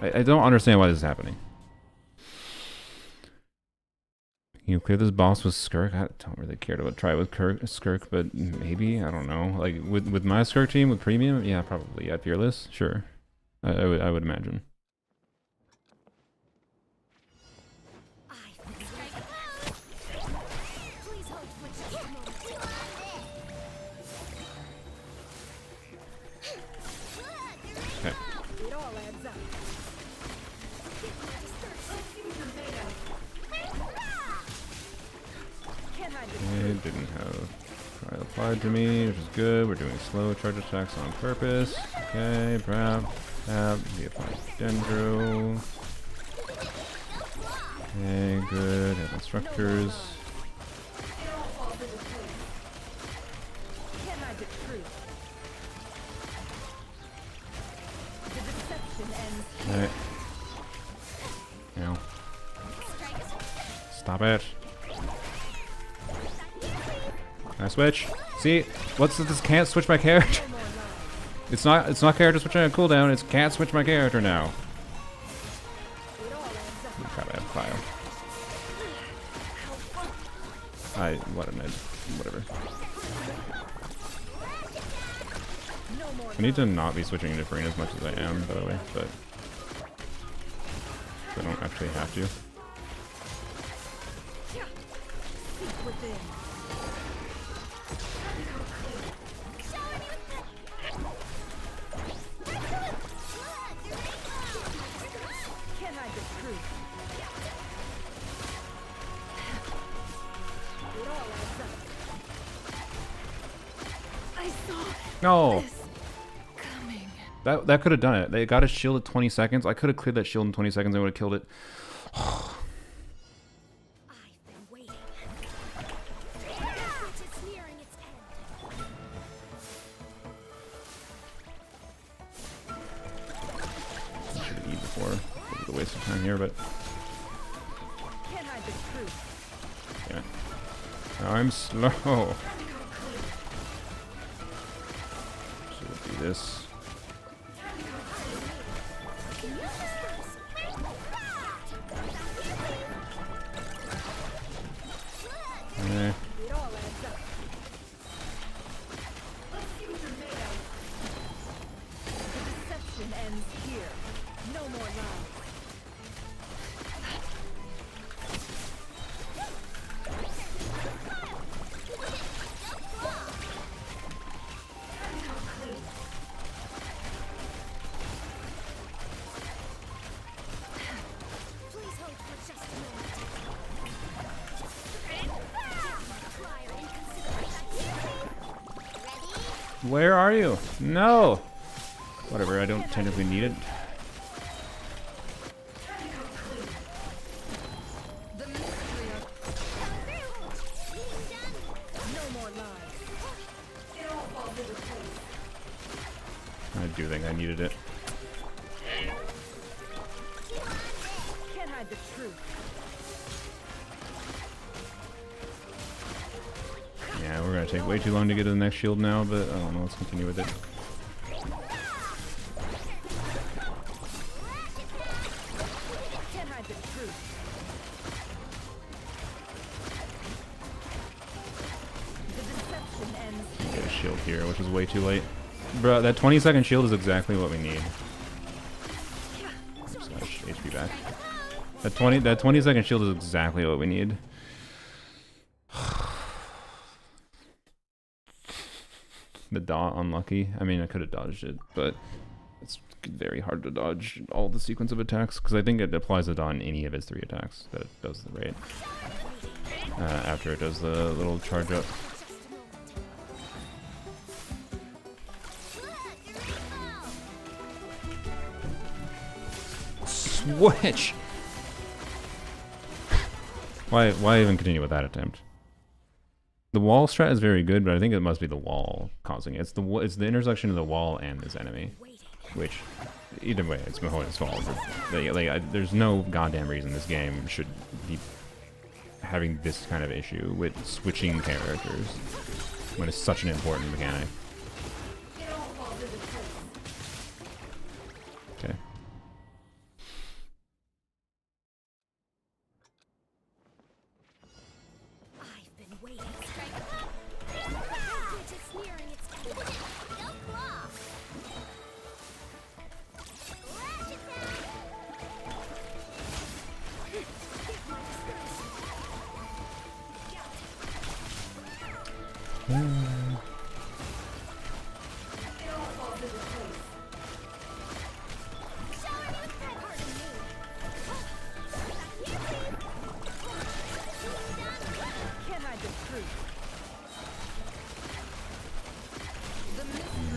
[SPEAKER 1] I don't understand why this is happening. You clear this boss with Skirk? I don't really care to try with Skirk, but maybe, I don't know. Like with my Skirk team with premium, yeah, probably. At Fearless, sure. I would imagine.
[SPEAKER 3] Please hold for just a moment.
[SPEAKER 1] Okay.
[SPEAKER 4] It all adds up. Can't hide the
[SPEAKER 1] It didn't have trial applied to me, which is good. We're doing slow charge attacks on purpose. Okay, Brab. We apply Dendro. Okay, good. Have instructors.
[SPEAKER 4] Can't hide the truth. The deception ends.
[SPEAKER 1] Alright. Now. Stop it. Can I switch? See? What's this? Can't switch my character. It's not character switching on cooldown, it's can't switch my character now.
[SPEAKER 4] It all adds up.
[SPEAKER 1] Crap, I have fire. Whatever.
[SPEAKER 4] No more.
[SPEAKER 1] I need to not be switching into Freen as much as I am, by the way, but I don't actually have to.
[SPEAKER 4] Seek within. Can't hide the truth. It all adds up. I saw
[SPEAKER 1] No!
[SPEAKER 4] this coming.
[SPEAKER 1] That could have done it. They got a shield at 20 seconds. I could have cleared that shield in 20 seconds and would have killed it.
[SPEAKER 3] I've been waiting. It's nearing its end.
[SPEAKER 1] I should have eaten before. It was a waste of time here, but
[SPEAKER 4] Can't hide the truth.
[SPEAKER 1] damn it. Now I'm slow. Should do this. Okay.
[SPEAKER 4] It all adds up. The deception ends here. No more lies.
[SPEAKER 3] Please hold for just a moment. Flyer in consideration. Ready?
[SPEAKER 1] Where are you? No! Whatever, I don't technically need it.
[SPEAKER 4] The mystery of
[SPEAKER 3] Being done.
[SPEAKER 4] no more lies.
[SPEAKER 1] I do think I needed it.
[SPEAKER 4] Can't hide the truth.
[SPEAKER 1] Yeah, we're gonna take way too long to get to the next shield now, but I don't know, let's continue with it.
[SPEAKER 4] Can't hide the truth.
[SPEAKER 1] which is way too late. Bro, that 20-second shield is exactly what we need. Slash HP back. That 20-second shield is exactly what we need. The dot unlucky. I mean, I could have dodged it, but it's very hard to dodge all the sequence of attacks because I think it applies it on any of its 3 attacks that it does the right after it does the little charge up. Switch. Why even continue with that attempt? The wall strat is very good, but I think it must be the wall causing it. It's the intersection of the wall and this enemy, which either way, it's Mahoya's fault. There's no goddamn reason this game should be having this kind of issue with switching characters when it's such an important mechanic. Okay.
[SPEAKER 3] I've been waiting. Just nearing its end. Go claw. Lash attack.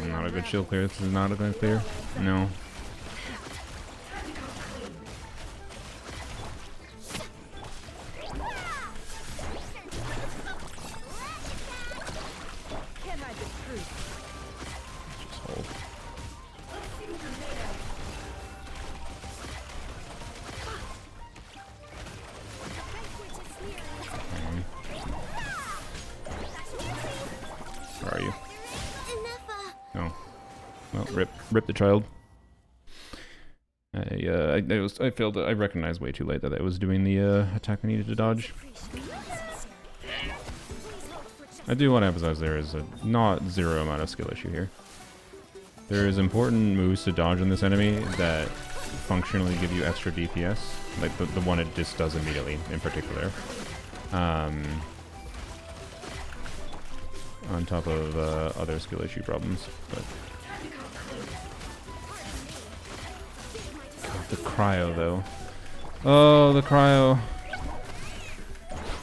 [SPEAKER 1] Not a good shield clear. This is not a good clear. No. Just hold. Where are you? Oh. Well, rip the child. I failed. I recognized way too late that I was doing the attack I needed to dodge. I do want to emphasize there is a not zero amount of skill issue here. There is important moves to dodge on this enemy that functionally give you extra DPS, like the one it just does immediately in particular. On top of other skill issue problems, but God, the cryo though. Oh, the cryo.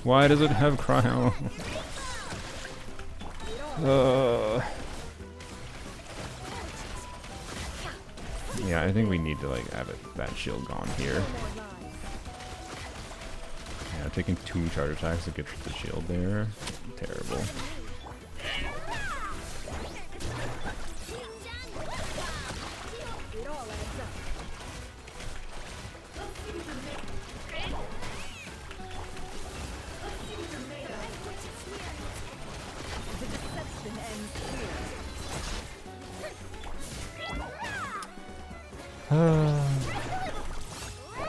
[SPEAKER 1] Why does it have cryo? Yeah, I think we need to like have that shield gone here. Yeah, taking 2 charge attacks to get the shield there. Terrible.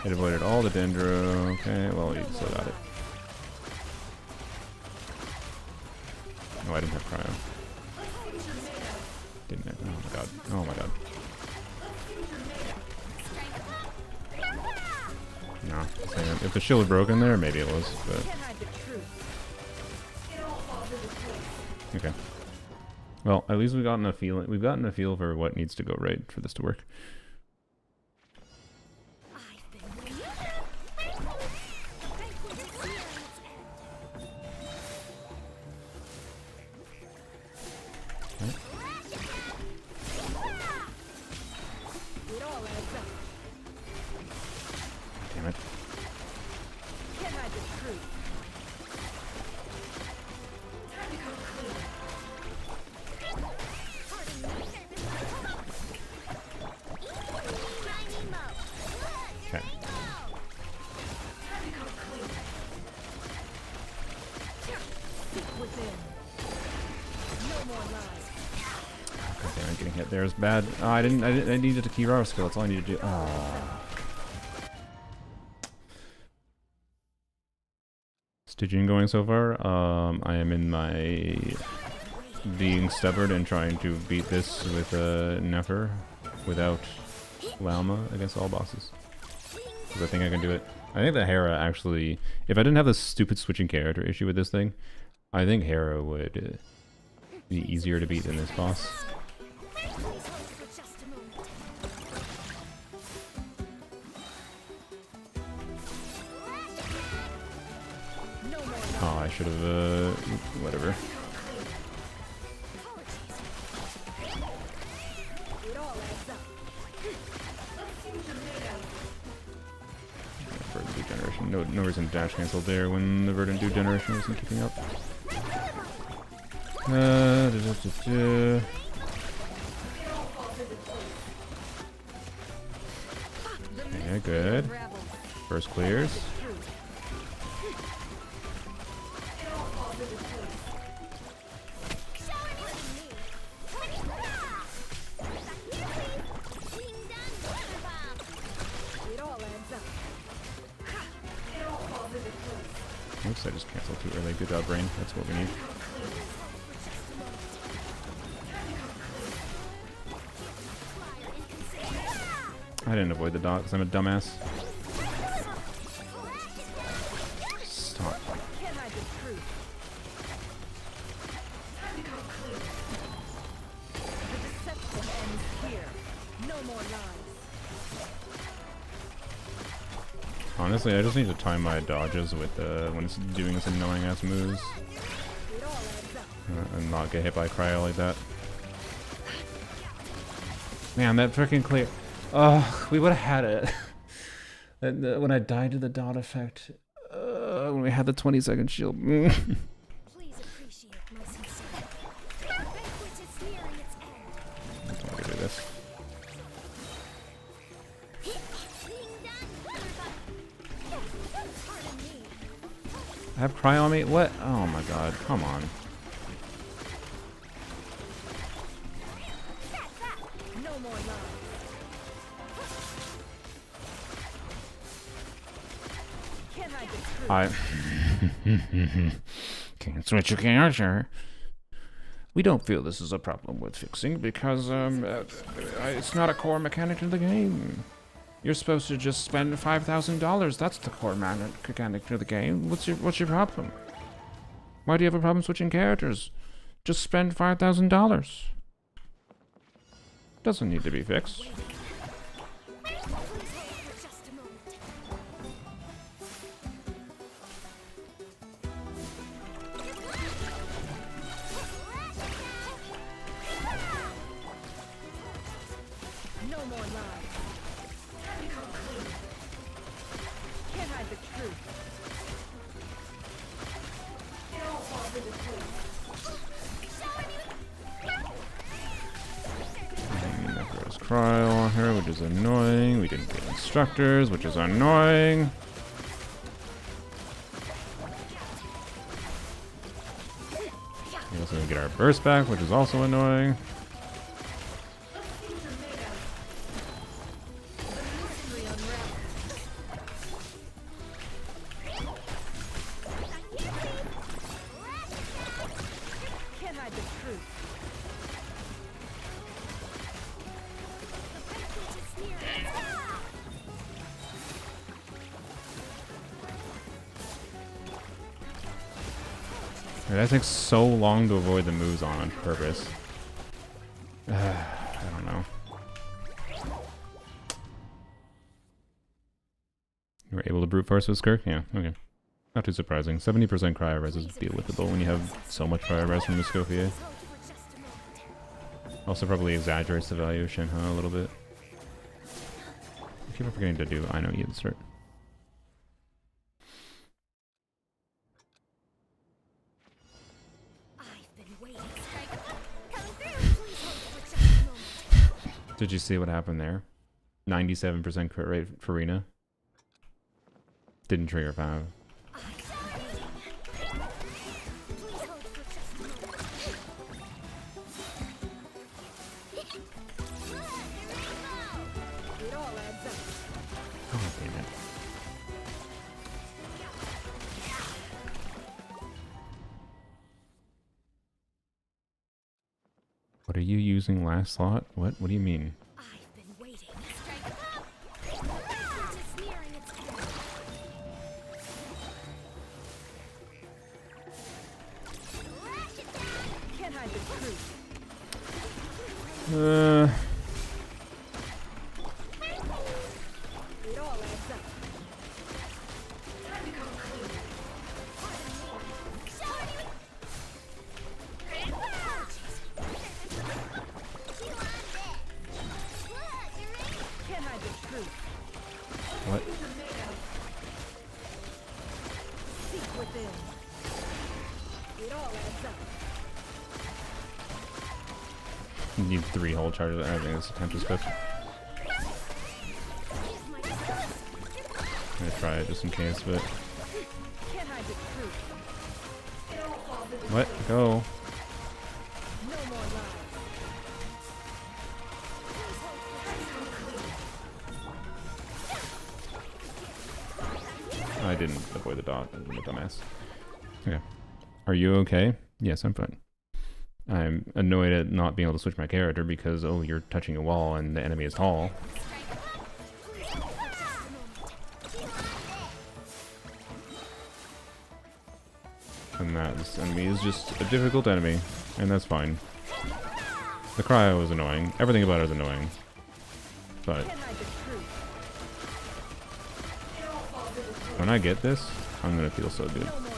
[SPEAKER 1] It avoided all the Dendro. Okay, well, you still got it. Oh, I didn't have cryo. Didn't it? Oh my god. Oh my god. No. If the shield was broken there, maybe it was, but... Okay. Well, at least we've gotten a feel for what needs to go right for this to work. Damn it. Okay. God damn it, getting hit there is bad. Oh, I needed a Kirara skill, that's all I needed to do. Oh. Stygian going so far. I am in my being stubborn and trying to beat this with Nefer without Lauma against all bosses. Because I think I can do it. I think that Hera actually, if I didn't have this stupid switching character issue with this thing, I think Hera would be easier to beat than this boss.
[SPEAKER 3] Please hold for just a moment.
[SPEAKER 4] No more
[SPEAKER 1] Oh, I should have, whatever.
[SPEAKER 4] It all adds up.
[SPEAKER 1] Verdant Dew Generation. No reason to dash cancel there when the Verdant Dew Generation wasn't keeping up. Yeah, good.
[SPEAKER 4] Unravels.
[SPEAKER 1] First clears.
[SPEAKER 4] It all adds up.
[SPEAKER 1] Oops, I just canceled too early. Good job, Brain. That's what we need. I didn't avoid the dot because I'm a dumbass. Stop.
[SPEAKER 4] Can't hide the truth. The deception ends here. No more lies.
[SPEAKER 1] Honestly, I just need to time my dodges with when it's doing its annoying ass moves
[SPEAKER 4] It all adds up.
[SPEAKER 1] and not get hit by cryo like that. Man, that freaking clear. Oh, we would have had it. When I died to the dot effect, when we had the 20-second shield.
[SPEAKER 3] Please appreciate my sincerity. The banquet is nearing its end.
[SPEAKER 1] I'm gonna do this.
[SPEAKER 3] Pardon me.
[SPEAKER 1] I have cryo on me? What? Oh my god, come on.
[SPEAKER 4] No more lies. Can't hide the truth.
[SPEAKER 1] I can't switch your character. We don't feel this is a problem with fixing because it's not a core mechanic in the game. You're supposed to just spend $5,000. That's the core mechanic of the game. What's your problem? Why do you have a problem switching characters? Just spend $5,000. Doesn't need to be fixed.
[SPEAKER 3] Please hold for just a moment.
[SPEAKER 4] No more lies. Can't hide the truth.
[SPEAKER 1] There's cryo on her, which is annoying. We didn't get instructors, which is annoying. We also didn't get our burst back, which is also annoying.
[SPEAKER 4] Mystery unravels. Can't hide the truth.
[SPEAKER 3] The banquet is nearing its end.
[SPEAKER 1] That takes so long to avoid the moves on purpose. I don't know. You were able to brute force with Skirk? Yeah, okay. Not too surprising. 70% cryo res is deal-withable when you have so much cryo res from Muscofia.
[SPEAKER 3] Please hold for just a moment.
[SPEAKER 1] Also probably exaggerates the value of Shinha a little bit. I keep forgetting to do I know you at the start.
[SPEAKER 3] I've been waiting. Come through. Please hold for just a moment.
[SPEAKER 1] Did you see what happened there? 97% crit rate for Rina. Didn't trigger 5.
[SPEAKER 3] Please hold for just a moment.
[SPEAKER 4] It all adds up.
[SPEAKER 1] Oh, damn it. What are you using last slot? What do you mean?
[SPEAKER 3] I've been waiting. Strike up! Just nearing its end. Lash it down!
[SPEAKER 4] Can't hide the truth. It all adds up. Can't hide the truth.
[SPEAKER 1] What?
[SPEAKER 4] Seek within. It all adds up.
[SPEAKER 1] You need 3 whole charges. I think this attempt is cooked. I'm gonna try it just in case, but
[SPEAKER 4] Can't hide the truth.
[SPEAKER 1] what? Go.
[SPEAKER 4] No more lies.
[SPEAKER 1] I didn't avoid the dot. I'm a dumbass. Okay. Are you okay? Yes, I'm fine. I'm annoyed at not being able to switch my character because, oh, you're touching a wall and the enemy is tall. And that enemy is just a difficult enemy, and that's fine. The cryo is annoying. Everything about it is annoying. But
[SPEAKER 4] Can't hide the truth.
[SPEAKER 1] when I get this, I'm gonna feel so good.
[SPEAKER 4] No more lies.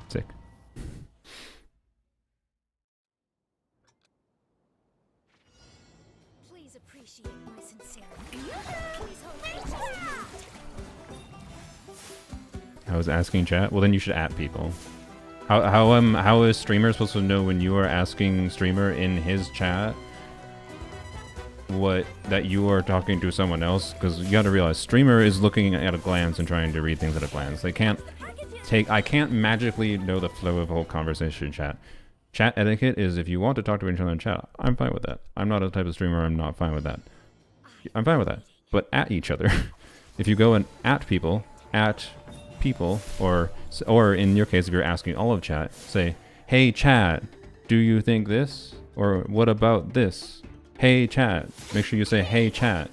[SPEAKER 1] Sick.
[SPEAKER 3] Please appreciate my sincerity. Please hold for just a moment.
[SPEAKER 1] I was asking chat. Well, then you should at people. How is streamer supposed to know when you are asking streamer in his chat that you are talking to someone else? Because you got to realize streamer is looking at a glance and trying to read things at a glance. They can't I can't magically know the flow of a whole conversation chat. Chat etiquette is if you want to talk to each other in chat, I'm fine with that. I'm not a type of streamer. I'm not fine with that. I'm fine with that. But at each other, if you go and at people, or in your case, if you're asking all of chat, say, hey chat, do you think this? Or what about this? Hey chat. Make sure you say, hey chat.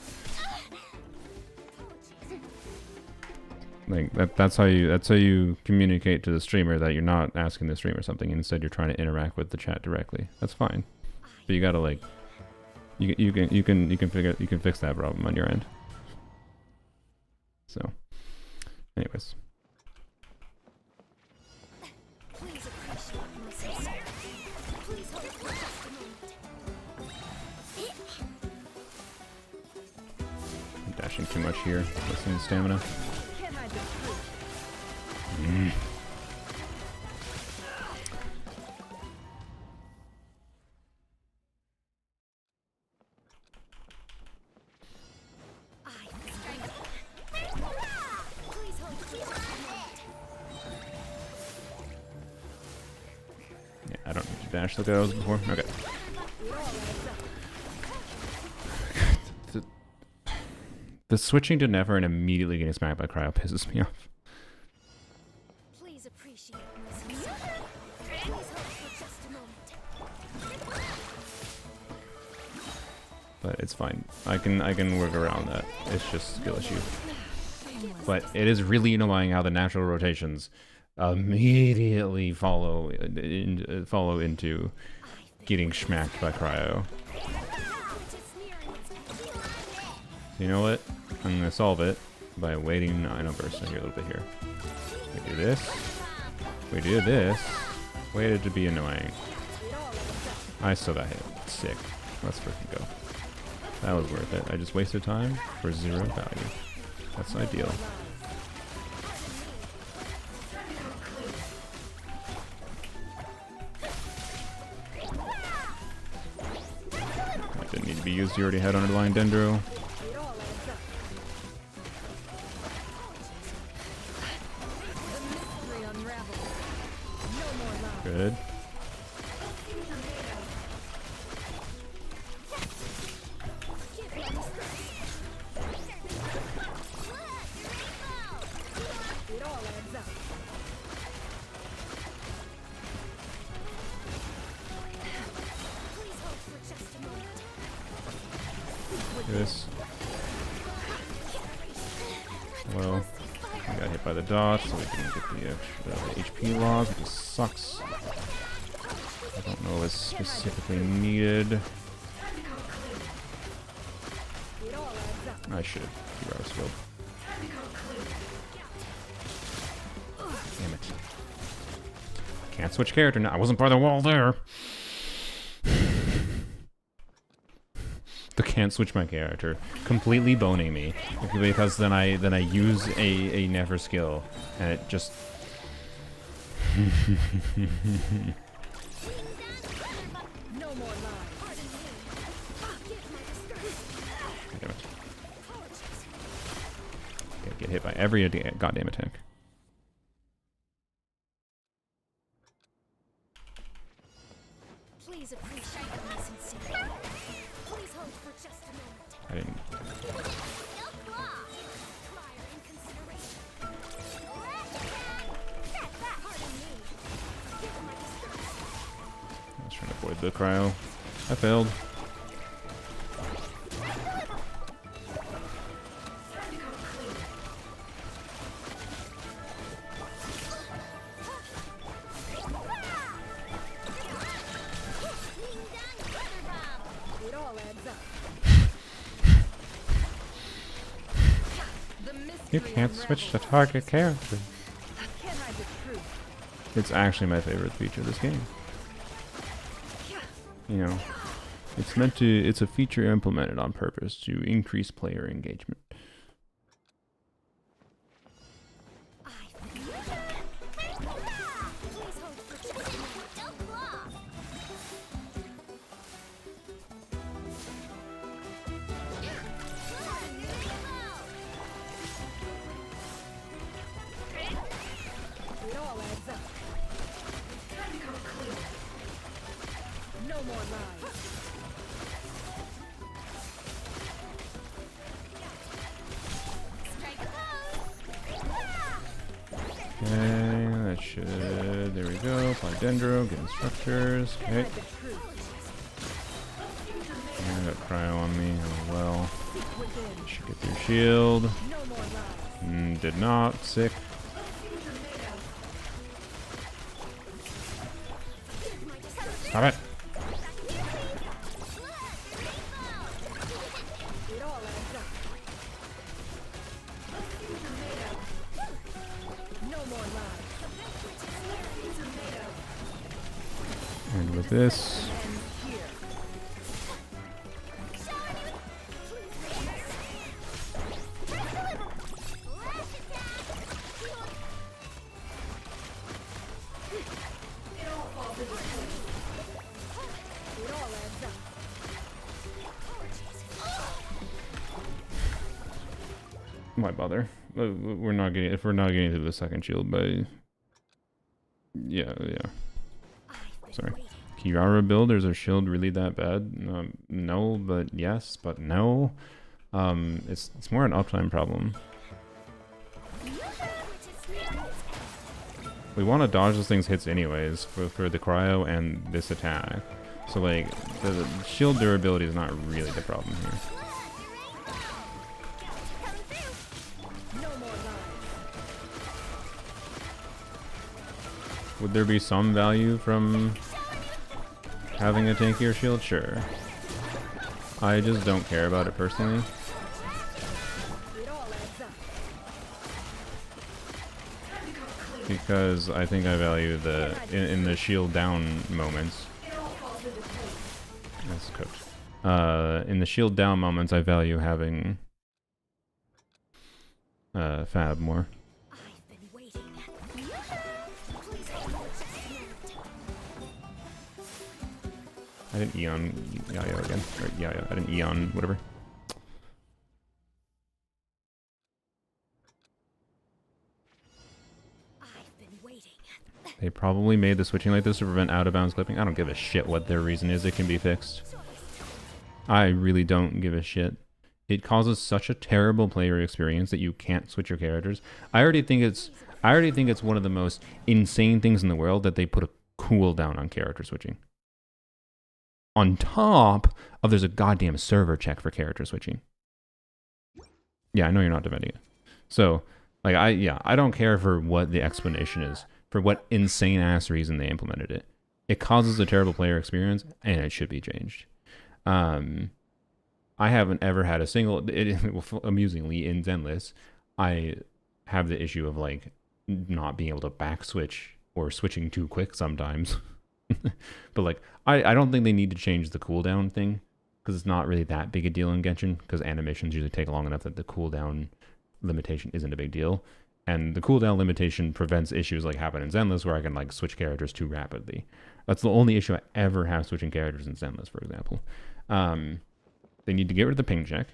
[SPEAKER 1] Like that's how you communicate to the streamer that you're not asking the streamer something. Instead, you're trying to interact with the chat directly. That's fine. But you gotta like, you can fix that problem on your end. So, anyways.
[SPEAKER 3] Please appreciate my sincerity. Please hold for just a moment.
[SPEAKER 1] I'm dashing too much here. Wasting stamina.
[SPEAKER 4] Can't hide the truth.
[SPEAKER 3] I've been waiting. Please hold for just a moment.
[SPEAKER 1] Yeah, I don't need to dash like I was before. Okay.
[SPEAKER 4] It all adds up.
[SPEAKER 1] The switching to Never and immediately getting smacked by cryo pisses me off.
[SPEAKER 3] Please appreciate my sincerity. Please hold for just a moment.
[SPEAKER 1] But it's fine. I can work around that. It's just a skill issue. But it is really annoying how the natural rotations immediately follow into getting smacked by cryo.
[SPEAKER 3] Just nearing its end.
[SPEAKER 1] So you know what? I'm gonna solve it by waiting. I know burst here a little bit here. We do this. We do this. Waited to be annoying. I still got hit. Sick. Let's freaking go. That was worth it. I just wasted time for 0 value. That's ideal. That didn't need to be used. You already had underlying dendro.
[SPEAKER 4] It all adds up. The mystery unravels. No more lies.
[SPEAKER 1] Good.
[SPEAKER 4] It all adds up.
[SPEAKER 1] This. Well, I got hit by the dot, so we didn't get the extra HP loss, which just sucks. I don't know what's specifically needed. I should have 2 hours skilled. Damn it. Can't switch character now. I wasn't by the wall there. The can't switch my character. Completely boning me. Because then I use a never skill and it just
[SPEAKER 4] No more lies.
[SPEAKER 1] damn it. Get hit by every goddamn attack.
[SPEAKER 3] Please appreciate my sincerity. Please hold for just a moment.
[SPEAKER 1] I didn't.
[SPEAKER 3] No flaw. Prior in consideration. Set that. Pardon me. Give my distress.
[SPEAKER 1] I was trying to avoid the cryo. I failed.
[SPEAKER 4] It all adds up. The mystery
[SPEAKER 1] You can't switch to
[SPEAKER 4] unravels.
[SPEAKER 1] target character.
[SPEAKER 4] Can't hide the truth.
[SPEAKER 1] It's actually my favorite feature of this game. You know, it's a feature implemented on purpose to increase player engagement.
[SPEAKER 3] Please hold for just a moment. No flaw.
[SPEAKER 4] It all adds up. No more lies.
[SPEAKER 3] Strike a pose.
[SPEAKER 1] Okay, that should. There we go. Apply Dendro, get instructors. Okay.
[SPEAKER 4] Hide the truth.
[SPEAKER 1] I got cryo on me. Oh well.
[SPEAKER 4] Seek within.
[SPEAKER 1] Should get through shield.
[SPEAKER 4] No more lies.
[SPEAKER 1] Did not. Sick. Stop it.
[SPEAKER 4] It all adds up. No more lies.
[SPEAKER 1] And with this,
[SPEAKER 4] Ends here. It all adds up.
[SPEAKER 1] why bother? We're not getting if we're not getting to the second shield by. Yeah. Sorry. Kiara build, is our shield really that bad? No, but yes, but no. It's more an uptime problem. We want to dodge those things hits anyways for the cryo and this attack. So like the shield durability is not really the problem here.
[SPEAKER 4] No more lies.
[SPEAKER 1] Would there be some value from having a tankier shield? Sure. I just don't care about it personally.
[SPEAKER 4] It all adds up.
[SPEAKER 1] Because I think I value the in the shield down moments. That's cooked. In the shield down moments, I value having Fab more.
[SPEAKER 3] I've been waiting. Please hold for just a moment.
[SPEAKER 1] I didn't Eon Yayo again. Or Yayo. I didn't Eon whatever.
[SPEAKER 3] I've been waiting.
[SPEAKER 1] They probably made the switching like this to prevent out of bounds clipping. I don't give a shit what their reason is. It can be fixed. I really don't give a shit. It causes such a terrible player experience that you can't switch your characters. I already think it's one of the most insane things in the world that they put a cooldown on character switching. on top of there's a goddamn server check for character switching. Yeah, I know you're not defending it. So, like, I don't care for what the explanation is, for what insane ass reason they implemented it. It causes a terrible player experience, and it should be changed. I haven't ever had a single, amusingly, in Zenless, I have the issue of, like, not being able to back switch or switching too quick sometimes. But, like, I don't think they need to change the cooldown thing, because it's not really that big a deal in Genshin, because animations usually take long enough that the cooldown limitation isn't a big deal. And the cooldown limitation prevents issues like happen in Zenless where I can like switch characters too rapidly. That's the only issue I ever have switching characters in Zenless, for example. They need to get rid of the ping check,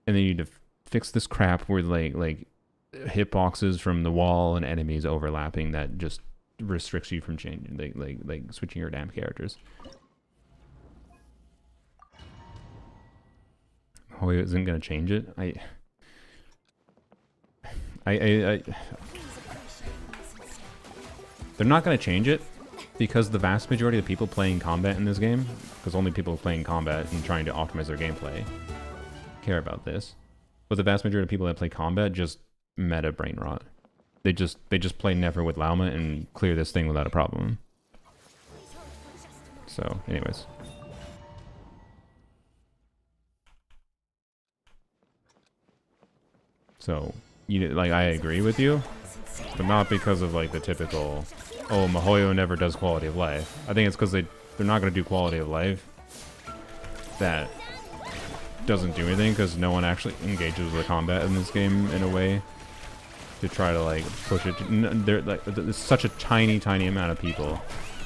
[SPEAKER 1] and they need to fix this crap where like hitboxes from the wall and enemies overlapping that just restricts you from changing like switching your damn characters. Oh, it isn't gonna change it. They're not going to change it because the vast majority of the people playing combat in this game, because only people playing combat and trying to optimize their gameplay care about this, but the vast majority of people that play combat just meta brain rot. They just play Nefer with Lauma and clear this thing without a problem. So, anyways. So, like, I agree with you, but not because of like the typical, oh, MiHoYo never does quality of life. I think it's because they're not going to do quality of life that doesn't do anything, because no one actually engages with combat in this game in a way to try to like push it. There's such a tiny amount of people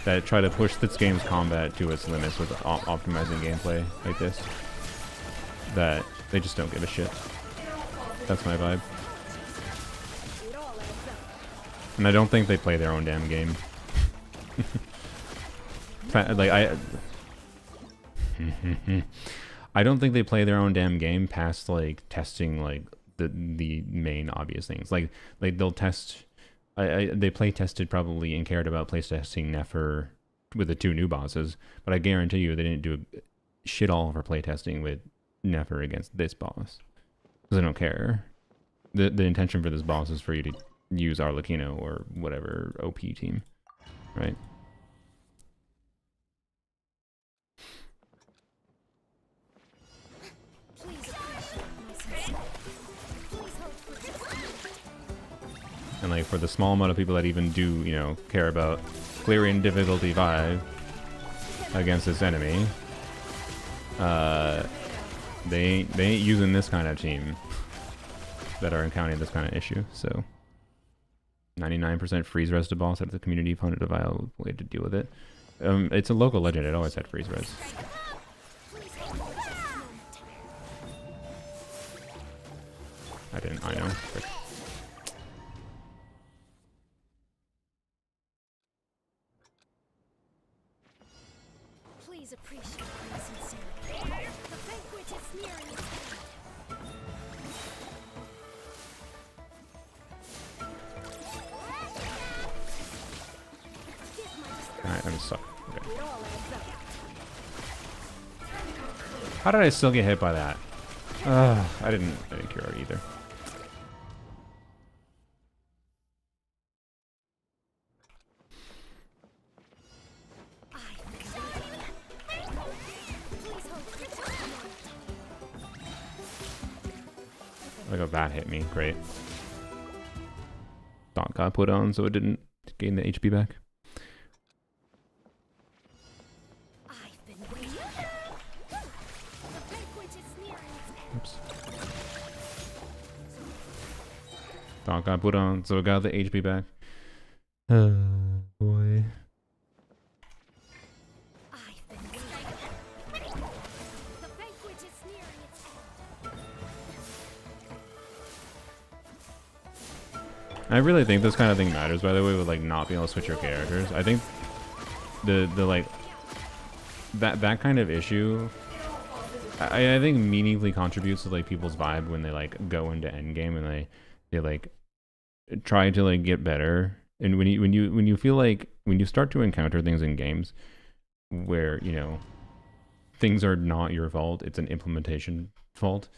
[SPEAKER 1] that try to push this game's combat to its limits with optimizing gameplay like this, that they just don't give a shit. That's my vibe. And I don't think they play their own damn game. Like, I don't think they play their own damn game past like testing like the main obvious things. Like they'll test. They play tested probably and cared about play testing Nefer with the 2 new bosses, but I guarantee you they didn't do shit all of our play testing with Nefer against this boss, because they don't care. The intention for this boss is for you to use Arlecchino or whatever OP team, right? And like for the small amount of people that even do, you know, care about clearing difficulty 5 against this enemy, they ain't using this kind of team that are encountering this kind of issue. So 99% freeze res to boss at the community funded a viable way to deal with it. It's a local legend. It always had freeze res. I know. Frick.
[SPEAKER 3] Please appreciate my sincerity. The banquet is nearing its end.
[SPEAKER 1] Alright, I'm stuck. Okay. How did I still get hit by that? I didn't cure it either. Like, that hit me. Great. Dot got put on so it didn't gain the HP back.
[SPEAKER 3] I've been waiting. The banquet is nearing its end.
[SPEAKER 1] Oops. Dot got put on so it got the HP back. Boy.
[SPEAKER 3] I've been waiting. The banquet is nearing its end.
[SPEAKER 1] I really think this kind of thing matters, by the way, with like not being able to switch your characters. I think the like that kind of issue, I think meaningfully contributes to like people's vibe when they like go into endgame and they like try to like get better. And when you feel like when you start to encounter things in games where, you know, things are not your fault. It's an implementation fault.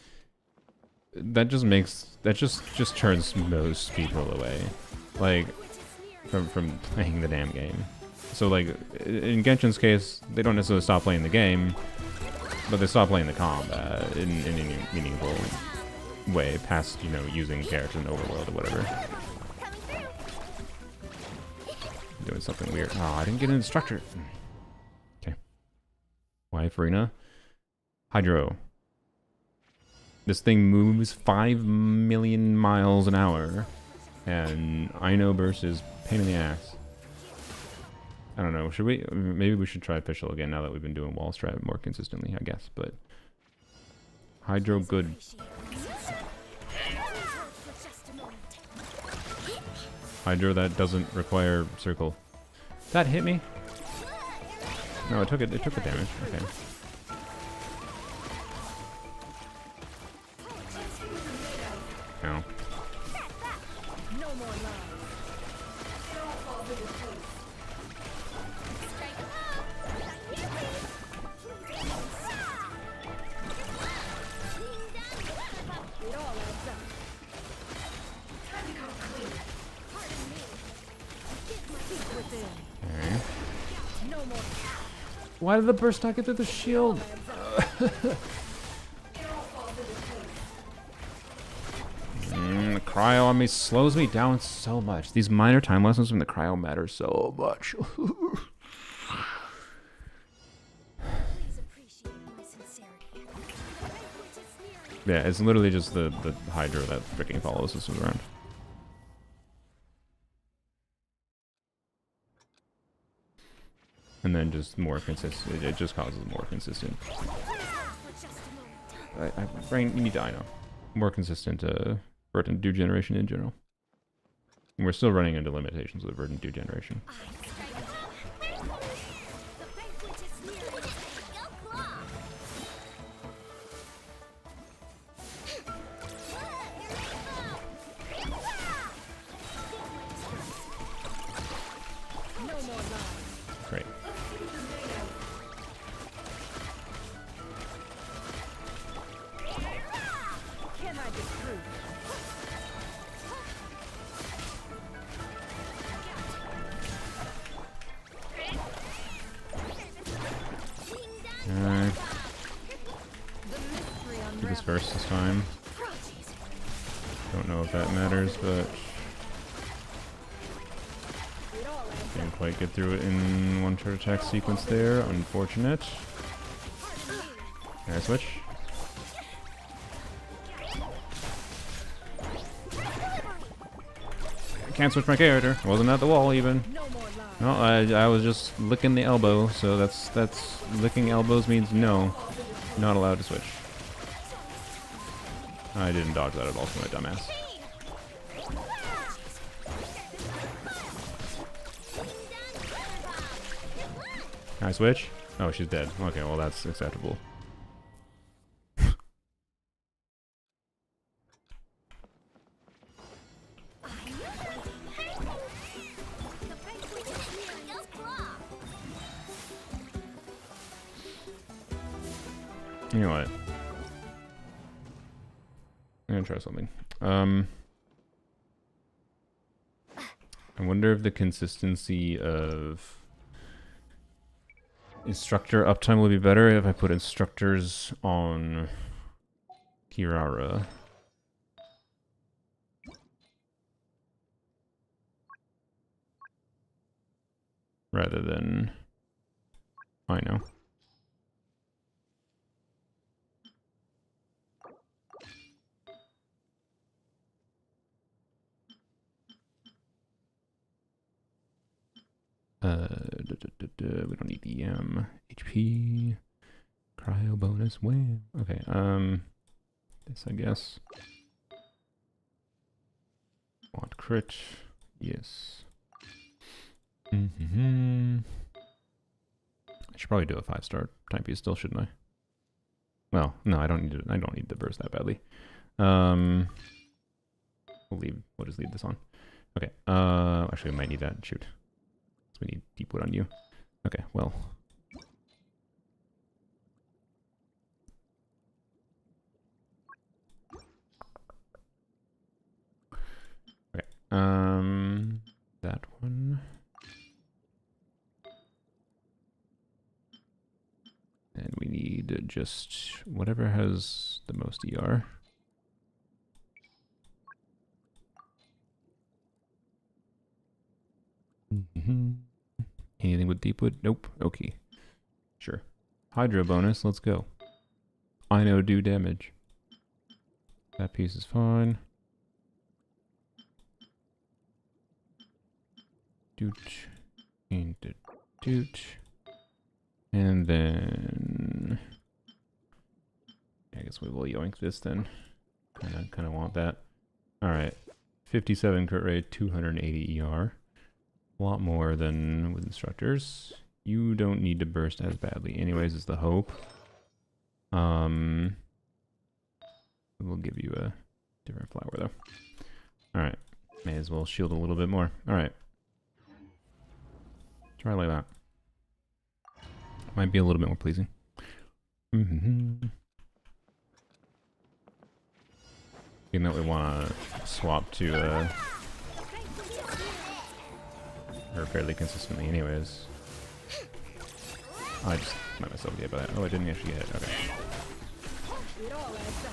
[SPEAKER 1] That just turns most people away, like from playing the damn game. So like in Genshin's case, they don't necessarily stop playing the game, but they stop playing the combat in any meaningful way past, you know, using characters in overworld or whatever. Doing something weird. Oh, I didn't get an instructor. Okay. Why Farina? Hydro. This thing moves 5 million miles an hour, and I know burst is pain in the ass. I don't know. Should we? Maybe we should try Fischl again now that we've been doing wall strat more consistently, I guess. But Hydro good. Hydro that doesn't require circle. That hit me? No, it took it. It took the damage. Okay. No.
[SPEAKER 4] No more love. It all adds up. Peek within.
[SPEAKER 1] Okay.
[SPEAKER 4] No more.
[SPEAKER 1] Why did the burst not get through the shield? The cryo on me slows me down so much. These minor time lessons from the cryo matter so much.
[SPEAKER 3] Please appreciate my sincerity.
[SPEAKER 1] Yeah, it's literally just the Hydro that freaking follows us around. And then just more consistent. It just causes more consistent. Brain, you need to, I know. More consistent verdant dew generation in general. And we're still running into limitations with verdant dew generation.
[SPEAKER 4] No more love.
[SPEAKER 1] Great.
[SPEAKER 4] Can I disprove?
[SPEAKER 1] Alright.
[SPEAKER 4] The mystery
[SPEAKER 1] Do this
[SPEAKER 4] unravels.
[SPEAKER 1] first this time. Don't know if that matters, but
[SPEAKER 4] It all adds
[SPEAKER 1] didn't quite get through it in one turret attack sequence there. Unfortunate. Can I switch? I can't switch my character. Wasn't at the wall even.
[SPEAKER 4] no more love.
[SPEAKER 1] No, I was just licking the elbow, so that's licking elbows means no. Not allowed to switch. I didn't dodge that at all, so my dumbass. Can I switch? Oh, she's dead. Okay, well that's acceptable. You know what? I'm gonna try something. I wonder if the consistency of instructor uptime will be better if I put instructors on Kirara. Rather than... I know. We don't need EM. HP. Cryo bonus. Wham. Okay, this I guess. Want crit. Yes. I should probably do a 5-star time piece still, shouldn't I? Well, no, I don't need it. I don't need the burst that badly. We'll just leave this on. Okay. Actually, we might need that. Shoot. We need deep wood on you. Okay, well. need just whatever has the most ER. Anything with deep wood? Nope. Okay. Sure. Hydro bonus. Let's go. I know do damage. That piece is fine. Doot. And doot. And then I guess we will yoink this then. Kinda want that. Alright. 57 crit rate, 280 ER. A lot more than with instructors. You don't need to burst as badly. Anyways, is the hope. We'll give you a different flower though. Alright. May as well shield a little bit more. Alright. Try like that. Might be a little bit more pleasing. Even though we want to swap to her fairly consistently anyways. Oh, I just might myself get by that. Oh, I didn't actually hit. Okay.
[SPEAKER 4] It all adds up.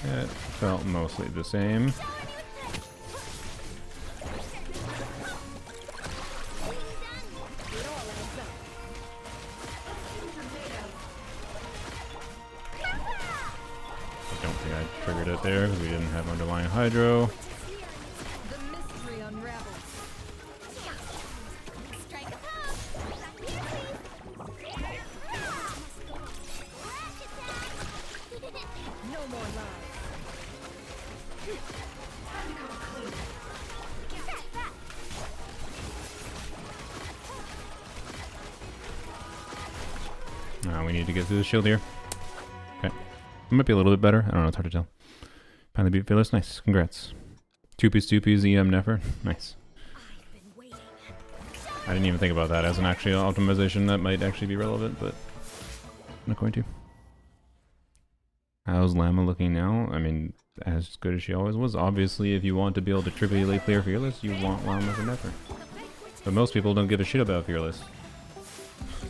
[SPEAKER 1] It felt mostly the same. I don't think I triggered it there because we didn't have underlying hydro.
[SPEAKER 4] The mystery unravels. No more lies.
[SPEAKER 1] We need to get through the shield here. Okay. It might be a little bit better. I don't know, it's hard to tell. Finally beat Fearless. Nice. Congrats. Two-piece, EM Nefer. Nice. I didn't even think about that as an actual optimization that might actually be relevant, but I'm not going to. How's Llama looking now? I mean, as good as she always was. Obviously, if you want to be able to trivially clear Fearless, you want Llama for Nefer. But most people don't give a shit about Fearless.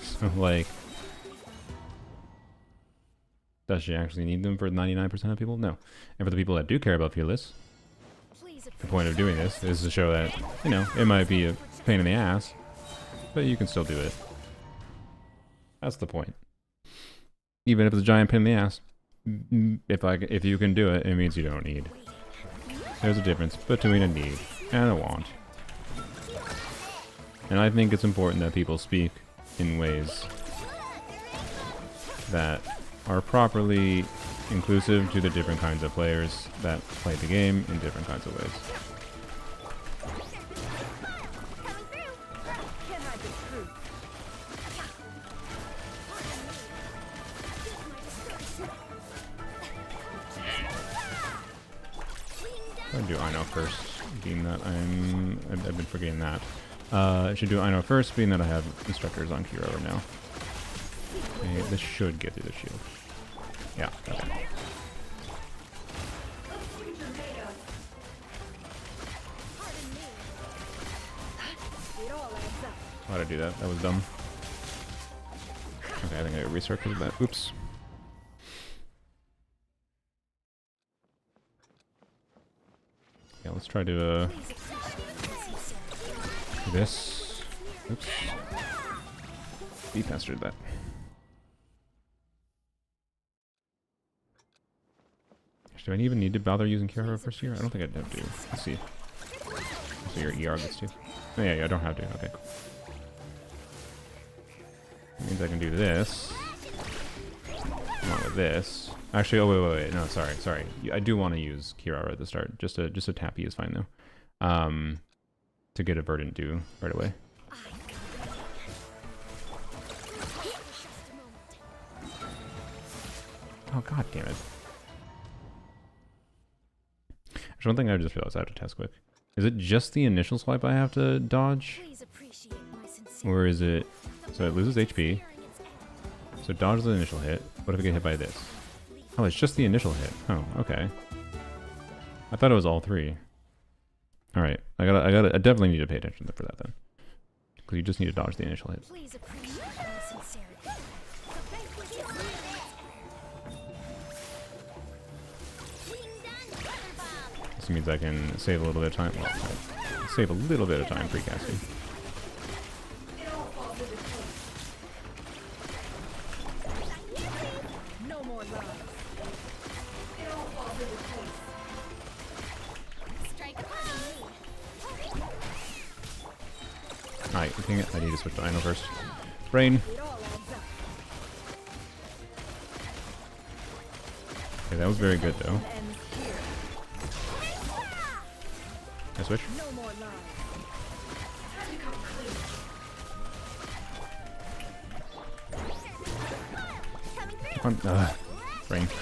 [SPEAKER 1] So, like... Does she actually need them for 99% of people? No. And for the people that do care about Fearless, the point of doing this is to show that, you know, it might be a pain in the ass, but you can still do it. That's the point. Even if it's a giant pain in the ass, if you can do it, it means you don't need. There's a difference between a need and a want. And I think it's important that people speak in ways that are properly inclusive to the different kinds of players that play the game in different kinds of ways. I'll do I know first, being that I've been forgetting that. I should do I know first, being that I have instructors on Kira right now. Okay, this should get through the shield. Yeah, okay. Why did I do that? That was dumb. Okay, I think I recircled that. Oops. Yeah, let's try to do this. Oops. Be faster than that. Do I even need to bother using Kira first here? I don't think I'd have to. Let's see. So your ER gets to. Oh, yeah, I don't have to. Okay, cool. That means I can do this. Not with this. Actually, oh wait. No, sorry. I do want to use Kira at the start. Just a tappy is fine though. To get a verdant due right away. Oh, god damn it. There's one thing I just realized I have to test quick. Is it just the initial swipe I have to dodge?
[SPEAKER 3] Please appreciate my sincerity.
[SPEAKER 1] Or is it... So it loses HP.
[SPEAKER 3] Fearing its end.
[SPEAKER 1] So dodge the initial hit. What if I get hit by this? Oh, it's just the initial hit. Oh, okay. I thought it was all three. Alright, I definitely need to pay attention for that then. Because you just need to dodge the initial hit.
[SPEAKER 3] Please appreciate my sincerity.
[SPEAKER 1] This means I can save a little bit of time. Well, save a little bit of time precasting.
[SPEAKER 4] No more love.
[SPEAKER 3] Strike upon me.
[SPEAKER 1] Alright, I think I need to switch to Ino first. Brain.
[SPEAKER 4] It all adds up.
[SPEAKER 1] Okay, that was very good though.
[SPEAKER 4] Ends here.
[SPEAKER 1] Can I switch?
[SPEAKER 4] No more love.
[SPEAKER 3] Coming through.
[SPEAKER 1] Come on. Brain.
[SPEAKER 3] Please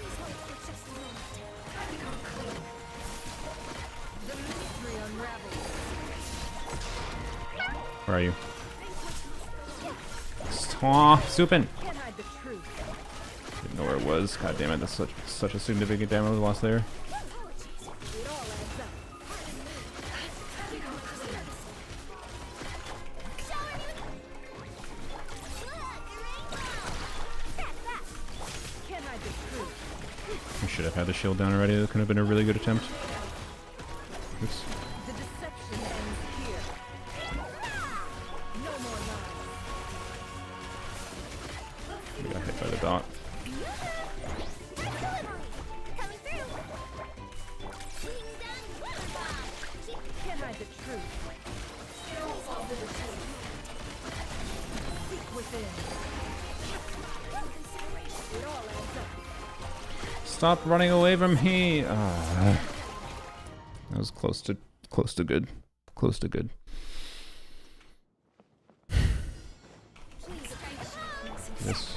[SPEAKER 3] hold for just a moment.
[SPEAKER 4] The mystery unravels.
[SPEAKER 1] Where are you? Aw, Supin!
[SPEAKER 4] Can't hide the truth.
[SPEAKER 1] Didn't know where it was. God damn it, that's such a significant damage loss there.
[SPEAKER 4] It all adds up. Can't hide the truth.
[SPEAKER 1] We should have had the shield down already. That could have been a really good attempt. Oops.
[SPEAKER 4] The deception ends here. No more love.
[SPEAKER 1] We got hit by the dot.
[SPEAKER 3] Coming through.
[SPEAKER 4] Can't hide the truth. Seek within. It all adds up.
[SPEAKER 1] Stop running away from me! Ah. That was close to good. Close to good.
[SPEAKER 3] Please appreciate my sincerity.
[SPEAKER 1] This.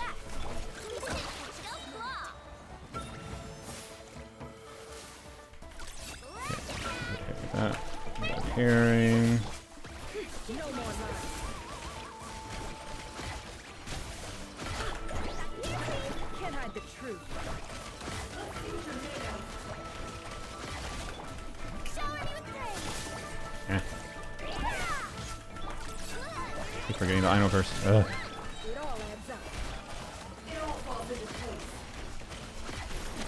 [SPEAKER 1] That. That herring.
[SPEAKER 4] No more love. Can't hide the truth.
[SPEAKER 1] Eh. Keep forgetting the Ino first. Ugh.
[SPEAKER 4] It all adds up.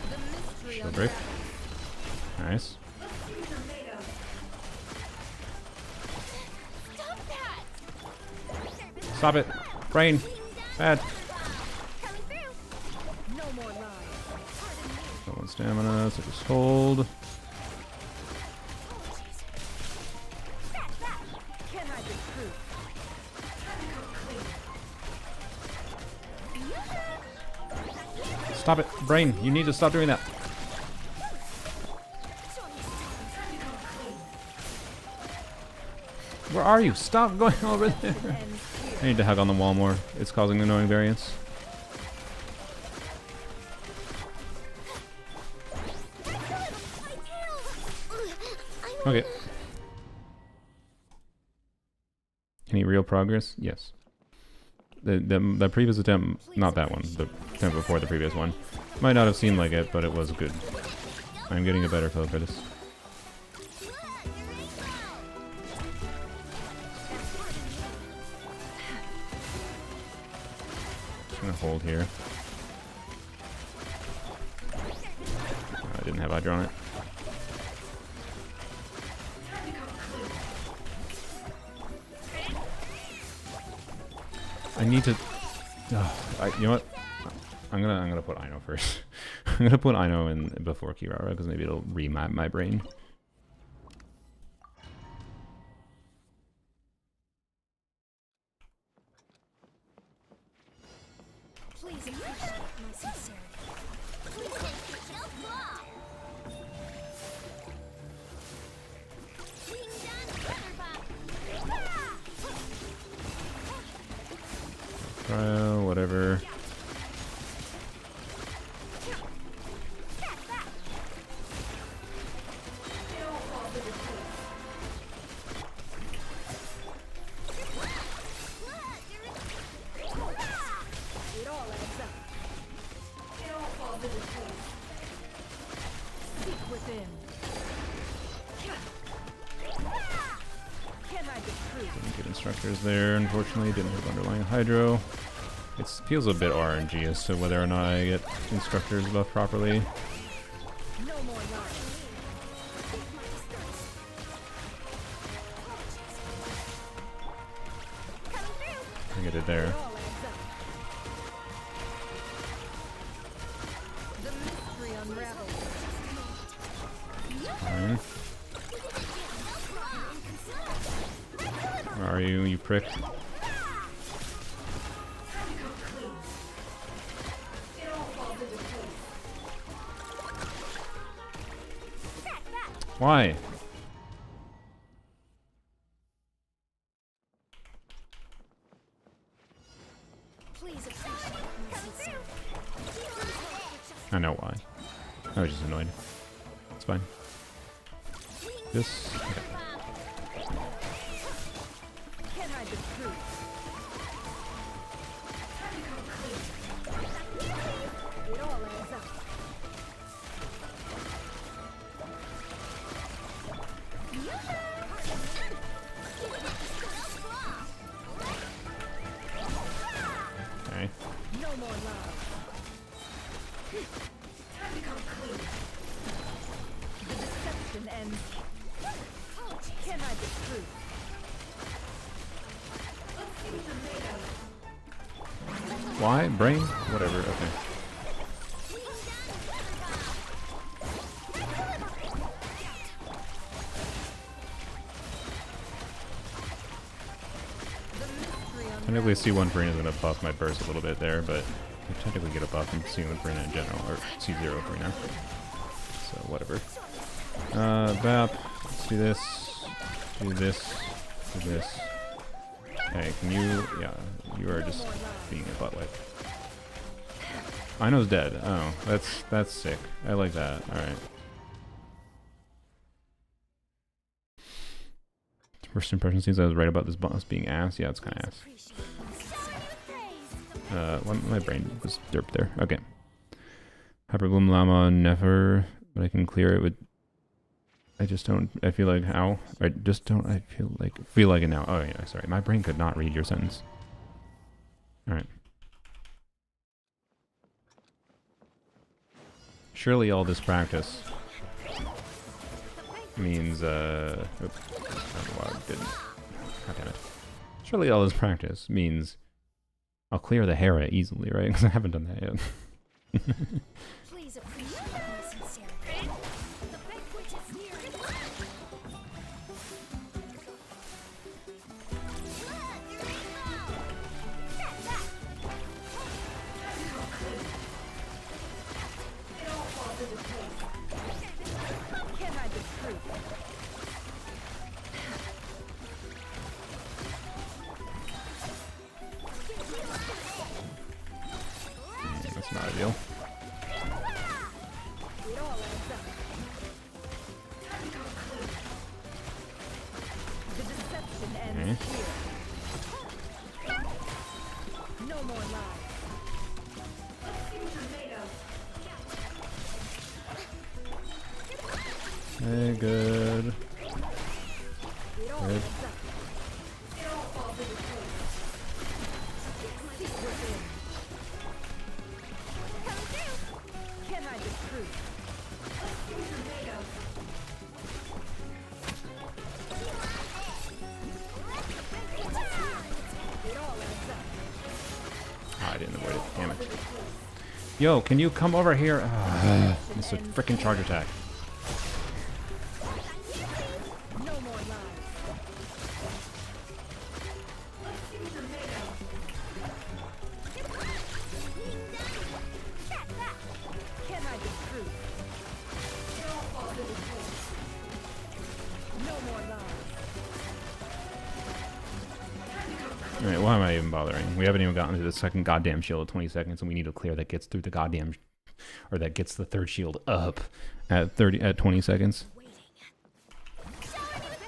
[SPEAKER 4] The mystery
[SPEAKER 1] Shield break.
[SPEAKER 4] unravels.
[SPEAKER 1] Nice.
[SPEAKER 3] Stop that!
[SPEAKER 1] Stop it! Brain! Bad!
[SPEAKER 3] Coming through.
[SPEAKER 4] No more lies.
[SPEAKER 1] Got one stamina, so just hold.
[SPEAKER 4] Can't hide the truth.
[SPEAKER 1] Stop it! Brain! You need to stop doing that! Where are you? Stop going over there!
[SPEAKER 4] Ends here.
[SPEAKER 1] I need to hug on the wall more. It's causing annoying variance. Okay. Any real progress? Yes. The previous attempt, not that one, the attempt before the previous one, might not have seemed like it, but it was good. I'm getting a better feel for this. Just gonna hold here. Oh, I didn't have Hydra on it. I need to. You know what? I'm gonna put Ino first. I'm gonna put Ino in before Kirara because maybe it'll remap my brain.
[SPEAKER 3] Please appreciate my sincerity. Please take the kill claw. Being done, Featherbop.
[SPEAKER 1] Trial, whatever. there, unfortunately. Didn't have underlying hydro. It feels a bit RNG as to whether or not I get instructors buffed properly.
[SPEAKER 4] No more lies.
[SPEAKER 1] I get it there.
[SPEAKER 4] It all adds up. The mystery unravels.
[SPEAKER 1] Fine. Where are you, you prick? Why?
[SPEAKER 3] Please appreciate
[SPEAKER 1] I know why. I was just annoyed. It's fine. This. Okay.
[SPEAKER 4] Can't hide the truth. It all adds up.
[SPEAKER 1] Okay.
[SPEAKER 4] No more lies. The deception ends. Can't hide the truth.
[SPEAKER 1] Why? Brain? Whatever. Okay.
[SPEAKER 4] The mystery
[SPEAKER 1] Technically, C1 Farina is going to buff my burst a little bit there, but I technically get a buff from C1 Farina in general, or C0 Farina. So, whatever. Vap. Let's do this. Do this. Do this. Hey, can you... Yeah, you are just being a butt wipe. Ino's dead. Oh, that's sick. I like that. Alright. First impression seems I was right about this boss being ass. Yeah, it's kind of ass. My brain was derped there. Okay. Hyperbloom Llama never, but I can clear it with... I just don't... I feel like how? I just don't... I feel like it now. Oh, yeah, sorry. My brain could not read your sentence. Alright. Surely all this practice means, oops, I don't know why I didn't. God damn it. Surely all this practice means I'll clear the Hera easily, right? Because I haven't done that yet.
[SPEAKER 3] Please appreciate my sincerity. The banquet is near.
[SPEAKER 4] can't hide the truth.
[SPEAKER 1] That's not ideal.
[SPEAKER 4] It all adds up. The deception ends here. No more lies.
[SPEAKER 1] Hey, good.
[SPEAKER 4] It all
[SPEAKER 1] Good.
[SPEAKER 4] adds up. Seek within. Can't hide the truth. It all adds up.
[SPEAKER 1] Oh, I didn't avoid it. Damn it. Yo, can you come over here? It's a freaking charge attack.
[SPEAKER 4] No more lies. Can't hide the truth. No more lies.
[SPEAKER 1] Alright, why am I even bothering? We haven't even gotten to the second goddamn shield of 20 seconds, and we need to clear that gets through the goddamn... Or that gets the third shield up at 20 seconds.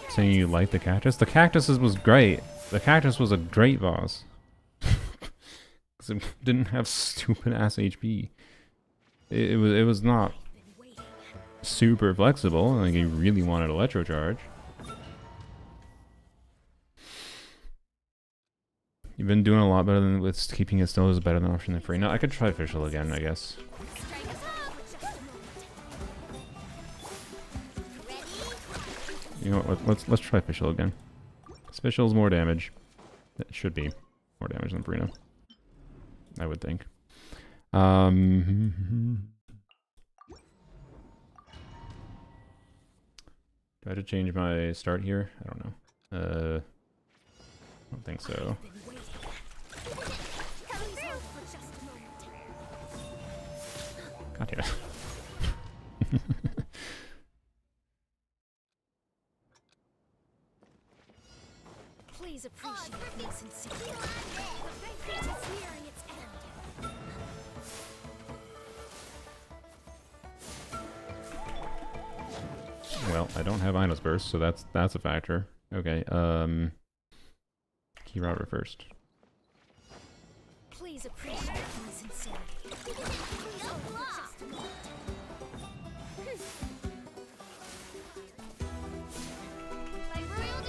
[SPEAKER 1] Saying you like the cactus? The cactus was great. The cactus was a great boss. Because it didn't have stupid ass HP. It was not super flexible. Like, you really wanted electro charge. You've been doing a lot better than with keeping it still is a better than option than free. No, I could try official again, I guess.
[SPEAKER 3] Strike us up for just a moment. Ready?
[SPEAKER 1] You know what? Let's try official again. Official's more damage. It should be more damage than Brina, I would think. Do I have to change my start here? I don't know. I don't think so.
[SPEAKER 3] Been waiting. Please hold for just a moment.
[SPEAKER 1] God damn it.
[SPEAKER 3] Please appreciate my sincerity. The banquet is nearing its end.
[SPEAKER 1] Well, I don't have Inos Burst, so that's a factor. Okay, Key Router first.
[SPEAKER 3] Please appreciate my sincerity. Please hold for just a moment. My royal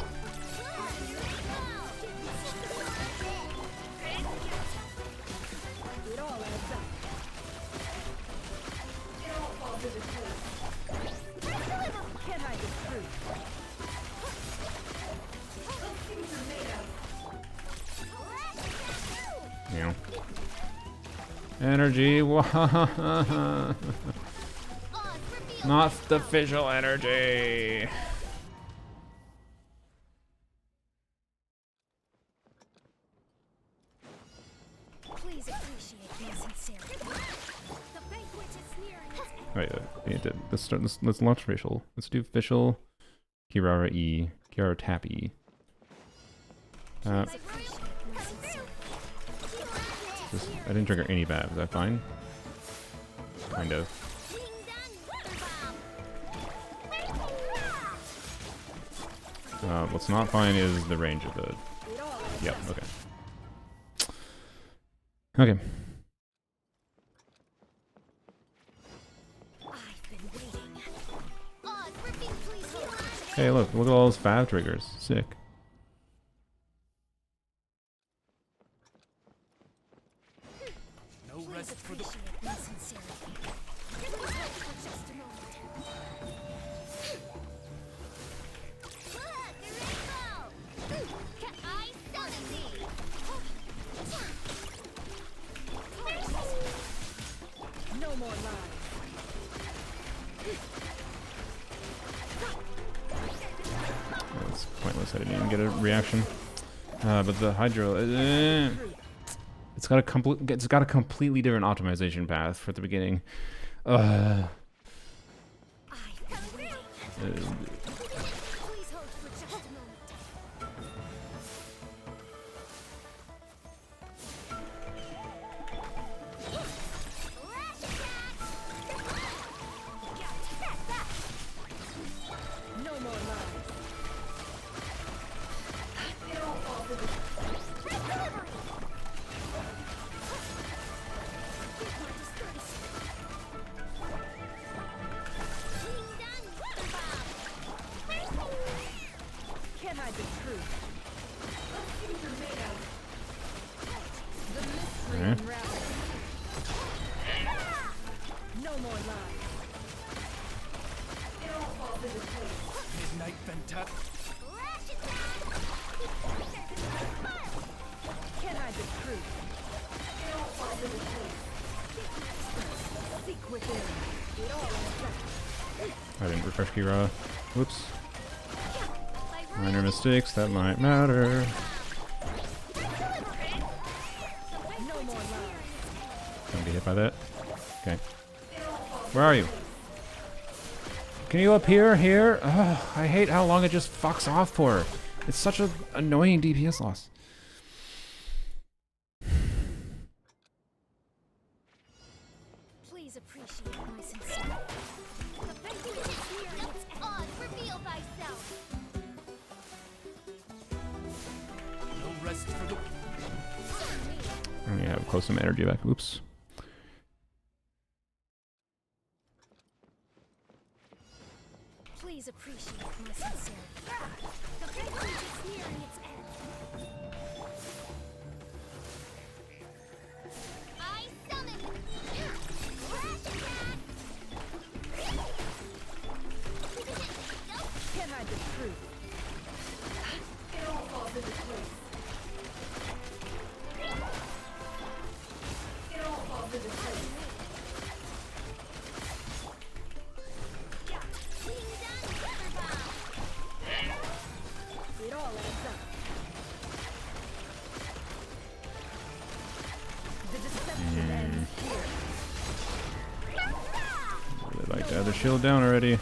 [SPEAKER 4] It all adds up. It all falls into place. Can't hide the truth. Those things are made of.
[SPEAKER 1] You know. Energy. Not the official energy.
[SPEAKER 3] Please appreciate my sincerity. The banquet is nearing its end.
[SPEAKER 1] Wait, we need to, let's launch official. Let's do official. Kirara E. Kirara Tap E.
[SPEAKER 3] Please appreciate my sincerity.
[SPEAKER 1] I didn't trigger any bad. Is that fine? Kind of. What's not fine is the range of the.
[SPEAKER 4] It all adds
[SPEAKER 1] Yep. Okay. Okay.
[SPEAKER 3] I've been waiting. Griffin, please hold on.
[SPEAKER 1] Hey, look at all those fab triggers. Sick.
[SPEAKER 2] No
[SPEAKER 3] Please
[SPEAKER 2] rest for the
[SPEAKER 3] appreciate my sincerity. Please hold for just a moment. Look, a rainbow! Can I see?
[SPEAKER 4] No more lies.
[SPEAKER 1] It's pointless. I didn't even get a reaction. But the Hydro, it's got a completely different optimization path for the beginning.
[SPEAKER 3] I've been waiting. Please hold for just a moment.
[SPEAKER 4] No more lies. It all falls into Can't hide the truth. Those things are made of. The mystery
[SPEAKER 1] Alright.
[SPEAKER 4] unravels. No more lies. It all falls into place.
[SPEAKER 2] midnight fantastic.
[SPEAKER 4] Can't hide the truth. It all falls into place. Seek within. It all adds up.
[SPEAKER 1] I didn't refresh Kira. Whoops. Minor mistakes that might matter.
[SPEAKER 4] No more lies.
[SPEAKER 1] Gonna be hit by that. Okay. Where are you? Can you appear here? Ugh, I hate how long it just fucks off for. It's such an annoying DPS loss.
[SPEAKER 3] Please appreciate my sincerity. The banquet is nearing its end. Reveal thyself.
[SPEAKER 2] No rest for the
[SPEAKER 1] I only have close to my energy back. Oops.
[SPEAKER 3] Please appreciate my sincerity. The banquet is nearing its end.
[SPEAKER 1] Got the shield down already.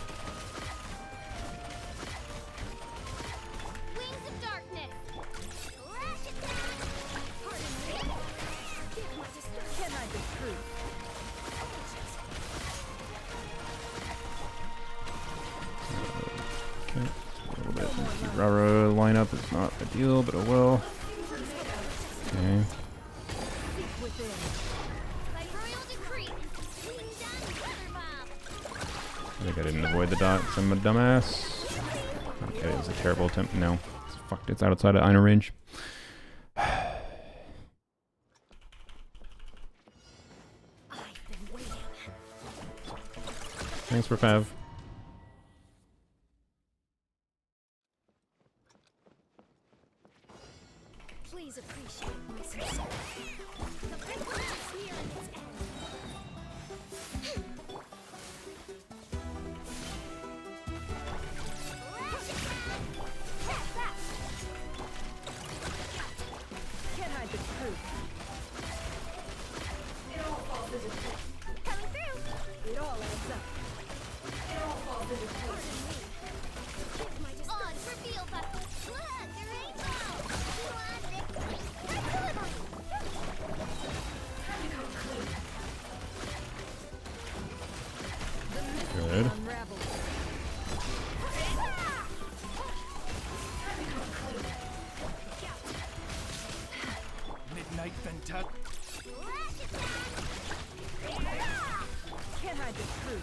[SPEAKER 3] Wings of darkness. Lash it down. Pardon me. Give my destruction.
[SPEAKER 4] Can I be true?
[SPEAKER 1] Okay, a little bit. Rara lineup is not ideal, but it will. Okay.
[SPEAKER 4] Seek within.
[SPEAKER 3] By royal decree. Swing down weather bomb.
[SPEAKER 1] I think I didn't avoid the dot. I'm a dumbass. Okay, it was a terrible attempt. No. It's fucked. It's outside of Einer range.
[SPEAKER 3] I've been waiting.
[SPEAKER 1] Thanks for Fav.
[SPEAKER 3] Please appreciate my sincerity. The privilege is nearing its end. Lash it down. Tap that.
[SPEAKER 4] Can I be true? It all falls into place.
[SPEAKER 3] Coming through.
[SPEAKER 4] It all adds up. It all falls into place.
[SPEAKER 3] Pardon me. Give my destruction. On reveal the blood, the rainbow. You want victory? My delivery.
[SPEAKER 1] Good.
[SPEAKER 4] Unravel.
[SPEAKER 2] Midnight Venta.
[SPEAKER 3] Lash it down.
[SPEAKER 4] Can I be true?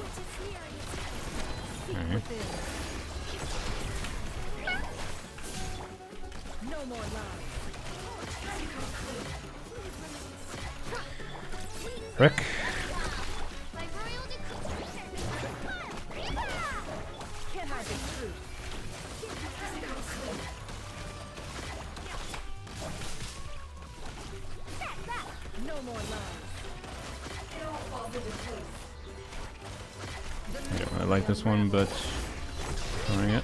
[SPEAKER 3] Which is nearing its end.
[SPEAKER 4] Seek
[SPEAKER 1] Alright.
[SPEAKER 4] within. No more lies.
[SPEAKER 1] Rick.
[SPEAKER 3] By royal decree.
[SPEAKER 4] Can I be true? No more lies. It all falls into place.
[SPEAKER 1] I don't really like this one, but trying it.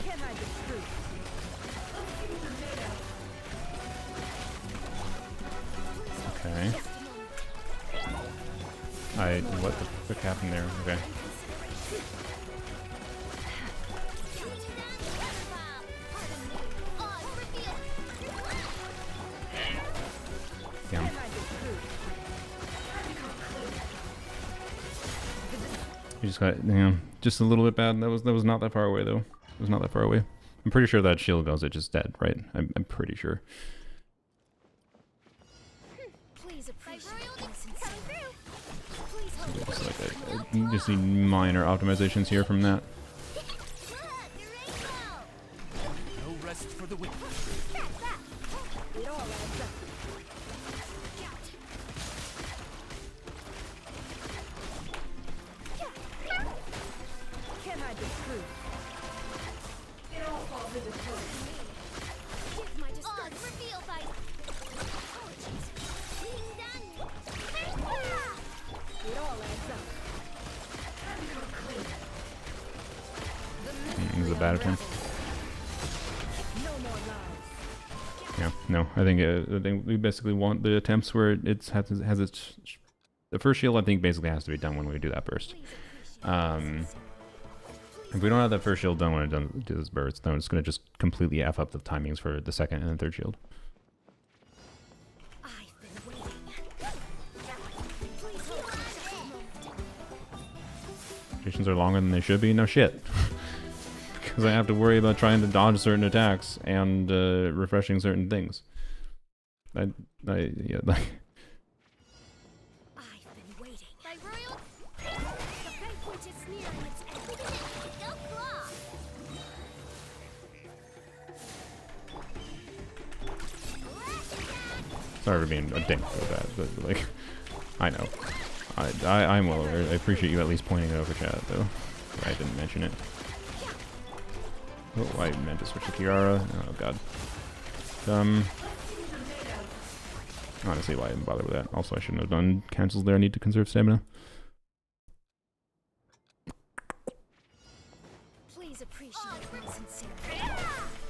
[SPEAKER 4] Can I be true?
[SPEAKER 1] Okay. What the frick happened there? Okay. Damn.
[SPEAKER 4] Can I be true?
[SPEAKER 1] You just got, just a little bit bad. That was not that far away though. It was not that far away. I'm pretty sure that shield goes, it just dead, right? I'm pretty sure.
[SPEAKER 3] Please appreciate my sincerity. Please hold
[SPEAKER 1] Just like you just need minor optimizations here from that.
[SPEAKER 2] No rest for the wicked.
[SPEAKER 4] It all adds up. Can I be true? It all falls into place.
[SPEAKER 3] Give my destruction. Reveal by. Oh, Jesus. Being done.
[SPEAKER 4] It all adds up.
[SPEAKER 1] It was a bad attempt.
[SPEAKER 4] No more lies.
[SPEAKER 1] Yeah, no, I think we basically want the attempts where it has its. The first shield, I think, basically has to be done when we do that burst. If we don't have that first shield done when it does this burst, then it's going to just completely F up the timings for the second and the third shield.
[SPEAKER 3] I've been waiting. Please hold on just a moment.
[SPEAKER 1] Stations are longer than they should be. No shit. Because I have to worry about trying to dodge certain attacks and refreshing certain things. Yeah, like.
[SPEAKER 3] I've been waiting. By royal. The banquet is nearing its end. Go claw.
[SPEAKER 1] Sorry for being a dink with that, but like, I know. I'm well aware. I appreciate you at least pointing it over chat, though. I didn't mention it. Oh, I meant to switch to Kiara. Oh god. Honestly, why I didn't bother with that. Also, I shouldn't have done cancels there. I need to conserve stamina.
[SPEAKER 3] Please appreciate my sincerity.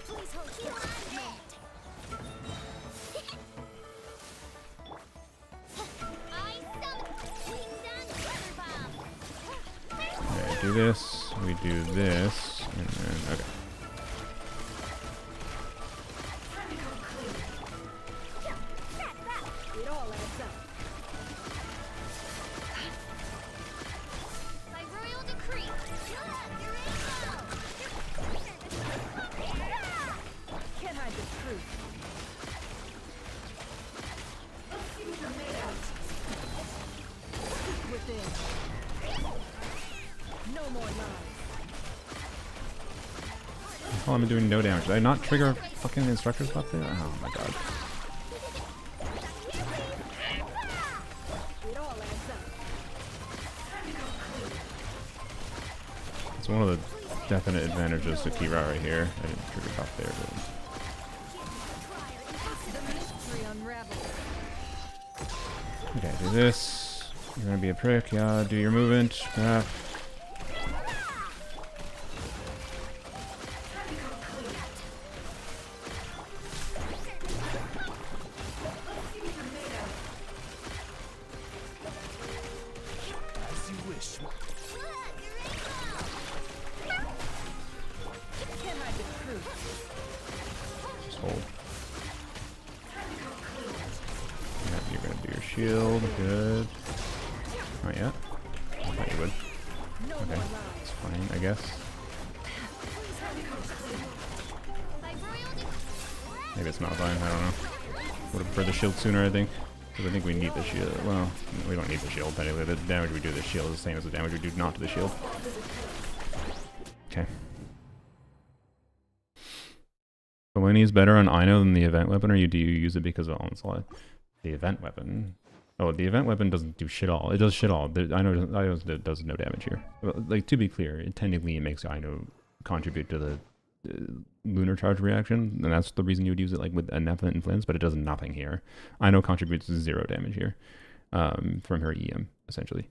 [SPEAKER 3] Please hold on just a moment.
[SPEAKER 1] do this, we do this, and then, okay.
[SPEAKER 4] It all adds up.
[SPEAKER 3] By royal decree.
[SPEAKER 4] Can't hide the truth. Within. No more lies.
[SPEAKER 1] Oh, I'm doing no damage. Did I not trigger fucking instructor stuff there? Oh my god.
[SPEAKER 4] It all adds up.
[SPEAKER 1] It's one of the definite advantages to Kira right here. I didn't trigger top there, but...
[SPEAKER 4] The mystery unravels.
[SPEAKER 1] Okay, do this. You're gonna be a prick, yeah, do your movement.
[SPEAKER 2] As you wish.
[SPEAKER 4] Can't hide the truth.
[SPEAKER 1] Just hold. Yeah, you're gonna do your shield, good. Not yet. I thought you would.
[SPEAKER 4] No
[SPEAKER 1] Okay,
[SPEAKER 4] more lies.
[SPEAKER 1] it's fine, I guess.
[SPEAKER 3] By royal decree.
[SPEAKER 1] Maybe it's not fine, I don't know. Would have preferred the shield sooner, I think. Because I think we need the shield. Well, we don't need the shield, technically. The damage we do to the shield is the same as the damage we do not to the shield. Okay. Balloony is better on Ino than the event weapon, or do you use it because of Onslaught? The event weapon? Oh, the event weapon doesn't do shit all. It does shit all. Ino does no damage here. Well, like, to be clear, technically it makes Ino contribute to the lunar charge reaction, and that's the reason you would use it like with Nephilim Influence, but it does nothing here. Ino contributes 0 damage here from her EM, essentially.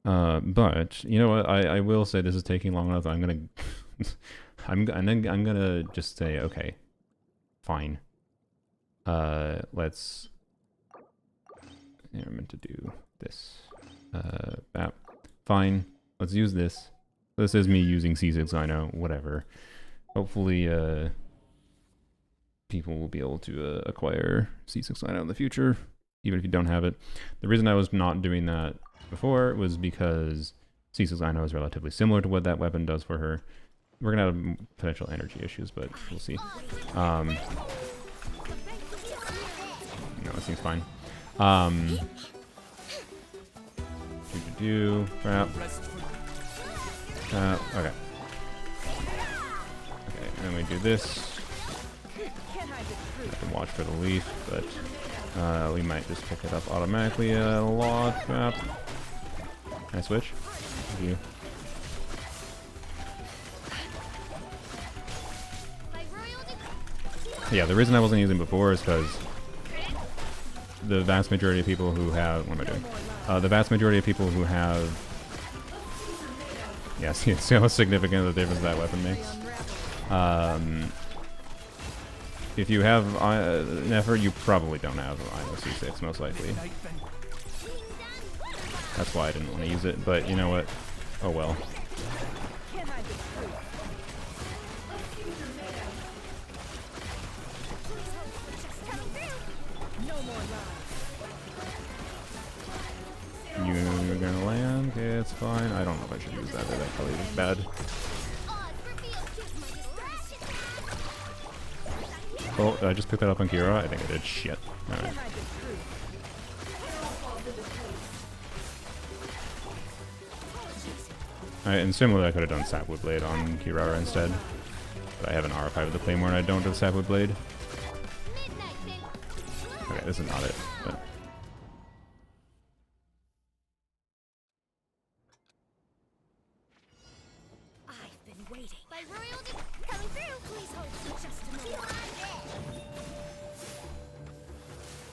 [SPEAKER 1] But, you know what, I will say this is taking long enough. I'm gonna I'm gonna just say, okay, fine. Let's... I meant to do this. Fine. Let's use this. This is me using C6 Ino, whatever. Hopefully, people will be able to acquire C6 Ino in the future, even if you don't have it. The reason I was not doing that before was because C6 Ino is relatively similar to what that weapon does for her. We're gonna have potential energy issues, but we'll see. No, it seems fine. Crap. Okay. Okay, and then we do this.
[SPEAKER 4] Can't hide the
[SPEAKER 1] I
[SPEAKER 4] truth.
[SPEAKER 1] can watch for the leaf, but we might just pick it up automatically a lot. Crap. Can I switch? Thank you.
[SPEAKER 3] By royal decree.
[SPEAKER 1] Yeah, the reason I wasn't using before is because the vast majority of people who have... What am I doing? The vast majority of people who have... Yeah, see how significant the difference that weapon makes? If you have Nefer, you probably don't have Ino C6, most likely. That's why I didn't want to use it, but you know what? Oh well.
[SPEAKER 4] Can't hide the truth. No more lies.
[SPEAKER 1] You're gonna land? Okay, it's fine. I don't know if I should use that, but that probably is bad.
[SPEAKER 3] Odd reveal gives my distraction.
[SPEAKER 1] Oh, did I just pick that up on Kira? I think I did. Shit. Alright.
[SPEAKER 4] Can't hide the truth.
[SPEAKER 1] Alright, and similarly, I could have done Sapwood Blade on Kirara instead. But I have an R5 with the Claymore and I don't have Sapwood Blade.
[SPEAKER 3] Midnight thing.
[SPEAKER 1] Okay, this is not it, but...
[SPEAKER 3] I've been waiting. By royal coming through. Please hold for just a moment.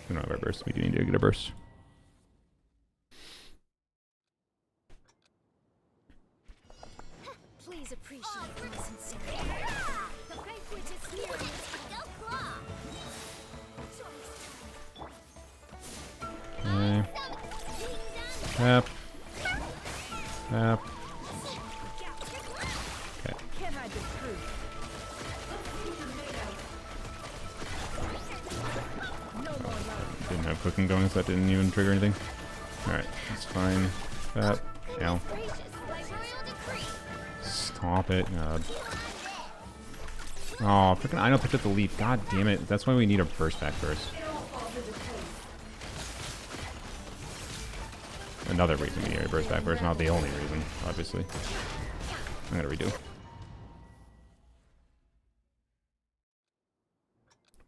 [SPEAKER 1] We don't have our burst. We do need to get a burst.
[SPEAKER 3] Please appreciate my sincerity. The banquet is here. Go claw.
[SPEAKER 1] Okay. Tap. Tap.
[SPEAKER 4] Can't hide the truth. No more love.
[SPEAKER 1] Didn't have cooking going, so that didn't even trigger anything. Alright, that's fine. That. Ow.
[SPEAKER 3] Gracious, by royal decree.
[SPEAKER 1] Stop it. God. Oh, freaking I know picked up the leaf. God damn it. That's why we need a burst back first. Another reason we need a burst back first, not the only reason, obviously. I'm gonna redo.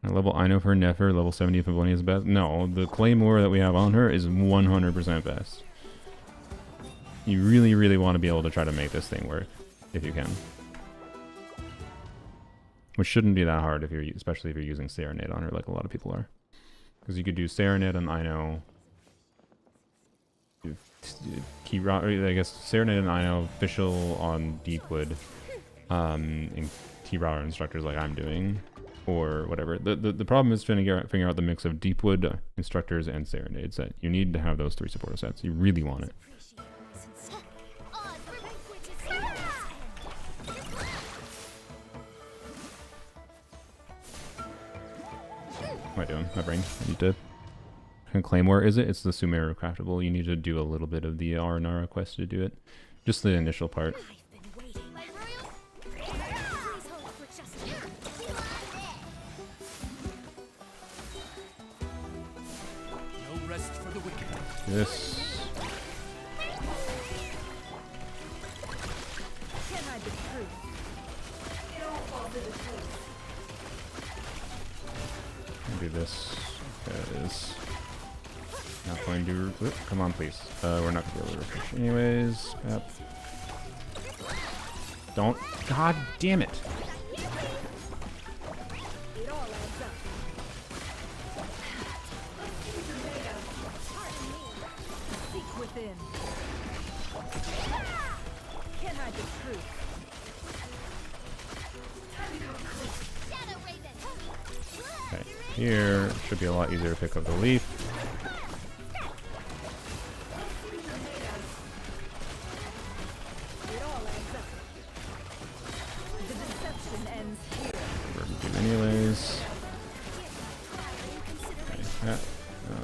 [SPEAKER 1] A level I know for Nefer, level 70 if Ebony is best. No, the Claymore that we have on her is 100% best. You really, really want to be able to try to make this thing work, if you can. Which shouldn't be that hard, if you're, especially if you're using Serenade on her, like a lot of people are. Because you could do Serenade on Ino. I guess Serenade and Ino, official on Deepwood, and T-Rower instructors like I'm doing, or whatever. The problem is trying to figure out the mix of Deepwood instructors and Serenade set. You need to have those 3 supporter sets. You really want it. What am I doing? My brain. I need to. Claymore, is it? It's the Sumeru craftable. You need to do a little bit of the Aranara quest to do it. Just the initial part.
[SPEAKER 3] I've been waiting. My royal. Please hold for just a moment.
[SPEAKER 2] No rest for the wicked.
[SPEAKER 1] This.
[SPEAKER 4] Can't hide the truth.
[SPEAKER 1] Do this. That is not going to. Come on, please. We're not going to be able to refresh anyways. Yep. Don't. God damn it.
[SPEAKER 4] It all adds up. Seek within. Can't hide the truth.
[SPEAKER 3] Shadow Raven.
[SPEAKER 1] Okay. Here should be a lot easier to pick up the leaf.
[SPEAKER 4] It all adds up. The deception ends here.
[SPEAKER 1] We're going to do anyways. Okay. Yeah.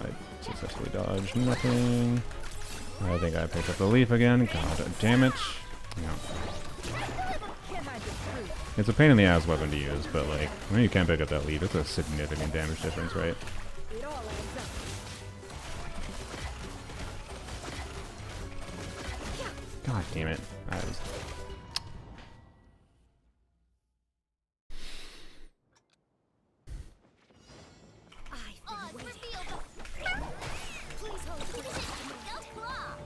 [SPEAKER 1] I successfully dodged nothing. I think I picked up the leaf again. God damn it. No.
[SPEAKER 4] Can't hide the truth.
[SPEAKER 1] It's a pain in the ass weapon to use, but like, when you can't pick up that leaf, it's a significant damage difference, right?
[SPEAKER 4] It all adds up.
[SPEAKER 1] God damn it. I was...
[SPEAKER 3] I've been waiting. Please hold for just a moment. Claw.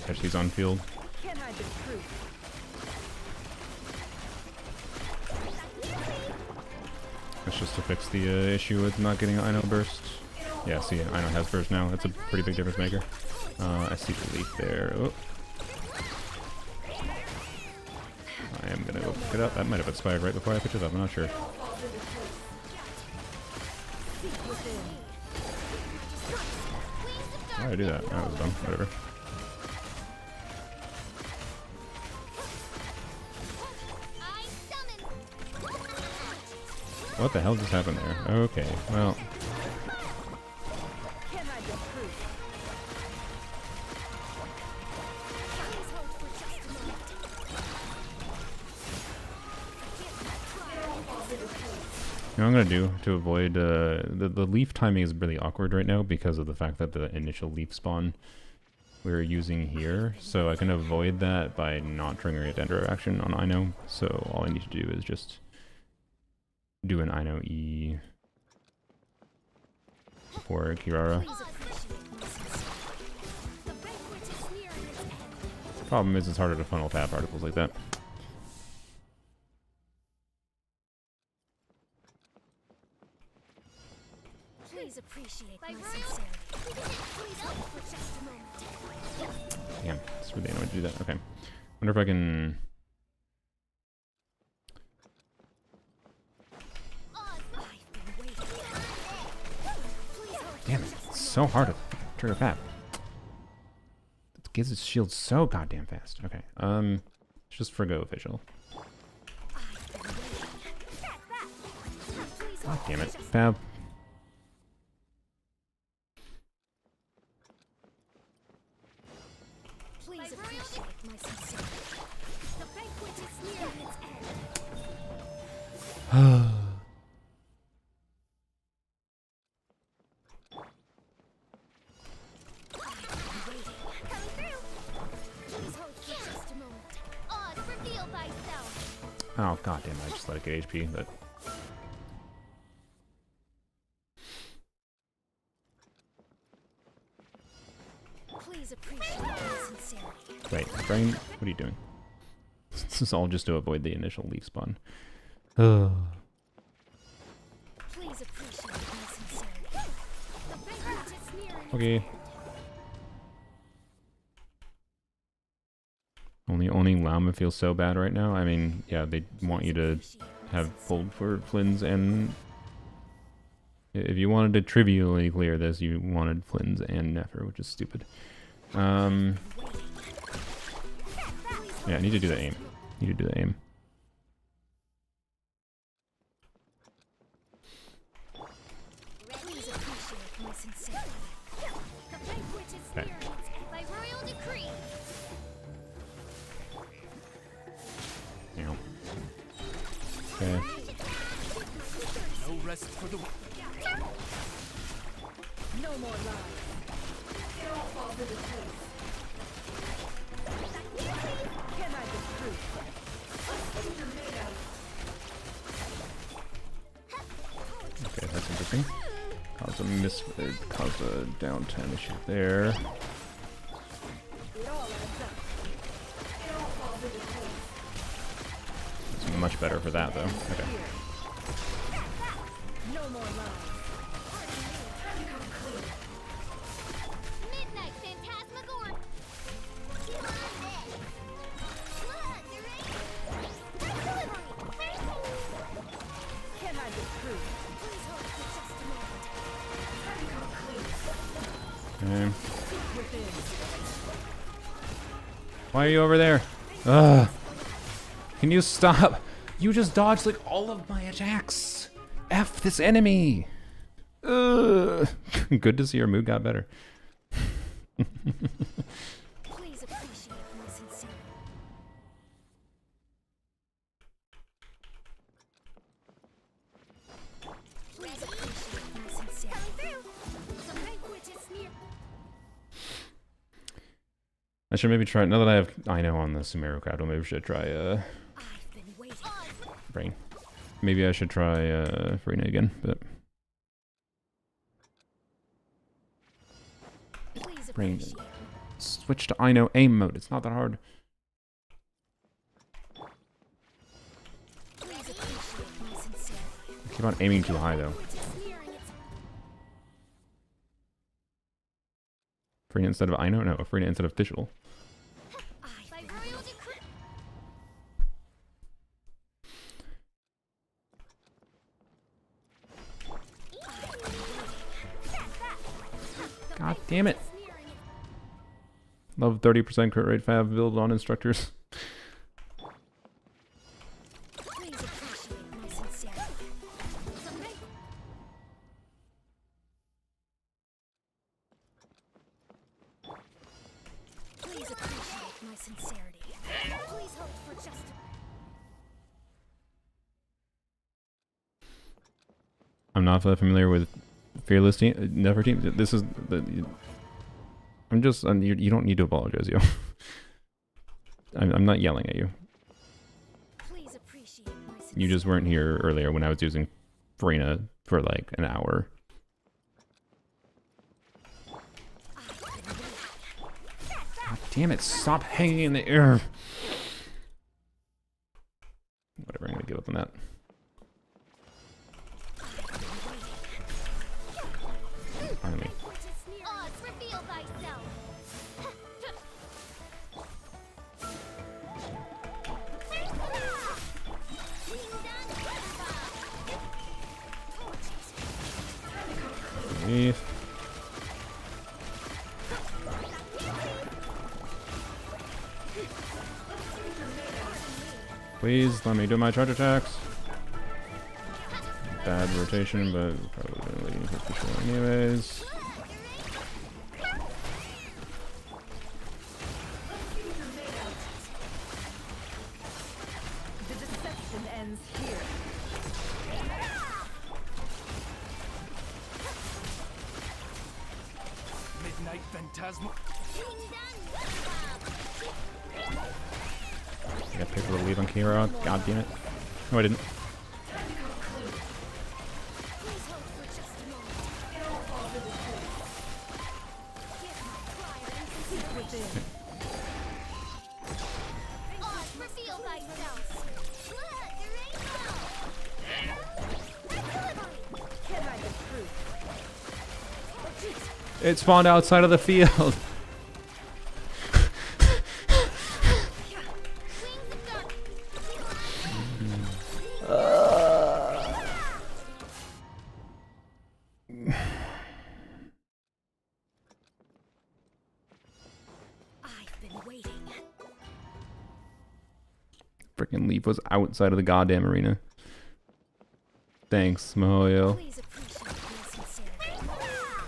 [SPEAKER 1] Catch these on field.
[SPEAKER 4] Can't hide the truth.
[SPEAKER 1] That's just to fix the issue with not getting Ino burst. Yeah, see, Ino has burst now. That's a pretty big difference maker. I see the leaf there. Oh. I am gonna go pick it up. That might have expired right before I picked it up. I'm not sure.
[SPEAKER 4] Seek within.
[SPEAKER 1] How did I do that? That was dumb. Whatever.
[SPEAKER 3] I summon.
[SPEAKER 1] What the hell just happened there? Okay, well,
[SPEAKER 4] Can't hide the truth.
[SPEAKER 3] Please hold for just a moment.
[SPEAKER 1] you know what I'm gonna do to avoid the leaf timing is really awkward right now because of the fact that the initial leaf spawn we're using here, so I can avoid that by not triggering a Dendro action on Ino. So all I need to do is just do an Ino E for Kirara.
[SPEAKER 3] Please appreciate my sincerity. The banquet is nearing its end.
[SPEAKER 1] Problem is it's harder to funnel tab articles like that.
[SPEAKER 3] Please appreciate my sincerity. Please hold for just a moment.
[SPEAKER 1] Damn, it's really annoying to do that. Okay. Wonder if I can...
[SPEAKER 3] I've been waiting.
[SPEAKER 1] Damn it, it's so hard to trigger Fab. It gives its shield so goddamn fast. Okay, let's just forgo official. God damn it, Fab.
[SPEAKER 3] Please appreciate my sincerity. The banquet is nearing its end. Please hold for just a moment.
[SPEAKER 2] Oz, reveal thyself.
[SPEAKER 1] Oh god damn it, I just let it get HP, but
[SPEAKER 3] Please appreciate my sincerity.
[SPEAKER 1] wait, Brain, what are you doing? This is all just to avoid the initial leaf spawn.
[SPEAKER 3] Please appreciate my sincerity. The banquet is nearing its
[SPEAKER 1] Okay.
[SPEAKER 3] end.
[SPEAKER 1] Owning Llama feels so bad right now. I mean, yeah, they want you to
[SPEAKER 3] Appreciate my
[SPEAKER 1] have
[SPEAKER 3] sincerity.
[SPEAKER 1] pulled for Flynn's, and if you wanted to trivially clear this, you wanted Flynn's and Nefer, which is stupid. Yeah, I need to do the aim. Need to do the aim.
[SPEAKER 3] Please appreciate my sincerity. The banquet is
[SPEAKER 1] Okay.
[SPEAKER 3] nearing its end.
[SPEAKER 2] By royal decree.
[SPEAKER 1] You know. Okay.
[SPEAKER 5] No rest for the
[SPEAKER 4] No more lies. It all falls into place. Can I be true?
[SPEAKER 1] Okay, that's interesting. Caused a downtime issue there.
[SPEAKER 4] It all adds up. It all falls into place.
[SPEAKER 1] It's much better for that though. Okay.
[SPEAKER 4] No more lies.
[SPEAKER 2] Midnight Phantasmagoria.
[SPEAKER 4] Can I be true?
[SPEAKER 3] Please hold for just a moment.
[SPEAKER 1] Okay.
[SPEAKER 4] Within.
[SPEAKER 1] Why are you over there? Ugh. Can you stop? You just dodged like all of my attacks. F this enemy. Ugh. Good to see your mood got better.
[SPEAKER 3] Please appreciate my sincerity. Please appreciate my sincerity. The banquet is near.
[SPEAKER 1] I should maybe try, now that I have Ino on the Sumeru Crowd, maybe I should try
[SPEAKER 3] I've been waiting.
[SPEAKER 1] Brain. Maybe I should try Farina again, but
[SPEAKER 3] Please
[SPEAKER 1] Brain.
[SPEAKER 3] appreciate.
[SPEAKER 1] Switch to Ino aim mode. It's not that hard.
[SPEAKER 3] Please appreciate my sincerity.
[SPEAKER 1] I keep on aiming too high though.
[SPEAKER 3] Banquet is nearing its
[SPEAKER 1] Farina instead of Ino? No, Farina instead of Fischl.
[SPEAKER 3] I've
[SPEAKER 2] By
[SPEAKER 3] been
[SPEAKER 2] royal
[SPEAKER 3] waiting.
[SPEAKER 2] decree.
[SPEAKER 1] God damn it.
[SPEAKER 3] It's nearing its
[SPEAKER 1] Love 30% crit rate fab build on instructors.
[SPEAKER 3] Please appreciate my sincerity. The banquet. Please appreciate my sincerity. Please hope for just a
[SPEAKER 1] I'm not that familiar with Fearless team, Never team. This is the. I'm just. You don't need to apologize, yo. I'm not yelling at you.
[SPEAKER 3] Please appreciate my sincerity.
[SPEAKER 1] You just weren't here earlier when I was using Farina for like an hour.
[SPEAKER 3] I've been waiting.
[SPEAKER 1] God damn it! Stop hanging in the air. Whatever. I'm gonna give up on that. Finally.
[SPEAKER 3] Banquet is nearing
[SPEAKER 2] Oz,
[SPEAKER 3] its end.
[SPEAKER 2] reveal thyself.
[SPEAKER 1] Underneath. Please let me do my charge attacks. Bad rotation, but probably gonna hit the show anyways.
[SPEAKER 4] The deception ends here.
[SPEAKER 5] Midnight Phantasma.
[SPEAKER 1] I got paper to leave on Kira. God damn it. No, I didn't.
[SPEAKER 3] Please hold for just a moment. Give my pride and consideration. Oz, reveal thyself. Look, the rainbow.
[SPEAKER 4] Can I the truth?
[SPEAKER 1] It spawned outside of the field.
[SPEAKER 3] Wings of I've been waiting.
[SPEAKER 1] Freaking Leaf was outside of the goddamn arena. Thanks, Mahoyo.
[SPEAKER 3] Please appreciate my sincerity.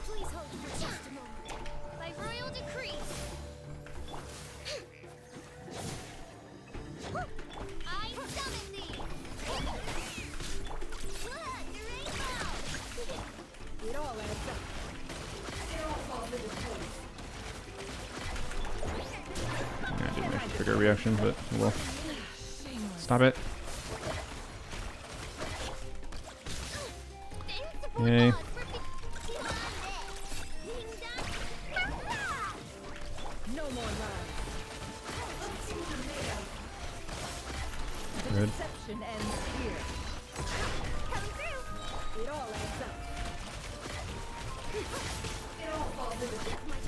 [SPEAKER 3] Please hold for just a moment. By royal decree. I summon thee. Look, the rainbow.
[SPEAKER 4] It all adds up.
[SPEAKER 1] I didn't make a trigger reaction, but well. Stop it. Yay.
[SPEAKER 4] No more lies. The
[SPEAKER 1] Good.
[SPEAKER 4] deception ends here. It all adds up.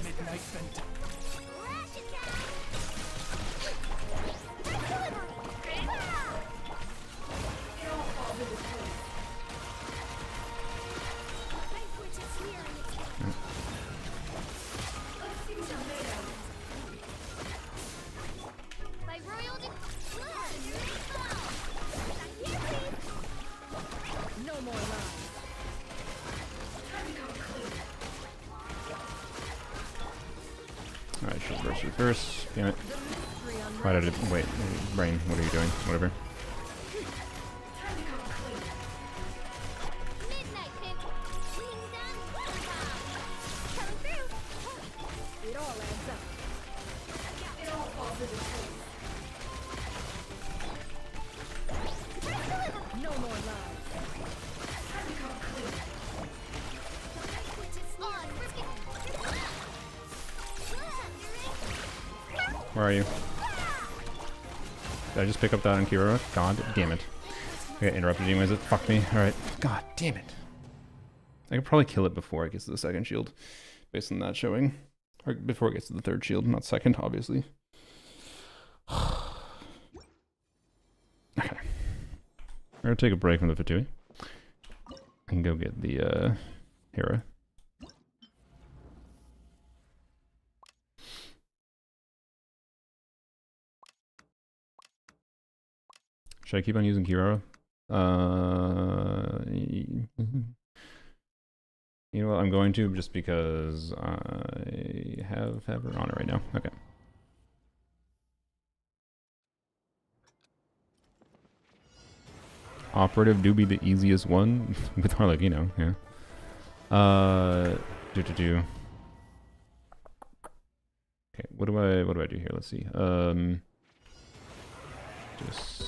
[SPEAKER 5] Midnight Phantasma.
[SPEAKER 3] By royal
[SPEAKER 4] No more lies.
[SPEAKER 1] Alright, shield burst reverse. Damn it.
[SPEAKER 4] The mystery
[SPEAKER 1] Why did
[SPEAKER 4] unravels.
[SPEAKER 1] it. Wait, Rain, what are you doing? Whatever.
[SPEAKER 3] midnight pimp. Wings down. Coming through.
[SPEAKER 4] It all adds up. No more lies.
[SPEAKER 3] Which is on.
[SPEAKER 1] Where are you? Did I just pick up that on Kira? God damn it. I got interrupted anyways. It fucked me. Alright. God damn it. I could probably kill it before it gets to the second shield. Based on that showing. Or before it gets to the third shield. Not second, obviously. Okay. We're gonna take a break from the Fatui. And go get the Hera. Should I keep on using Kirara? You know what? I'm going to just because I have her on it right now. Okay. Operative do be the easiest one with Harlock, you know, yeah. Okay, what do I do here? Let's see. Just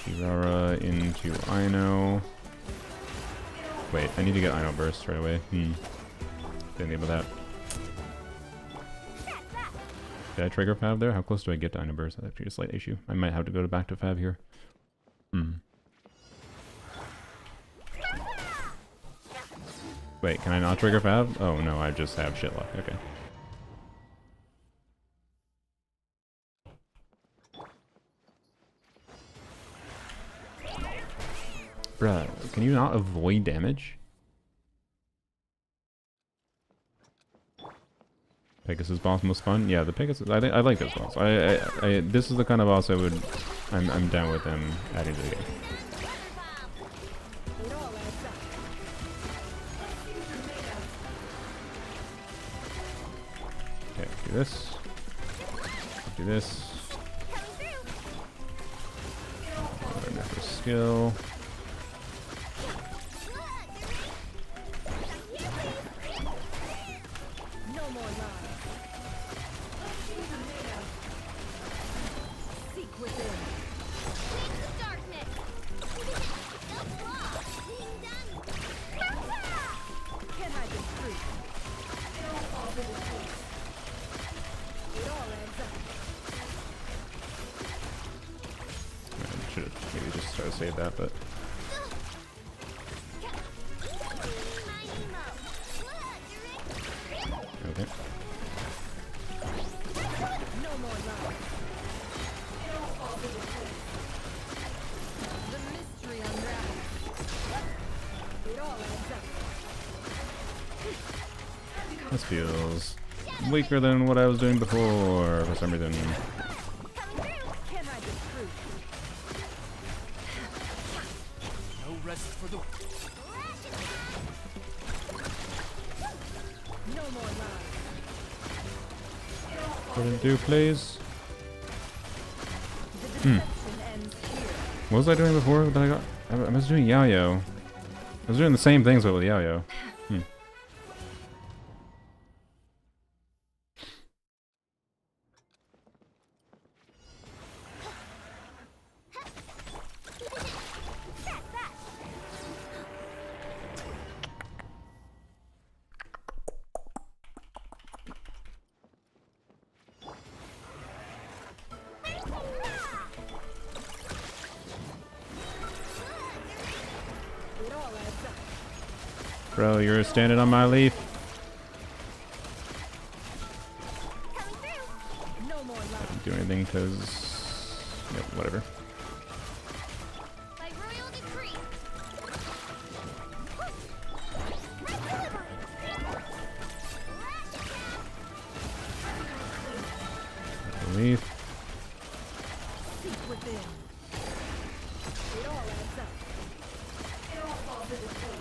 [SPEAKER 1] Kirara into Ino. Wait, I need to get Ino burst right away. Didn't think about that. Did I trigger Fav there? How close do I get to Ino burst? That's actually a slight issue. I might have to go back to Fav here. Wait, can I not trigger Fav? Oh no, I just have shit luck. Okay. Bruh, can you not avoid damage? Pegasus boss most fun? Yeah, the Pegasus. I like this boss. This is the kind of boss I'm down with them adding to the game.
[SPEAKER 4] It all adds up.
[SPEAKER 1] Okay, do this. Do this. Another skill.
[SPEAKER 4] No more lies. Seek within.
[SPEAKER 3] Darkness. No flaw. Being done.
[SPEAKER 4] Can't hide the truth. It all falls into place. It all adds up.
[SPEAKER 1] I should have maybe just try to save that, but okay.
[SPEAKER 4] No more lies. It all falls into place. The mystery unravels. It all adds up.
[SPEAKER 1] This feels weaker than what I was doing before for some reason.
[SPEAKER 4] Can't hide the truth.
[SPEAKER 5] No rest for the...
[SPEAKER 4] No more lies.
[SPEAKER 1] Couldn't do, please.
[SPEAKER 4] The deception ends here.
[SPEAKER 1] What was I doing before that I got? I was doing Yaoyo. I was doing the same things but with Yaoyo.
[SPEAKER 4] It all adds up.
[SPEAKER 1] Bro, you're standing on my leaf.
[SPEAKER 4] No more lies.
[SPEAKER 1] Don't do anything because... Yep, whatever.
[SPEAKER 3] By royal decree.
[SPEAKER 1] Leaf.
[SPEAKER 4] Seek within. It all adds up. It all falls into place.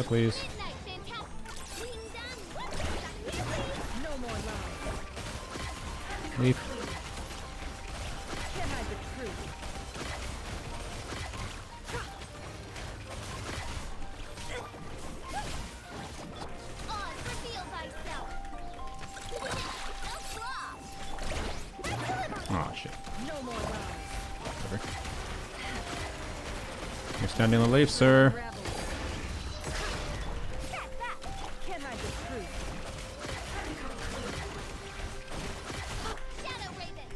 [SPEAKER 1] Please.
[SPEAKER 3] Midnight fantastic. Being done.
[SPEAKER 4] No more lies.
[SPEAKER 1] Leaf.
[SPEAKER 4] Can't hide the truth.
[SPEAKER 3] Oz, reveal thyself. No flaw.
[SPEAKER 1] Aw, shit.
[SPEAKER 4] No more lies.
[SPEAKER 1] Whatever. You're standing on the leaf, sir.
[SPEAKER 4] Unravel. Can't hide the truth.
[SPEAKER 3] Shadow Raven.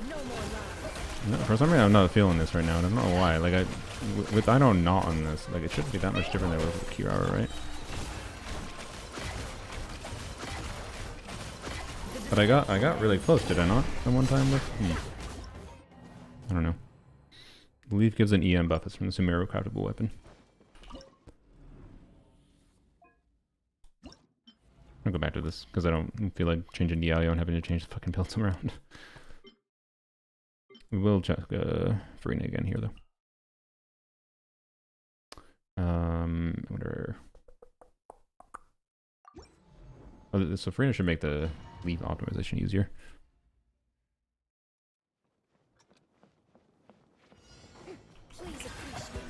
[SPEAKER 4] No more lies.
[SPEAKER 1] No, for some reason I'm not feeling this right now. I don't know why. Like with I don't not on this. Like it shouldn't be that much different than with Kirara, right? But I got really close, did I not? At one time with I don't know. The leaf gives an EM buff. It's from the Sumeru craftable weapon. I'll go back to this because I don't feel like changing Diallo and having to change the fucking builds around. We will check Farina again here though. I wonder. Oh, so Farina should make the leaf optimization easier.
[SPEAKER 3] Please appreciate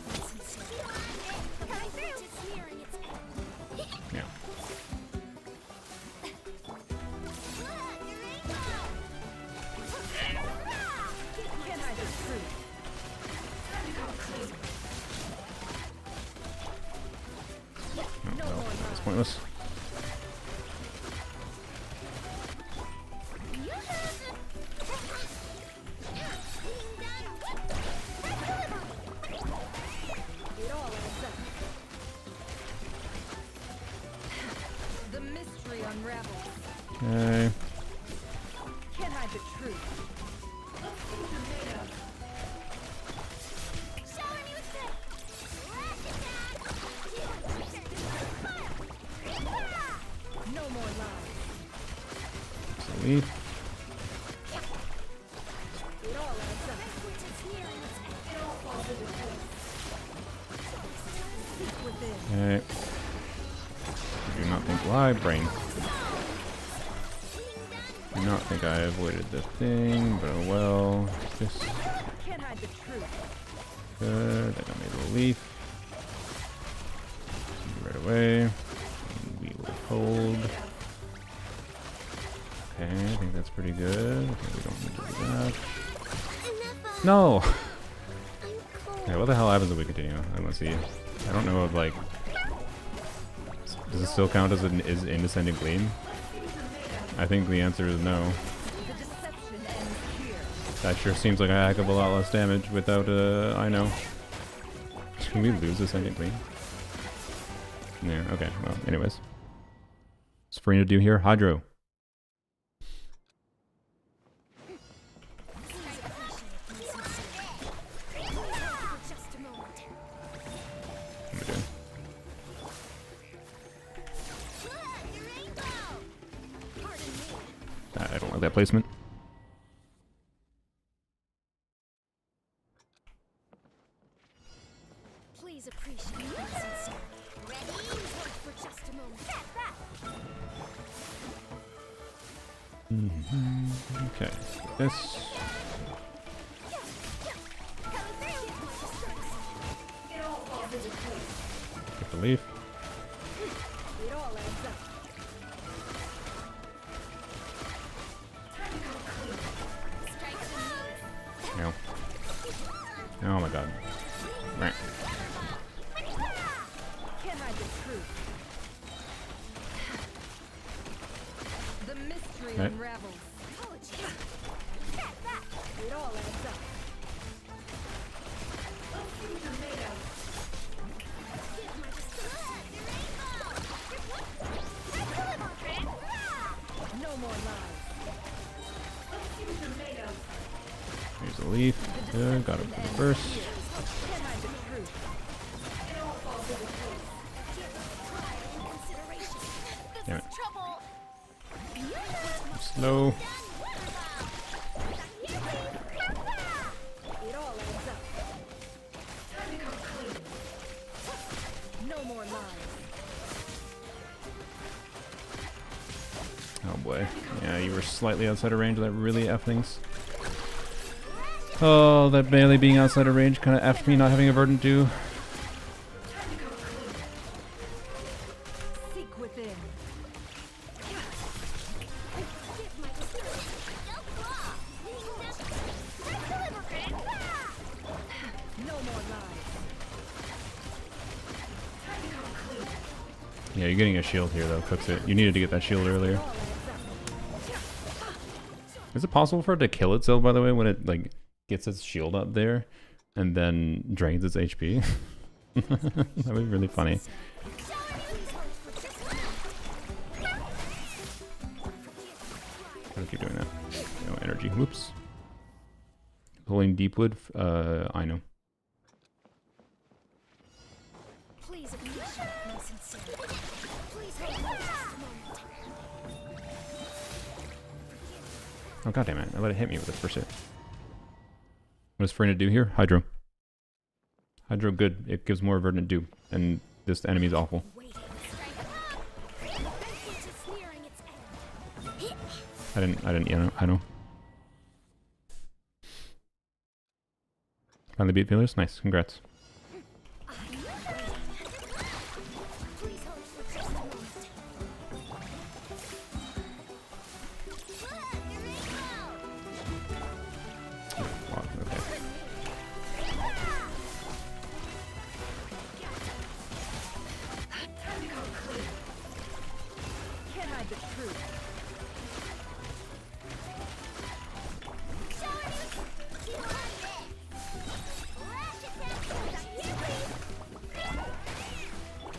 [SPEAKER 3] my sincerity. It's nearing its end.
[SPEAKER 1] Yeah.
[SPEAKER 4] Can't hide the truth.
[SPEAKER 1] No, well, that's pointless.
[SPEAKER 4] It all adds up. The mystery unravels.
[SPEAKER 1] Okay.
[SPEAKER 4] Can't hide the truth.
[SPEAKER 3] Shower me with praise. Flash attack.
[SPEAKER 4] No more lies.
[SPEAKER 1] So leaf.
[SPEAKER 4] It all adds up.
[SPEAKER 3] Refuge is nearing its end.
[SPEAKER 4] It all falls into place. Seek within.
[SPEAKER 1] Okay. I do not think why brain. Do not think I avoided the thing, but oh well. This
[SPEAKER 4] Can't hide the truth.
[SPEAKER 1] good. I got my little leaf. Right away. And we will hold. Okay, I think that's pretty good. I think we don't need to do that.
[SPEAKER 3] Enough.
[SPEAKER 1] No!
[SPEAKER 3] I'm cold.
[SPEAKER 1] Okay, what the hell happens if we continue? I want to see. I don't know if like. Does it still count as an indescending gleam? I think the answer is no.
[SPEAKER 4] The deception ends here.
[SPEAKER 1] That sure seems like a heck of a lot less damage without I know. Can we lose Ascendant Gleam? Yeah, okay, well, anyways. What's free to do here? Hydro.
[SPEAKER 3] Please appreciate my sincerity. Please hold for just a moment.
[SPEAKER 1] What am I doing?
[SPEAKER 3] Look, the rainbow. Pardon me.
[SPEAKER 1] I don't like that placement.
[SPEAKER 3] Please appreciate my sincerity. Ready? Please hold for just a moment.
[SPEAKER 1] Okay, this. Get the leaf.
[SPEAKER 4] It all adds up.
[SPEAKER 1] No. Oh my god. Right.
[SPEAKER 4] Can't hide the truth. The mystery
[SPEAKER 1] Okay.
[SPEAKER 4] unravels. It all adds up. No more lies.
[SPEAKER 1] Here's a leaf. Good, got it for the first.
[SPEAKER 4] Can't hide the truth.
[SPEAKER 1] Damn it.
[SPEAKER 3] Trouble.
[SPEAKER 1] Slow.
[SPEAKER 4] It all adds up. No more lies.
[SPEAKER 1] Oh boy. Yeah, you were slightly outside of range. That really F things. Oh, that barely being outside of range kind of F'd me not having a verdant do.
[SPEAKER 4] Seek within. No more lies.
[SPEAKER 1] Yeah, you're getting a shield here though, cooks it. You needed to get that shield earlier.
[SPEAKER 4] All adds up.
[SPEAKER 1] Is it possible for it to kill itself, by the way, when it like gets its shield up there and then drains its HP? That would be really funny. What if you're doing that? No energy. Whoops. Pulling Deepwood. I know.
[SPEAKER 3] Please appreciate my sincerity. Please hold for just a moment.
[SPEAKER 1] Oh god damn it! I let it hit me with its pursuit. What is Freyna do here? Hydro. Hydro good. It gives more verdant dew, and this enemy's awful.
[SPEAKER 3] Waiting. Refuge is nearing its end.
[SPEAKER 1] I know. Finally beat Feelers? Nice, congrats.
[SPEAKER 3] Please hold for just a moment. Look, the rainbow.
[SPEAKER 1] Wow, okay.
[SPEAKER 4] Can't hide the truth.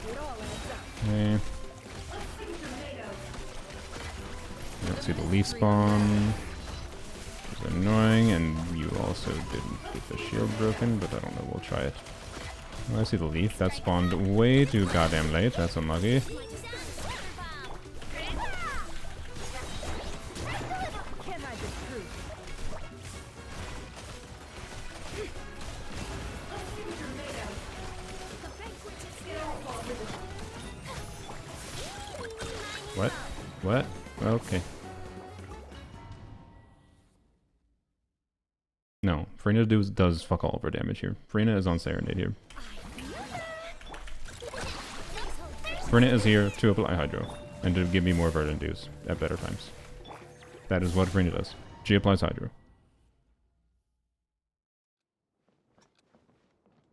[SPEAKER 4] It all adds up.
[SPEAKER 1] Okay. You don't see the leaf spawn. annoying, and you also didn't get the shield broken, but I don't know, we'll try it. Oh, I see the leaf. That spawned way too goddamn late. That's unlucky.
[SPEAKER 4] Can't hide the truth.
[SPEAKER 1] What? What? Okay. No, Farina does fuck all of her damage here. Farina is on Serenade here. Farina is here to apply Hydro and to give me more Verdant Dews at better times. That is what Farina does. She applies Hydro.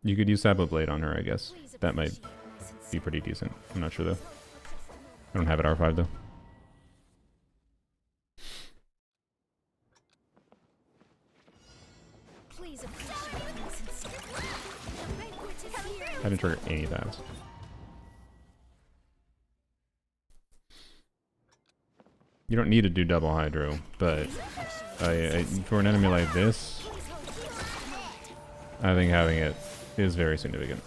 [SPEAKER 1] You could use Sabo Blade on her, I guess. That might be pretty decent. I'm not sure though. I don't have it R5 though.
[SPEAKER 3] Please appreciate my sincerity. The banquet is here.
[SPEAKER 1] I haven't triggered any of that. You don't need to do double Hydro, but for an enemy like this, I think having it is very significant.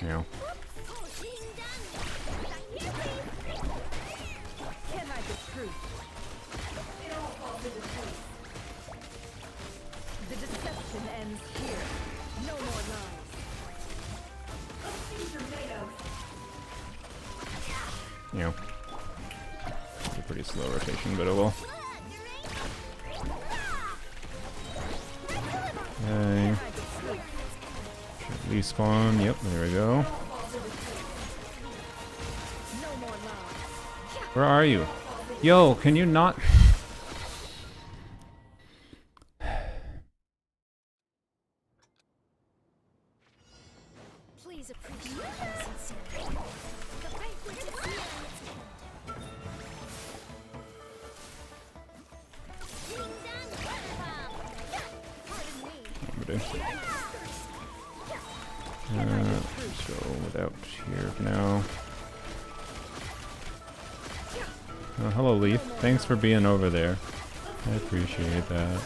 [SPEAKER 1] Yeah.
[SPEAKER 4] Can't hide the truth. The deception ends here. No more lies.
[SPEAKER 1] Yeah. It's a pretty slow rotation, but oh well. Okay. Should respawn. Yep, there we go.
[SPEAKER 4] No more lies.
[SPEAKER 1] Where are you? Yo, can you not?
[SPEAKER 3] Please appreciate my sincerity. The banquet is here. Ding dong, pardon me.
[SPEAKER 1] So without here for now. Hello, Leaf. Thanks for being over there. I appreciate that.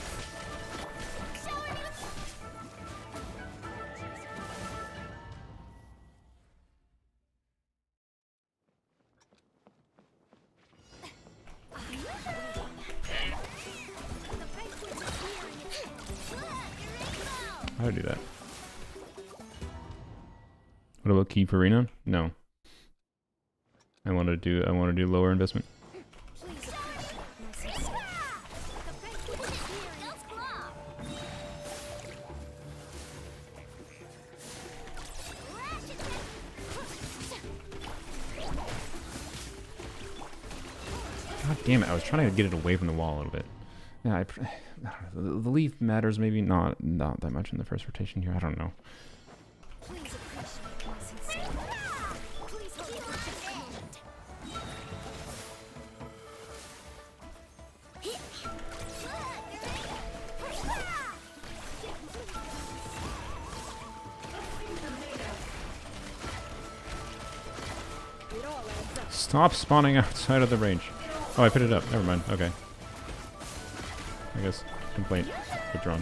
[SPEAKER 1] How do I do that? What about key Farina? No. I want to do lower investment.
[SPEAKER 3] Please appreciate my sincerity. The banquet is here. Let's claw.
[SPEAKER 1] God damn it! I was trying to get it away from the wall a little bit. Yeah, I don't know, the leaf matters maybe not that much in the first rotation here. I don't know.
[SPEAKER 3] Please appreciate my sincerity. Please hold it for just a moment.
[SPEAKER 4] It all adds up.
[SPEAKER 1] Stop spawning outside of the range. Oh, I put it up. Never mind. Okay. I guess complaint withdrawn.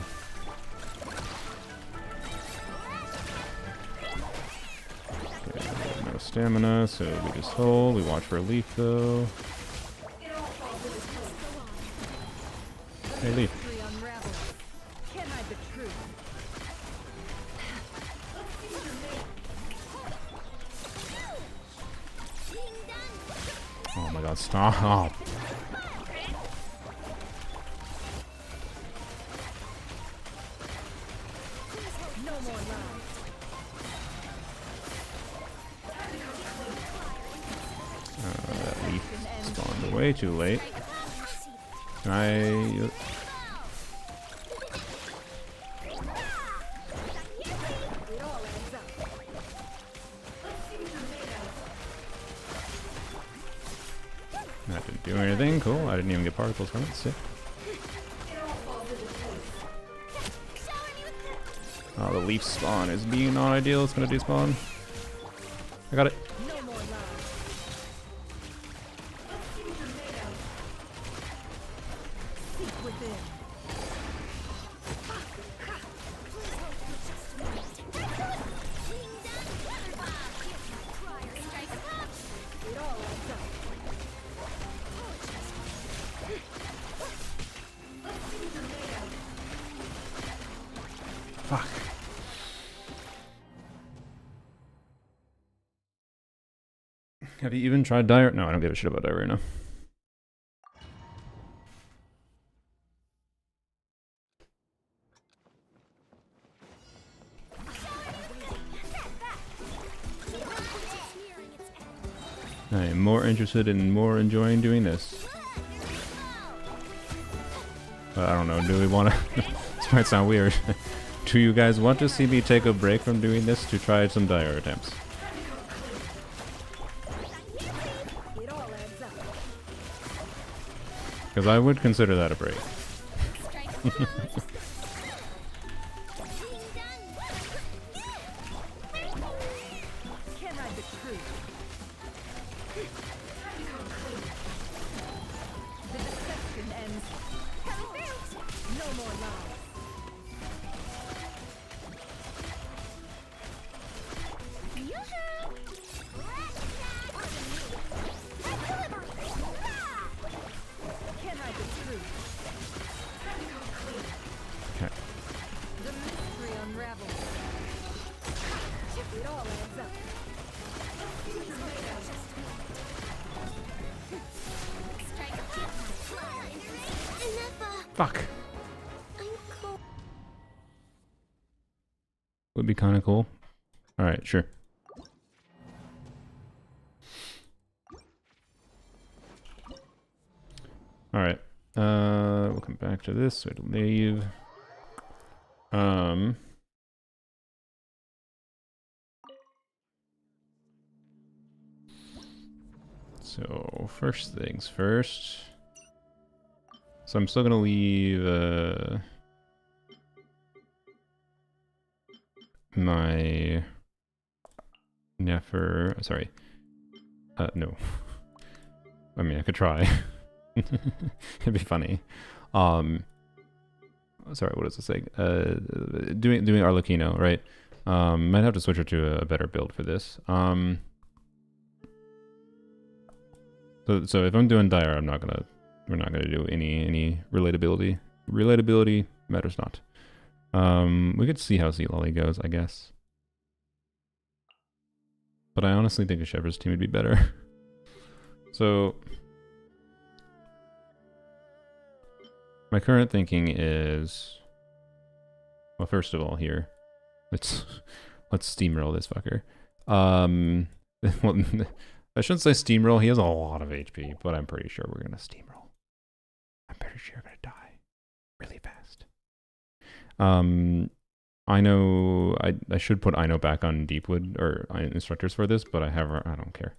[SPEAKER 1] Okay, no stamina, so we just hold. We watch for a leaf though. Hey, leaf.
[SPEAKER 4] Mystery unravels. Can't hide the truth.
[SPEAKER 1] Oh my god, stop.
[SPEAKER 4] No more lies.
[SPEAKER 1] That leaf spawned way too late. Can I...
[SPEAKER 4] It all adds up.
[SPEAKER 1] That didn't do anything. Cool. I didn't even get particles from it. Sick. Oh, the leaf spawn is being not ideal. It's gonna despawn. I got it.
[SPEAKER 4] No more love. Seek within. It all adds up.
[SPEAKER 1] Fuck. Have you even tried Dire? No, I don't give a shit about Dire right now. I am more interested in more enjoying doing this. But I don't know, do we want to... This might sound weird. Do you guys want to see me take a break from doing this to try some Dire attempts?
[SPEAKER 4] It all adds up.
[SPEAKER 1] Because I would consider that a break.
[SPEAKER 4] Can't hide the truth. The deception ends. No more lies. Can't hide the truth.
[SPEAKER 1] Okay.
[SPEAKER 4] The mystery unravels. It all adds up.
[SPEAKER 1] Fuck.
[SPEAKER 3] I'm cold.
[SPEAKER 1] Would be kind of cool. Alright, sure. Alright. We'll come back to this. So it'll leave. So first things first. So I'm still gonna leave my Nefer. Sorry. No. I mean, I could try. It'd be funny. Sorry, what is this saying? Doing Arlecchino, right? Might have to switch her to a better build for this. So if I'm doing Dire, we're not gonna do any relatability. Relatability matters not. We could see how Lolly goes, I guess. But I honestly think a Shepherd's team would be better. So my current thinking is, well, first of all, here, let's steamroll this fucker. Well, I shouldn't say steamroll. He has a lot of HP, but I'm pretty sure we're gonna steamroll. I'm pretty sure you're gonna die really fast. I know I should put Ino back on Deepwood or instructors for this, but I don't care.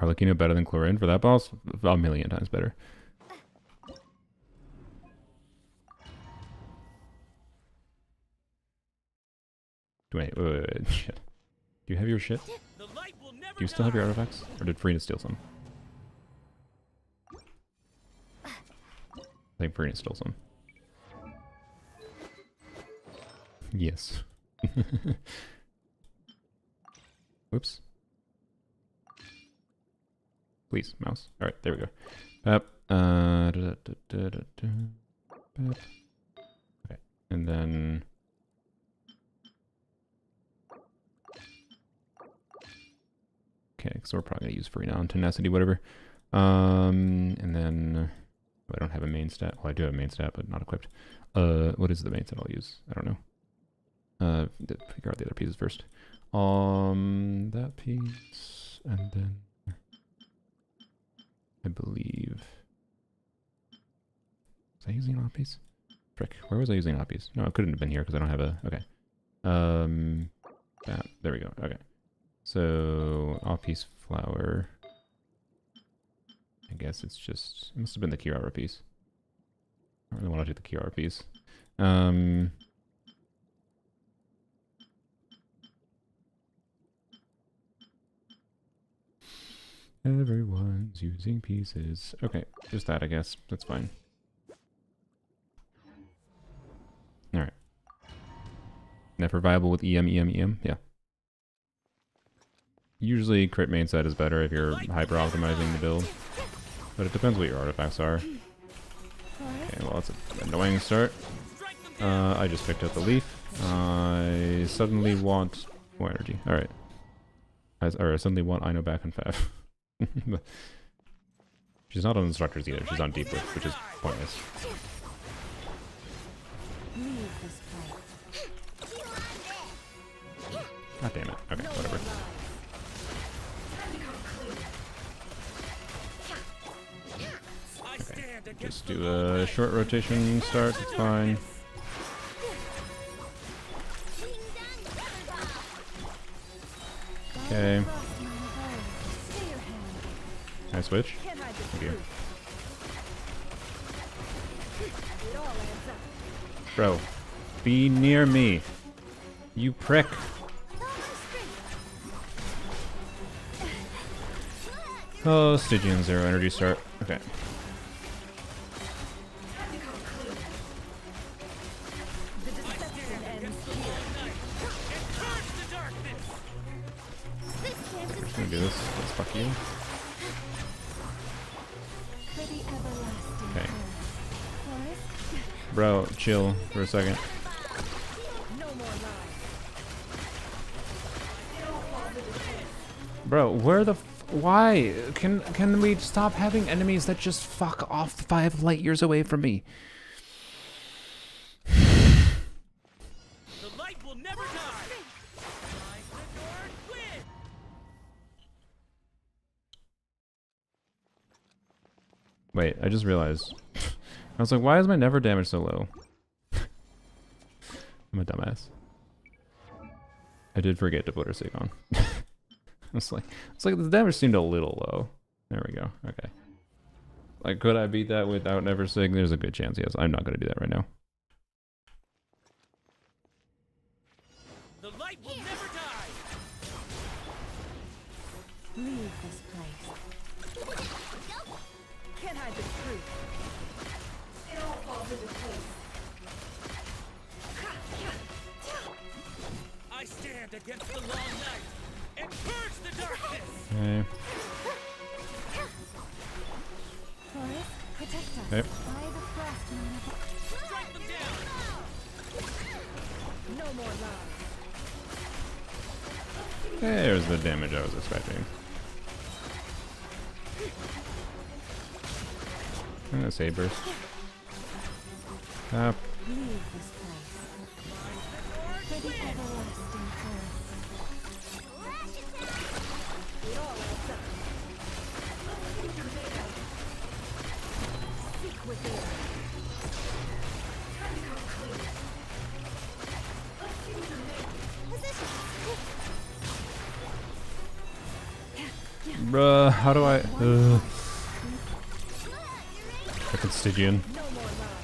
[SPEAKER 1] Arlecchino better than Chlorine for that boss? A million times better. Wait, shit. Do you have your shit?
[SPEAKER 5] The light will never
[SPEAKER 1] Do you still have your artifacts? Or did Farina steal some? I think Farina stole some. Yes. Whoops. Please, mouse. Alright, there we go. Bap. Bap. Okay, and then... Okay, so we're probably going to use Farina on Tenacity, whatever. And then... I don't have a main stat. Well, I do have a main stat, but not equipped. What is the main stat I'll use? I don't know. Figure out the other pieces first. That piece, and then... I believe... Was I using an off piece? Frick, where was I using an off piece? No, it couldn't have been here because I don't have a... Okay. That. There we go. Okay. So off-piece flower. I guess it's just... It must have been the Kirara piece. I don't really want to do the Kirara piece. Everyone's using pieces. Okay, just that, I guess. That's fine. Alright. Never viable with EM, EM, EM? Yeah. Usually crit main set is better if you're hyper-optimizing the build. But it depends what your artifacts are. Okay, well that's an annoying start. I just picked up the leaf. I suddenly want more energy. Alright. I suddenly want Ino back on Fav. She's not on instructors either. She's on deep lift, which is pointless. God damn it. Okay, whatever. Okay, just do a short rotation start. It's fine. Okay. Can I switch? Thank you. Bro, be near me. You prick. Oh, Stygian 0 energy start. Okay. I'm gonna do this. Let's fuck you. Okay. Bro, chill for a second. Bro, where the why? Can we stop having enemies that just fuck off 5 light years away from me?
[SPEAKER 2] The light will never die. Win.
[SPEAKER 1] Wait, I just realized. I was like, why is my never damage so low? I'm a dumbass. I did forget to put her sig on. It's like the damage seemed a little low. There we go. Okay. Like, could I beat that without never sig? There's a good chance, yes. I'm not gonna do that right now.
[SPEAKER 2] The light will never die.
[SPEAKER 4] Leave this place. Can't hide the truth. It all falls into place.
[SPEAKER 2] I stand against the long night and purge the darkness.
[SPEAKER 1] Okay.
[SPEAKER 4] Forest, protect us.
[SPEAKER 1] Okay.
[SPEAKER 4] By the frostman of...
[SPEAKER 2] Strike them down.
[SPEAKER 4] No more love.
[SPEAKER 1] There's the damage I was expecting. I'm gonna save burst. Up.
[SPEAKER 4] Leave this place. For the everlasting forest. It all adds up. Seek within.
[SPEAKER 1] Bruh, how do I... Frickin' Stygian.
[SPEAKER 4] No more love.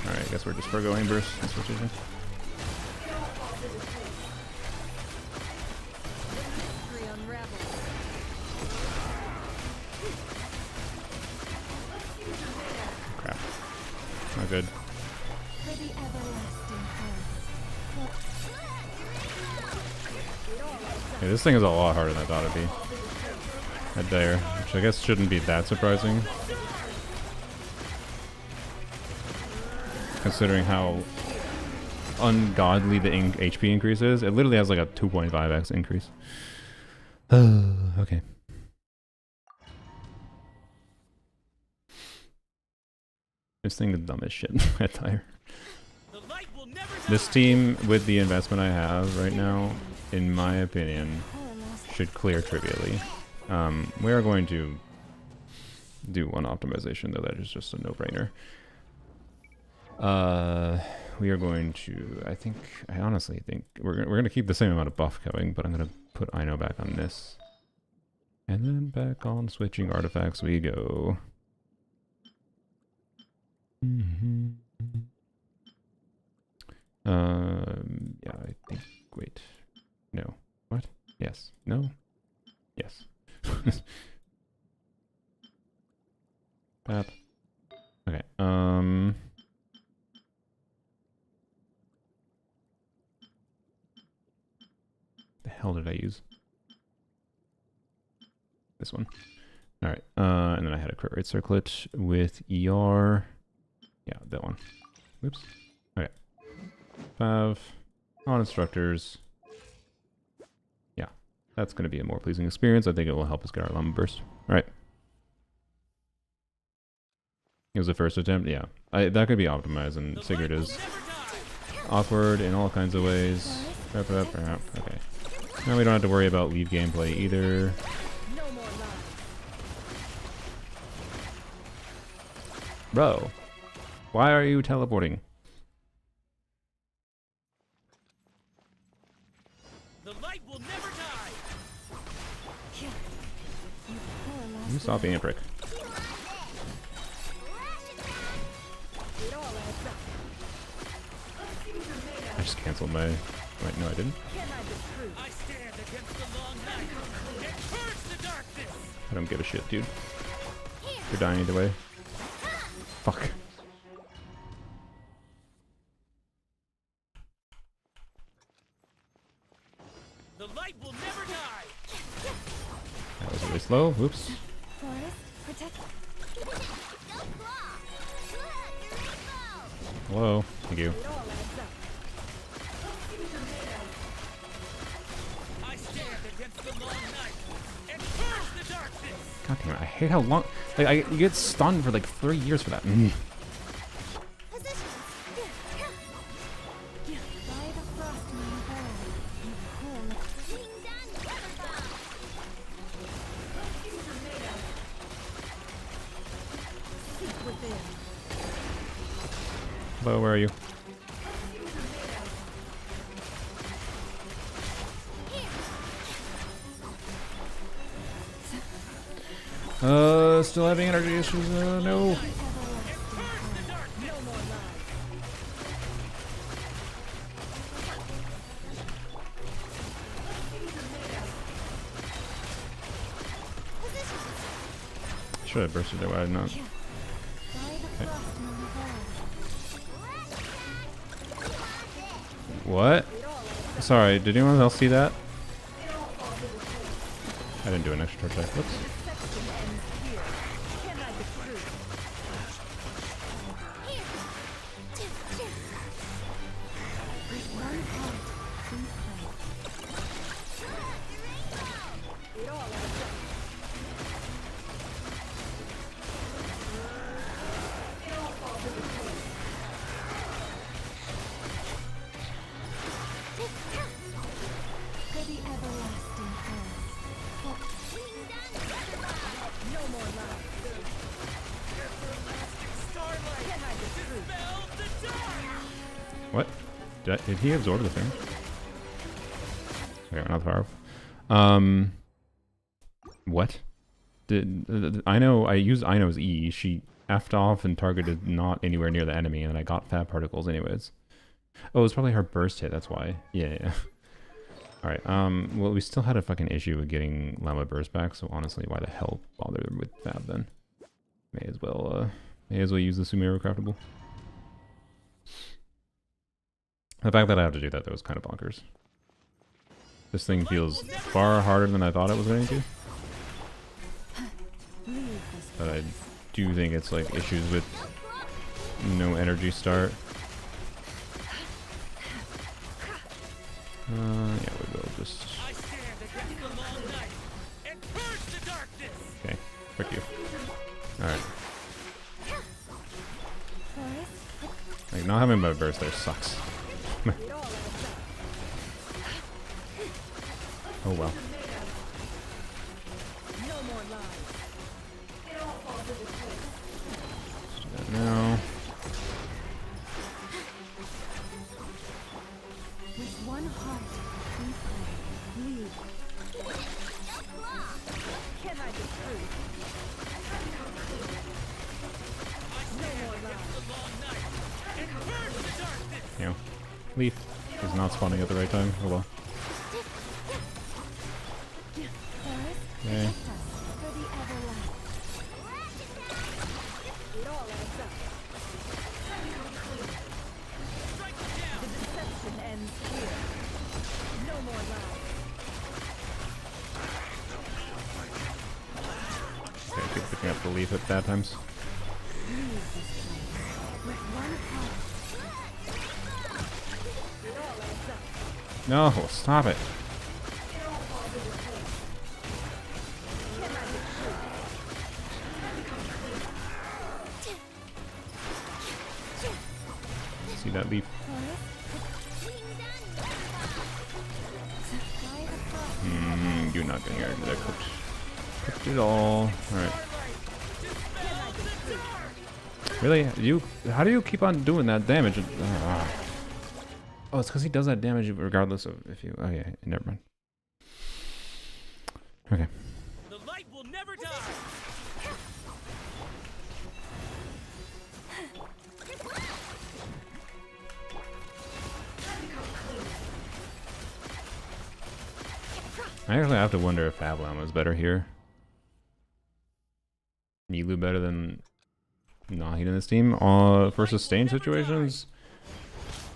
[SPEAKER 1] Alright, I guess we're just forgoing burst. That's what you're doing.
[SPEAKER 4] Mystery unravels.
[SPEAKER 1] Crap. Not good.
[SPEAKER 4] For the everlasting forest.
[SPEAKER 1] Okay, this thing is a lot harder than I thought it'd be. At Dire, which I guess shouldn't be that surprising. Considering how ungodly the HP increase is. It literally has like a 2.5x increase. Okay. This thing is dumb as shit at Dire.
[SPEAKER 2] The light will never die.
[SPEAKER 1] This team, with the investment I have right now, in my opinion, should clear trivially. We are going to do one optimization, though. That is just a no-brainer. We are going to, I honestly think we're gonna keep the same amount of buff going, but I'm gonna put Ino back on this, and then back on switching artifacts we go. Yeah, I think. Wait, no. What? Yes. No. Yes. Pap. Okay. The hell did I use? This one. All right. And then I had a crit rate circlet with ER. Yeah, that one. Whoops. Okay. 5 on instructors. Yeah, that's going to be a more pleasing experience. I think it will help us get our llama burst. All right. It was the first attempt. Yeah, that could be optimized, and Sigurd is awkward in all kinds of ways. Okay. Now we don't have to worry about leave gameplay either.
[SPEAKER 4] No more love.
[SPEAKER 1] Bro, why are you teleporting?
[SPEAKER 2] The light will never die.
[SPEAKER 1] You stop being a prick.
[SPEAKER 4] It all adds up.
[SPEAKER 1] I just canceled my... Wait, no I didn't.
[SPEAKER 4] Can I be true?
[SPEAKER 2] I stand against the long night and purge the darkness.
[SPEAKER 1] I don't give a shit, dude. You're dying either way. Fuck.
[SPEAKER 2] The light will never die.
[SPEAKER 1] That was really slow. Whoops.
[SPEAKER 3] Forest, protect. Go claw. Look, the rainbow.
[SPEAKER 1] Hello. Thank you.
[SPEAKER 4] It all adds up.
[SPEAKER 2] I stand against the long night and purge the darkness.
[SPEAKER 1] God damn it. I hate how long... Like, you get stunned for like 3 years for that.
[SPEAKER 3] Positions.
[SPEAKER 4] By the frost moon burn, you pull.
[SPEAKER 3] Being done, weather bomb.
[SPEAKER 4] Seek within.
[SPEAKER 1] Hello, where are you? Still having energy issues? No.
[SPEAKER 4] No more love.
[SPEAKER 1] Should have bursted it, why did I not?
[SPEAKER 4] By the frost moon burn.
[SPEAKER 1] What? Sorry, did anyone else see that? I didn't do an extra check. Whoops.
[SPEAKER 4] Section ends here. Can I be true? With one heart, we pray. It all adds up. For the everlasting forest.
[SPEAKER 3] Being done, weather bomb.
[SPEAKER 4] No more love.
[SPEAKER 2] Starlight
[SPEAKER 4] Can I be true?
[SPEAKER 2] dispel the dark.
[SPEAKER 1] What? Did he absorb the thing? Okay, not powerful. What? I used Ino's E. She effed off and targeted not anywhere near the enemy, and I got fat particles anyways. Oh, it was probably her burst hit, that's why. Yeah. Alright, well, we still had a fucking issue with getting Llama burst back, so honestly, why the hell bother with Fab then? May as well use the Sumeru craftable. The fact that I have to do that, though, is kind of bonkers. This thing feels far harder than I thought it was going to. But I do think it's like issues with no energy start. Yeah, we will just...
[SPEAKER 2] I stand against the long night and purge the darkness.
[SPEAKER 1] Okay, frick you. Alright. Like, not having my burst there sucks.
[SPEAKER 4] It all adds up.
[SPEAKER 1] Oh well. No.
[SPEAKER 4] With one heart, we play. Lead. Can I be free? No more lies.
[SPEAKER 1] You know, Leaf is not spawning at the right time. Oh well.
[SPEAKER 4] Forest,
[SPEAKER 1] Okay.
[SPEAKER 4] protect us for the everlasting. It all adds up. The deception ends here. No more lies.
[SPEAKER 1] Okay, keep picking up the Leaf at bad times.
[SPEAKER 4] Leave this place with one heart. It all adds up.
[SPEAKER 1] No, stop it.
[SPEAKER 4] Can I be free?
[SPEAKER 1] See that Leaf?
[SPEAKER 4] Fly across.
[SPEAKER 1] You're not gonna get that cooked. Cooked it all. Alright. Really? How do you keep on doing that damage? Oh, it's because he does that damage regardless of if you... Oh yeah, never mind. Okay.
[SPEAKER 2] The light will never die.
[SPEAKER 1] I actually have to wonder if Fablam is better here. Nilu better than Nahida in this team? For sustained situations,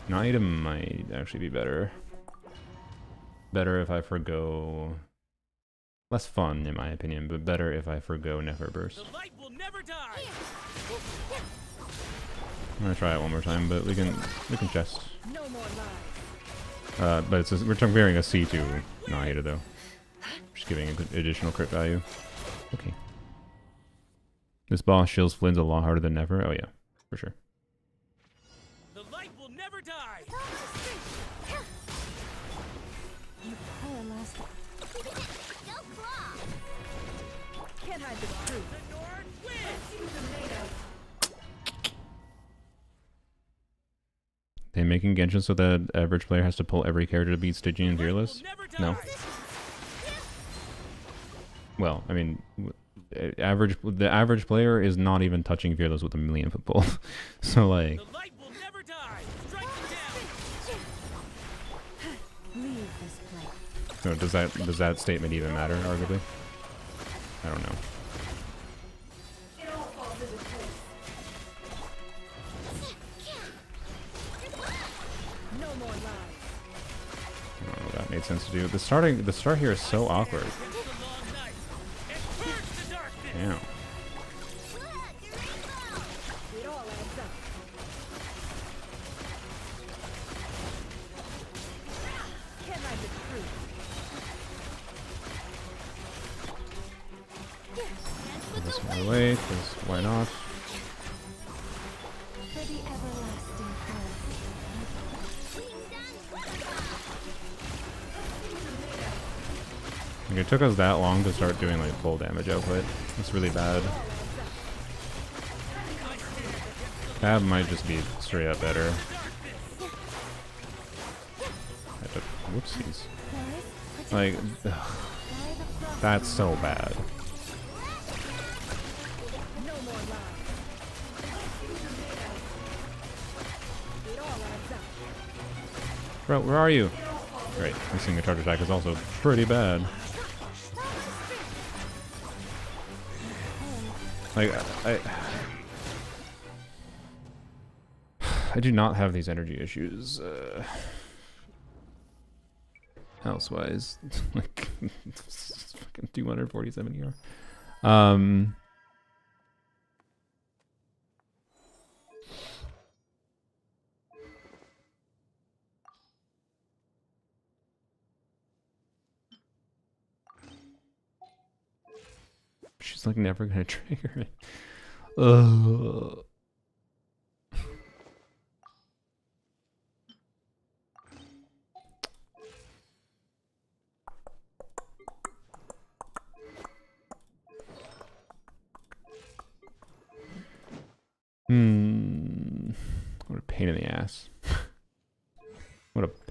[SPEAKER 1] Nahida might actually be better. Better if I forgo... Less fun, in my opinion, but better if I forgo Nefer Burst.
[SPEAKER 2] The light will never die.
[SPEAKER 1] I'm gonna try it one more time, but we can chest.
[SPEAKER 4] No more lies.
[SPEAKER 1] But we're comparing a C2 Nahida though. Just giving a good additional crit value. Okay. This boss shields Flynn's a lot harder than Nefer. Oh yeah, for sure.
[SPEAKER 2] The light will never die.
[SPEAKER 4] You paralyzed.
[SPEAKER 3] Go claw!
[SPEAKER 4] Can I be free?
[SPEAKER 2] The Nord wins.
[SPEAKER 1] They making Genshin so that average player has to pull every character to beat Stygian and Fearless?
[SPEAKER 2] Never die.
[SPEAKER 1] No. Well, I mean, the average player is not even touching Fearless with a 1,000,000 foot pull. So like,
[SPEAKER 2] The light will never die. Strike it down.
[SPEAKER 4] Leave this place.
[SPEAKER 1] so does that statement even matter? Arguably, I don't know.
[SPEAKER 4] No more lies.
[SPEAKER 1] I don't know if that made sense to do. The start here is so awkward.
[SPEAKER 2] Against the long night. And purge the darkness.
[SPEAKER 1] Damn.
[SPEAKER 4] It all adds up. Can I be free?
[SPEAKER 1] This my way, because why not?
[SPEAKER 4] For the everlasting
[SPEAKER 1] Like, it took us that long to start doing like full damage output. It's really bad. Fab might just be straight up better. I took whoopsies. Like, ugh, that's so bad.
[SPEAKER 4] No more lies. It all adds up.
[SPEAKER 1] Bro, where are you? Great, missing a charge attack is also pretty bad. Like, I do not have these energy issues. Elsewise, like fucking 247 ER. She's like never gonna trigger it. Ugh.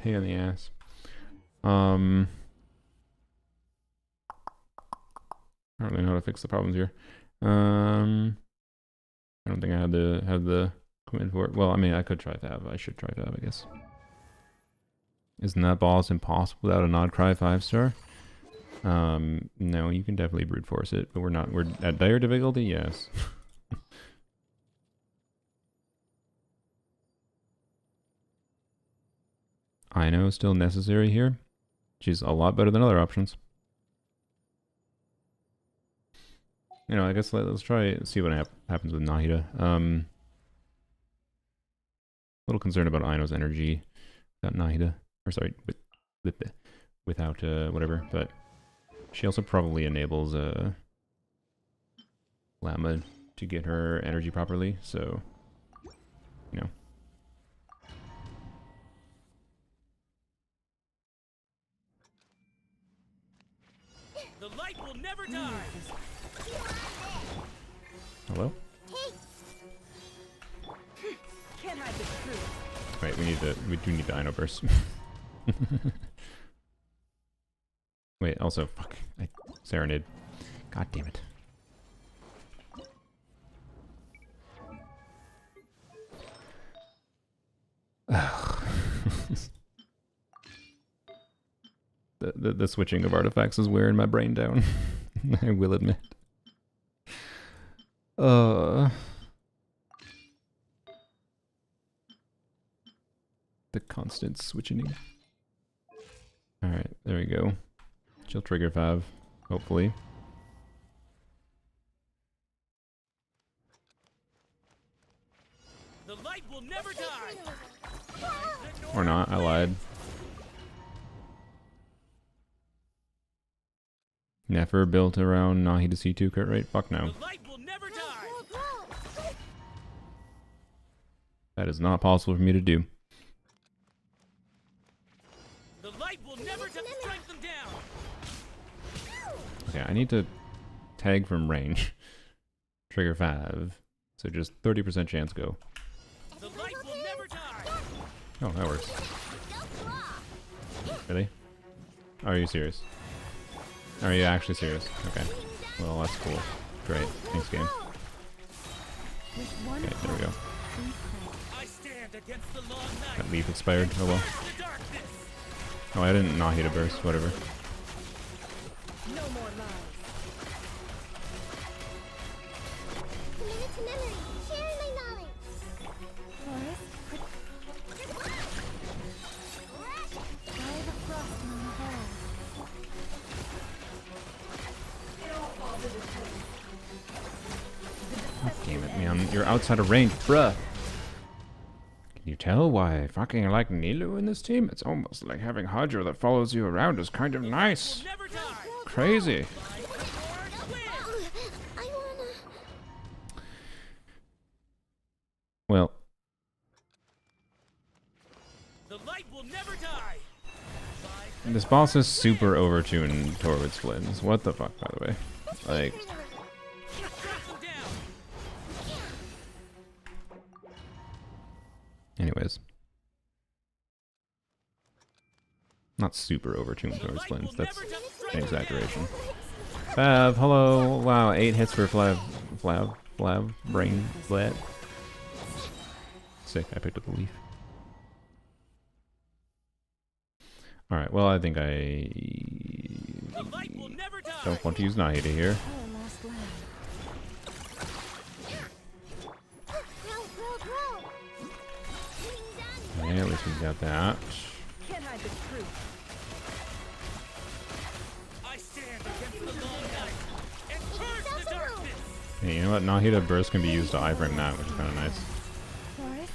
[SPEAKER 1] pain in the ass. I don't really know how to fix the problems here. I don't think I had the equipment for it. Well, I mean, I could try Fab. I should try Fab, I guess. Isn't that boss impossible without a Nod Cry 5-star? No, you can definitely brute force it, but we're not. We're at dire difficulty, yes. I know, still necessary here. She's a lot better than other options. You know, I guess let's try see what happens with Nahida. A little concerned about Aino's energy without Nahida, or sorry, without whatever. But she also probably enables Llama to get her energy properly. So, you know.
[SPEAKER 2] The light will never die.
[SPEAKER 1] Hello?
[SPEAKER 4] Can't hide the truth.
[SPEAKER 1] Wait, we do need the Aino burst. Wait, also, fuck. Serenade. God damn it. The switching of artifacts is wearing my brain down. I will admit. The constant switching. Alright, there we go. She'll trigger 5, hopefully.
[SPEAKER 2] The light will never die.
[SPEAKER 1] Or not, I lied. Never built around Nahida C2 crit rate? Fuck no.
[SPEAKER 2] The light will never die.
[SPEAKER 1] That is not possible for me to do.
[SPEAKER 2] The light will never die. Strike them down.
[SPEAKER 1] Okay, I need to tag from range. Trigger 5. So just 30% chance go.
[SPEAKER 2] The light will never die.
[SPEAKER 1] Oh, that works. Really? Are you serious? Are you actually serious? Okay. Well, that's cool. Great. Thanks, game. Okay, there we go.
[SPEAKER 2] I stand against the long night.
[SPEAKER 1] That leaf expired. Oh well.
[SPEAKER 2] The darkness.
[SPEAKER 1] Oh, I didn't not hit a burst. Whatever.
[SPEAKER 4] No more lies.
[SPEAKER 3] Committed to memory, sharing my knowledge.
[SPEAKER 4] Try the frost on the hall.
[SPEAKER 1] God damn it, man. You're outside of range, bruh. Can you tell why I fucking like Nilu in this team? It's almost like having Hydra that follows you around is kind of nice.
[SPEAKER 2] Never die.
[SPEAKER 1] Crazy.
[SPEAKER 3] I wanna.
[SPEAKER 1] Well,
[SPEAKER 2] The light will never die.
[SPEAKER 1] this boss is super overtuned towards Flynn's. What the fuck, by the way? Like,
[SPEAKER 2] Strike them down.
[SPEAKER 1] anyways. Not super overtuned
[SPEAKER 2] The
[SPEAKER 1] towards
[SPEAKER 2] light
[SPEAKER 1] Flynn's.
[SPEAKER 2] will
[SPEAKER 1] That's
[SPEAKER 2] never die.
[SPEAKER 1] an
[SPEAKER 2] Strike them
[SPEAKER 1] exaggeration. Fav, hello. Wow, 8 hits for Flav, brain, flat. Sick, I picked up the leaf. Alright, well, I think I
[SPEAKER 2] The light will never die.
[SPEAKER 1] don't want to use Nahida here.
[SPEAKER 4] Our last land.
[SPEAKER 3] Grow.
[SPEAKER 1] Okay, at least we got that.
[SPEAKER 4] Can't hide the truth.
[SPEAKER 2] I stand against the long night and curse the darkness.
[SPEAKER 1] Hey, you know what? Nahida burst can be used to iframe that, which is kind of nice.
[SPEAKER 4] Forest,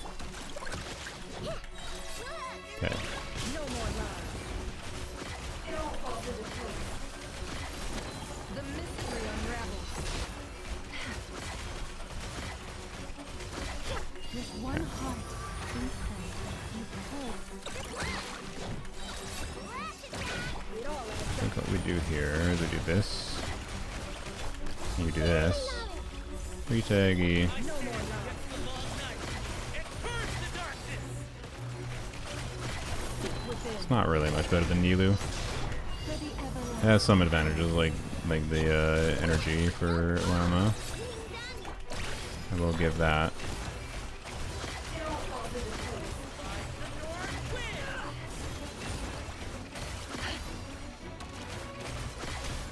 [SPEAKER 1] Okay.
[SPEAKER 4] no more lies. The mystery unravels. With one heart, we pray, we hope. It all
[SPEAKER 1] I
[SPEAKER 4] adds
[SPEAKER 1] think what we do here is we do this. You do this. Retaggy.
[SPEAKER 2] I stand against the long night and curse the darkness.
[SPEAKER 4] with
[SPEAKER 1] It's not really much better than Nilu. It has some advantages, like the energy for Llama. I will give that.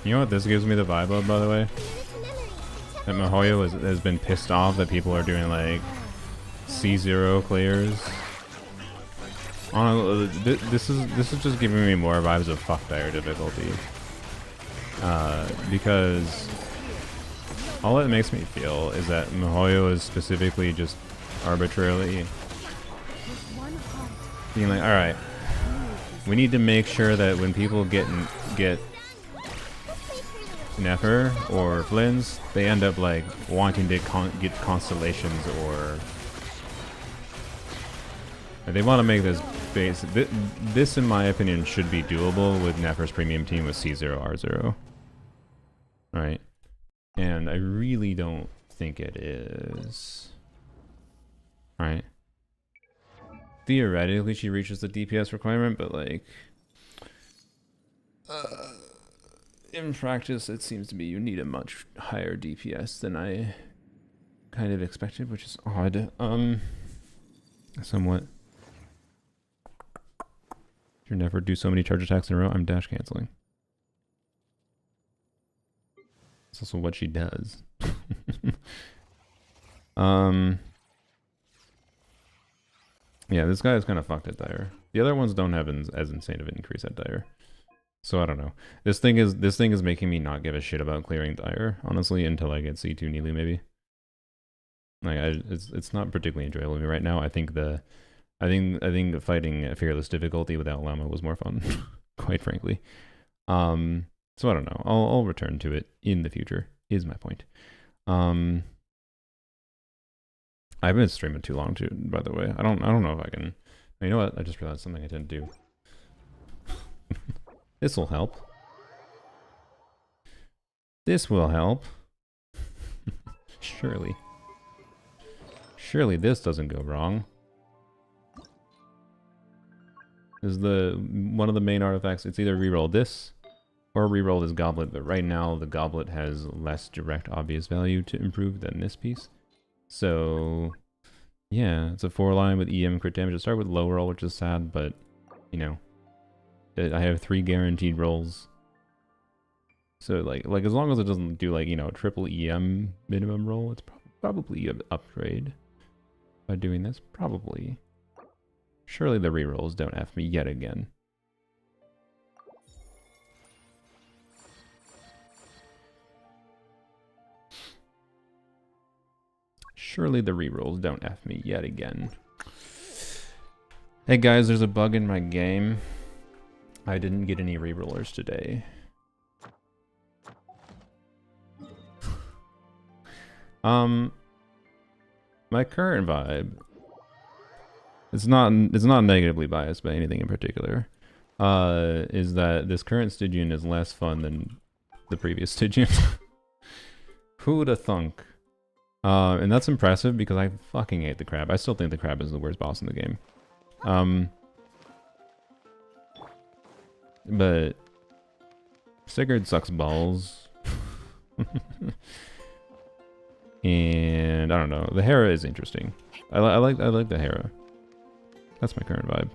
[SPEAKER 1] You know what this gives me the vibe of, by the way? That Mihoyo has been pissed off that people are doing like C0 clears. This is just giving me more vibes of fuck dire difficulty. Because all it makes me feel is that Mihoyo is specifically just arbitrarily being like, alright, we need to make sure that when people get Nefer or Flynn's, they end up like wanting to get constellations, or they want to make this base. This, in my opinion, should be doable with Nefer's premium team with C0 R0. Right? And I really don't think it is. Right? Theoretically, she reaches the DPS requirement, but like, in practice, it seems to be you need a much higher DPS than I kind of expected, which is odd. Somewhat. You never do so many charge attacks in a row. I'm dash canceling. That's also what she does. Yeah, this guy is kind of fucked at dire. The other ones don't have as insane of an increase at dire. So I don't know. This thing is making me not give a shit about clearing dire, honestly, until I get C2 Neely maybe. Like it's not particularly enjoyable to me right now. I think fighting a fearless difficulty without Llama was more fun, quite frankly. So I don't know. I'll return to it in the future. Is my point. I've been streaming too long too, by the way. I don't know if I can. You know what? I just realized something I didn't do. This will help. This will help. Surely. Surely this doesn't go wrong. Is one of the main artifacts, it's either reroll this or reroll this goblet, but right now the goblet has less direct obvious value to improve than this piece. So yeah, it's a 4-line with EM crit damage. It started with low roll, which is sad, but you know, I have 3 guaranteed rolls. So like as long as it doesn't do like, you know, triple EM minimum roll, it's probably an upgrade by doing this. Probably. Surely the rerolls don't F me yet again. Surely the rerolls don't F me yet again. Hey guys, there's a bug in my game. I didn't get any rerollers today. My current vibe, it's not negatively biased by anything in particular, is that this current Stygian is less fun than the previous Stygian. Who'da thunk? And that's impressive because I fucking hate the crab. I still think the crab is the worst boss in the game. But Sigurd sucks balls. And I don't know. The Hera is interesting. I like the Hera. That's my current vibe.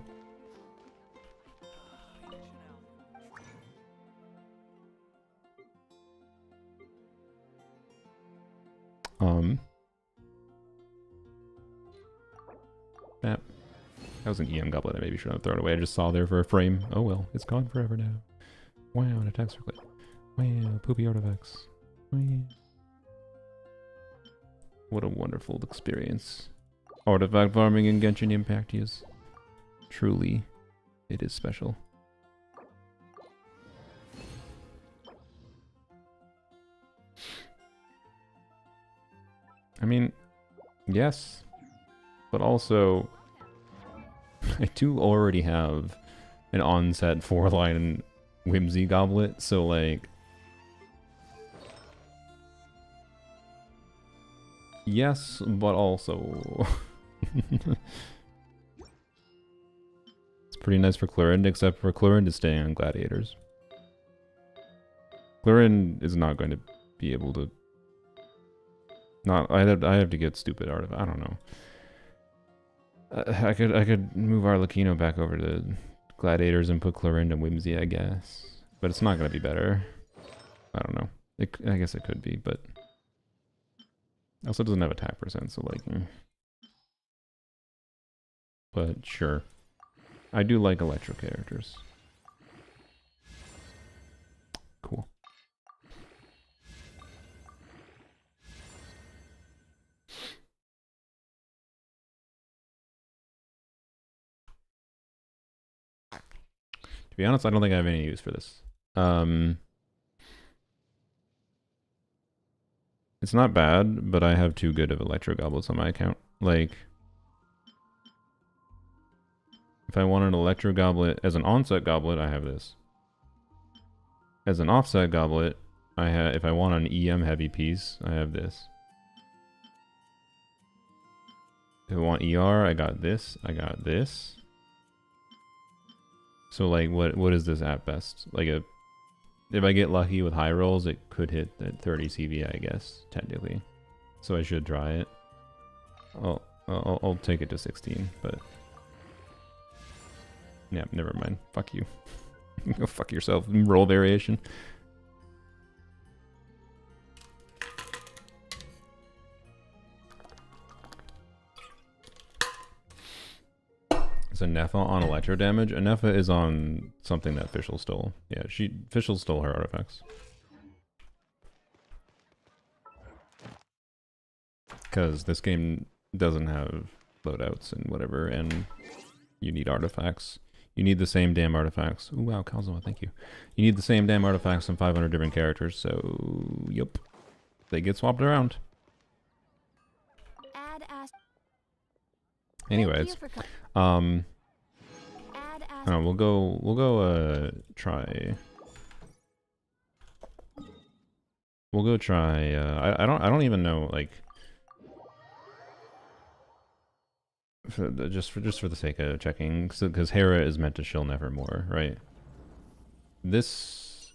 [SPEAKER 1] That was an EM goblet. I maybe should have thrown it away. I just saw there for a frame. Oh well, it's gone forever now. Wow, an attack circlet. Wow, poopy artifacts. Wow. What a wonderful experience. Artifact farming in Genshin Impact is truly, it is special. I mean, yes, but also I do already have an on-set 4-line Whimsy goblet, so like, yes, but also it's pretty nice for Chlorinde, except for Chlorinde is staying on gladiators. Chlorinde is not going to be able to... I have to get stupid artifact. I don't know. I could move Arlecchino back over to gladiators and put Chlorinde and Whimsy, I guess. But it's not going to be better. I don't know. I guess it could be, but... It also doesn't have attack percent, so like... But sure. I do like electro characters. Cool. To be honest, I don't think I have any use for this. It's not bad, but I have too good of electro goblets on my account. Like, if I want an electro goblet as an onset goblet, I have this. As an offset goblet, I have. If I want an EM heavy piece, I have this. If I want ER, I got this. I got this. So like, what is this at best? Like if I get lucky with high rolls, it could hit at 30 CV, I guess, technically. So I should try it. I'll take it to 16, but yeah, never mind. Fuck you. Go fuck yourself. Roll variation. Is Anefa on electro damage? Anefa is on something that Fischl stole. Yeah, Fischl stole her artifacts. Because this game doesn't have loadouts and whatever, and you need artifacts. You need the same damn artifacts. Ooh, wow, Kazuha, thank you. You need the same damn artifacts from 500 different characters, so... Yup. They get swapped around. Anyways. I don't know, we'll go try... We'll go try, I don't even know, like... Just for the sake of checking, because Hera is meant to shill Nevermore, right? This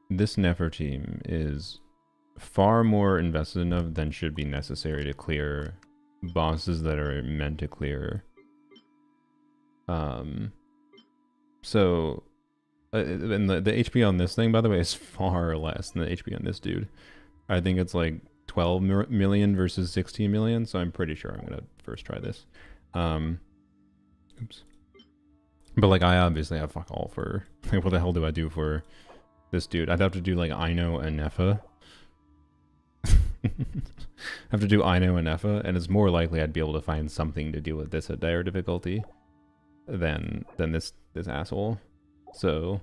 [SPEAKER 1] Nefer team is far more invested enough than should be necessary to clear bosses that are meant to clear. So, and the HP on this thing, by the way, is far less than the HP on this dude. I think it's like 12 million versus 16 million, so I'm pretty sure I'm gonna first try this. Oops. But like, I obviously have fuck all for, like, what the hell do I do for this dude? I'd have to do like Ino and Nefa. I have to do Ino and Nefa, and it's more likely I'd be able to find something to deal with this at dire difficulty than this asshole. So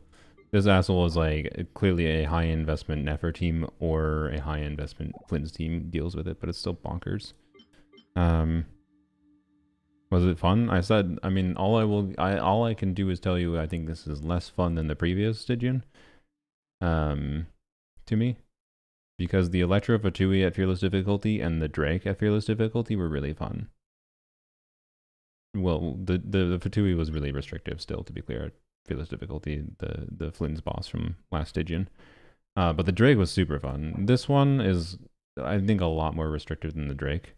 [SPEAKER 1] this asshole is like clearly a high investment Nefer team or a high investment Flynn's team deals with it, but it's still bonkers. Was it fun? I said, I mean, all I can do is tell you I think this is less fun than the previous Stygian. To me. Because the Electro Fatui at Fearless difficulty and the Drake at Fearless difficulty were really fun. Well, the Fatui was really restrictive still, to be clear, at Fearless difficulty, the Flynn's boss from last Stygian. But the Drake was super fun. This one is, I think, a lot more restrictive than the Drake.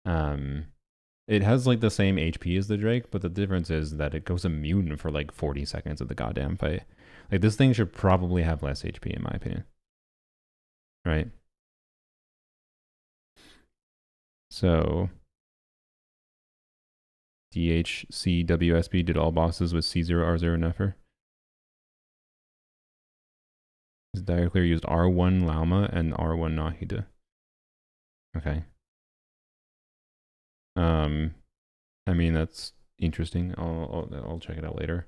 [SPEAKER 1] It has like the same HP as the Drake, but the difference is that it goes immune for like 40 seconds of the goddamn fight. Like, this thing should probably have less HP in my opinion. Right? So DHCWSB did all bosses with C0R0 Nefer. Diaclear used R1 Lauma and R1 Nahida. Okay. I mean, that's interesting. I'll check it out later.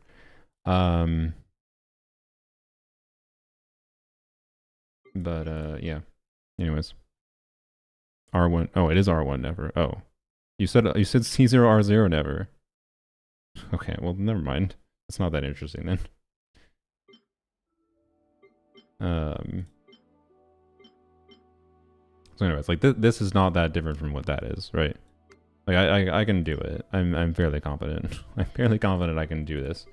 [SPEAKER 1] But yeah. Anyways. R1. Oh, it is R1 Never. Oh. You said C0R0 Never. Okay, well, never mind. It's not that interesting then. So anyways, like this is not that different from what that is, right? Like I can do it. I'm fairly confident. I'm fairly confident I can do this.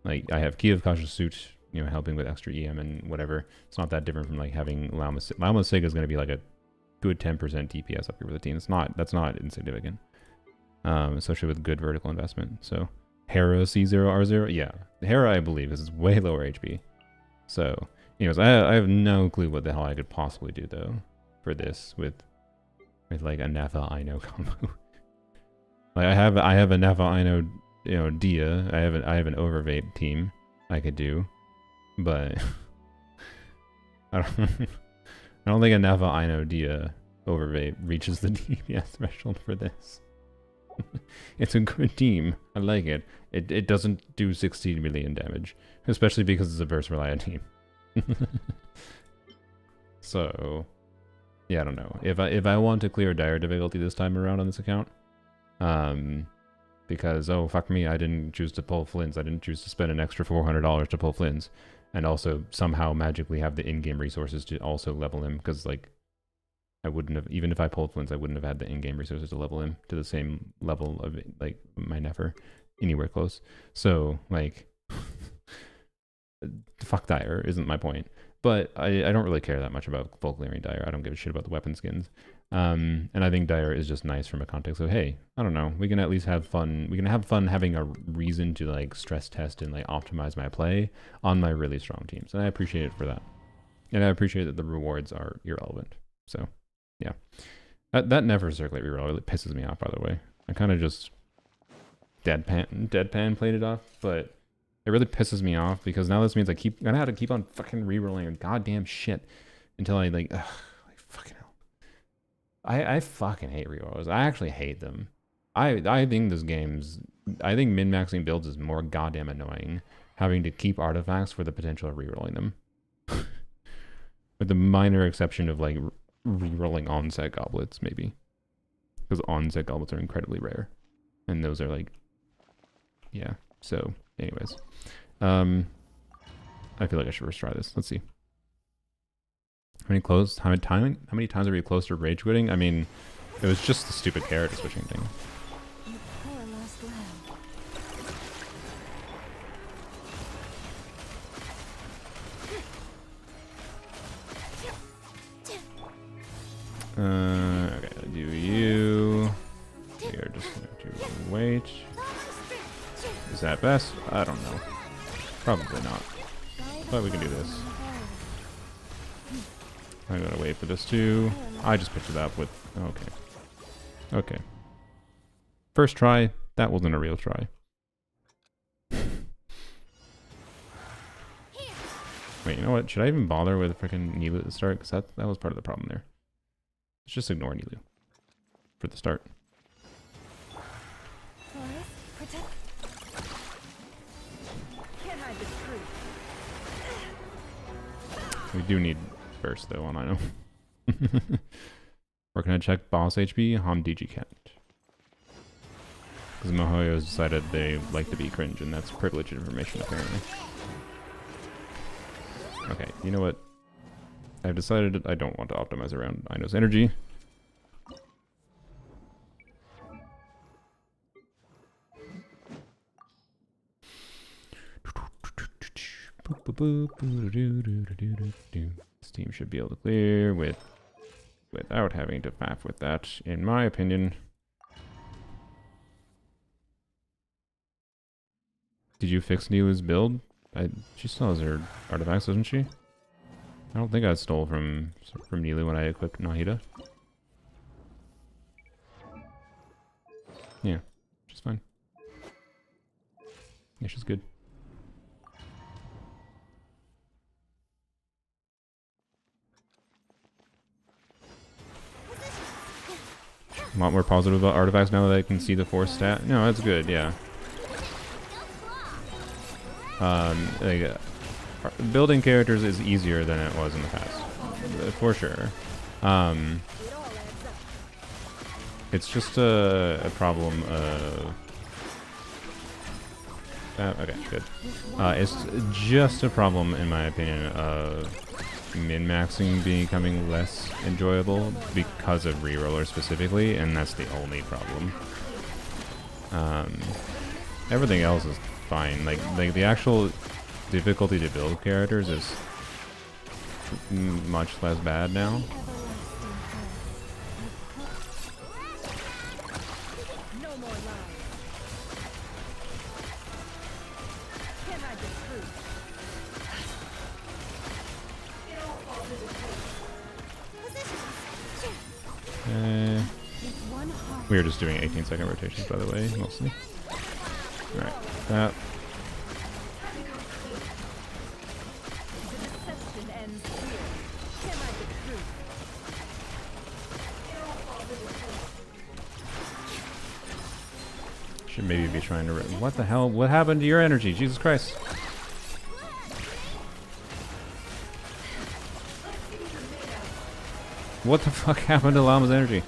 [SPEAKER 1] Like I have Key of Cautious Suit, you know, helping with extra EM and whatever. It's not that different from like having Lauma Sig is going to be like a good 10% DPS up here for the team. That's not insignificant. Especially with good vertical investment. So Hera C0R0, yeah, Hera I believe is way lower HP. So, anyways, I have no clue what the hell I could possibly do though for this with like a Nefa Ino combo. Like I have a Nefa Ino, you know, Dia. I have an Overvape team I could do, but I don't think a Nefa Ino Dia Overvape reaches the DPS threshold for this. It's a good team. I like it. It doesn't do 16 million damage, especially because it's a burst reliant team. So, yeah, I don't know. If I want to clear dire difficulty this time around on this account, because oh fuck me, I didn't choose to pull Flints. I didn't choose to spend an extra $400 to pull Flints, and also somehow magically have the in-game resources to also level him. Because like, I wouldn't have, even if I pulled Flints, I wouldn't have had the in-game resources to level him to the same level of like my Nefer, anywhere close. So like, fuck dire isn't my point. But I don't really care that much about full clearing dire. I don't give a shit about the weapon skins. And I think dire is just nice from a context of, hey, I don't know, we can at least have fun. We can have fun having a reason to like stress test and like optimize my play on my really strong teams. And I appreciate it for that. And I appreciate that the rewards are irrelevant. So yeah, that Never Circulate reroll really pisses me off, by the way. I kind of just deadpan played it off, but it really pisses me off because now this means I'm gonna have to keep on fucking rerolling goddamn shit until I like, fucking hell. I fucking hate rerolls. I actually hate them. I think I think min-maxing builds is more goddamn annoying, having to keep artifacts for the potential of rerolling them. With the minor exception of like rerolling on-set goblets, maybe. Because on-set goblets are incredibly rare. And those are like, yeah. So, anyways. I feel like I should first try this. Let's see. How many times are we close to rage quitting? I mean, it was just the stupid character switching thing.
[SPEAKER 4] You poor lost lamb.
[SPEAKER 1] Okay, I'll do you. We are just going to wait. Is that best? I don't know. Probably not. But we can do this. I'm gonna wait for this too. I just picked it up with... Okay. Okay. First try. That wasn't a real try. Wait, you know what? Should I even bother with freaking Nilu at the start? Because that was part of the problem there. Let's just ignore Nilu for the start.
[SPEAKER 4] Can't hide the truth.
[SPEAKER 1] We do need burst though on I know. We're gonna check boss HP. DG can't. Because Mihoyo's decided they like to be cringe, and that's privileged information apparently. Okay, you know what? I've decided I don't want to optimize around Ino's energy. This team should be able to clear without having to faff with that, in my opinion. Did you fix Nilu's build? She still has her artifacts, doesn't she? I don't think I stole from Nilu when I equipped Nahida. Yeah, she's fine. Yeah, she's good. A lot more positive about artifacts now that I can see the force stat. No, that's good, yeah. Building characters is easier than it was in the past, for sure. It's just a problem of... okay, good. It's just a problem, in my opinion, of min-maxing becoming less enjoyable because of reroller specifically, and that's the only problem. Everything else is fine. Like the actual difficulty to build characters is much less bad now.
[SPEAKER 4] No more lies. Can I be true?
[SPEAKER 3] With one heart.
[SPEAKER 1] We are just doing 18-second rotations, by the way, mostly. Alright, that.
[SPEAKER 4] The deception ends here. Can I be true?
[SPEAKER 1] Should maybe be trying to... What the hell? What happened to your energy? Jesus Christ. What the fuck happened to Llama's energy?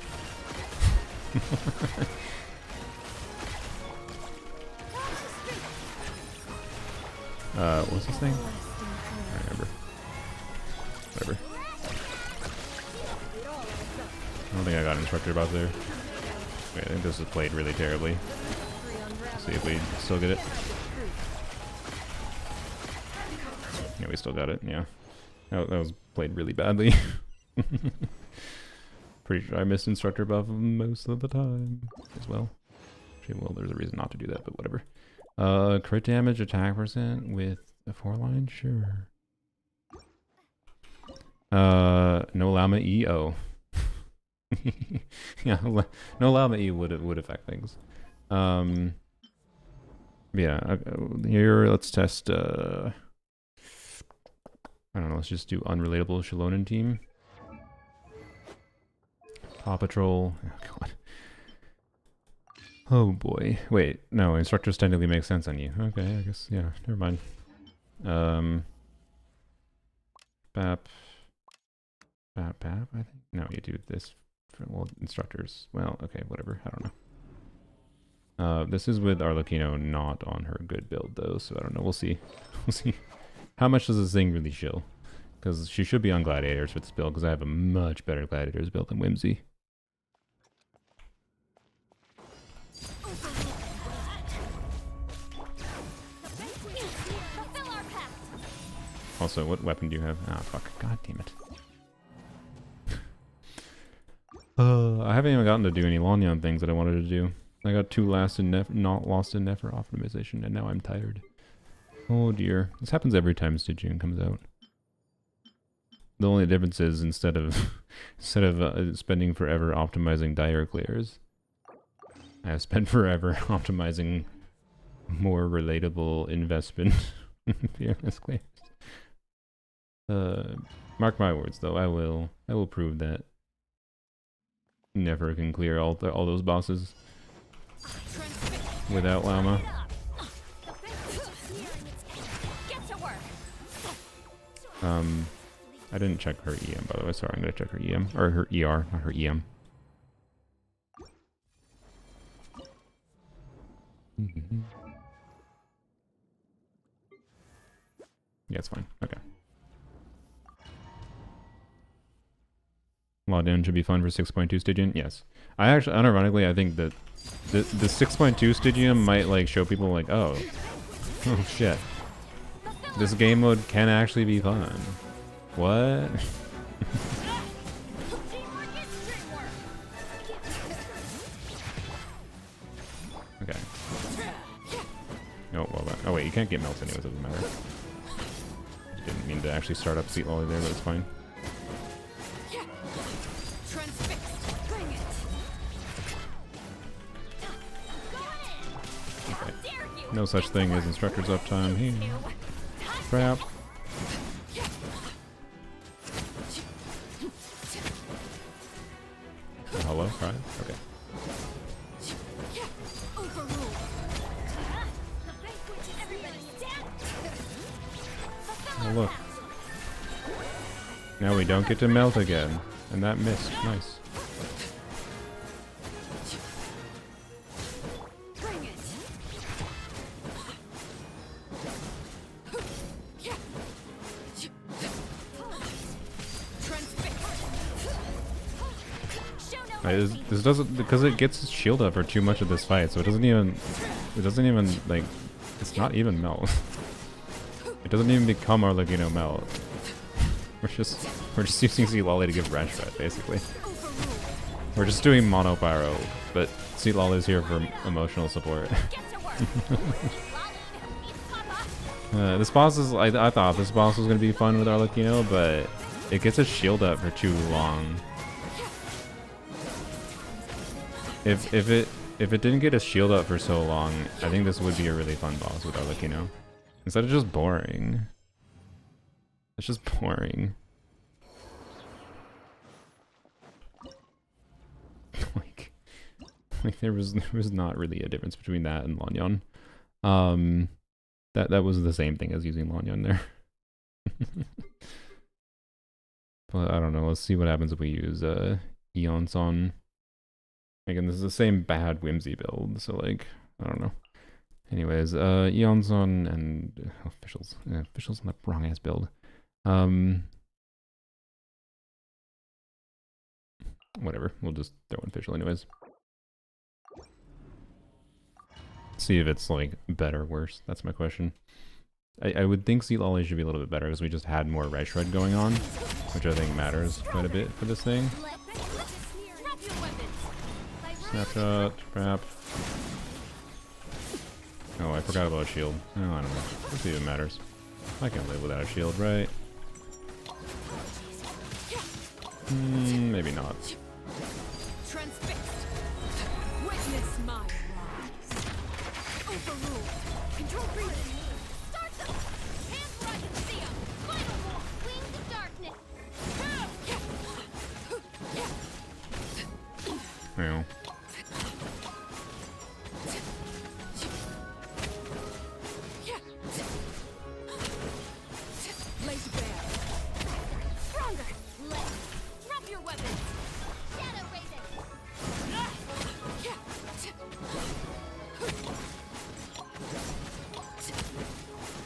[SPEAKER 1] What's this thing? I don't remember. Whatever. I don't think I got instructed about there. Wait, I think this is played really terribly. Let's see if we still get it. Yeah, we still got it, yeah. That was played really badly. Pretty sure I missed instructor buff most of the time as well. Actually, well, there's a reason not to do that, but whatever. Crit damage, attack percent with a 4-line? Sure. No Llama E. Oh. Yeah, no Llama E would affect things. Yeah, here let's test. I don't know. Let's just do unrelatable Shalonen team. Paw Patrol. Oh god. Oh boy. Wait, no. Instructors technically make sense on you. Okay, I guess yeah. Never mind. Bap. I think. No, you do this. Well, instructors. Well, okay, whatever. I don't know. This is with Arlecchino not on her good build though, so I don't know. We'll see. We'll see. How much does this thing really chill? Because she should be on Gladiators with this build, because I have a much better Gladiators build than Whimsy. Also, what weapon do you have? Ah, fuck. God damn it. I haven't even gotten to do any Lonyon things that I wanted to do. I got 2 not lost in Nefer optimization, and now I'm tired. Oh dear. This happens every time Stygian comes out. The only difference is instead of spending forever optimizing dire clears, I have spent forever optimizing more relatable investment fearless clears. Mark my words, though. I will prove that Nefer can clear all those bosses without Llama. I didn't check her EM, by the way. Sorry, I'm gonna check her EM. Or her ER, not her EM. Yeah, it's fine. Okay. Login should be fun for 6.2 Stygian. Yes. I actually, unironically, I think that the 6.2 Stygian might like show people like, oh shit. This game mode can actually be fun. What? Okay. Oh, well, oh wait, you can't get melts anyways, it doesn't matter. Didn't mean to actually start up Seat Lolly there, but it's fine. Okay. No such thing as instructor's uptime here. Crap. Oh, hello? Right? Okay. Oh, look. Now we don't get to melt again. And that missed. Nice. This doesn't, because it gets shield up for too much of this fight, so it doesn't even like, it's not even melt. It doesn't even become Arlecchino melt. We're just using Sealolly to give range threat, basically. We're just doing mono pyro, but Sealolly's here for emotional support. This boss is, I thought this boss was gonna be fun with Arlecchino, but it gets a shield up for too long. If it didn't get a shield up for so long, I think this would be a really fun boss with Arlecchino. Instead of just boring. It's just boring. like there was not really a difference between that and Lanyon. That was the same thing as using Lanyon there. But I don't know, let's see what happens if we use Eonson. Again, this is the same bad Whimsy build, so like, I don't know. Anyways, Eonson and officials on the wrong ass build. Whatever, we'll just throw in official anyways. See if it's like better or worse. That's my question. I would think Sealolly should be a little bit better because we just had more Red Shred going on, which I think matters quite a bit for this thing. Snapshot, trap. Oh, I forgot about a shield. Oh, I don't know. Let's see if it matters. I can live without a shield, right? Maybe not.
[SPEAKER 4] Transfixed. Witness my rise. Overruled. Control breathing.
[SPEAKER 3] Start them! Hands where I can see 'em! Final war! Wings of darkness!
[SPEAKER 1] Yeah.
[SPEAKER 4] Laid bare.
[SPEAKER 3] Stronger! Left! Drop your weapons! Shadow Raven!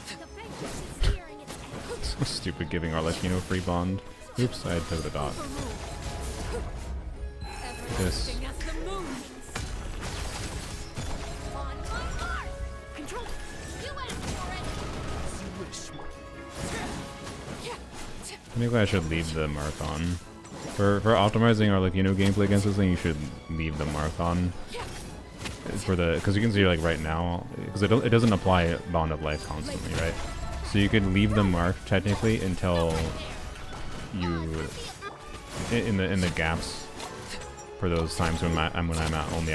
[SPEAKER 3] The vanquish is nearing its end.
[SPEAKER 1] So stupid giving Arlecchino free bond. Oops, I had to the dot. This.
[SPEAKER 4] Everlasting as the moon.
[SPEAKER 3] On my mark!
[SPEAKER 4] Control.
[SPEAKER 3] You went for it!
[SPEAKER 5] You wish.
[SPEAKER 1] Maybe I should leave the mark on. For optimizing Arlecchino gameplay against this thing, you should leave the mark on. For the, because you can see like right now, because it doesn't apply Bond of Life constantly, right? So you could leave the mark technically until you in the gaps for those times when I'm at only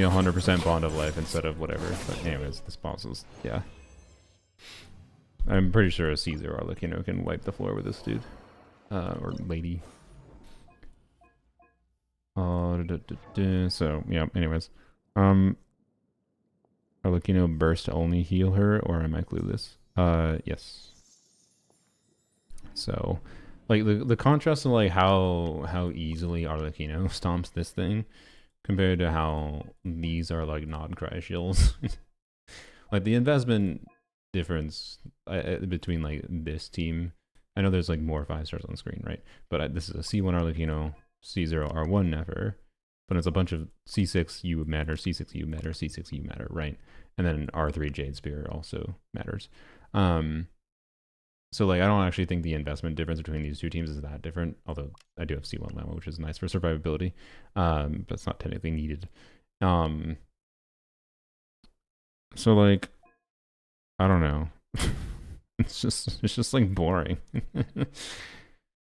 [SPEAKER 1] 100% Bond of Life instead of whatever. But anyways, this boss is, yeah. I'm pretty sure a Caesar Arlecchino can wipe the floor with this dude. Or lady. So, yeah, anyways. Arlecchino burst only heal her, or am I clueless? Yes. So, like, the contrast of, like, how easily Arlecchino stomps this thing compared to how these are, like, non-cry shields. Like, the investment difference between, like, this team, I know there's, like, more 5 stars on screen, right? But this is a C1 Arlecchino, C0 R1 Nefer, but it's a bunch of C6 U matter, C6 U matter, C6 U matter, right? And then R3 Jade Spear also matters. So, like, I don't actually think the investment difference between these two teams is that different, although I do have C1 Llama, which is nice for survivability, but it's not technically needed. So, like, I don't know. It's just like boring.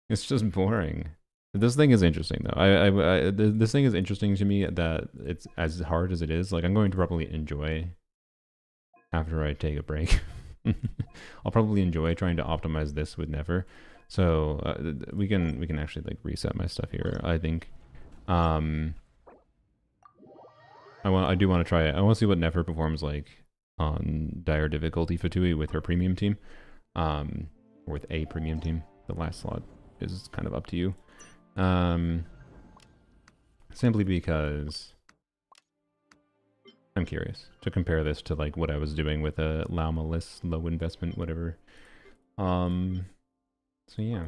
[SPEAKER 1] It's just boring. This thing is interesting though. This thing is interesting to me that it's as hard as it is. Like, I'm going to probably enjoy after I take a break. I'll probably enjoy trying to optimize this with Nefer. So we can actually like reset my stuff here, I think. I do want to try it. I want to see what Nefer performs like on dire difficulty Fatui with her premium team, or with a premium team. The last slot is kind of up to you, simply because I'm curious to compare this to like what I was doing with a Lauma-less low investment whatever. So yeah,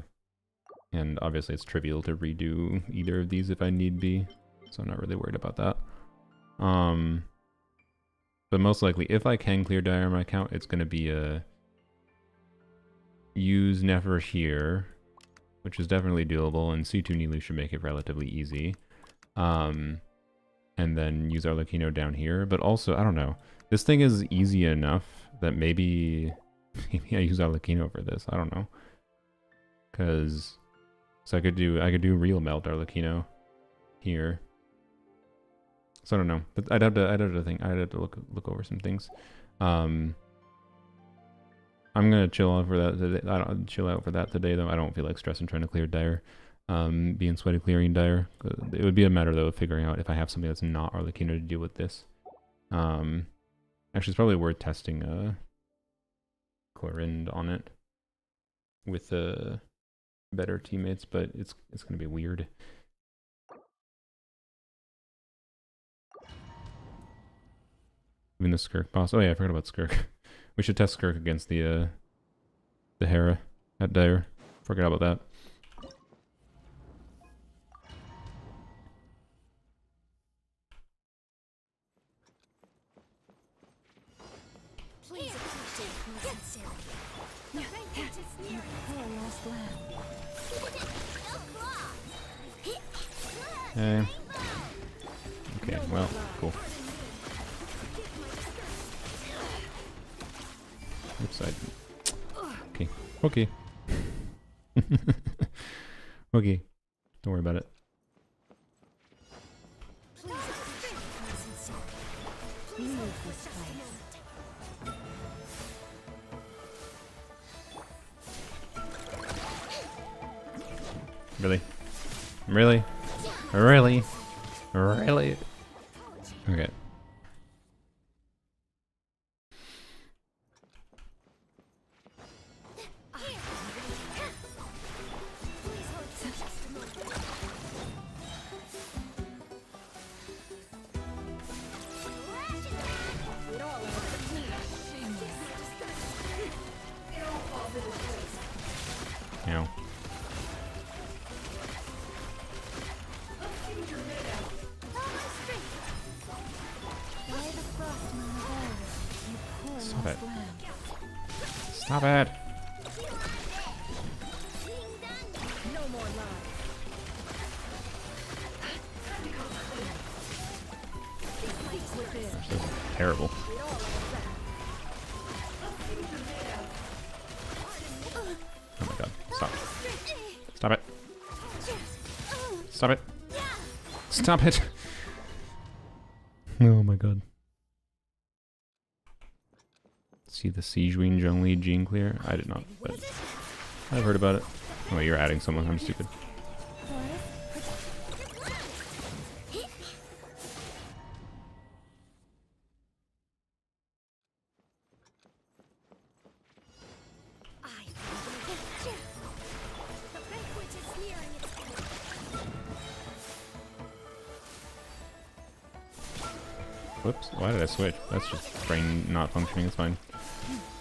[SPEAKER 1] And obviously it's trivial to redo either of these if I need be, so I'm not really worried about that. But most likely, if I can clear Dire on my account, it's going to be a use Nefer here, which is definitely doable, and C2 Nilu should make it relatively easy. And then use Arlecchino down here, but also, I don't know, this thing is easy enough that maybe I use Arlecchino for this, I don't know. Because, so I could do real melt Arlecchino here. So I don't know, but I'd have to look over some things. I'm gonna chill out for that today. Chill out for that today though. I don't feel like stressing trying to clear Dire. Being sweaty clearing Dire. It would be a matter though of figuring out if I have something that's not Arlecchino to deal with this. Actually, it's probably worth testing Clorind on it with better teammates, but it's gonna be weird. Even the Skirk boss. Oh yeah, I forgot about Skirk. We should test Skirk against the Hera at Dire. Forgot about that.
[SPEAKER 3] Please appreciate my sincerity. The banquet is nearing.
[SPEAKER 4] Poor lost lamb.
[SPEAKER 3] No claw.
[SPEAKER 1] Okay. Okay, well, cool. Oops, okay. Okay. Okay. Don't worry about it.
[SPEAKER 3] Please appreciate my sincerity.
[SPEAKER 4] Leave this place.
[SPEAKER 1] Really? Really? Really? Really? Okay.
[SPEAKER 3] Please hold for just a moment.
[SPEAKER 4] It all ends up shameless.
[SPEAKER 1] You know.
[SPEAKER 4] By the frost moon of old, you poor
[SPEAKER 1] Stop
[SPEAKER 4] lost
[SPEAKER 1] it.
[SPEAKER 4] lamb.
[SPEAKER 1] Stop it!
[SPEAKER 4] No more lies. Seek within.
[SPEAKER 1] Gosh, this is terrible.
[SPEAKER 4] It all ends up.
[SPEAKER 1] Oh my god. Stop. Stop it. Stop it. Stop it. Oh my god. See the Sijuin Zhongli gene clear? I did not, but I've heard about it. Oh, you're adding someone. I'm stupid.
[SPEAKER 3] I the banquet is nearing its end.
[SPEAKER 1] Whoops. Why did I switch? That's just brain not functioning. It's fine.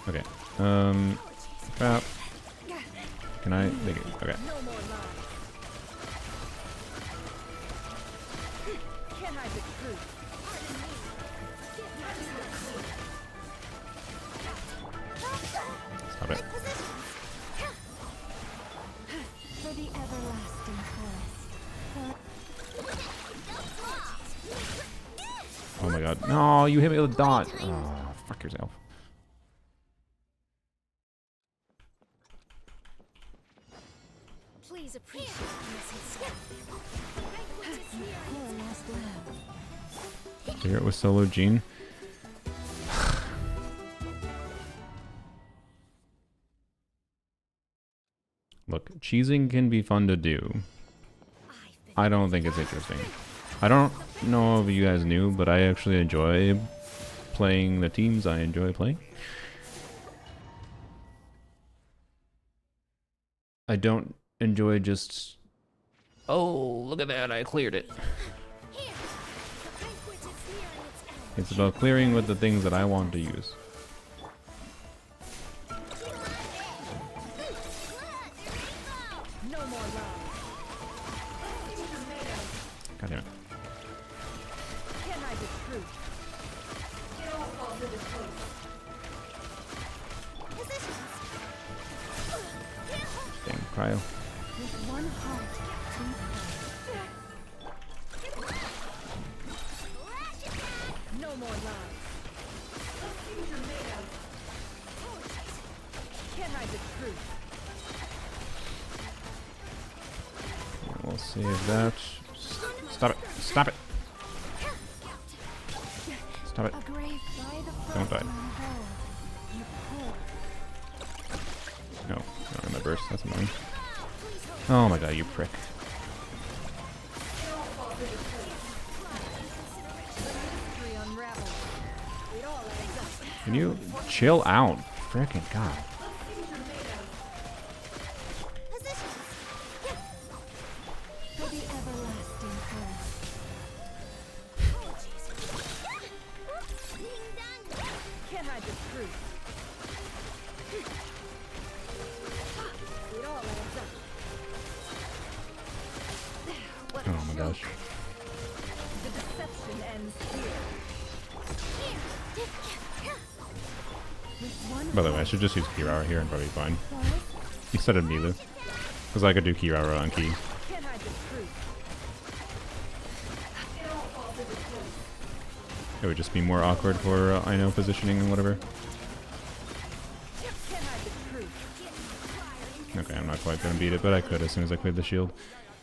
[SPEAKER 1] Okay. Crap. Can I make it? Okay.
[SPEAKER 4] No more lies. Can't hide the truth.
[SPEAKER 1] Stop it.
[SPEAKER 4] For the everlasting forest.
[SPEAKER 1] Oh my god. No, you hit me with a dot. Oh, fuck yourself.
[SPEAKER 3] Please appreciate my sincerity. The banquet is nearing
[SPEAKER 4] Poor
[SPEAKER 3] its end.
[SPEAKER 4] lost lamb.
[SPEAKER 1] Here it was solo Gene. Look, cheesing can be fun to do. I don't think it's interesting. I don't know if you guys knew, but I actually enjoy playing the teams I enjoy playing. I don't enjoy just, oh, look at that, I cleared it.
[SPEAKER 3] Here, the banquet is nearing its end.
[SPEAKER 1] It's about clearing with the things that I want to use.
[SPEAKER 4] No more love.
[SPEAKER 1] God damn it.
[SPEAKER 4] Can't hide the truth.
[SPEAKER 3] Positions.
[SPEAKER 1] Dang, cryo.
[SPEAKER 4] With one heart, two
[SPEAKER 3] Flash attack.
[SPEAKER 4] no more lies. Can't hide the truth.
[SPEAKER 1] We'll save that. Stop it. Stop it. Stop it.
[SPEAKER 3] A grave by the
[SPEAKER 1] Don't die.
[SPEAKER 3] frozen hole. You pull.
[SPEAKER 1] No, not in my burst. That's annoying. Oh my god, you prick.
[SPEAKER 4] Mystery unravels. It all adds up.
[SPEAKER 1] Can you chill out? Frickin' god.
[SPEAKER 3] Positions. For the everlasting curse. Ding dong.
[SPEAKER 4] Can't hide the truth. It all adds up. What a
[SPEAKER 1] Oh my gosh.
[SPEAKER 4] joke. The deception ends here. With one
[SPEAKER 1] By the way, I should just use Kirara here and probably be fine.
[SPEAKER 4] heart,
[SPEAKER 1] Instead of Milu. Because I could do Kirara on Ki.
[SPEAKER 4] can't hide the truth.
[SPEAKER 1] It would just be more awkward for I know positioning and whatever.
[SPEAKER 4] Can't hide the truth.
[SPEAKER 1] Okay, I'm not quite gonna beat it, but I could as soon as I cleared the shield.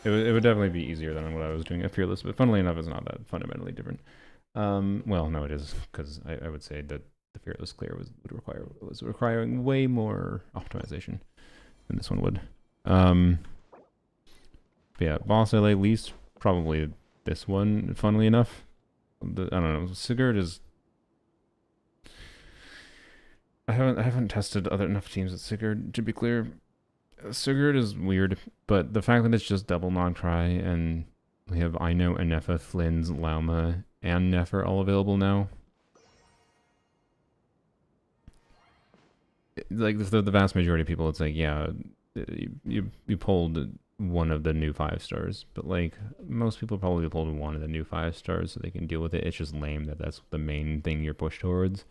[SPEAKER 1] It would definitely be easier than what I was doing at Fearless, but funnily enough, it's not that fundamentally different. Well, no, it is, because I would say that the Fearless clear was requiring way more optimization than this one would. But yeah, boss LA least probably this one. Funnily enough, I don't know. Sigurd is. I haven't tested other enough teams with Sigurd to be clear. Sigurd is weird, but the fact that it's just double non-try and we have Aino, Anefa, Flynn's, Lauma, and Nefer all available now. Like the vast majority of people, it's like, yeah, you pulled one of the new 5 stars, but like most people probably pulled one of the new 5 stars so they can deal with it. It's just lame that that's the main thing you're pushed towards.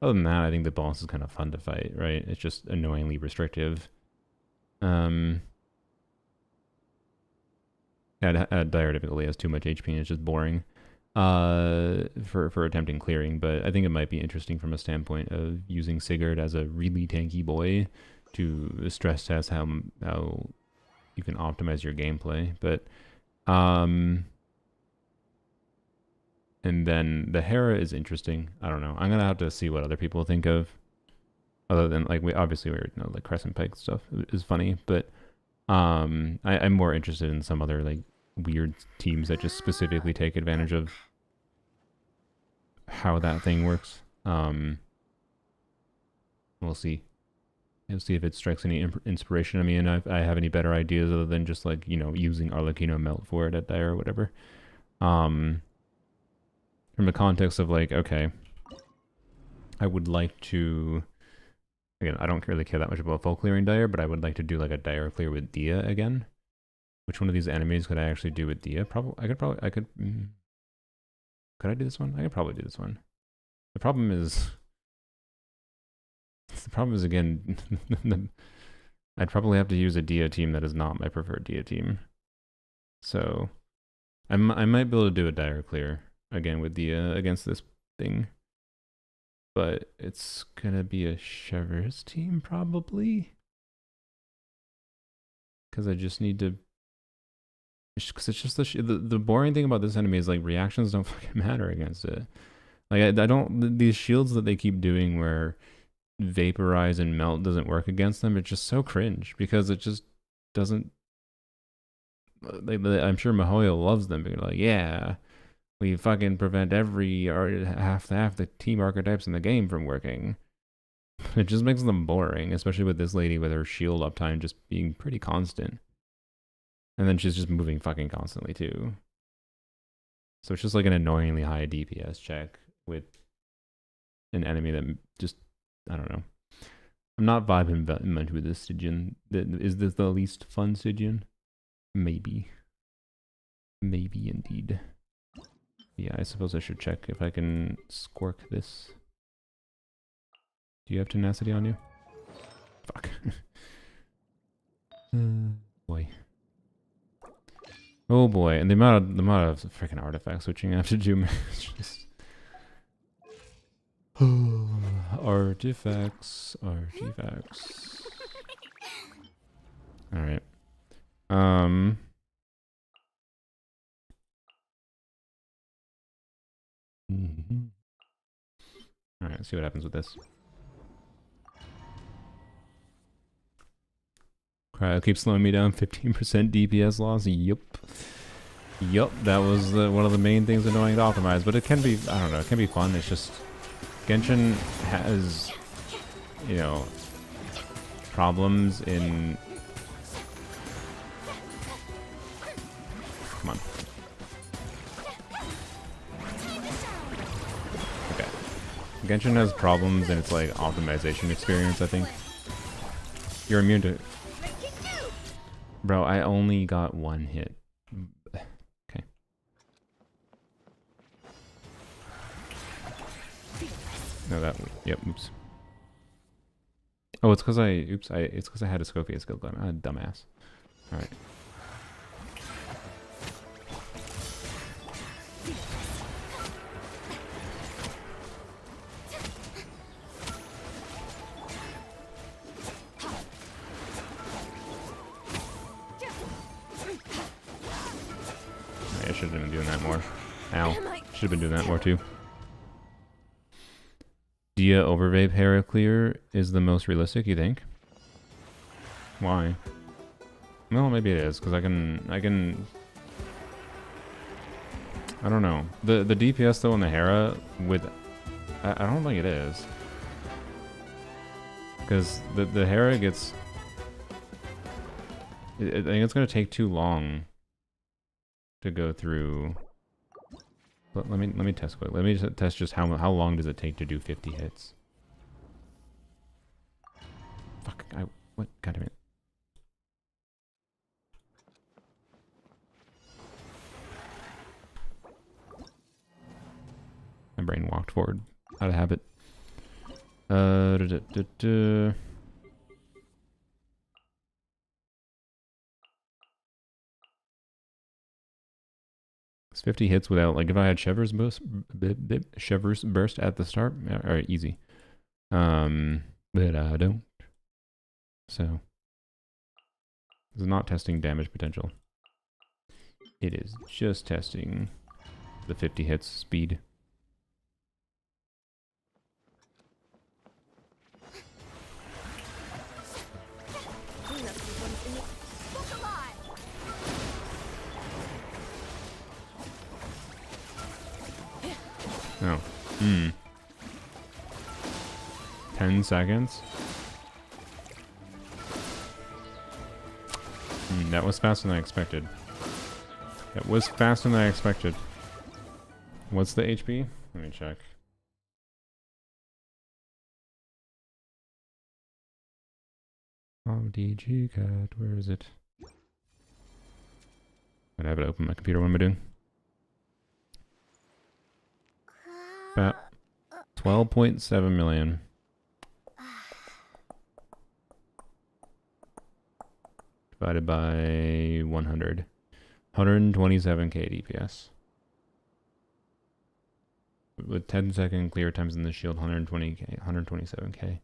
[SPEAKER 1] Other than that, I think the boss is kind of fun to fight, right? It's just annoyingly restrictive. Dire difficulty has too much HP and it's just boring for attempting clearing, but I think it might be interesting from a standpoint of using Sigurd as a really tanky boy to stress test how you can optimize your gameplay. But and then the Hera is interesting. I don't know. I'm gonna have to see what other people think of. Other than like we already know like Crescent Pike stuff is funny, but I'm more interested in some other like weird teams that just specifically take advantage of how that thing works. We'll see. We'll see if it strikes any inspiration on me, and I have any better ideas other than just like, you know, using Arlecchino Melt for it at Dire or whatever. From the context of like, okay, I would like to. Again, I don't really care that much about full clearing Dire, but I would like to do like a Dire clear with Dia again. Which one of these enemies could I actually do with Dia? Could I do this one? I could probably do this one. The problem is again, I'd probably have to use a Dia team that is not my preferred Dia team. So I might be able to do a Dire clear again with Dia against this thing. But it's gonna be a Shivers team probably, because I just need to. Because it's just the boring thing about this enemy is like reactions don't fucking matter against it. Like I don't, these shields that they keep doing where vaporize and melt doesn't work against them. It's just so cringe because it just doesn't. I'm sure Mihoyo loves them, but like, yeah. We fucking prevent half the team archetypes in the game from working. It just makes them boring, especially with this lady with her shield uptime just being pretty constant. And then she's just moving fucking constantly too. So it's just like an annoyingly high DPS check with an enemy that just, I don't know. I'm not vibing much with this Stygian. Is this the least fun Stygian? Maybe. Maybe indeed. Yeah, I suppose I should check if I can squirk this. Do you have tenacity on you? Fuck. Boy. Oh boy, and the amount of freaking artifact switching I have to do, man, it's just artifacts. All right. All right, let's see what happens with this. Cryo keeps slowing me down. 15% DPS loss. Yup, that was one of the main things annoying to optimize. But it can be, I don't know, it can be fun. It's just Genshin has, you know, problems in. Come on. Okay. Genshin has problems in its like optimization experience, I think. You're immune to. Bro, I only got one hit. Okay. No, that. Yep. Oops. Oh, it's because it's because I had a Scophia skill gun. I'm a dumbass. All right. I should have been doing that more. Ow. Should have been doing that more too. Dia Overvape Hera Clear is the most realistic, you think? Why? Well, maybe it is, because I can... I don't know. The DPS though on the Hera with... I don't think it is. Because the Hera gets... I think it's going to take too long to go through. But let me test quick. Let me just test just how long does it take to do 50 hits. Fuck, what? God damn it. My brain walked forward out of habit. It's 50 hits without, like, if I had Chever's burst at the start, alright, easy. But I don't. So, this is not testing damage potential. It is just testing the 50 hits speed. Oh. 10 seconds? That was faster than I expected. That was faster than I expected. What's the HP? Let me check. DG cat, where is it? I have it open on my computer. What am I doing? About 12.7 million. Divided by 100. 127k DPS. With 10-second clear times in the shield, 120k, 127k.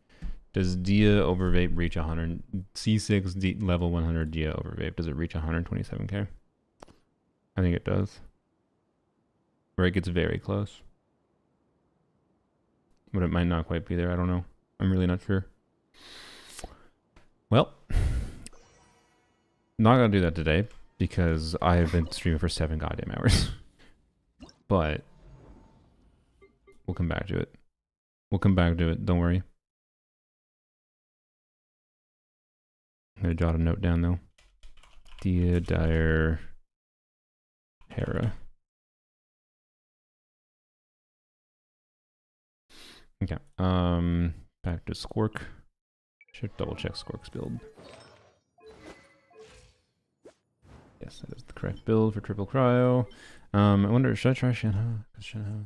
[SPEAKER 1] Does Dia Overvape reach 100? C6 level 100 Dia Overvape, does it reach 127k? I think it does. Or it gets very close. But it might not quite be there, I don't know. I'm really not sure. Well, not gonna do that today because I have been streaming for 7 goddamn hours. But we'll come back to it. We'll come back to it, don't worry. I'm gonna jot a note down though. Dia Dire Hera. Okay. Back to Squirk. Should double check Squirk's build. Yes, that is the correct build for triple cryo. I wonder, should I try Shinho? Shinho.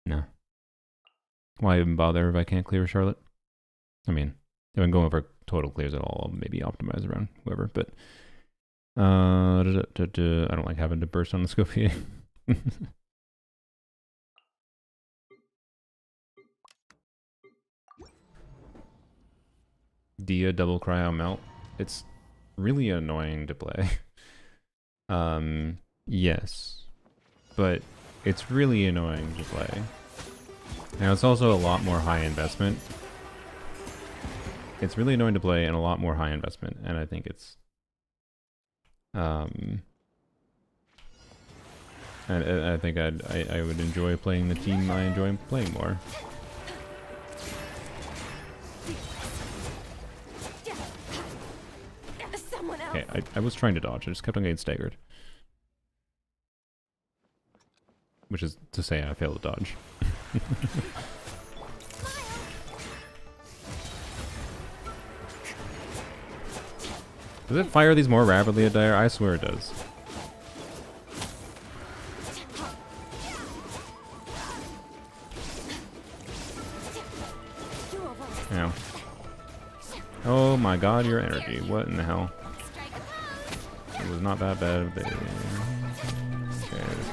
[SPEAKER 1] No. Why even bother if I can't clear Charlotte? I mean, if I'm going for total clears at all, I'll maybe optimize around whoever, but I don't like having to burst on the Scopier. Dia double cryo melt. It's really annoying to play. Yes. But it's really annoying to play. Now it's also a lot more high investment. It's really annoying to play and a lot more high investment, and I think it's and I think I would enjoy playing the team I enjoy playing more.
[SPEAKER 3] Someone else.
[SPEAKER 1] Okay, I was trying to dodge, I just kept on getting staggered. Which is to say I failed to dodge. Does it fire these more rapidly at Dire? I swear it does. Ow. Oh my god, your energy. What in the hell? It was not that bad. Okay, this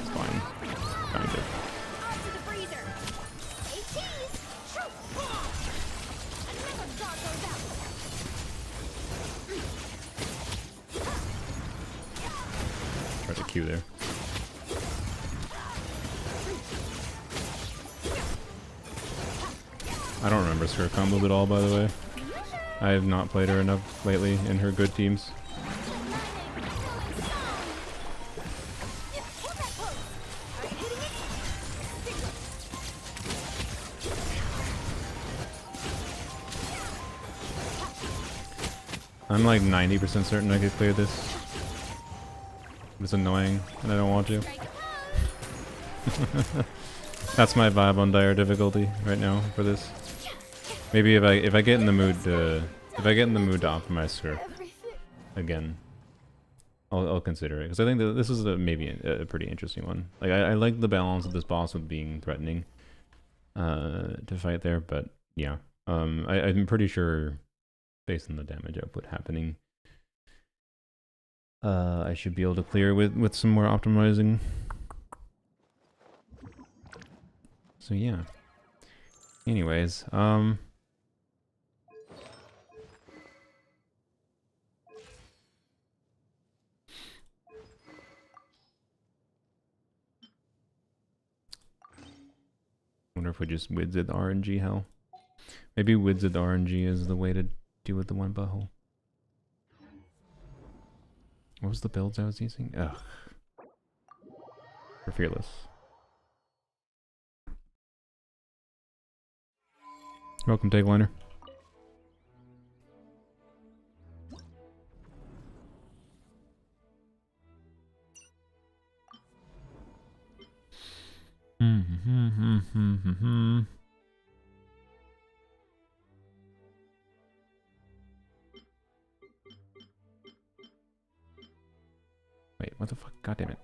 [SPEAKER 1] is fine. Kind of.
[SPEAKER 3] Off to the freezer. Hey, cheese. Shoo. Another dog goes out.
[SPEAKER 1] Tried to Q there. I don't remember Skirt combos at all, by the way. I have not played her enough lately in her good teams. I'm like 90% certain I could clear this. It's annoying, and I don't want to. That's my vibe on Dire difficulty right now for this. Maybe if I get in the mood to optimize Skirt again, I'll consider it, because I think that this is maybe a pretty interesting one. Like I like the balance of this boss with being threatening to fight there, but yeah, I'm pretty sure based on the damage output happening, I should be able to clear with some more optimizing. So yeah. Anyways, wonder if we just Widzid RNG hell. Maybe Widzid RNG is the way to deal with the one butthole. What was the builds I was using? Ugh. For Fearless. Welcome, Tagliner. Wait, what the fuck? God damn it.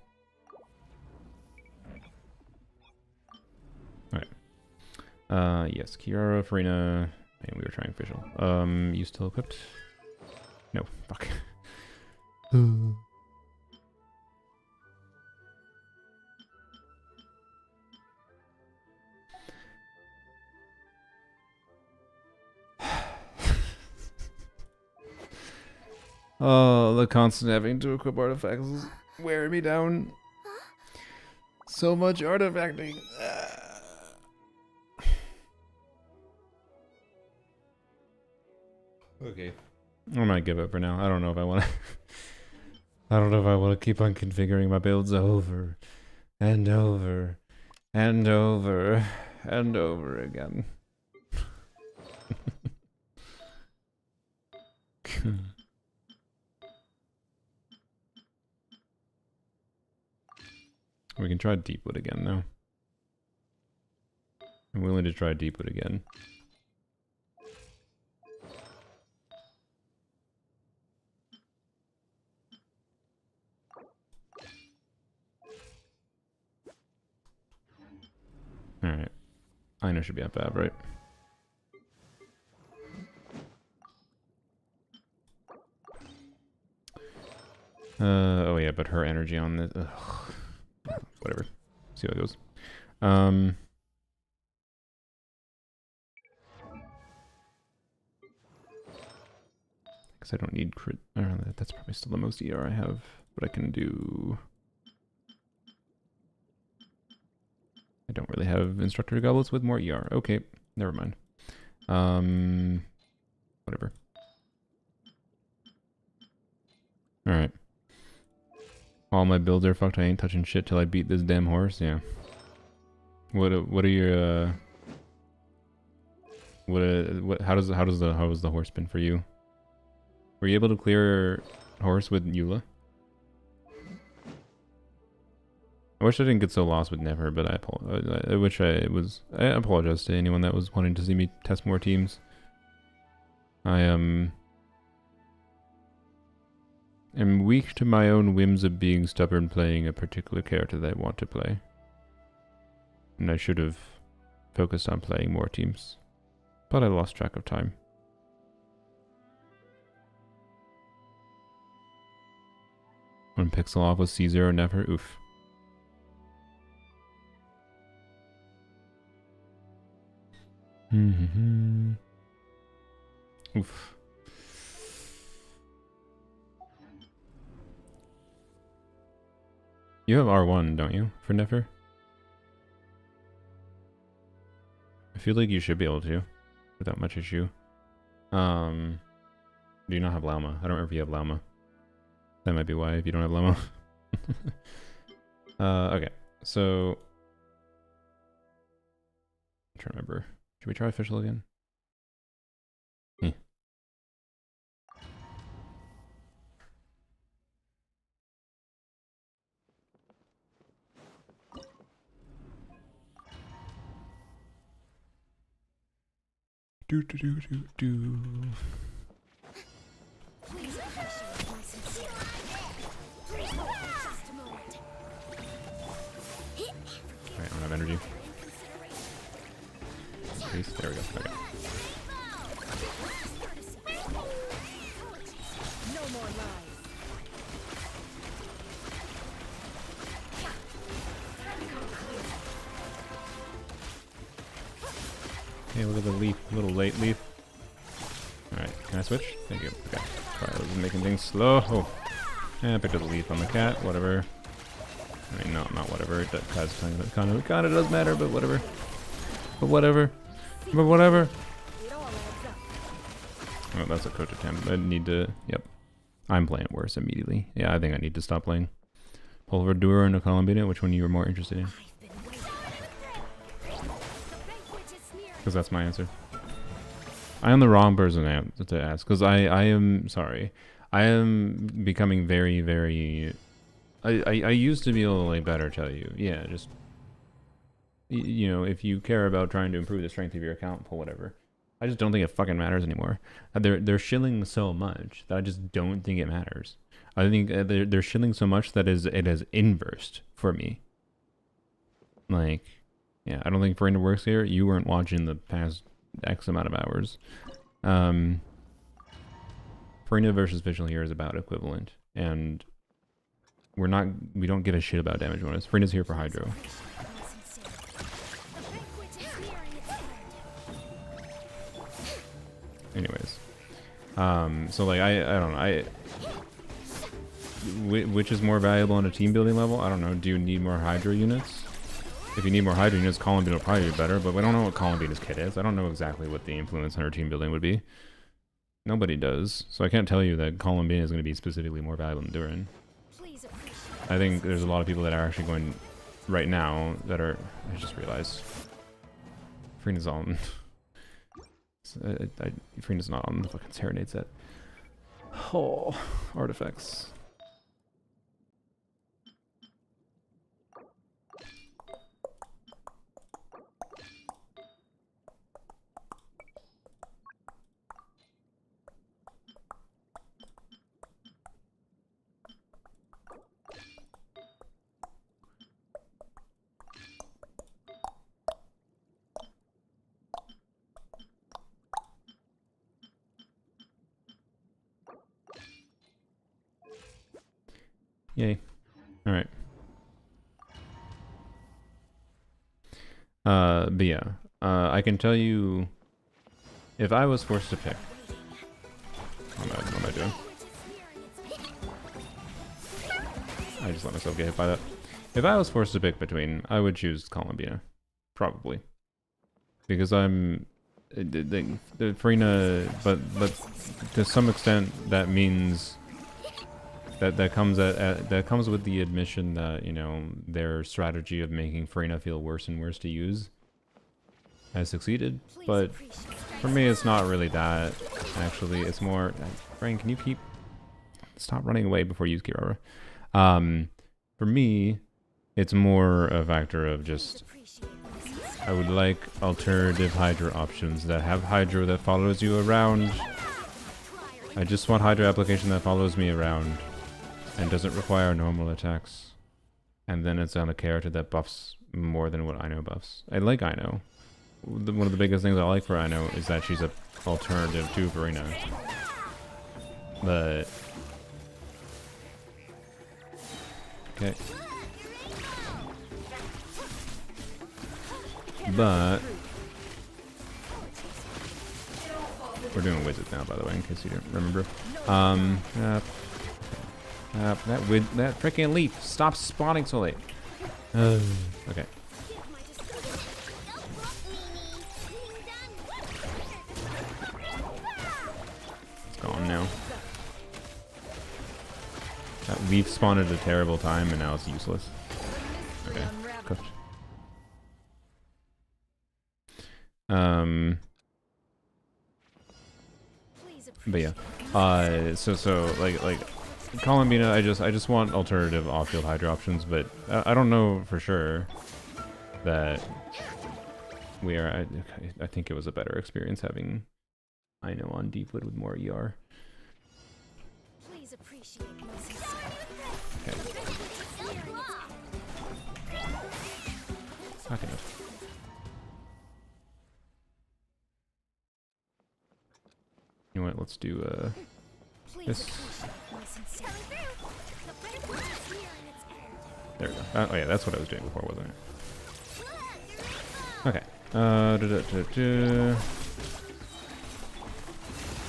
[SPEAKER 1] Alright. Yes, Kiara, Farina, and we were trying official. You still equipped? No, fuck. Oh, the constant having to equip artifacts is wearing me down. So much artifacting. Okay. I might give up for now. I don't know if I want to. I don't know if I want to keep on configuring my builds over and over and over and over again. We can try Deepwood again, though. I'm willing to try Deepwood again. Alright. I know should be up Ab, right? Oh yeah, but her energy on this. Ugh. Whatever. See how it goes. Because I don't need crit. I don't know, that's probably still the most ER I have, but I can do. I don't really have instructor goblets with more ER. Okay, never mind. Whatever. All right. All my builds are fucked. I ain't touching shit till I beat this damn horse. Yeah. What are your how was the horse been for you? Were you able to clear horse with Eula? I wish I didn't get so lost with Never, but I wish I apologize to anyone that was wanting to see me test more teams. I am weak to my own whims of being stubborn playing a particular character that I want to play. And I should have focused on playing more teams. But I lost track of time. One pixel off with C0 Never, oof. Oof. You have R1, don't you, for Nefer? I feel like you should be able to, without much issue. Do you not have Lauma? I don't remember if you have Lauma. That might be why, if you don't have Lauma. Okay, so... I'm trying to remember. Should we try official again? Do.
[SPEAKER 3] Please appreciate my sincere. Please hold for just a moment.
[SPEAKER 1] Alright, I don't have energy. Please, there we go. Okay.
[SPEAKER 4] No more lies.
[SPEAKER 1] Hey, look at the leaf. A little late leaf. Alright, can I switch? Thank you. Okay. Sorry, I was making things slow. Oh. Yeah, I picked up the leaf on the cat. Whatever. I mean, not whatever. That kind of does matter, but whatever. But whatever.
[SPEAKER 4] It all adds up.
[SPEAKER 1] Oh, that's a coach attempt. I need to... Yep. I'm playing worse immediately. Yeah, I think I need to stop playing. Polverdura and a Columbina. Which one you were more interested in? Because that's my answer. I am the wrong person to ask. Because I am... Sorry. I am becoming very, very... I used to be able to like better tell you. Yeah, just... You know, if you care about trying to improve the strength of your account, pull whatever. I just don't think it fucking matters anymore. They're shilling so much that I just don't think it matters. I think they're shilling so much that it has inversed for me. Like, yeah, I don't think Farina works here. You weren't watching the past X amount of hours. Farina versus Vigil here is about equivalent, and we don't give a shit about damage bonus. Farina's here for Hydro. Anyways, so like I don't know, which is more valuable on a team building level? I don't know. Do you need more Hydro units? If you need more Hydro units, Columbine will probably be better, but we don't know what Columbine's kit is. I don't know exactly what the influence on our team building would be. Nobody does, so I can't tell you that Columbine is going to be specifically more valuable than Durin. I think there's a lot of people that are actually going right now that are... I just realized. Freena's on... Freena's not on the fucking Serenade set. Oh, artifacts. Yay. Alright. But yeah. I can tell you, if I was forced to pick... What am I doing? I just let myself get hit by that. If I was forced to pick between, I would choose Columbina. Probably. Because I'm... the Farina, but to some extent that means that comes that comes with the admission that, you know, their strategy of making Farina feel worse and worse to use has succeeded. But for me, it's not really that. Actually, it's more... Brian, can you keep... Stop running away before you use Kirara. For me, it's more a factor of just... I would like alternative Hydra options that have Hydra that follows you around. I just want Hydra application that follows me around and doesn't require normal attacks. And then it's on a character that buffs more than what Ino buffs. I like Ino. One of the biggest things I like for Ino is that she's an alternative to Farina. But... Okay. But... We're doing wizards now, by the way, in case you didn't remember. That freaking leaf! Stop spawning so late! Okay. It's gone now. That leaf spawned at a terrible time, and now it's useless. Okay, cooked. But yeah, so like Columbina, I just want alternative off-field Hydra options, but I don't know for sure that we are. I think it was a better experience having Ino on Deepwood with more ER.
[SPEAKER 3] Please appreciate my
[SPEAKER 1] Okay. Not enough. You know what? Let's do this. There we go. Oh yeah, that's what I was doing before, wasn't it? Okay.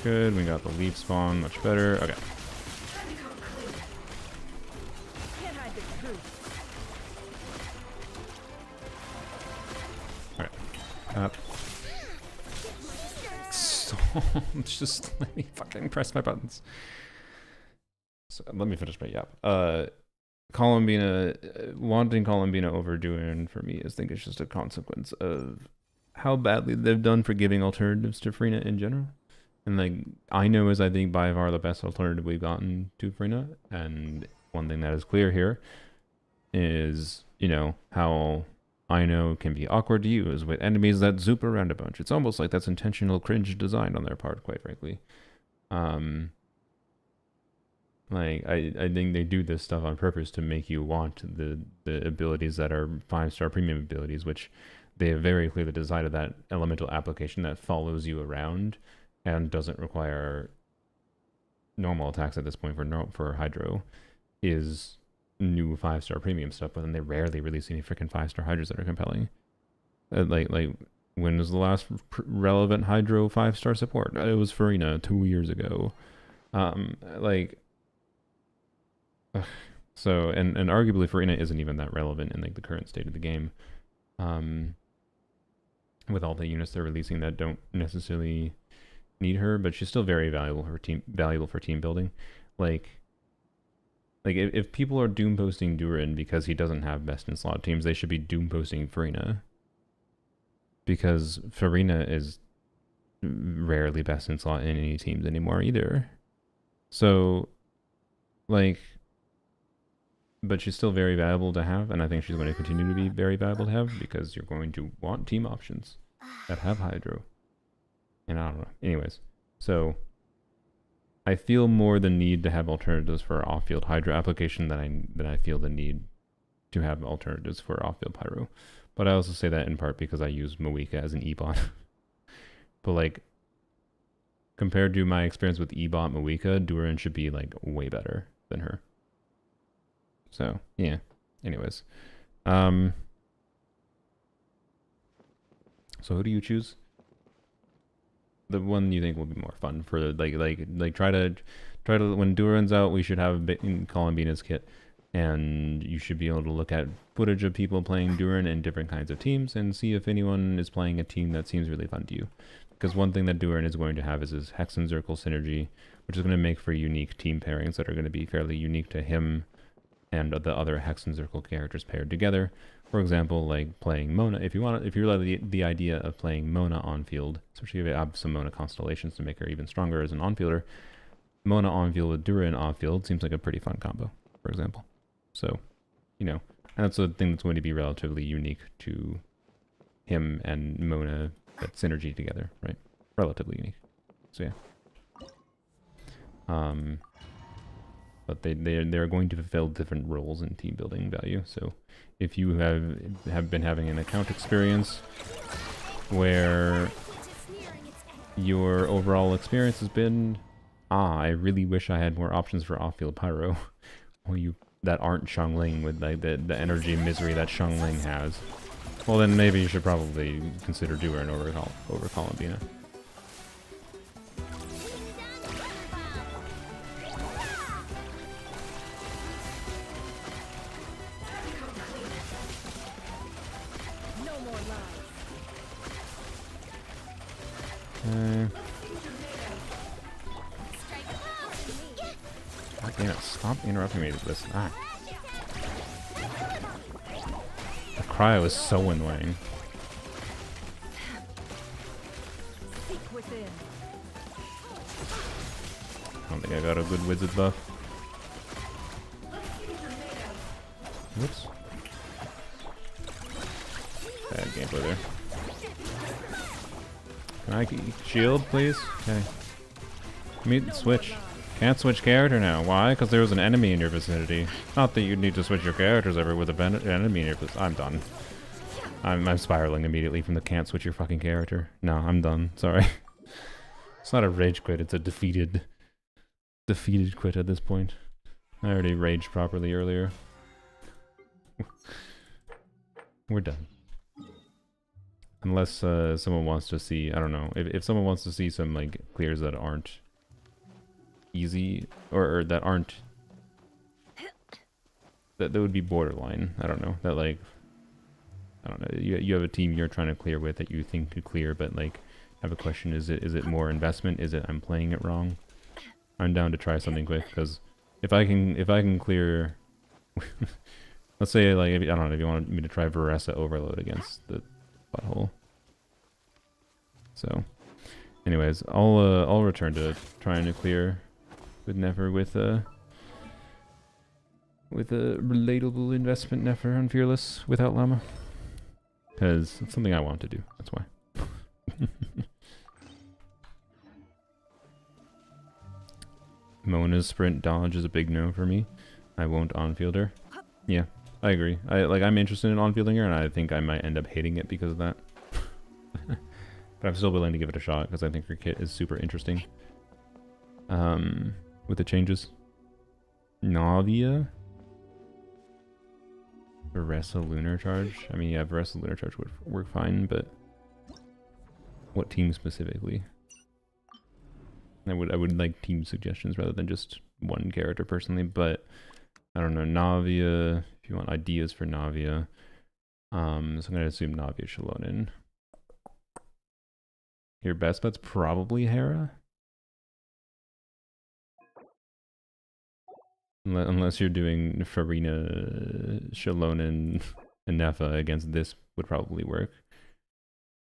[SPEAKER 1] Good. We got the leaf spawn, much better. Okay. Alright. Just let me fucking press my buttons. So let me finish my yap. Columbina, wanting Columbina over Duran for me, I think it's just a consequence of how badly they've done for giving alternatives to Farina in general. And like, Ino is, I think, by far the best alternative we've gotten to Farina. And one thing that is clear here is, you know, how Ino can be awkward to use with enemies that zoop around a bunch. It's almost like that's intentional cringe design on their part, quite frankly. Like, I think they do this stuff on purpose to make you want the abilities that are 5-star premium abilities, which they have very clearly decided that elemental application that follows you around and doesn't require normal attacks at this point for Hydro is new 5-star premium stuff, but then they rarely release any freaking 5-star Hydras that are compelling. Like when was the last relevant Hydro 5-star support? It was Farina 2 years ago. So and arguably Farina isn't even that relevant in like the current state of the game. With all the units they're releasing that don't necessarily need her, but she's still very valuable for team building. Like if people are doom posting Duran because he doesn't have best in slot teams, they should be doom posting Farina. Because Farina is rarely best in slot in any teams anymore either. So like, but she's still very valuable to have, and I think she's going to continue to be very valuable to have because you're going to want team options that have Hydro. And I don't know. Anyways, so I feel more the need to have alternatives for off-field Hydro application than I feel the need to have alternatives for off-field Pyro. But I also say that in part because I use Moeka as an E-bot. But like, compared to my experience with E-bot Moeka, Duran should be like way better than her. So yeah. Anyways, so who do you choose? The one you think will be more fun for like try to when Duran's out, we should have a bit in Columbina's kit, and you should be able to look at footage of people playing Duran in different kinds of teams and see if anyone is playing a team that seems really fun to you. Because one thing that Duran is going to have is his Hex and Zircle synergy, which is going to make for unique team pairings that are going to be fairly unique to him and the other Hex and Zircle characters paired together. For example, like playing Mona. If you like the idea of playing Mona on field, especially if you have some Mona constellations to make her even stronger as an on fielder, Mona on field with Duran off field seems like a pretty fun combo, for example. So, you know, and that's a thing that's going to be relatively unique to him and Mona, that synergy together, right? Relatively unique. So yeah. But they're going to fulfill different roles in team building value. So if you have been having an account experience where your overall experience has been, I really wish I had more options for off-field pyro, or that aren't Xiangling with like the energy misery that Xiangling has, well then maybe you should probably consider Duran over Columbina. God damn it, stop interrupting me with this. Ah. The cryo is so annoying. I don't think I got a good wizard buff. Whoops. Bad gameplay there. Can I shield, please? Okay. Meet switch. Can't switch character now. Why? Because there was an enemy in your vicinity. Not that you need to switch your characters ever with an enemy in your vicinity. I'm done. I'm spiraling immediately from the can't switch your fucking character. No, I'm done. Sorry. It's not a rage quit. It's a defeated quit at this point. I already raged properly earlier. We're done. Unless someone wants to see, I don't know, if someone wants to see some like clears that aren't easy or that aren't that would be borderline. I don't know, that like, I don't know, you have a team you're trying to clear with that you think could clear, but like have a question, is it more investment? Is it I'm playing it wrong? I'm down to try something quick, because if I can clear let's say like, I don't know, if you want me to try Varessa Overload against the butthole. So anyways, I'll return to trying to clear with Nefer with a relatable investment Nefer on Fearless without Llama, because it's something I want to do, that's why. Mona's sprint dodge is a big no for me. I won't on-fielder. Yeah, I agree. I'm interested in on-fielding her, and I think I might end up hating it because of that. But I'm still willing to give it a shot because I think her kit is super interesting. With the changes. Navia? Varessa Lunar Charge? I mean, yeah, Varessa Lunar Charge would work fine, but what team specifically? I would like team suggestions rather than just one character personally, but I don't know, Navia, if you want ideas for Navia. So I'm gonna assume Navia Shalonin. Your best bet's probably Hera? Unless you're doing Farina, Shalonin, and Nefa against this would probably work.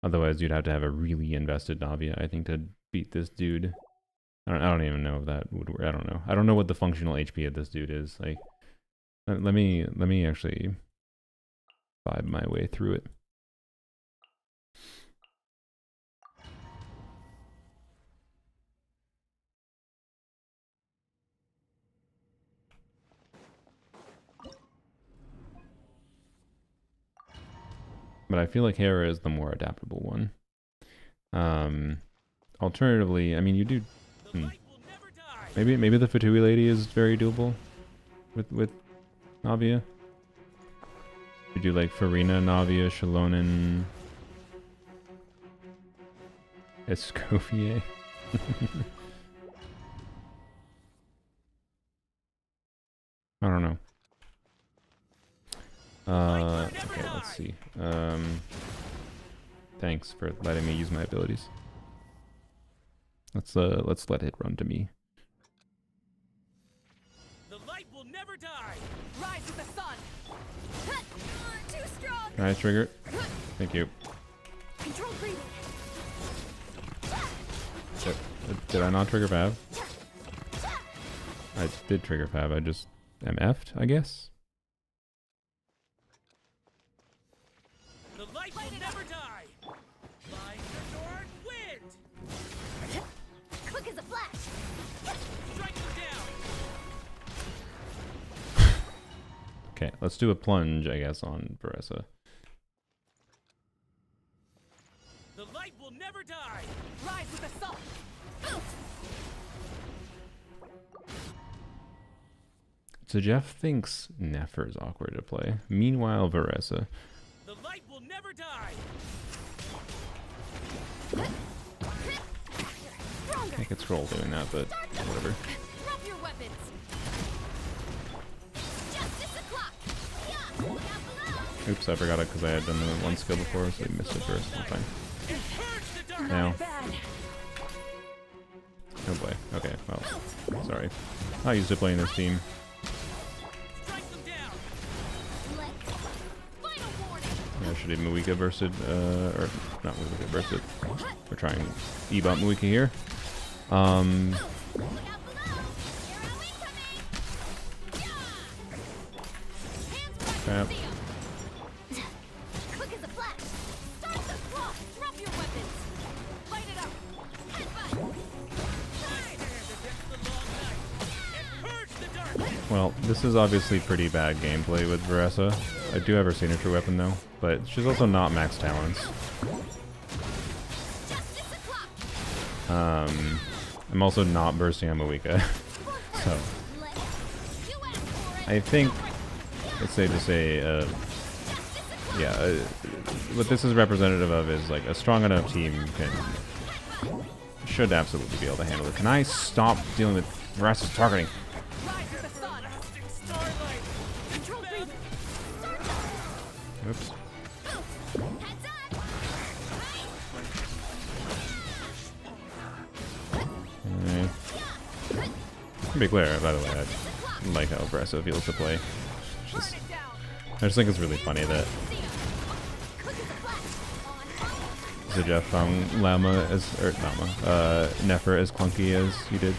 [SPEAKER 1] Otherwise you'd have to have a really invested Navia, I think, to beat this dude. I don't even know if that would work. I don't know. I don't know what the functional HP of this dude is. Like, let me actually vibe my way through it. But I feel like Hera is the more adaptable one. Alternatively, I mean, you do. Maybe the Fatui lady is very doable with Navia? We do like Farina, Navia, Shalonen, Escoffier. I don't know. Okay, let's see. Thanks for letting me use my abilities. Let's let it run to me.
[SPEAKER 2] The light will never die.
[SPEAKER 4] Rise with the sun.
[SPEAKER 3] Too strong.
[SPEAKER 1] Can I trigger? Thank you.
[SPEAKER 4] Control breathing.
[SPEAKER 1] Did I not trigger Fab? I did trigger Fab. I just am effed, I guess.
[SPEAKER 2] The light will never die. Flying the Nord wind.
[SPEAKER 3] Quick as a flash.
[SPEAKER 2] Strike them down.
[SPEAKER 1] Okay, let's do a plunge, I guess, on Veressa.
[SPEAKER 2] The light will never die.
[SPEAKER 4] Rise with the sun.
[SPEAKER 1] So Jeff thinks Nefer is awkward to play. Meanwhile, Veressa.
[SPEAKER 2] The light will never die.
[SPEAKER 1] I could scroll doing that, but whatever.
[SPEAKER 4] Drop your weapons.
[SPEAKER 3] Justice o'clock. Yeah. Down below.
[SPEAKER 1] Oops, I forgot it because I had done the one skill before, so I missed it first. I'm fine.
[SPEAKER 2] Purge the dark.
[SPEAKER 1] Now.
[SPEAKER 4] Bad.
[SPEAKER 1] Oh boy. Okay, well, sorry. Not used to playing this team.
[SPEAKER 2] Strike them down.
[SPEAKER 3] Let's. Final warning.
[SPEAKER 1] I should have Muika versed, or not Muika versed. We're trying E-bump Muika here.
[SPEAKER 3] Look out below. Arrow incoming. Yeah. Hands
[SPEAKER 1] Crap.
[SPEAKER 3] see 'em. Quick as a flash. Start the clock.
[SPEAKER 4] Drop your weapons. Light it up.
[SPEAKER 3] Headbutt.
[SPEAKER 2] Stand against the long night. And purge the darkness.
[SPEAKER 1] Well, this is obviously pretty bad gameplay with Veressa. I do have her signature weapon though, but she's also not max talents.
[SPEAKER 3] Justice o'clock.
[SPEAKER 1] I'm also not bursting on Muika, so
[SPEAKER 3] Let's. You asked for it.
[SPEAKER 1] I think it's safe to say, yeah, what this is representative of is like a strong enough team should absolutely be able to handle it. Can I stop dealing with Veressa's targeting?
[SPEAKER 4] Rise with the sun.
[SPEAKER 2] Starlight.
[SPEAKER 4] Control breathing.
[SPEAKER 1] Oops.
[SPEAKER 3] Heads up.
[SPEAKER 1] Okay. To be clear, by the way, I like how Veressa feels to play. It's just,
[SPEAKER 4] Burn it down.
[SPEAKER 1] I just think it's really funny that
[SPEAKER 3] See 'em. Quick as a flash. On.
[SPEAKER 1] Jeff found Llama as, or Llama, Nefer as clunky as he did.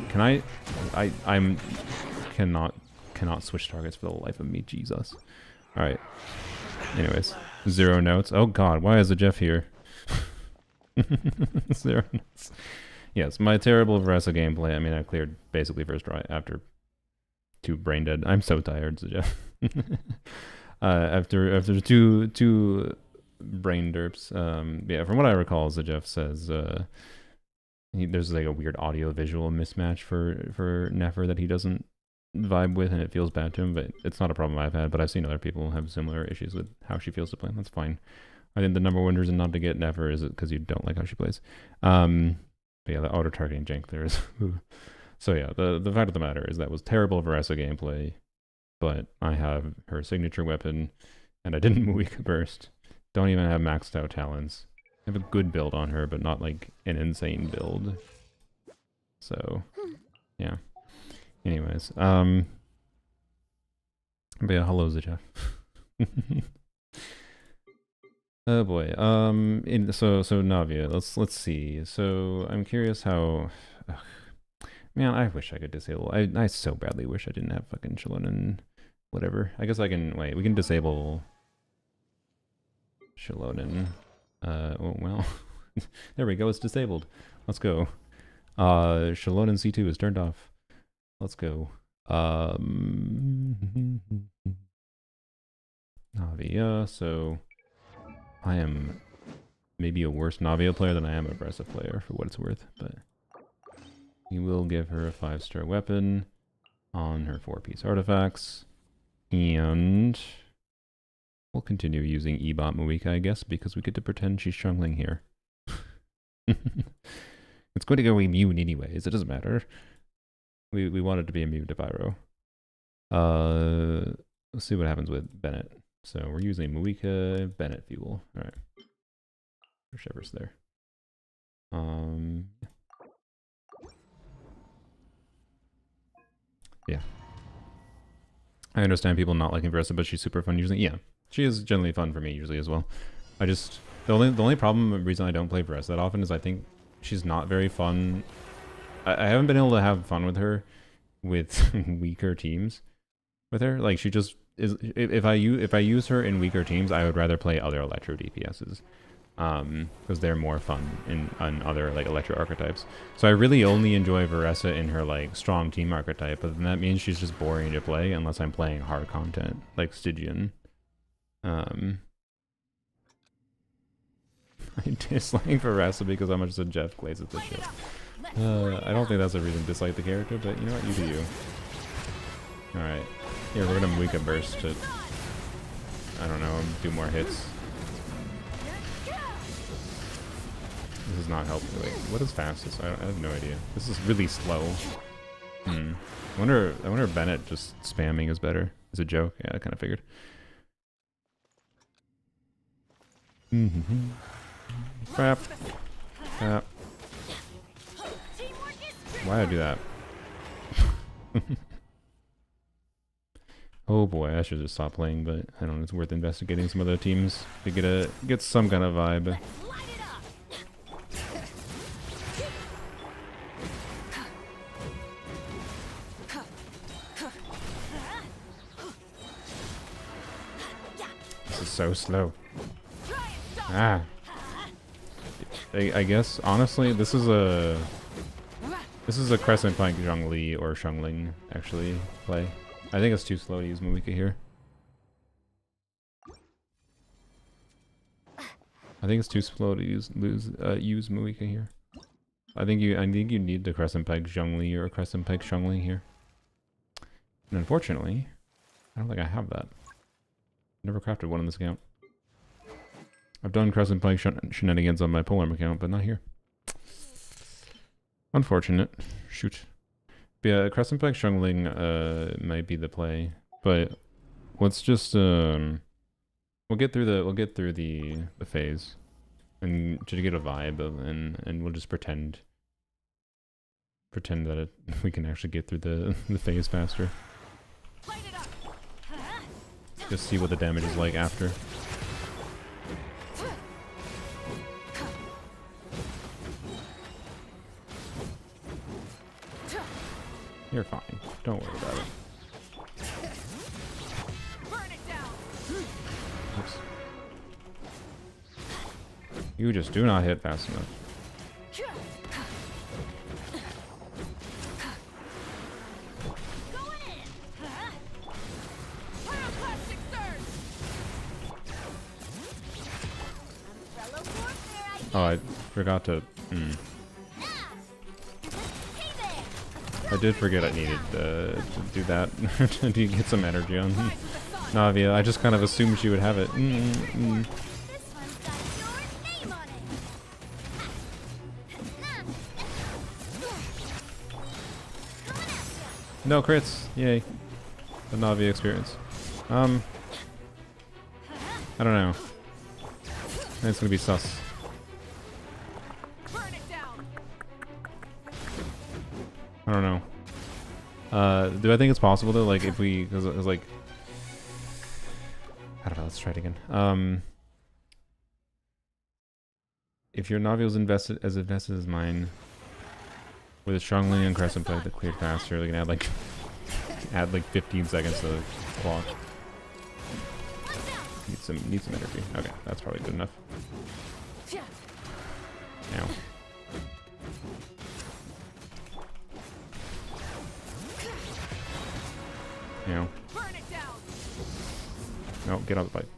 [SPEAKER 1] Can I'm cannot switch targets for the life of me, Jesus. Alright. Anyways, 0 notes. Oh god, why is the Jeff here? 0 notes. Yes, my terrible Veressa gameplay. I mean, I cleared basically first try after 2 brain dead. I'm so tired, Jeff. After two brain derps. Yeah, from what I recall, Jeff says there's like a weird audio visual mismatch for Nefer that he doesn't vibe with, and it feels bad to him. But it's not a problem I've had. But I've seen other people have similar issues with how she feels to play. That's fine. I think the number one reason not to get Nefer is because you don't like how she plays. But yeah, the auto targeting jank there is. So yeah, the fact of the matter is that was terrible Veressa gameplay. But I have her signature weapon, and I didn't Muika burst. Don't even have maxed out talents. I have a good build on her, but not like an insane build. So, yeah. Anyways, but yeah, hello, Jeff. Oh boy. So Navia, let's see. So I'm curious how. Ugh, man, I wish I could disable. I so badly wish I didn't have fucking Shalonen, whatever. I guess I can wait. We can disable Shalonen. Oh, well, there we go. It's disabled. Let's go. Shalonen C2 is turned off. Let's go. Navia. So I am maybe a worse Navia player than I am a Veressa player, for what it's worth. But we will give her a 5-star weapon on her 4-piece artifacts. And we'll continue using Ebot Muika, I guess, because we get to pretend she's Xiangling here. It's going to go immune anyways, it doesn't matter. We want it to be immune to Pyro. Let's see what happens with Bennett. So we're using Muika, Bennett fuel. Alright. Whichever's there. Yeah. I understand people not liking Veressa, but she's super fun usually. Yeah. She is generally fun for me usually as well. I just the only problem, the reason I don't play Veressa that often is I think she's not very fun. I haven't been able to have fun with her with weaker teams with her. Like she just is if I use her in weaker teams, I would rather play other Electro DPSs. Because they're more fun on other like Electro archetypes. So I really only enjoy Veressa in her like strong team archetype, but then that means she's just boring to play unless I'm playing hard content like Stygian. I dislike Veressa because how much the Jeff glazes the shit. I don't think that's a reason to dislike the character, but you know what, you do you. Alright. Here, we're gonna Muika burst to, I don't know, do more hits. This is not helpful. Wait, what is fastest? I have no idea. This is really slow. I wonder if Bennett just spamming is better. Is a joke? Yeah, I kind of figured. Crap. Crap. Why'd I do that? Oh boy, I should just stop playing, but I don't know, it's worth investigating some other teams to get some kind of vibe. This is so slow. Ah. I guess honestly this is a Crescent Pike Zhongli or Xiangling actually play. I think it's too slow to use Muika here. I think it's too slow to use Muika here. I think you need the Crescent Pike Zhongli or Crescent Pike Xiangling here. And unfortunately, I don't think I have that. Never crafted one on this account. I've done Crescent Pike shenanigans on my Polearm account, but not here. Unfortunate. Shoot. But yeah, Crescent Pike Xiangling might be the play, but let's just we'll get through the phase and to get a vibe and we'll just pretend that we can actually get through the phase faster. Just see what the damage is like after. You're fine. Don't worry about it. Oops. You just do not hit fast enough. Oh, I forgot to... I did forget I needed to do that to get some energy on Navia. I just kind of assumed she would have it. No crits! Yay. The Navia experience. I don't know. It's gonna be sus. I don't know. Do I think it's possible though? Like if we, cause like, I don't know. Let's try it again. If your Navi was invested as mine, with a Xiangling and Crescent Pike that cleared faster, they can add like 15 seconds to the clock. Need some energy. Okay, that's probably good enough. Now. No. No, get on the bike.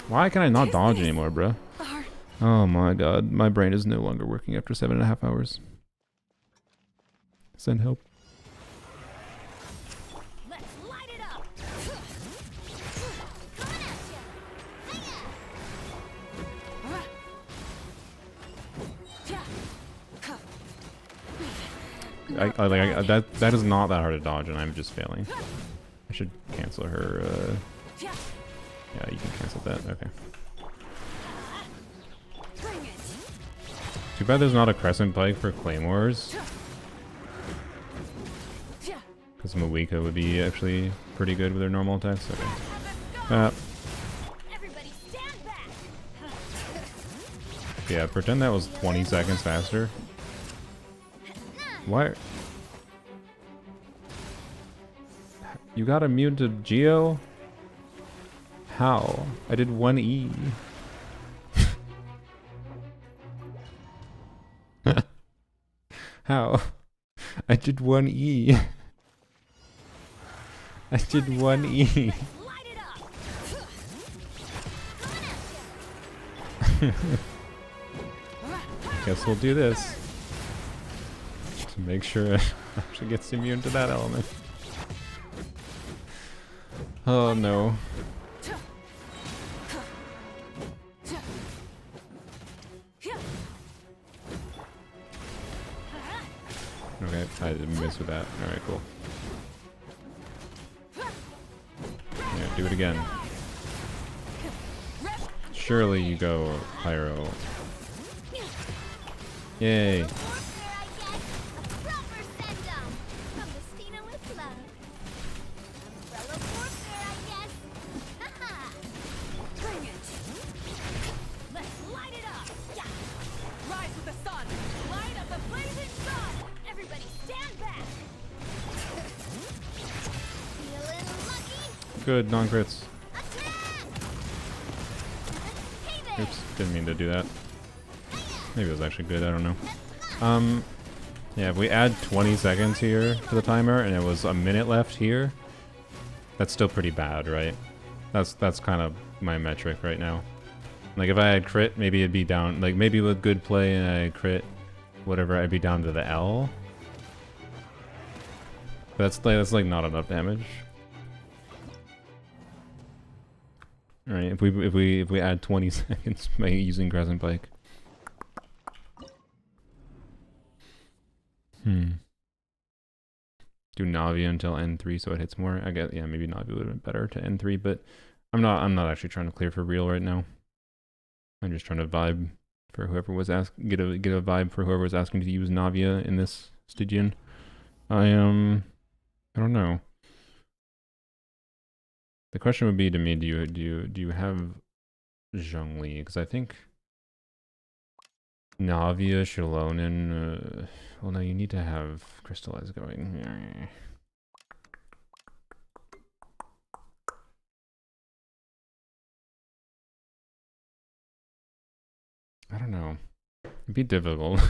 [SPEAKER 1] Why can I not dodge anymore, bruh? Oh my god, my brain is no longer working after 7.5 hours. Send help. that is not that hard to dodge, and I'm just failing. I should cancel her. Yeah, you can cancel that. Okay. Too bad there's not a crescent pike for claymores. Because Mawika would be actually pretty good with her normal attacks. Okay.
[SPEAKER 3] Everybody stand back.
[SPEAKER 1] Yeah, pretend that was 20 seconds faster. Why? You got immune to Geo? How? I did 1E. How? I did 1E. I did 1E.
[SPEAKER 3] Light it up.
[SPEAKER 1] Guess we'll do this. To make sure it actually gets immune to that element. Oh no. Okay, I didn't miss with that. Alright, cool. Yeah, do it again. Surely you go Pyro. Yay.
[SPEAKER 4] Rise with the sun. Light up the blazing sun.
[SPEAKER 3] Everybody stand back. Feeling lucky?
[SPEAKER 1] Good, non-crits.
[SPEAKER 3] Attack! Hey there.
[SPEAKER 1] Oops, didn't mean to do that. Maybe it was actually good, I don't know. Yeah, if we add 20 seconds here to the timer and it was a minute left here, that's still pretty bad, right? That's kind of my metric right now. Like if I had crit, maybe it'd be down, like maybe with good play and I crit, whatever, I'd be down to the L. But that's like not enough damage. Alright, if we add 20 seconds by using Crescent Pike. Do Navia until N3 so it hits more. I guess, yeah, maybe Navia would have been better to N3, but I'm not actually trying to clear for real right now. I'm just trying to vibe for whoever was get a vibe for whoever was asking to use Navia in this Stygian. I don't know. The question would be to me, do you have Zhongli? Because I think Navia, Shalonen, well no, you need to have Crystallize going. I don't know. It'd be difficult.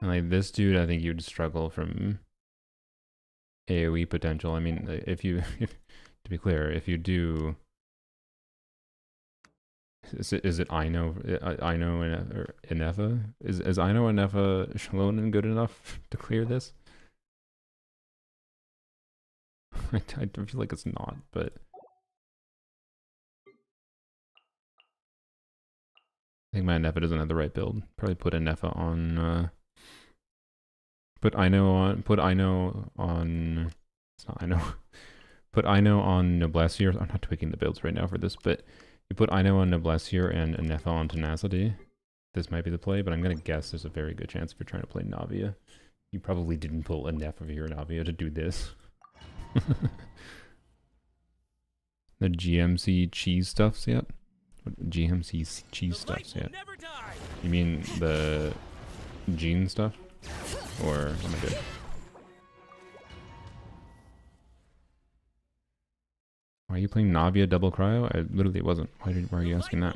[SPEAKER 1] And like this dude, I think you'd struggle from AoE potential. I mean, if to be clear, if you do, is it Ino or Inefa? Is Ino Inefa Shalonen good enough to clear this? I feel like it's not, but I think my Inefa doesn't have the right build. Probably put Inefa on. Put Ino on. It's not Ino. Put Ino on Noblesse here. I'm not tweaking the builds right now for this, but you put Ino on Noblesse here and Inefa on Tenacity. This might be the play, but I'm gonna guess there's a very good chance if you're trying to play Navia, you probably didn't pull Inefa here Navia to do this. The GMC cheese stuffs yet? What GMC cheese stuffs yet? You mean the Gene stuff? Or am I good? Why are you playing Navia double cryo? I literally wasn't. Why are you asking that?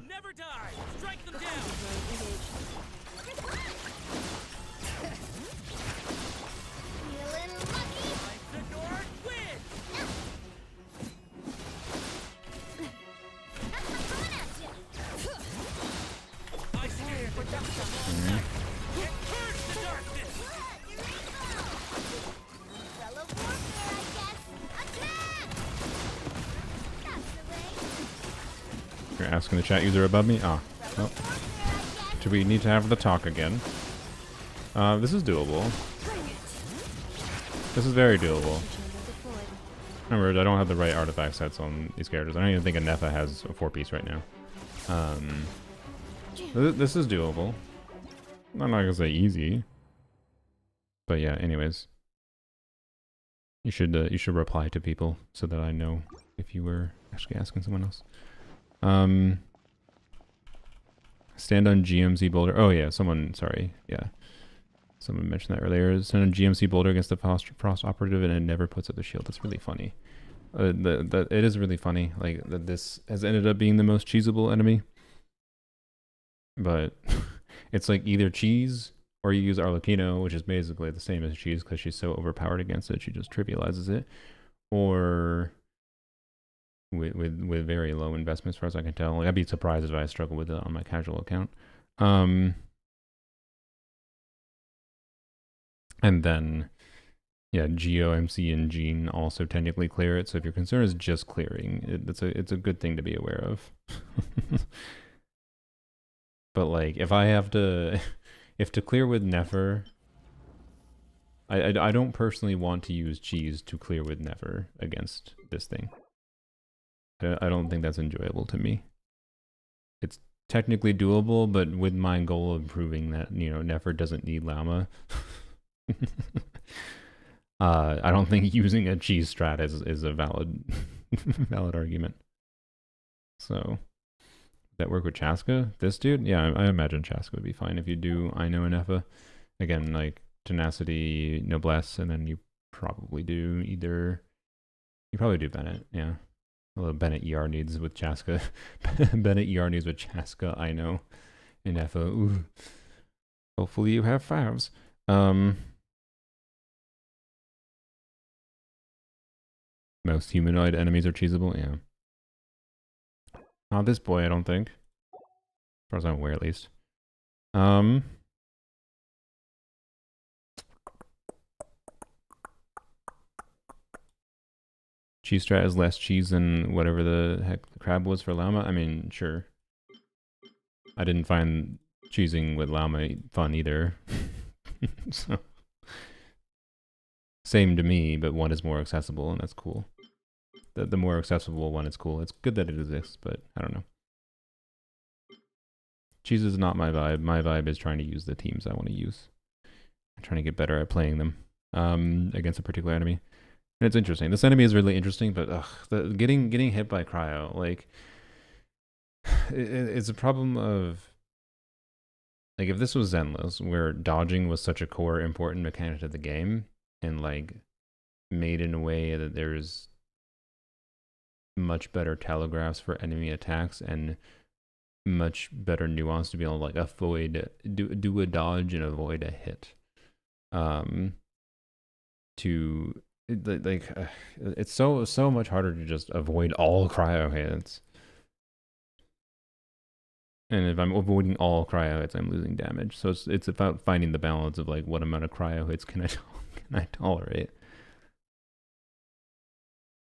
[SPEAKER 1] You're asking the chat user above me? Ah. Well, do we need to have the talk again? This is doable. This is very doable. Remember, I don't have the right artifact sets on these characters. I don't even think a Nefa has a 4-piece right now. This is doable. I'm not gonna say easy. But yeah, anyways. You should reply to people so that I know if you were actually asking someone else. Stand on GMC boulder. Oh yeah, sorry. Yeah. Someone mentioned that earlier. Stand on GMC boulder against the frost operative and it never puts up the shield. That's really funny. It is really funny. Like that this has ended up being the most cheesable enemy. But it's like either cheese or you use Arlecchino, which is basically the same as cheese because she's so overpowered against it, she just trivializes it. Or with very low investment as far as I can tell. Like, I'd be surprised if I struggle with it on my casual account. And then, yeah, Geo, MC, and Gene also technically clear it. So if your concern is just clearing, it's a good thing to be aware of. But like, if I have to, if to clear with Nefer, I don't personally want to use cheese to clear with Nefer against this thing. I don't think that's enjoyable to me. It's technically doable, but with my goal of proving that, you know, Nefer doesn't need Llama, I don't think using a cheese strat is a valid valid argument. So that work with Chaska? This dude? Yeah, I imagine Chaska would be fine if you do I know Nefa. Again, like tenacity, noblesse, and then you probably do Bennett, yeah. Although Bennett ER needs with Chaska. Bennett ER needs with Chaska, I know. In Nefa. Ooh. Hopefully you have fives. Most humanoid enemies are cheesable, yeah. Not this boy, I don't think. As far as I'm aware, at least. Cheese strat is less cheese than whatever the heck the crab was for Llama. I mean, sure. I didn't find cheesing with Llama fun either. So, same to me, but one is more accessible, and that's cool. The more accessible one is cool. It's good that it exists, but I don't know. Cheese is not my vibe. My vibe is trying to use the teams I want to use. I'm trying to get better at playing them against a particular enemy. And it's interesting. This enemy is really interesting, but getting hit by cryo, like, it's a problem of, like, if this was Zenless, where dodging was such a core important mechanic of the game, and like made in a way that there's much better telegraphs for enemy attacks and much better nuance to be able to like avoid do a dodge and avoid a hit. It's so much harder to just avoid all cryo hits. And if I'm avoiding all cryo hits, I'm losing damage. So it's about finding the balance of like what amount of cryo hits can I tolerate.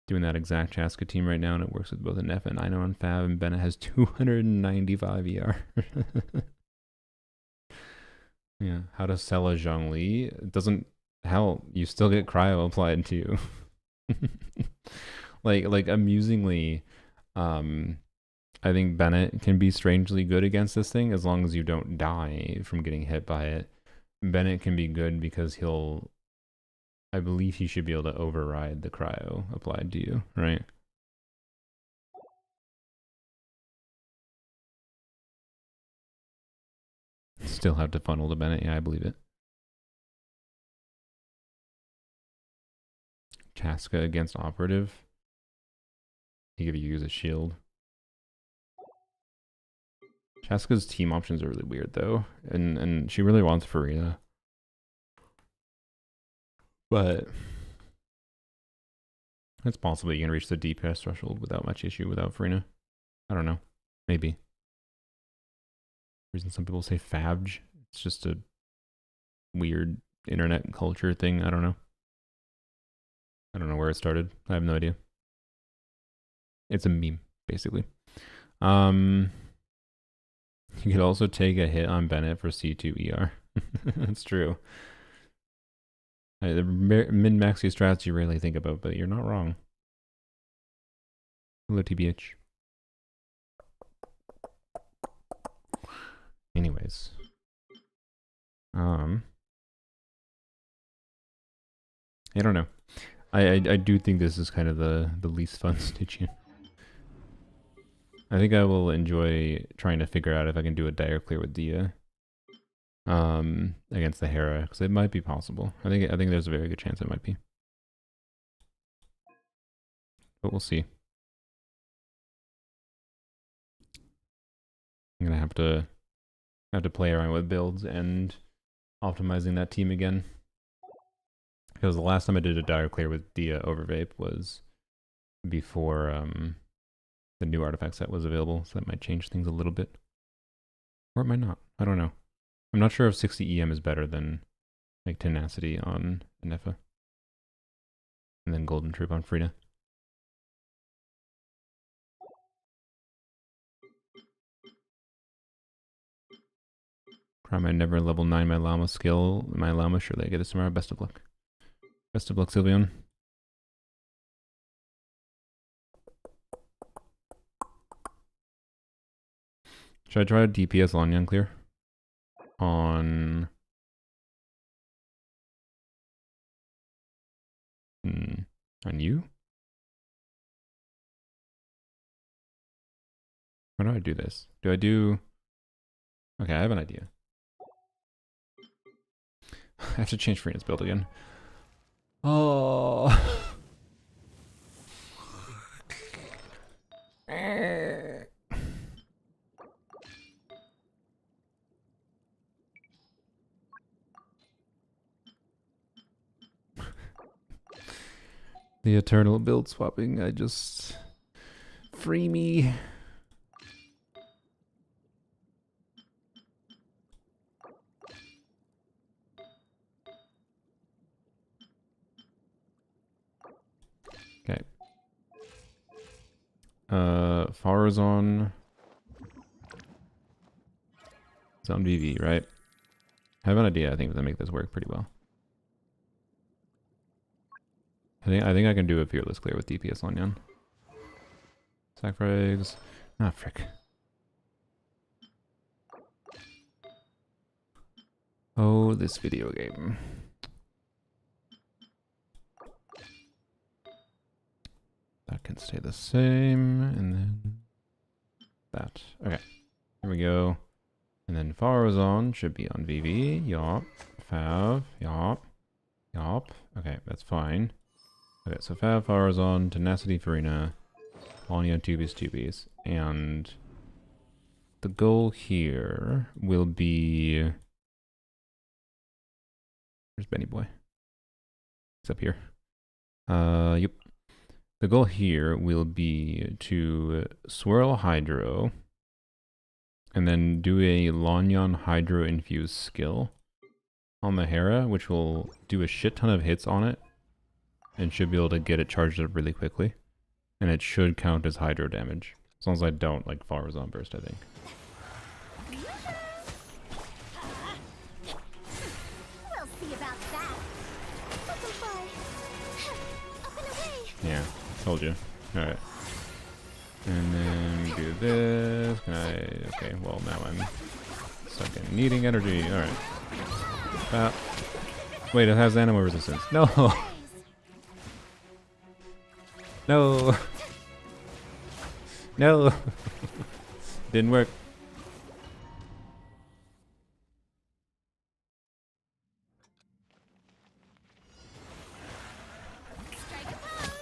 [SPEAKER 1] Doing that exact Chaska team right now, and it works with both a Nefa and Ino on Fab, and Bennett has 295 ER. Yeah, how to sell a Zhongli? It doesn't help. You still get cryo applied to you. like amusingly, I think Bennett can be strangely good against this thing as long as you don't die from getting hit by it. Bennett can be good because I believe he should be able to override the cryo applied to you, right? Still have to funnel to Bennett, yeah, I believe it. Chaska against operative. He could use a shield. Chaska's team options are really weird though, and she really wants Farina. But it's possible you can reach the DPS threshold without much issue without Farina. I don't know. Maybe. Reason some people say Fabj. It's just a weird internet culture thing. I don't know. I don't know where it started. I have no idea. It's a meme, basically. You could also take a hit on Bennett for C2 ER. That's true. The min-maxy strats you rarely think about, but you're not wrong. Hello, TBH. Anyways. I don't know. I do think this is kind of the least fun Stygian. I think I will enjoy trying to figure out if I can do a dire clear with Dia against the Hera, because it might be possible. I think there's a very good chance it might be. But we'll see. I'm gonna have to play around with builds and optimizing that team again. Because the last time I did a dire clear with Dia over Vape was before the new artifact set was available, so that might change things a little bit. Or it might not. I don't know. I'm not sure if 60 EM is better than like Tenacity on Nefa. And then Golden Troop on Frida. Try my never level 9 my llama skill. My llama, surely I get it tomorrow. Best of luck. Best of luck, Sylveon. Should I try a DPS Lanyan clear? On... on you? How do I do this? Do I do... Okay, I have an idea. I have to change Freena's build again. Oh. The eternal build swapping, I just... Free me. Okay. Farazon. It's on VV, right? I have an idea, I think, to make this work pretty well. I think I can do a fearless clear with DPS Lanyan. Sack frags. Ah, frick. Oh, this video game. That can stay the same, and then that. Okay, here we go. And then Farazon should be on VV. Yup. Fav. Yup. Yup. Okay, that's fine. Okay, so Fav, Farazon, Tenacity, Farina, Lanya, Tubies. And the goal here will be... Where's Benny Boy? He's up here. Yep. The goal here will be to swirl Hydro and then do a Lanyan Hydro infused skill on the Hera, which will do a shit ton of hits on it and should be able to get it charged up really quickly. And it should count as Hydro damage. As long as I don't like Farazon burst, I think.
[SPEAKER 3] We'll see about that. Butterfly. Up and away.
[SPEAKER 1] Yeah, told you. Alright. And then we do this. Can I... Okay, well now I'm stuck in needing energy. Alright. Wait, it has animal resistance. No! No! No! Didn't work.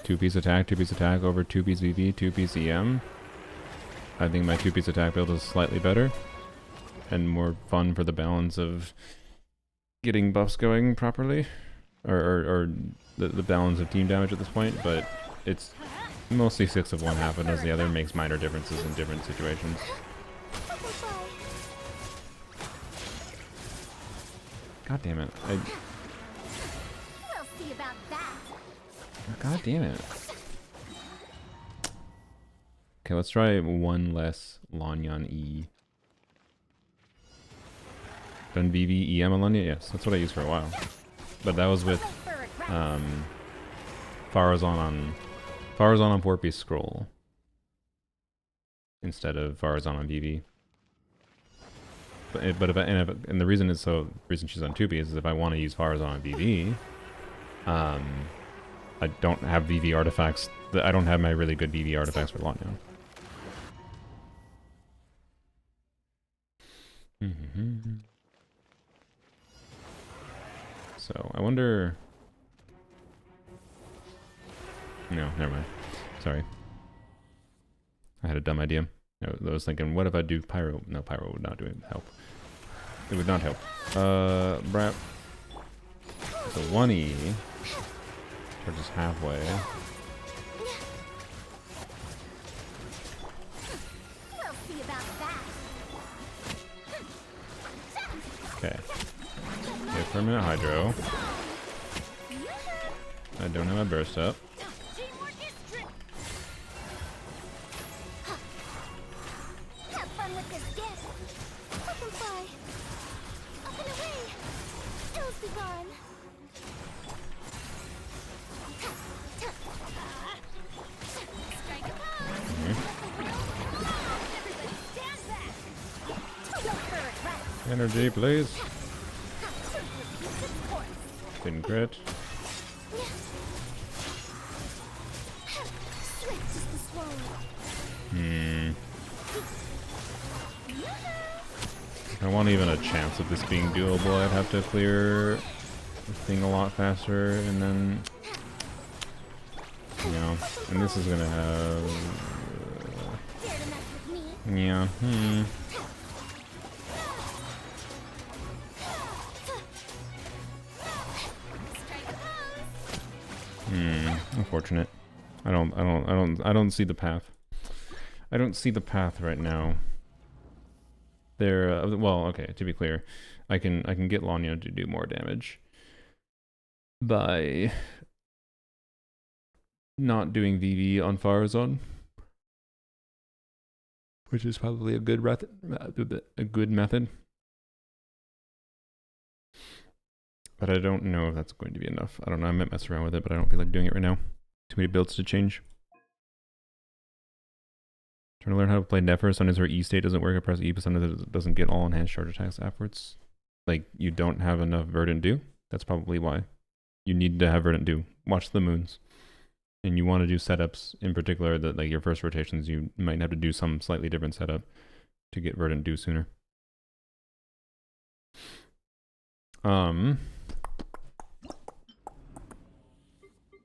[SPEAKER 1] Two-piece attack over two-piece VV, two-piece EM. I think my two-piece attack build is slightly better and more fun for the balance of getting buffs going properly, or the balance of team damage at this point, but it's mostly 6 of one, half of does the other, makes minor differences in different situations. God damn it.
[SPEAKER 3] We'll see about that.
[SPEAKER 1] God damn it. Okay, let's try one less Lanyan E. Done VV EM Alanya? Yes, that's what I used for a while. But that was with Farazan on 4-piece scroll instead of Farazan on VV. And the reason she's on 2-piece is if I want to use Farazan on VV, I don't have VV artifacts. I don't have my really good VV artifacts for Lanya. So I wonder. No, never mind. Sorry. I had a dumb idea. I was thinking, what if I do Pyro? No, Pyro would not help. It would not help. Brap. So 1E. We're just halfway.
[SPEAKER 3] We'll see about that.
[SPEAKER 1] Okay. Okay, permanent Hydro. I don't have my burst up.
[SPEAKER 3] Teamwork is trick. Have fun with this gift. Let them fly. Up and away. Hills be gone. Strike a pose. Everybody stand back. Go for it, right?
[SPEAKER 1] Energy, please.
[SPEAKER 3] Repeat its course.
[SPEAKER 1] Didn't crit.
[SPEAKER 3] Swift is the swallow.
[SPEAKER 1] If I want even a chance of this being doable, I'd have to clear the thing a lot faster, and then, you know, and this is gonna have,
[SPEAKER 3] Dare to mess with me?
[SPEAKER 1] yeah,
[SPEAKER 3] Strike a pose.
[SPEAKER 1] unfortunate. I don't see the path. I don't see the path right now. There, well, okay, to be clear, I can get Lanya to do more damage by not doing VV on Farazan, which is probably a good method. But I don't know if that's going to be enough. I don't know. I might mess around with it, but I don't feel like doing it right now. Too many builds to change. Trying to learn how to play Nefer. Sometimes where E state doesn't work, I press E, but sometimes it doesn't get all enhanced charge attacks afterwards. Like, you don't have enough Verdant Dew. That's probably why. You need to have Verdant Dew. Watch the moons. And you want to do setups, in particular, that like your first rotations, you might have to do some slightly different setup to get Verdant Dew sooner.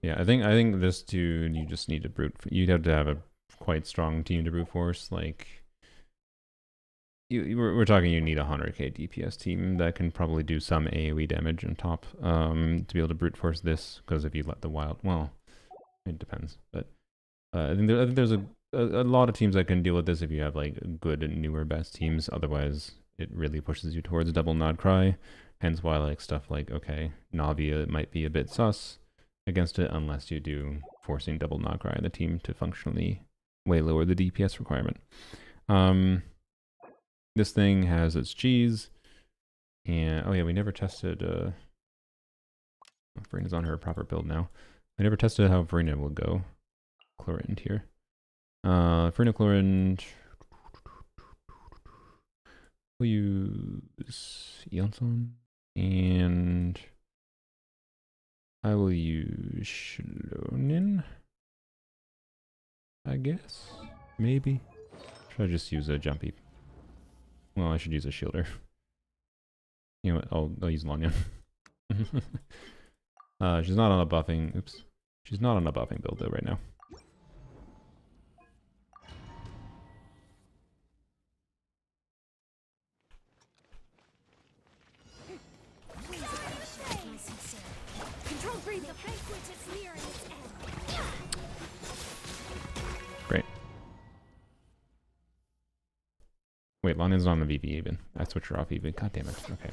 [SPEAKER 1] Yeah, I think this too, you just need to brute. You'd have to have a quite strong team to brute force. Like, we're talking, you need a 100k DPS team that can probably do some AoE damage on top to be able to brute force this. Because if you let the wild, well, it depends. But I think there's a lot of teams that can deal with this if you have like good and newer best teams. Otherwise, it really pushes you towards double Nod Cry. Hence why like stuff like, okay, Navia might be a bit sus against it unless you do forcing double Nod Cry in the team to functionally way lower the DPS requirement. This thing has its cheese, and oh yeah, we never tested. Farina's on her proper build now. We never tested how Farina will go. Chlorine here. Farina Chlorine. We'll use Eonson, and I will use Shlonin, I guess. Maybe. Should I just use a jumpy? Well, I should use a shielder. You know what? I'll use Lanya. She's not on a buffing. Oops. She's not on a buffing build though right now.
[SPEAKER 3] Control breathe. The banquet is nearing its end.
[SPEAKER 1] Great. Wait, Lanya's on the VV even. I switched her off even. God damn it. Okay.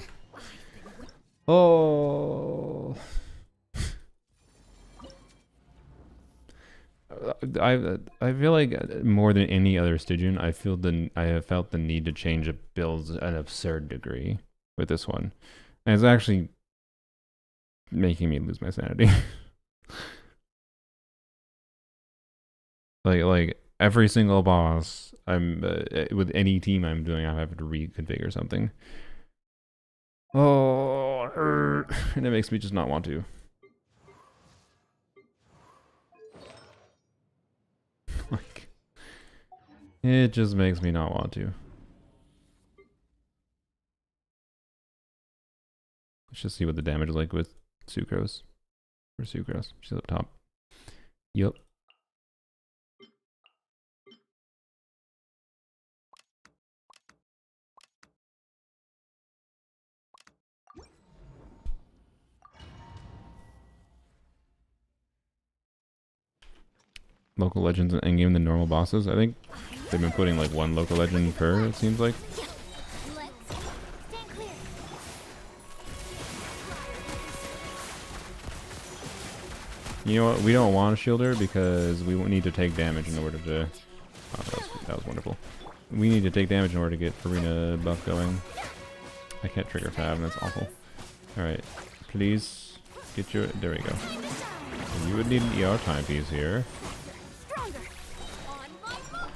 [SPEAKER 1] Oh. I feel like more than any other Stygian, I have felt the need to change a build an absurd degree. with this one. And it's actually making me lose my sanity. like every single boss I'm with any team I'm doing, I have to reconfigure something. Oh, and it makes me just not want to. Like, it just makes me not want to. Let's just see what the damage is like with Sucrose. Or Sucrose. She's up top. Yup. Local legends in endgame than normal bosses. I think they've been putting like one local legend per, it seems like.
[SPEAKER 3] Let's stand clear.
[SPEAKER 1] You know what? We don't want a shielder because we won't need to take damage in order to... Oh, that was wonderful. We need to take damage in order to get Farina buff going. I can't trigger Fab, and that's awful. Alright. Please get your... There we go. You would need an ER timepiece here.
[SPEAKER 3] Stronger. On my mark.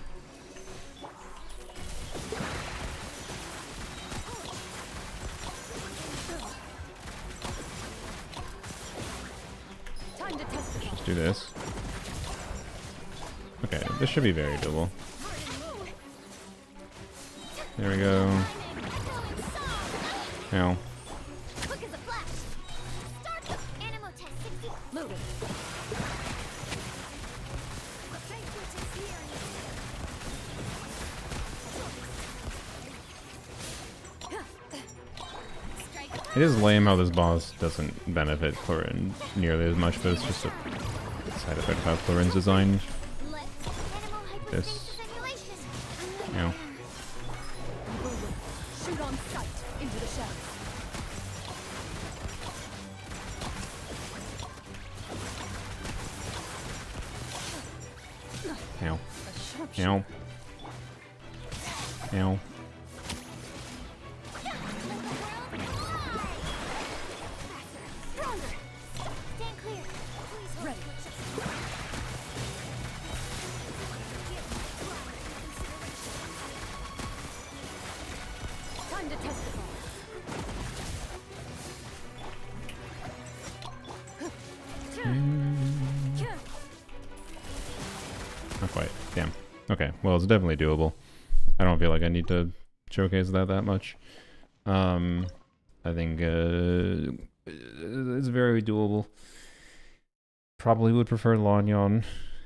[SPEAKER 4] Time to test it.
[SPEAKER 1] Let's do this. Okay, this should be very doable. There we go. Now.
[SPEAKER 3] Quick as a flash. Start the animal test 60.
[SPEAKER 4] Loaded.
[SPEAKER 1] It is lame how this boss doesn't benefit Chlorine nearly as much, but it's just a side effect of how Chlorine's designed.
[SPEAKER 3] Let's animal
[SPEAKER 1] This.
[SPEAKER 3] hyperstasis simulation.
[SPEAKER 1] You know.
[SPEAKER 4] Shoot on sight into the shadows.
[SPEAKER 1] Ow.
[SPEAKER 4] A sharp
[SPEAKER 1] Ow. Ow.
[SPEAKER 3] Stronger. Stand clear. Please hold
[SPEAKER 4] Ready. Time to testify.
[SPEAKER 1] Not quite. Damn. Okay. Well, it's definitely doable. I don't feel like I need to showcase that much. I think it's very doable. Probably would prefer Lanyon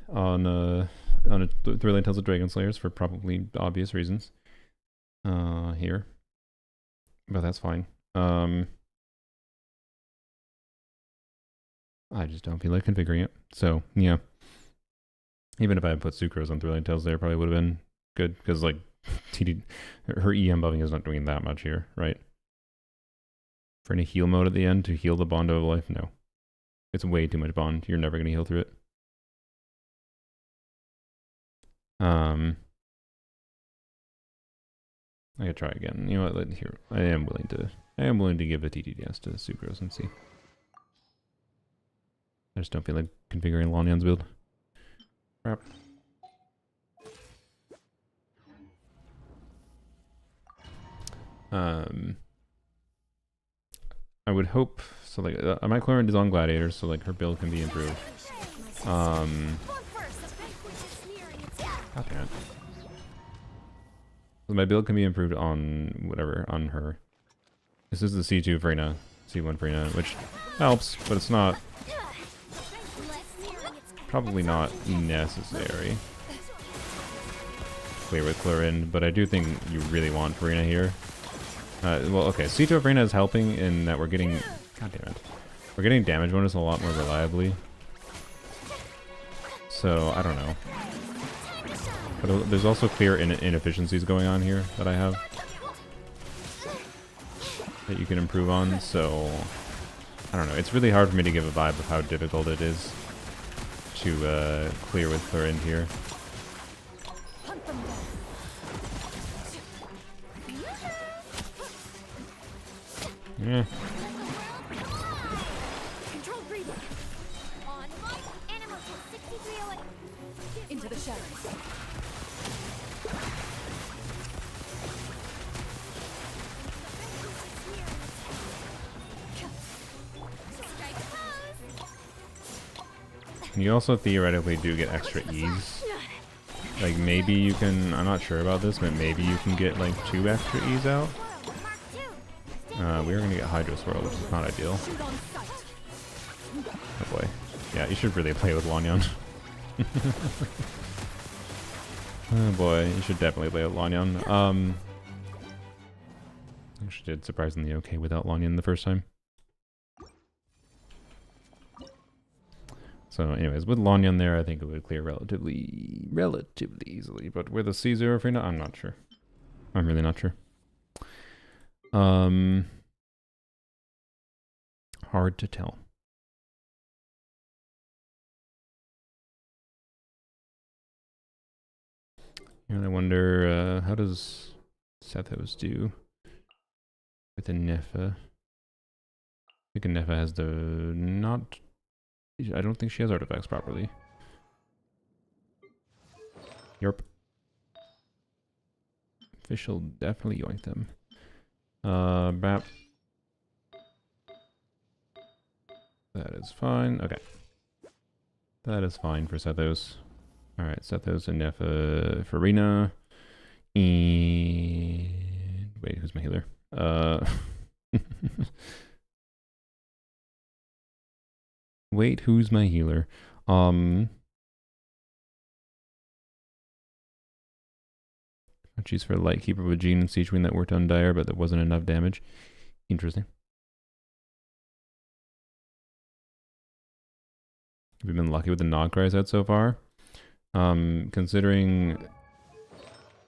[SPEAKER 1] on a Thrilling Tales of Dragon Slayers for probably obvious reasons. Here, but that's fine. I just don't feel like configuring it. So yeah. Even if I had put Sucrose on Thrilling Tales there, probably would have been good, because like TD, her EM buffing is not doing that much here, right? For any heal mode at the end to heal the bond of life, no. It's way too much bond. You're never going to heal through it. I could try again. You know what? Here, I am willing to give a TTDS to Sucrose and see. I just don't feel like configuring Lanyon's build. Crap. I would hope so. Like, my Chlorine is on Gladiators, so like her build can be improved. God damn it. So my build can be improved on whatever, on her. This is the C2 Freyna, C1 Freyna, which helps, but it's not, probably not necessary. Clear with Chlorine, but I do think you really want Freyna here. Well, okay, C2 Freyna is helping in that we're getting, god damn it, we're getting damage bonus a lot more reliably. So, I don't know. But there's also clear inefficiencies going on here that I have that you can improve on, so I don't know. It's really hard for me to give a vibe of how difficult it is to clear with Chlorine here.
[SPEAKER 4] Hunt them down.
[SPEAKER 1] Yeah.
[SPEAKER 3] Control breathing. On mark. Animal to 6308.
[SPEAKER 4] Into the shadows.
[SPEAKER 3] Strike pose.
[SPEAKER 1] You also theoretically do get extra ease. Like maybe you can, I'm not sure about this, but maybe you can get like 2 extra ease out.
[SPEAKER 3] Mark 2.
[SPEAKER 1] We are gonna get Hydro Swirl, which is not ideal.
[SPEAKER 4] Shoot on sight.
[SPEAKER 1] Oh boy. Yeah, you should really play with Lanyan. Oh boy, you should definitely play with Lanyan. Actually did surprisingly okay without Lanyan the first time. So anyways, with Lanyan there, I think it would clear relatively easily. But with a C0 Free, I'm not sure. I'm really not sure. Hard to tell. And I wonder, how does Sethos do with a Nefa? I think a Nefa has the not. I don't think she has artifacts properly. Yerp. Fish will definitely yoink them. Bap. That is fine. Okay. That is fine for Sethos. Alright, Sethos and Nefa, Farina. And wait, who's my healer? Wait, who's my healer? She's for Lightkeeper with Jean and Siege Queen that worked on Dire, but there wasn't enough damage. Interesting. We've been lucky with the Nogcry set so far. Considering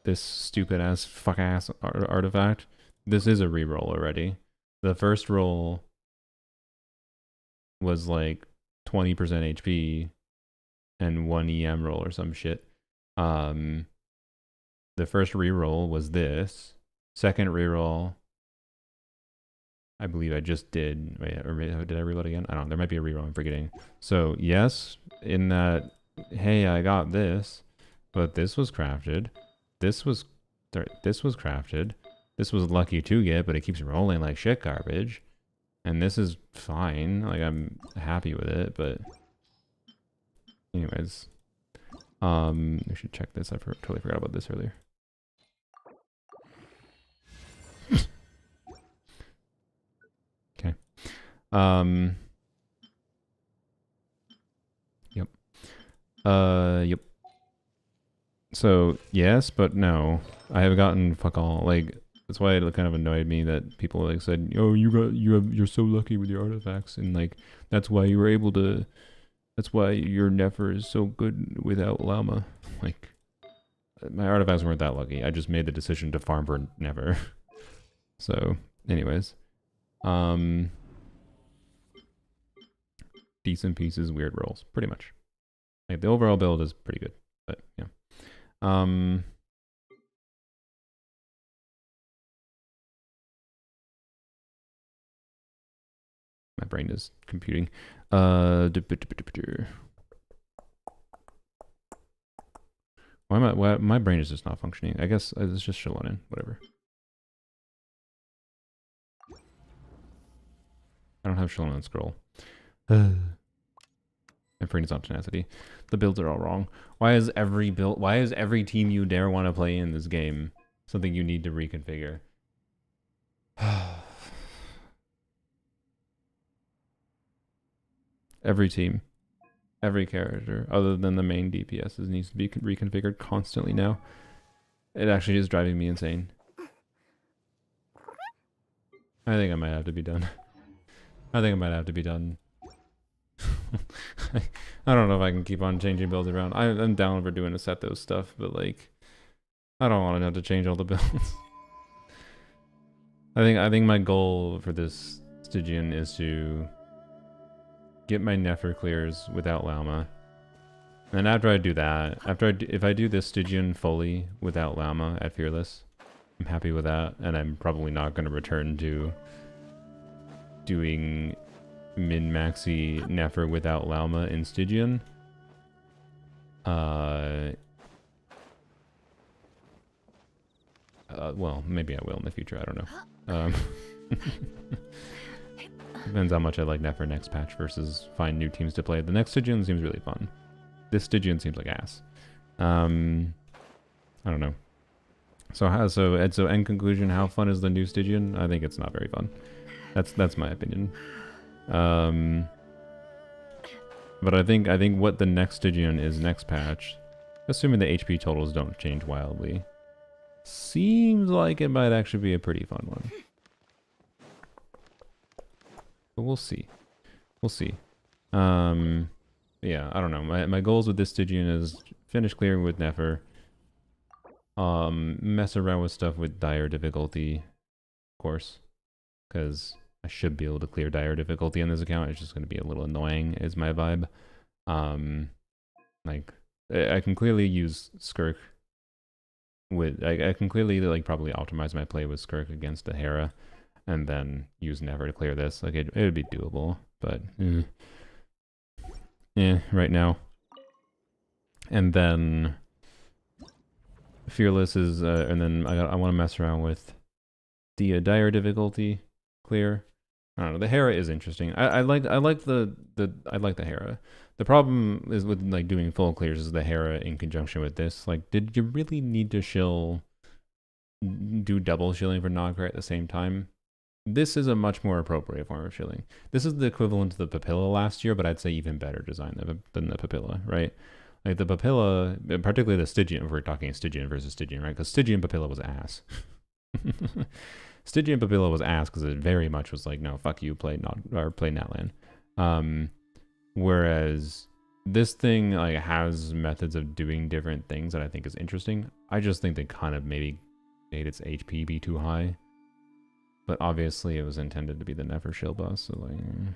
[SPEAKER 1] this stupid ass fuck ass artifact, this is a reroll already. The first roll was like 20% HP and 1 EM roll or some shit. The first reroll was this. Second reroll, I believe I just did. Wait, or did I reload again? I don't know. There might be a reroll. I'm forgetting. So yes, in that, hey, I got this, but this was crafted. This was crafted. This was lucky to get, but it keeps rolling like shit garbage. And this is fine. Like I'm happy with it, but anyways, I should check this. I totally forgot about this earlier. Okay. Yep. Yep. So yes, but no. I have gotten fuck all. Like that's why it kind of annoyed me that people like said, "Oh, you're so lucky with your artifacts," and like that's why you were able to. That's why your Nefer is so good without Llama. Like my artifacts weren't that lucky. I just made the decision to farm for Nefer. So, anyways, decent pieces, weird rolls, pretty much. Like the overall build is pretty good, but yeah. My brain is computing. Why my brain is just not functioning. I guess it's just Shallonen, whatever. I don't have Shallonen scroll. My brain is on tenacity. The builds are all wrong. Why is every team you dare want to play in this game something you need to reconfigure? Every team, every character, other than the main DPSs, needs to be reconfigured constantly now. It actually is driving me insane. I think I might have to be done. I think I might have to be done. I don't know if I can keep on changing builds around. I'm down for doing a set those stuff, but like, I don't want to have to change all the builds. I think my goal for this Stygian is to get my Nefer clears without Llama. And after I do that, if I do this Stygian fully without Llama at Fearless, I'm happy with that, and I'm probably not going to return to doing min-maxi Nefer without Lauma in Stygian. Well, maybe I will in the future. I don't know. Depends how much I like Nefer next patch versus find new teams to play. The next Stygian seems really fun. This Stygian seems like ass. I don't know. So in conclusion, how fun is the new Stygian? I think it's not very fun. That's my opinion. But I think what the next Stygian is next patch, assuming the HP totals don't change wildly, seems like it might actually be a pretty fun one. But we'll see. We'll see. Yeah, I don't know. My goals with this Stygian is finish clearing with Nefer. Mess around with stuff with dire difficulty, of course, because I should be able to clear dire difficulty on this account. It's just going to be a little annoying, is my vibe. Like, I can clearly use Skirk with, I can clearly, like, probably optimize my play with Skirk against the Hera, and then use Never to clear this. Like, it would be doable, but, yeah, right now. And then Fearless is, and then I want to mess around with the dire difficulty clear. I don't know. The Hera is interesting. I like the Hera. The problem is with like doing full clears is the Hera in conjunction with this. Like, did you really need to do double shilling for Nagra at the same time? This is a much more appropriate form of shilling. This is the equivalent to the Papilla last year, but I'd say even better design than the Papilla, right? Like the Papilla, particularly the Stygian, if we're talking Stygian versus Stygian, right? Because Stygian Papilla was ass. Stygian Papilla was ass because it very much was like, no, fuck you, play Natlan. Whereas this thing like has methods of doing different things that I think is interesting. I just think they kind of maybe made its HP be too high. But obviously it was intended to be the Never Shill boss, so like, I'm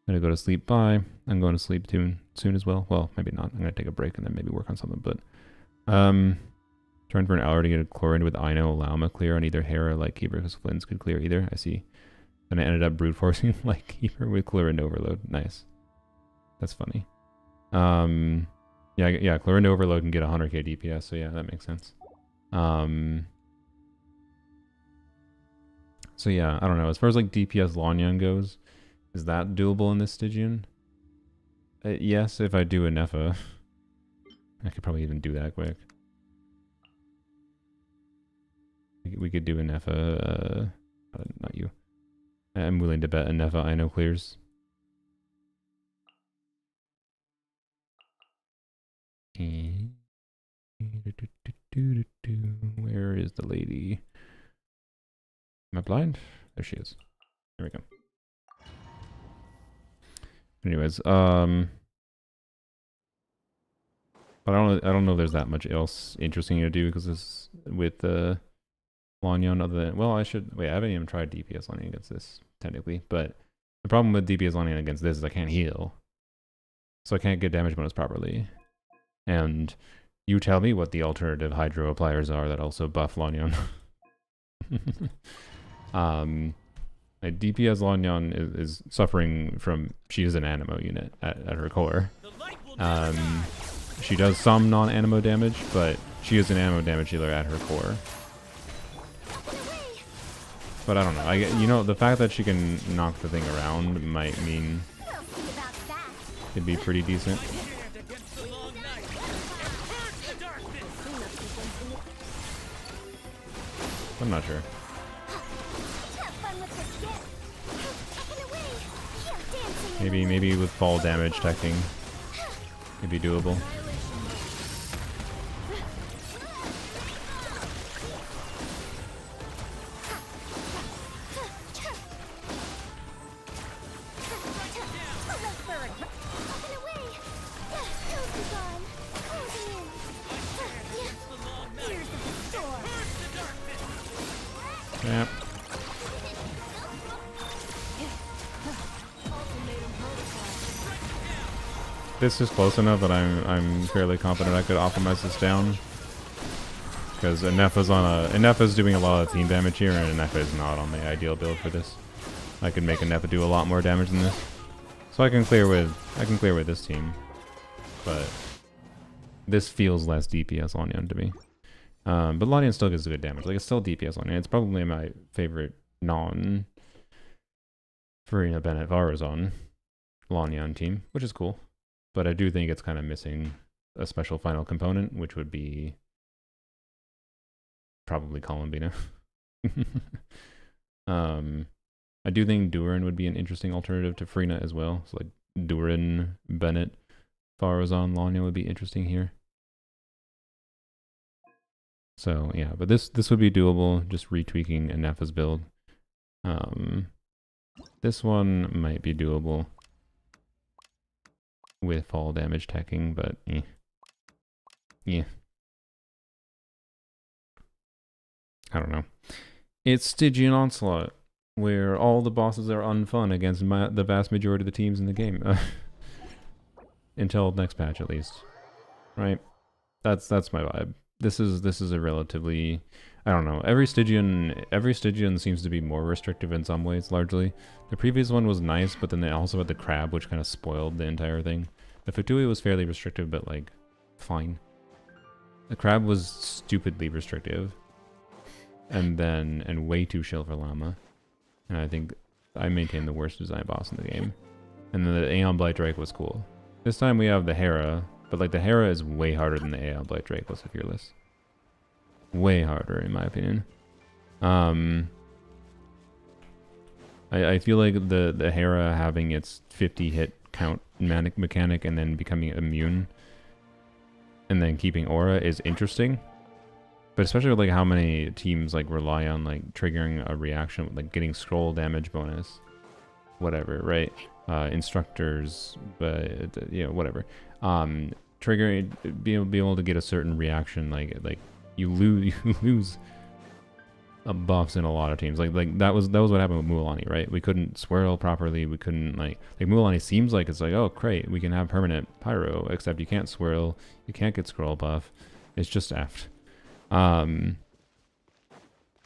[SPEAKER 1] gonna go to sleep. Bye. I'm going to sleep soon as well. Well, maybe not. I'm gonna take a break and then maybe work on something. But trying for an hour to get a Chlorine with Ino Lauma clear on either Hera like Keeper because Flynn's could clear either. I see. And I ended up brute forcing like Keeper with Chlorine Overload. Nice. That's funny. Yeah, Chlorine Overload can get 100k DPS, so yeah, that makes sense. So yeah, I don't know. As far as like DPS Lanyan goes, is that doable in this Stygian? Yes, if I do a Nefa. I could probably even do that quick. We could do a Nefa, not you. I'm willing to bet a Nefa I know clears. Where is the lady? Am I blind? There she is. There we go. Anyways, but I don't know if there's that much else interesting to do because this with the Lanyan other than, well, I haven't even tried DPS Lanyan against this technically, but the problem with DPS Lanyan against this is I can't heal, so I can't get damage bonus properly. And you tell me what the alternative Hydro appliers are that also buff Lanyan. Like DPS Lanyan is suffering from, she is an Animo unit at her core. She does some non-Animo damage, but she is an Animo damage dealer at her core. But I don't know. The fact that she can knock the thing around might mean it'd be pretty decent. I'm not sure. Maybe with fall damage teching, it'd be doable. Yeah. This is close enough that I'm fairly confident I could optimize this down. Because Inefa's doing a lot of team damage here, and Inefa is not on the ideal build for this. I could make a Nepa do a lot more damage than this. So I can clear with this team. But this feels less DPS Lanyan to me. But Lanyan still gives good damage. Like, it's still DPS Lanyan. It's probably my favorite non Farina Bennett Varazon Lanyan team, which is cool. But I do think it's kind of missing a special final component, which would be probably Columbina. I do think Durin would be an interesting alternative to Farina as well. So like Durin, Bennett, Farazan, Lanyan would be interesting here. So yeah, but this would be doable, just retweaking Nefa's build. This one might be doable with fall damage teching, but yeah. I don't know. It's Stygian Onslaught, where all the bosses are unfun against the vast majority of the teams in the game. Until next patch, at least. Right? That's my vibe. This is a relatively, I don't know. Every Stygian seems to be more restrictive in some ways, largely. The previous one was nice, but then they also had the crab, which kind of spoiled the entire thing. The Fatui was fairly restrictive, but like, fine. The crab was stupidly restrictive. And way too chill for Llama. And I think I maintain the worst design boss in the game. And then the Aeon Blight Drake was cool. This time we have the Hera, but like the Hera is way harder than the Aeon Blight Drake was, Fearless. Way harder, in my opinion. I feel like the Hera having its 50 hit count mechanic and then becoming immune and then keeping aura is interesting. But especially with like how many teams like rely on like triggering a reaction, like getting scroll damage bonus, whatever, right? Instructors, but you know, whatever. Triggering, be able to get a certain reaction, like you lose buffs in a lot of teams. Like that was what happened with Mualani, right? We couldn't swirl properly. We couldn't like Mualani seems like it's like, oh great, we can have permanent pyro, except you can't swirl, you can't get scroll buff. It's just effed.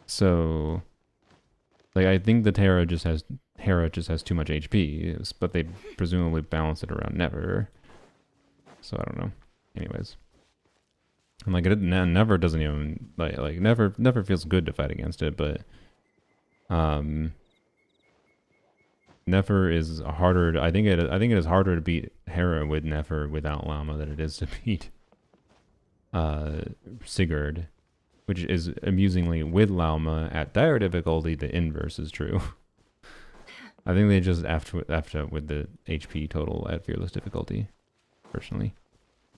[SPEAKER 1] So like I think the Hera just has too much HP, but they presumably balance it around Never. So I don't know. Anyways, and like Never doesn't even like Never feels good to fight against it, but Nefer is harder. I think it is harder to beat Hera with Nefer without Llama than it is to beat Sigurd. Which is amusingly with Llama at dire difficulty, the inverse is true. I think they just effed up with the HP total at fearless difficulty, personally.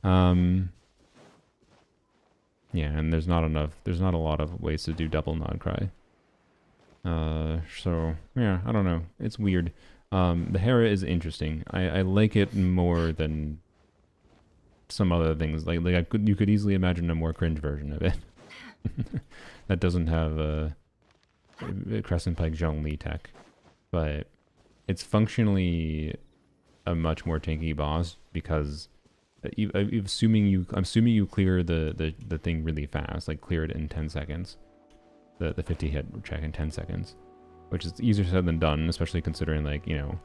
[SPEAKER 1] Yeah, and there's not a lot of ways to do double nod cry. So yeah, I don't know. It's weird. The Hera is interesting. I like it more than some other things. Like you could easily imagine a more cringe version of it. That doesn't have a Crescent Pike Zhongli tech, but it's functionally a much more tanky boss because I'm assuming you clear the thing really fast, like clear it in 10 seconds, the 50 hit check in 10 seconds, which is easier said than done, especially considering like, you know,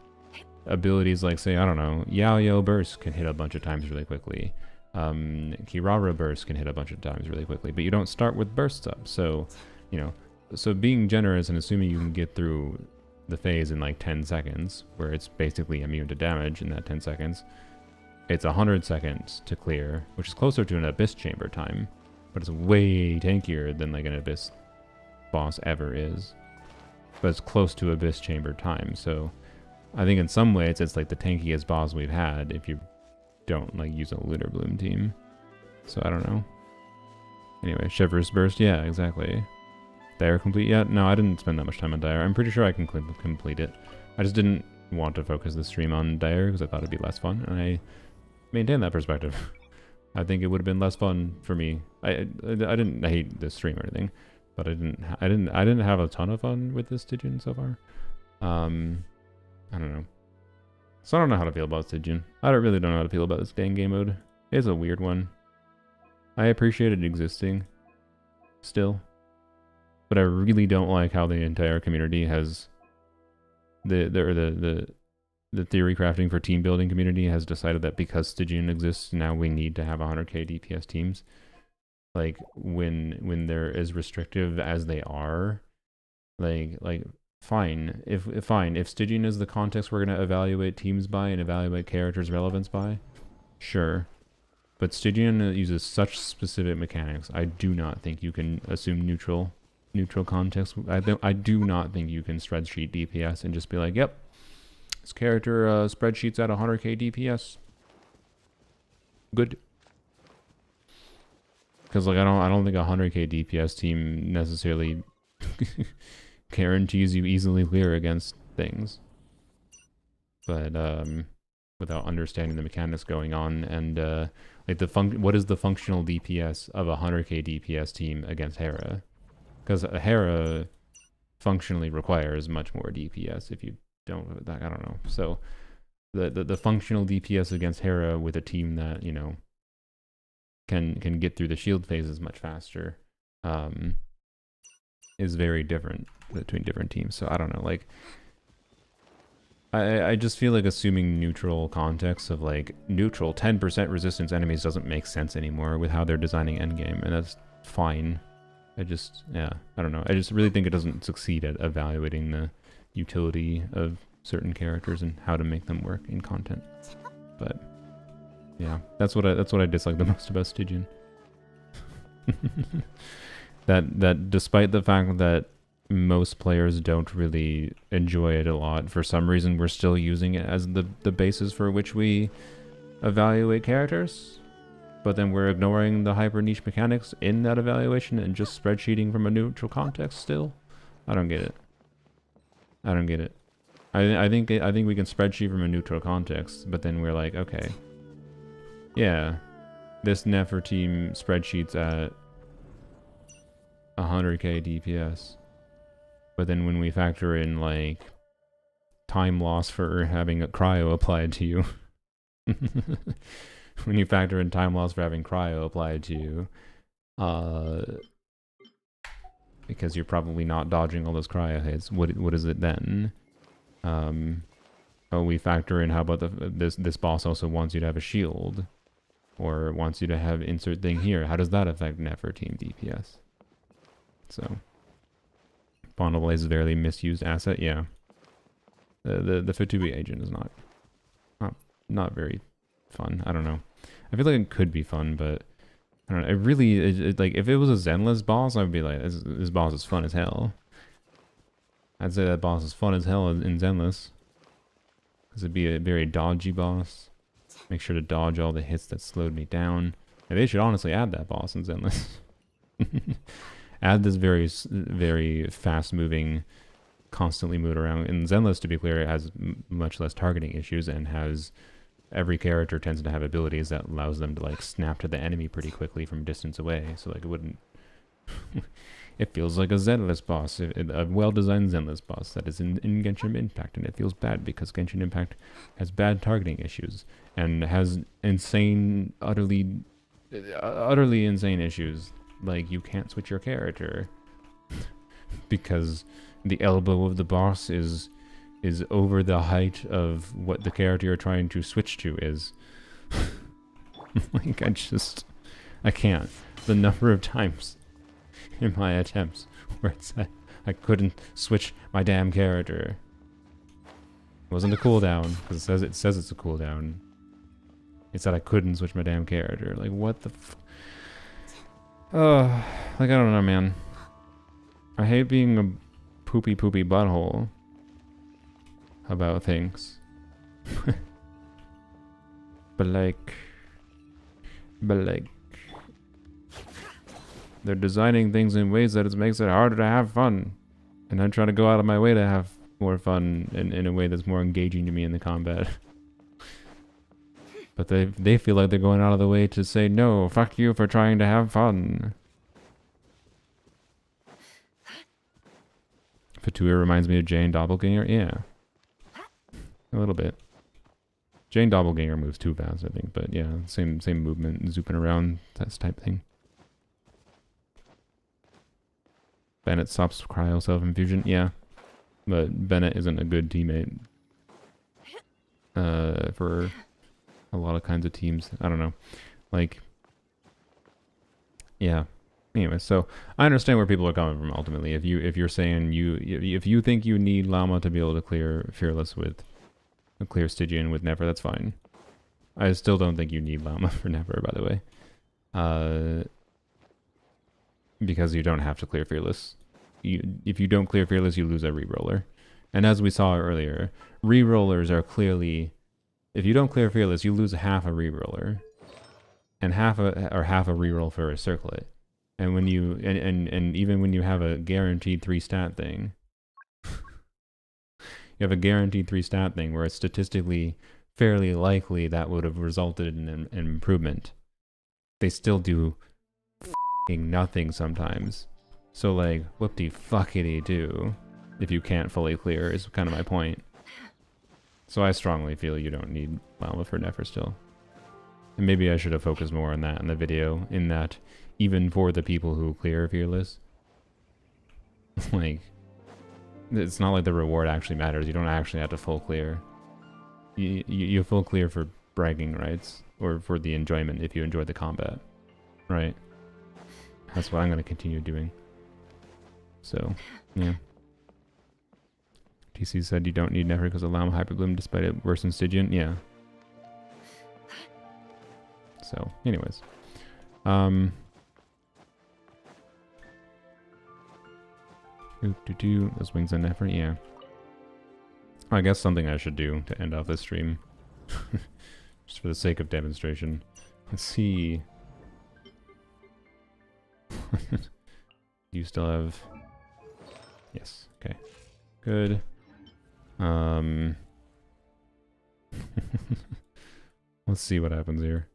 [SPEAKER 1] abilities like, say, I don't know, Yao Burst can hit a bunch of times really quickly. Kirara burst can hit a bunch of times really quickly, but you don't start with bursts up. So, you know, so being generous and assuming you can get through the phase in like 10 seconds, where it's basically immune to damage in that 10 seconds, it's 100 seconds to clear, which is closer to an Abyss Chamber time, but it's way tankier than like an Abyss boss ever is. But it's close to Abyss Chamber time, so I think in some ways it's like the tankiest boss we've had if you don't like use a Lunar Bloom team. So I don't know. Anyway, Shivers Burst, yeah, exactly. Dire complete yet? No, I didn't spend that much time on Dire. I'm pretty sure I can complete it. I just didn't want to focus the stream on Dire because I thought it'd be less fun, and I maintain that perspective. I think it would have been less fun for me. I didn't hate the stream or anything, but I didn't have a ton of fun with this Stygian so far. I don't know. So I don't know how to feel about Stygian. I really don't know how to feel about this dang game mode. It's a weird one. I appreciate it existing still, but I really don't like how the entire community has the theory crafting for team building community has decided that because Stygian exists, now we need to have 100k DPS teams. Like when they're as restrictive as they are, like fine. If Stygian is the context we're gonna evaluate teams by and evaluate characters' relevance by, sure. But Stygian uses such specific mechanics. I do not think you can assume neutral context. I do not think you can spreadsheet DPS and just be like, yep, this character spreadsheets at 100k DPS. Good. Because like I don't think a 100k DPS team necessarily guarantees you easily clear against things. But without understanding the mechanics going on and like what is the functional DPS of a 100k DPS team against Hera? Because a Hera functionally requires much more DPS if you don't. I don't know. So the functional DPS against Hera with a team that, you know, can get through the shield phases much faster is very different between different teams. So I don't know, like I just feel like assuming neutral context of like neutral 10% resistance enemies doesn't make sense anymore with how they're designing endgame, and that's fine. I don't know. I just really think it doesn't succeed at evaluating the utility of certain characters and how to make them work in content. But yeah, that's what I dislike the most about Stygian. that despite the fact that most players don't really enjoy it a lot, for some reason we're still using it as the basis for which we evaluate characters. But then we're ignoring the hyper niche mechanics in that evaluation and just spreadsheeting from a neutral context still. I don't get it. I don't get it. I think we can spreadsheet from a neutral context, but then we're like, okay, yeah, this Nefer team spreadsheets at 100k DPS. But then when we factor in like time loss for having a cryo applied to you, when you factor in time loss for having cryo applied to you, because you're probably not dodging all those cryo hits, what is it then? Oh, we factor in how about this boss also wants you to have a shield, or wants you to have insert thing here. How does that affect Nefer team DPS? So Bondable is a very misused asset. Yeah, the Fitubi agent is not very fun. I don't know. I feel like it could be fun, but I don't know. It really like if it was a Zenless boss, I would be like, this boss is fun as hell. I'd say that boss is fun as hell in Zenless, because it'd be a very dodgy boss. Make sure to dodge all the hits that slowed me down. And they should honestly add that boss in Zenless. Add this very fast-moving, constantly moved around. In Zenless, to be clear, it has much less targeting issues and has every character tends to have abilities that allows them to like snap to the enemy pretty quickly from distance away. So like it wouldn't. It feels like a Zenless boss, a well-designed Zenless boss that is in Genshin Impact, and it feels bad because Genshin Impact has bad targeting issues and has insane, utterly insane issues. Like you can't switch your character because the elbow of the boss is over the height of what the character you're trying to switch to is. Like I can't. The number of times in my attempts where it said I couldn't switch my damn character. It wasn't a cooldown, because it says it's a cooldown. It said I couldn't switch my damn character. Like what the like I don't know, man. I hate being a poopy butthole about things. but like they're designing things in ways that it makes it harder to have fun, and I'm trying to go out of my way to have more fun in a way that's more engaging to me in the combat. But they feel like they're going out of the way to say no, fuck you for trying to have fun. Fatua reminds me of Jane Doppelganger. Yeah, a little bit. Jane Doppelganger moves too fast, I think, but yeah, same movement, zooping around, that type thing. Bennett stops cryo self-infusion. Yeah, but Bennett isn't a good teammate for a lot of kinds of teams. I don't know. Like, yeah. Anyway, so I understand where people are coming from ultimately. If you're saying if you think you need Llama to be able to clear Fearless with clear Stygian with Never, that's fine. I still don't think you need Llama for Never, by the way. Because you don't have to clear Fearless. If you don't clear Fearless, you lose a reroller. And as we saw earlier, rerollers are clearly, if you don't clear Fearless, you lose half a reroller. And half a reroll for a circlet. And when you and even when you have a guaranteed 3 stat thing, you have a guaranteed 3 stat thing where it's statistically fairly likely that would have resulted in an improvement. They still do f***ing nothing sometimes. So like, whoop-de-fuckity do if you can't fully clear is kind of my point. So I strongly feel you don't need Llama for Nefer still. And maybe I should have focused more on that in the video, in that even for the people who clear Fearless, like, it's not like the reward actually matters. You don't actually have to full clear. You full clear for bragging rights, or for the enjoyment if you enjoy the combat, right? That's what I'm going to continue doing. So, yeah. TC said you don't need Nefer because of Llama Hyperbloom despite it worse than Stygian. Yeah. So, anyways. Those wings on Nefer, yeah. I guess something I should do to end off this stream. Just for the sake of demonstration. Let's see. You still have... Yes, okay. Good. Let's see what happens here.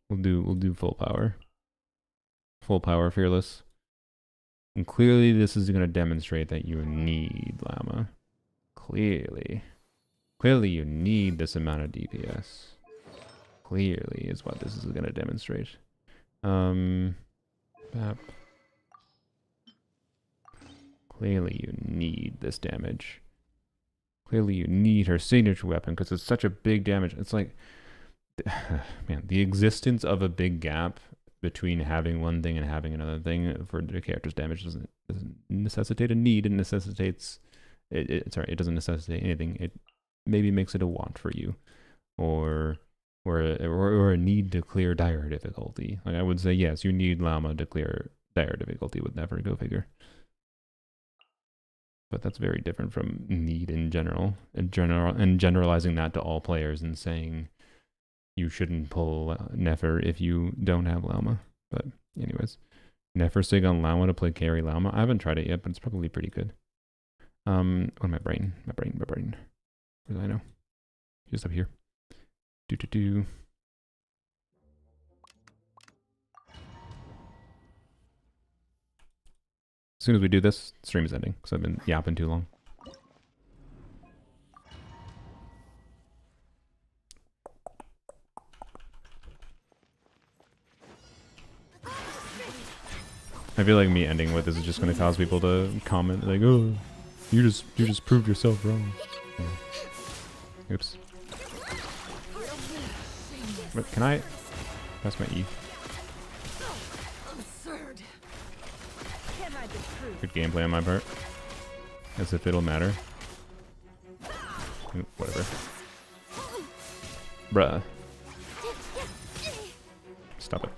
[SPEAKER 1] We'll do full power. Full power Fearless. And clearly this is going to demonstrate that you need Llama. Clearly. Clearly you need this amount of DPS. Clearly is what this is going to demonstrate. Bap. Clearly you need this damage. Clearly you need her signature weapon because it's such a big damage. It's like, man, the existence of a big gap between having one thing and having another thing for the character's damage doesn't necessitate a need. It necessitates, it doesn't necessitate anything. It maybe makes it a want for you, or a need to clear dire difficulty. Like I would say, yes, you need Llama to clear dire difficulty with Never, go figure. But that's very different from need in general, and generalizing that to all players and saying you shouldn't pull Nefer if you don't have Llama. But anyways, Nefer Sig on Llama to play carry Llama. I haven't tried it yet, but it's probably pretty good. Oh, my brain. Where do I know? Just up here. Do. As soon as we do this, stream is ending because I've been yapping too long. I feel like me ending with this is just going to cause people to comment like, "Oh, you just proved yourself wrong." Yeah. Oops. But can I? That's my E. Good gameplay on my part. As if it'll matter. Ooh, whatever. Bruh. Stop it.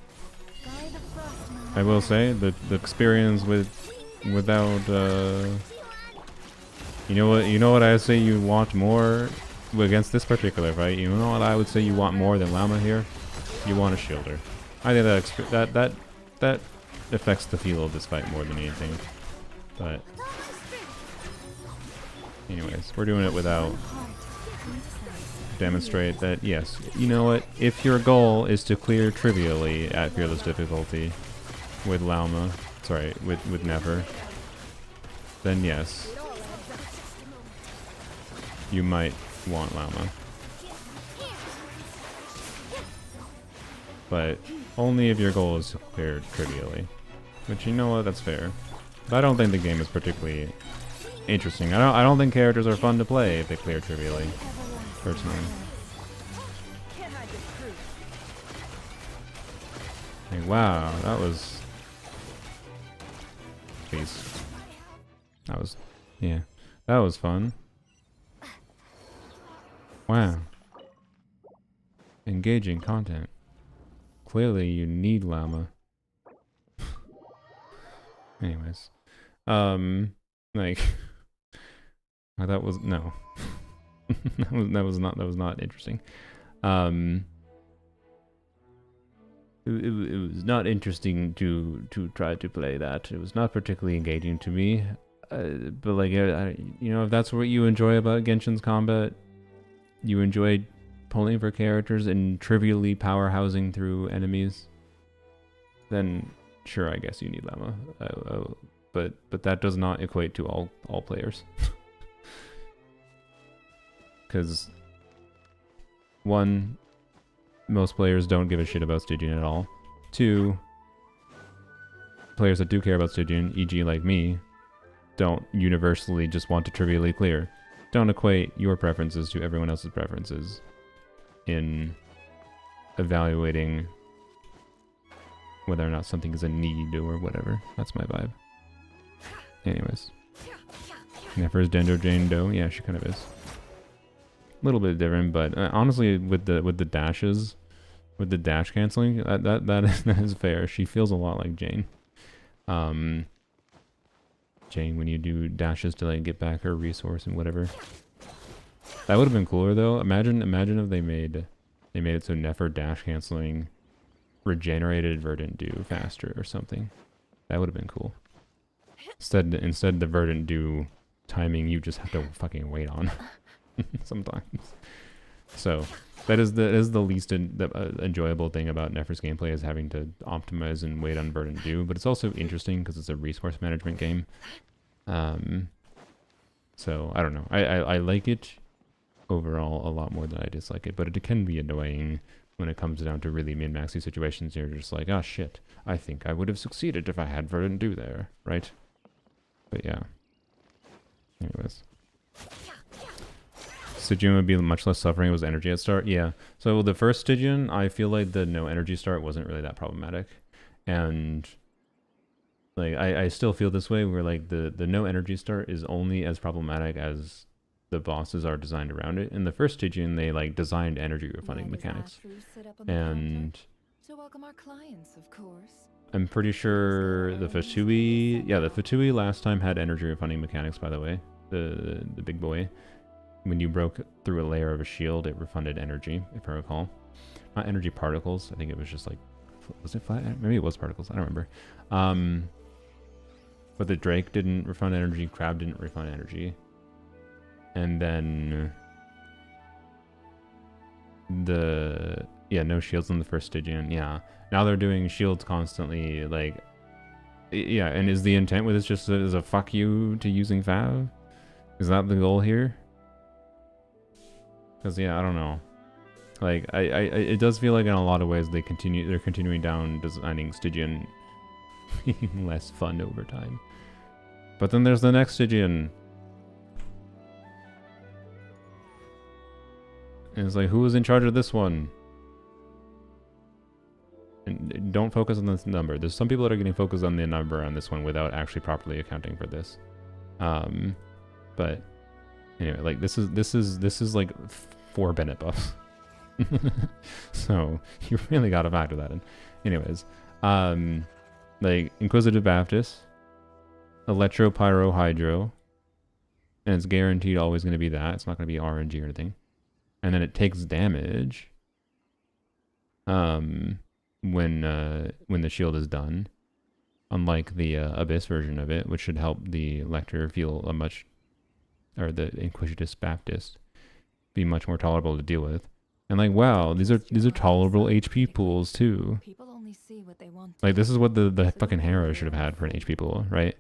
[SPEAKER 1] I will say the experience without you know what I say you want more against this particular fight. You know what I would say you want more than Llama here? You want a shielder. I think that affects the feel of this fight more than anything. But anyways, we're doing it without. Demonstrate that yes, you know what, if your goal is to clear trivially at fearless difficulty with Llama, sorry, with Never, then yes, you might want Llama. But only if your goal is to clear trivially. Which, you know what, that's fair. But I don't think the game is particularly interesting. I don't think characters are fun to play if they clear trivially, personally.
[SPEAKER 4] Can't hide this truth.
[SPEAKER 1] Like, wow, that was... Please. That was... Yeah. That was fun. Wow. Engaging content. Clearly you need llama. Anyways. Like... that was... No. that was not interesting. It was not interesting to try to play that. It was not particularly engaging to me. But like, you know, if that's what you enjoy about Genshin's combat, you enjoy pulling for characters and trivially power housing through enemies, then sure, I guess you need Llama. But that does not equate to all players. Because one, most players don't give a shit about Stygian at all. Two, players that do care about Stygian, e.g. like me, don't universally just want to trivially clear. Don't equate your preferences to everyone else's preferences in evaluating whether or not something is a need or whatever. That's my vibe. Anyways. Nefer's Dendo Jane Doe. Yeah, she kind of is. A little bit different, but honestly, with the dashes, with the dash canceling, that is fair. She feels a lot like Jane. Jane, when you do dashes to like get back her resource and whatever. That would have been cooler though. Imagine if they made it so Nefer dash canceling regenerated Verdant Dew faster or something. That would have been cool. Instead the Verdant Dew timing you just have to fucking wait on. Sometimes. So that is the least enjoyable thing about Nefer's gameplay, is having to optimize and wait on Verdant Dew, but it's also interesting because it's a resource management game. So I don't know. I like it overall a lot more than I dislike it, but it can be annoying when it comes down to really min-maxy situations. You're just like, oh shit, I think I would have succeeded if I had Verdant Dew there, right? But yeah. Anyways. Stygian would be much less suffering. It was energy at start. Yeah. So the first Stygian, I feel like the no energy start wasn't really that problematic. And like I still feel this way, where like the no energy start is only as problematic as the bosses are designed around it. In the first Stygian, they like designed energy refunding mechanics. And
[SPEAKER 4] to welcome our clients, of course.
[SPEAKER 1] I'm pretty sure the Fatui, yeah, the Fatui last time had energy refunding mechanics, by the way. The big boy. When you broke through a layer of a shield, it refunded energy, if I recall. Not energy particles. I think it was just like... Was it flat? Maybe it was particles. I don't remember. But the Drake didn't refund energy. Crab didn't refund energy. And then... Yeah, no shields in the first Stygian. Yeah. Now they're doing shields constantly. Like... Yeah, and is the intent with this just as a fuck you to using Fav? Is that the goal here? Because yeah, I don't know. Like it does feel like in a lot of ways they're continuing down designing Stygian being less fun over time. But then there's the next Stygian. And it's like, who was in charge of this one? And don't focus on this number. There's some people that are getting focused on the number on this one without actually properly accounting for this. But anyway, like this is like 4 Bennett buffs. So you really gotta factor that in. Anyways, like Inquisitive Baptist, Electro, Pyro, Hydro, and it's guaranteed always gonna be that. It's not gonna be RNG or anything. And then it takes damage when the shield is done. Unlike the Abyss version of it, which should help the Lector feel or the Inquisitus Baptist be much more tolerable to deal with. And like, wow, these are tolerable HP pools too.
[SPEAKER 4] People only see what they want.
[SPEAKER 1] Like this is what the fucking Hera should have had for an HP pool, right?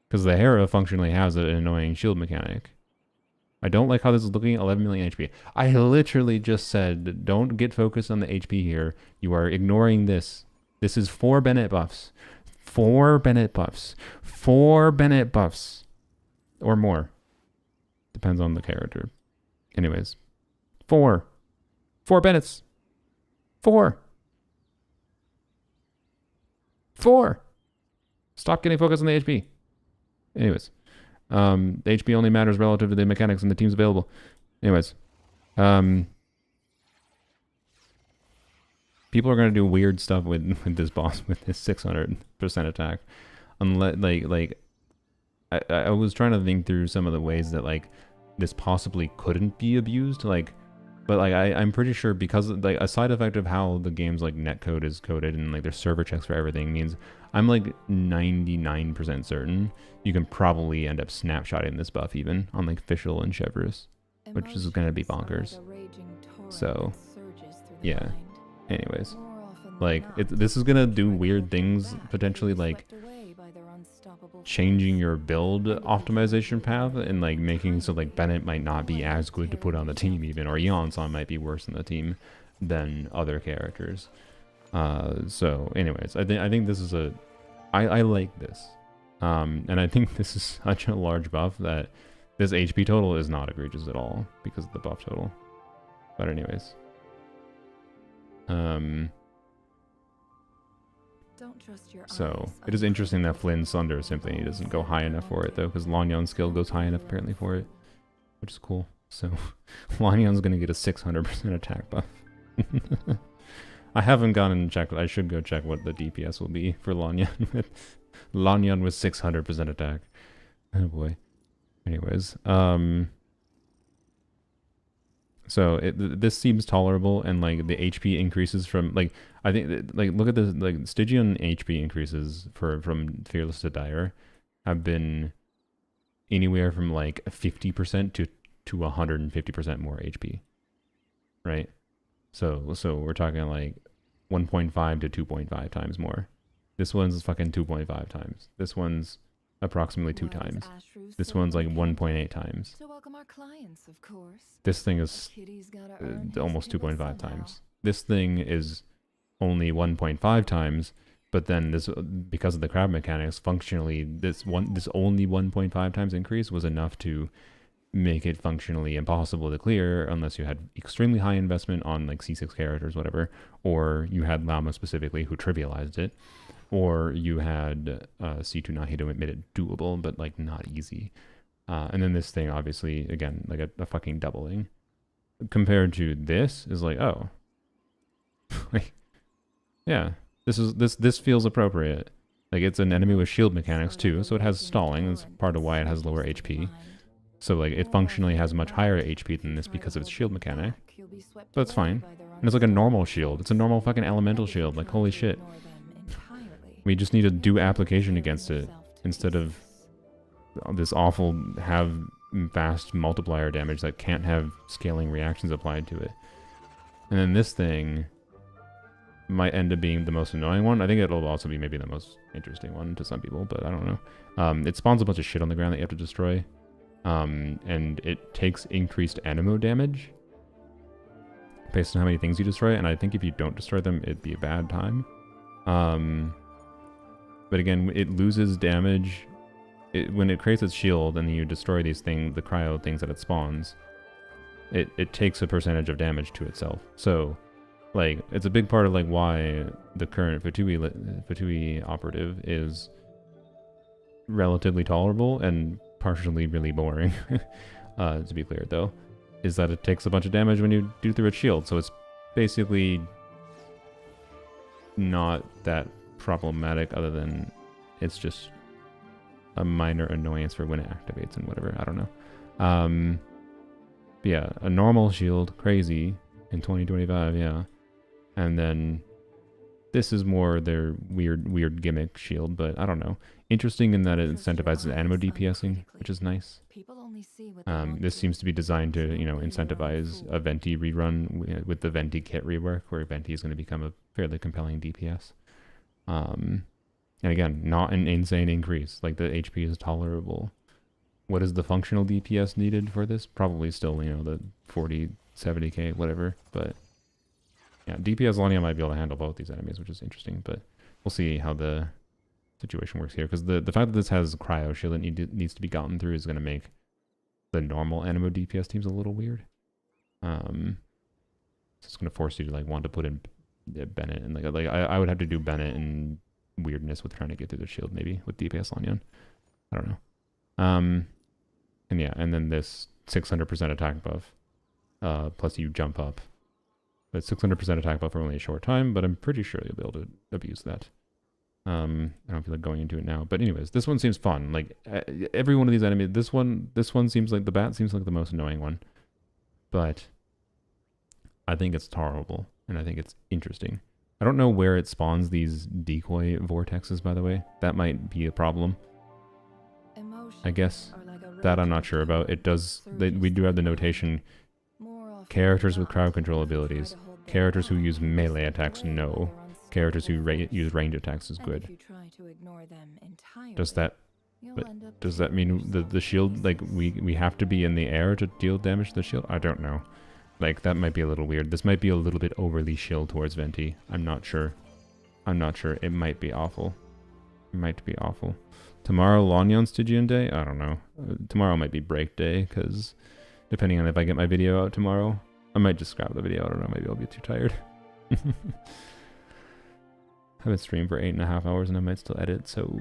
[SPEAKER 1] Because the Hera functionally has an annoying shield mechanic. I don't like how this is looking at 11 million HP. I literally just said, don't get focused on the HP here. You are ignoring this. This is 4 Bennett buffs. 4 Bennett buffs. 4 Bennett buffs. or more. Depends on the character. Anyways, 4 Bennett's. 4. Stop getting focused on the HP. Anyways, the HP only matters relative to the mechanics and the teams available. Anyways, people are gonna do weird stuff with this boss with this 600% attack, unless I was trying to think through some of the ways that like this possibly couldn't be abused, like, but like I'm pretty sure because like a side effect of how the game's like netcode is coded and like there's server checks for everything means I'm like 99% certain you can probably end up snapshotting this buff even on like Fischl and Chevreuse, which is gonna be bonkers. So yeah. Anyways, like this is gonna do weird things potentially, like changing your build optimization path and like making so like Bennett might not be as good to put on the team even, or Yeon-san might be worse in the team than other characters. So anyways, I think this is I like this. And I think this is such a large buff that this HP total is not egregious at all because of the buff total. But anyways. So it is interesting that Flynn's Sunder Symphony doesn't go high enough for it though, because Lanyan's skill goes high enough apparently for it, which is cool. So Lanyan's gonna get a 600% attack buff. I haven't gone and checked. I should go check what the DPS will be for Lanyan with 600% attack. Oh boy. Anyways, so this seems tolerable, and like the HP increases from like I think like look at the like Stygian HP increases from Fearless to Dire have been anywhere from like 50% to 150% more HP, right? So we're talking like 1.5 to 2.5 times more. This one's fucking 2.5 times. This one's approximately 2 times. This one's like 1.8 times. This thing is almost 2.5 times. This thing is only 1.5 times, but then this, because of the crab mechanics, functionally this only 1.5 times increase was enough to make it functionally impossible to clear unless you had extremely high investment on like C6 characters, whatever, or you had Llama specifically who trivialized it, or you had C2 Nahito admit it doable, but like not easy. And then this thing, obviously, again, like a fucking doubling. Compared to this is like, oh, like, yeah, this feels appropriate. Like it's an enemy with shield mechanics too, so it has stalling. That's part of why it has lower HP. So like it functionally has much higher HP than this because of its shield mechanic. But it's fine. And it's like a normal shield. It's a normal fucking elemental shield. Like holy shit. We just need to do application against it instead of this awful have fast multiplier damage that can't have scaling reactions applied to it. And then this thing might end up being the most annoying one. I think it'll also be maybe the most interesting one to some people, but I don't know. It spawns a bunch of shit on the ground that you have to destroy. And it takes increased animo damage based on how many things you destroy, and I think if you don't destroy them, it'd be a bad time. But again, it loses damage when it creates its shield and you destroy these things, the cryo things that it spawns, it takes a percentage of damage to itself. So like it's a big part of like why the current Fatui operative is relatively tolerable and partially really boring. To be clear though, is that it takes a bunch of damage when you do through its shield, so it's basically not that problematic other than it's just a minor annoyance for when it activates and whatever. I don't know. But yeah, a normal shield, crazy in 2025, yeah. And then this is more their weird gimmick shield, but I don't know. Interesting in that it incentivizes animo DPSing, which is nice. This seems to be designed to, you know, incentivize a Venti rerun with the Venti kit rework, where Venti is going to become a fairly compelling DPS. And again, not an insane increase. Like the HP is tolerable. What is the functional DPS needed for this? Probably still, you know, the 40, 70k, whatever. But yeah, DPS Lania might be able to handle both these enemies, which is interesting. But we'll see how the situation works here, because the fact that this has cryo shield that needs to be gotten through is going to make the normal animo DPS teams a little weird. So it's going to force you to like want to put in Bennett, and like I would have to do Bennett and weirdness with trying to get through the shield, maybe with DPS Lanyon. I don't know. And yeah, and then this 600% attack buff, plus you jump up. But 600% attack buff for only a short time, but I'm pretty sure you'll be able to abuse that. I don't feel like going into it now, but anyways, this one seems fun. Like every one of these enemies, this one seems like the bat seems like the most annoying one, but I think it's tolerable and I think it's interesting. I don't know where it spawns these decoy vortexes, by the way. That might be a problem. I guess that I'm not sure about. It does. We do have the notation. Characters with crowd control abilities. Characters who use melee attacks, no. Characters who use ranged attacks is good. Does that mean the shield, like we have to be in the air to deal damage to the shield? I don't know. Like that might be a little weird. This might be a little bit overly shield towards Venti. I'm not sure. It might be awful. Tomorrow Lanyon Stygian Day? I don't know. Tomorrow might be break day, because depending on if I get my video out tomorrow, I might just scrap the video. I don't know. Maybe I'll be too tired. I haven't streamed for 8.5 hours and I might still edit, so...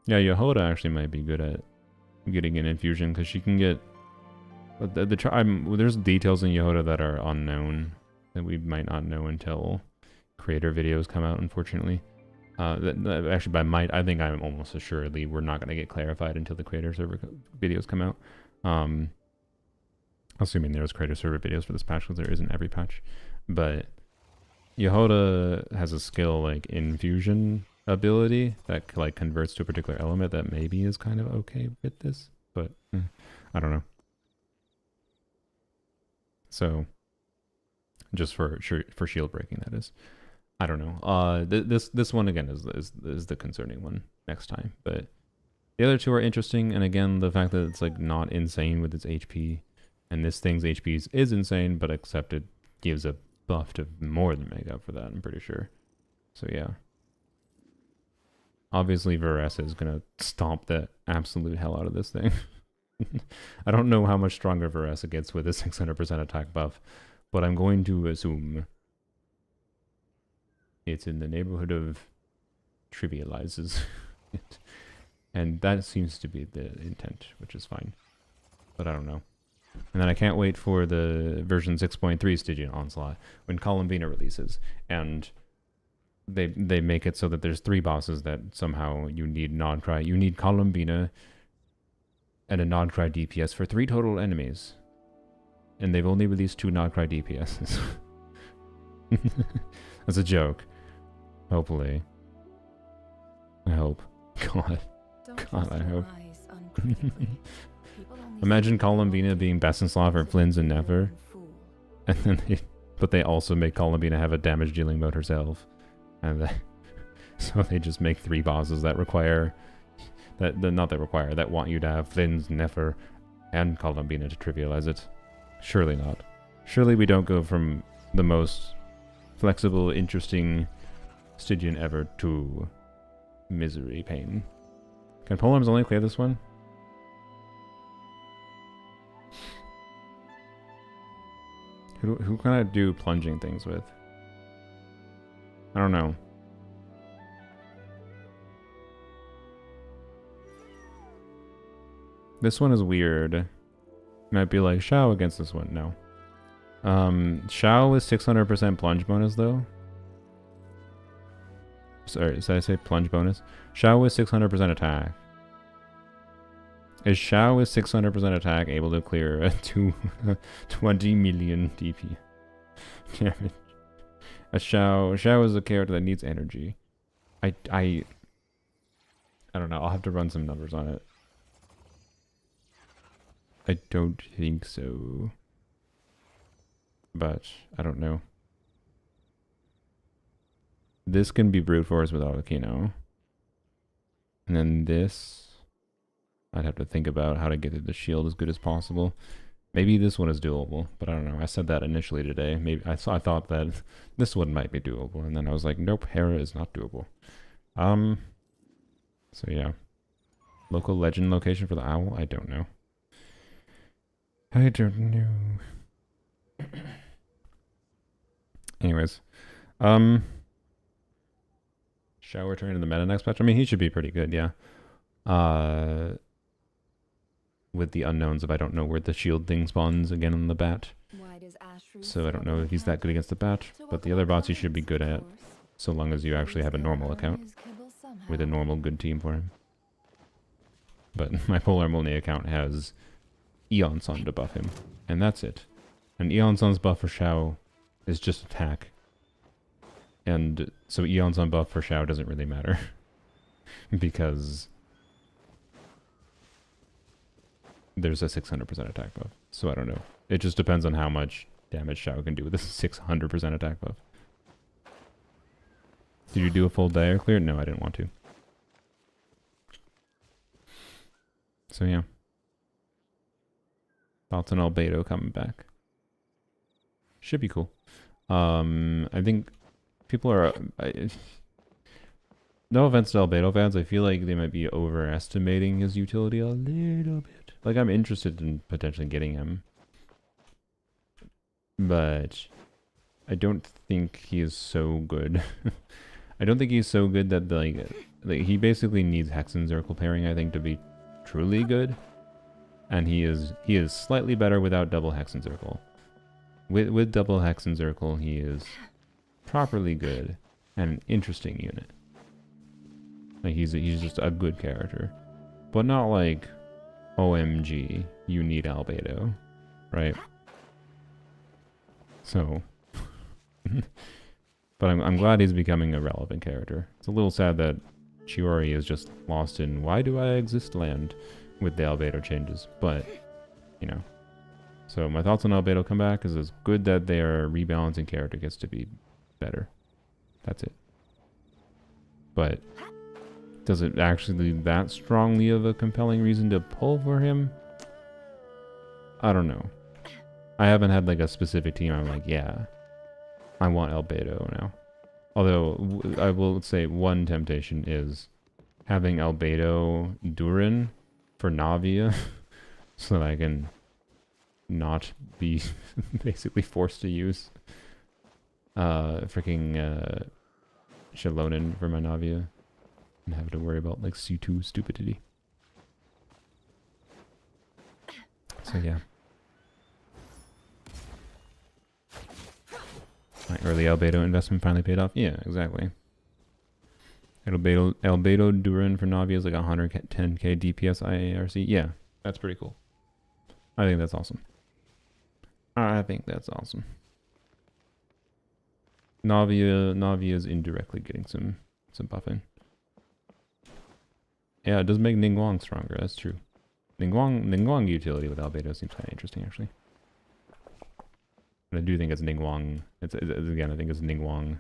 [SPEAKER 1] Yeah, Yehoda actually might be good at getting an infusion, because she can get... there's details in Yehoda that are unknown, that we might not know until creator videos come out, unfortunately. Actually, by might, I think I'm almost assuredly we're not going to get clarified until the creator server videos come out. Assuming there's creator server videos for this patch, because there isn't every patch. But Yehoda has a skill like infusion ability that like converts to a particular element that maybe is kind of okay with this, but I don't know. So just for shield breaking, that is. I don't know. This one again is the concerning one next time, but the other two are interesting. And again, the fact that it's like not insane with its HP, and this thing's HP is insane, but except it gives a buff to more than make up for that, I'm pretty sure. So yeah. Obviously, Varese is gonna stomp the absolute hell out of this thing. I don't know how much stronger Varese gets with a 600% attack buff, but I'm going to assume it's in the neighborhood of trivializes it. And that seems to be the intent, which is fine. But I don't know. And then I can't wait for the version 6.3 Stygian Onslaught when Columbina releases. And they make it so that there's 3 bosses that somehow you need non-cry. You need Columbina and a non-cry DPS for 3 total enemies. And they've only released 2 non-cry DPSs. That's a joke. Hopefully. I hope. God, I hope. Imagine Columbina being Bessenslaw for Flynn's and Nefer. And then but they also make Columbina have a damage dealing mode herself. And so they just make 3 bosses that require that want you to have Flynn's, Nefer, and Columbina to trivialize it. Surely not. Surely we don't go from the most flexible, interesting Stygian ever to misery, pain. Can Polearms only clear this one? Who can I do plunging things with? I don't know. This one is weird. Might be like Shao against this one. No. Shao is 600% plunge bonus though. Sorry, did I say plunge bonus? Shao is 600% attack. Is Shao with 600% attack able to clear a 20 million DP? Damn it. Shao is a character that needs energy. I don't know. I'll have to run some numbers on it. I don't think so. But I don't know. This can be brute force with Alakino. And then this, I'd have to think about how to get to the shield as good as possible. Maybe this one is doable, but I don't know. I said that initially today. Maybe I thought that this one might be doable, and then I was like, nope, Hera is not doable. So yeah. Local legend location for the owl? I don't know. I don't know. Anyways. Shall return to the meta next patch? I mean, he should be pretty good, yeah. With the unknowns of I don't know where the shield thing spawns again on the bat.
[SPEAKER 4] Why does Ashru
[SPEAKER 1] So I don't know
[SPEAKER 4] struggle
[SPEAKER 1] if he's
[SPEAKER 4] with
[SPEAKER 1] that good against the bat.
[SPEAKER 4] To
[SPEAKER 1] But the
[SPEAKER 4] welcome
[SPEAKER 1] other bots he
[SPEAKER 4] our
[SPEAKER 1] should be good at,
[SPEAKER 4] course.
[SPEAKER 1] so long as you actually have a normal account
[SPEAKER 4] His kibble somehow.
[SPEAKER 1] with a normal good team for him. But my Polar Molny account has Eon Sun to buff him, and that's it. And Eon Sun's buff for Xiao is just attack. And so Eon Sun buff for Xiao doesn't really matter. Because there's a 600% attack buff. So I don't know. It just depends on how much damage Xiao can do with this 600% attack buff. Did you do a full dire clear? No, I didn't want to. So yeah. Thoughts on Albedo coming back. Should be cool. I think people are... no offense to Albedo fans, I feel like they might be overestimating his utility a little bit. Like, I'm interested in potentially getting him. But I don't think he is so good. I don't think he's so good that, like he basically needs Hex and Circle pairing, I think, to be truly good. And he is slightly better without double Hex and Circle. With double Hex and Circle, he is properly good and an interesting unit. Like, he's just a good character. But not like, OMG, you need Albedo, right? So, but I'm glad he's becoming a relevant character. It's a little sad that Chiori is just lost in why do I exist land with the Albedo changes, but, you know. So my thoughts on Albedo comeback is it's good that their rebalancing character gets to be better. That's it. But does it actually that strongly of a compelling reason to pull for him? I don't know. I haven't had like a specific team I'm like, yeah, I want Albedo now. Although I will say one temptation is having Albedo Durin for Navia so that I can not be basically forced to use freaking Shalonin for my Navia and have to worry about like C2 stupidity. So yeah. My early Albedo investment finally paid off. Yeah, exactly. Albedo Durin for Navia is like 110k DPS IARC. Yeah, that's pretty cool. I think that's awesome. I think that's awesome. Navia is indirectly getting some buffing. Yeah, it does make Ningguang stronger. That's true. Ningguang utility with Albedo seems kind of interesting, actually. But I do think it's Ningguang. Again, I think it's Ningguang.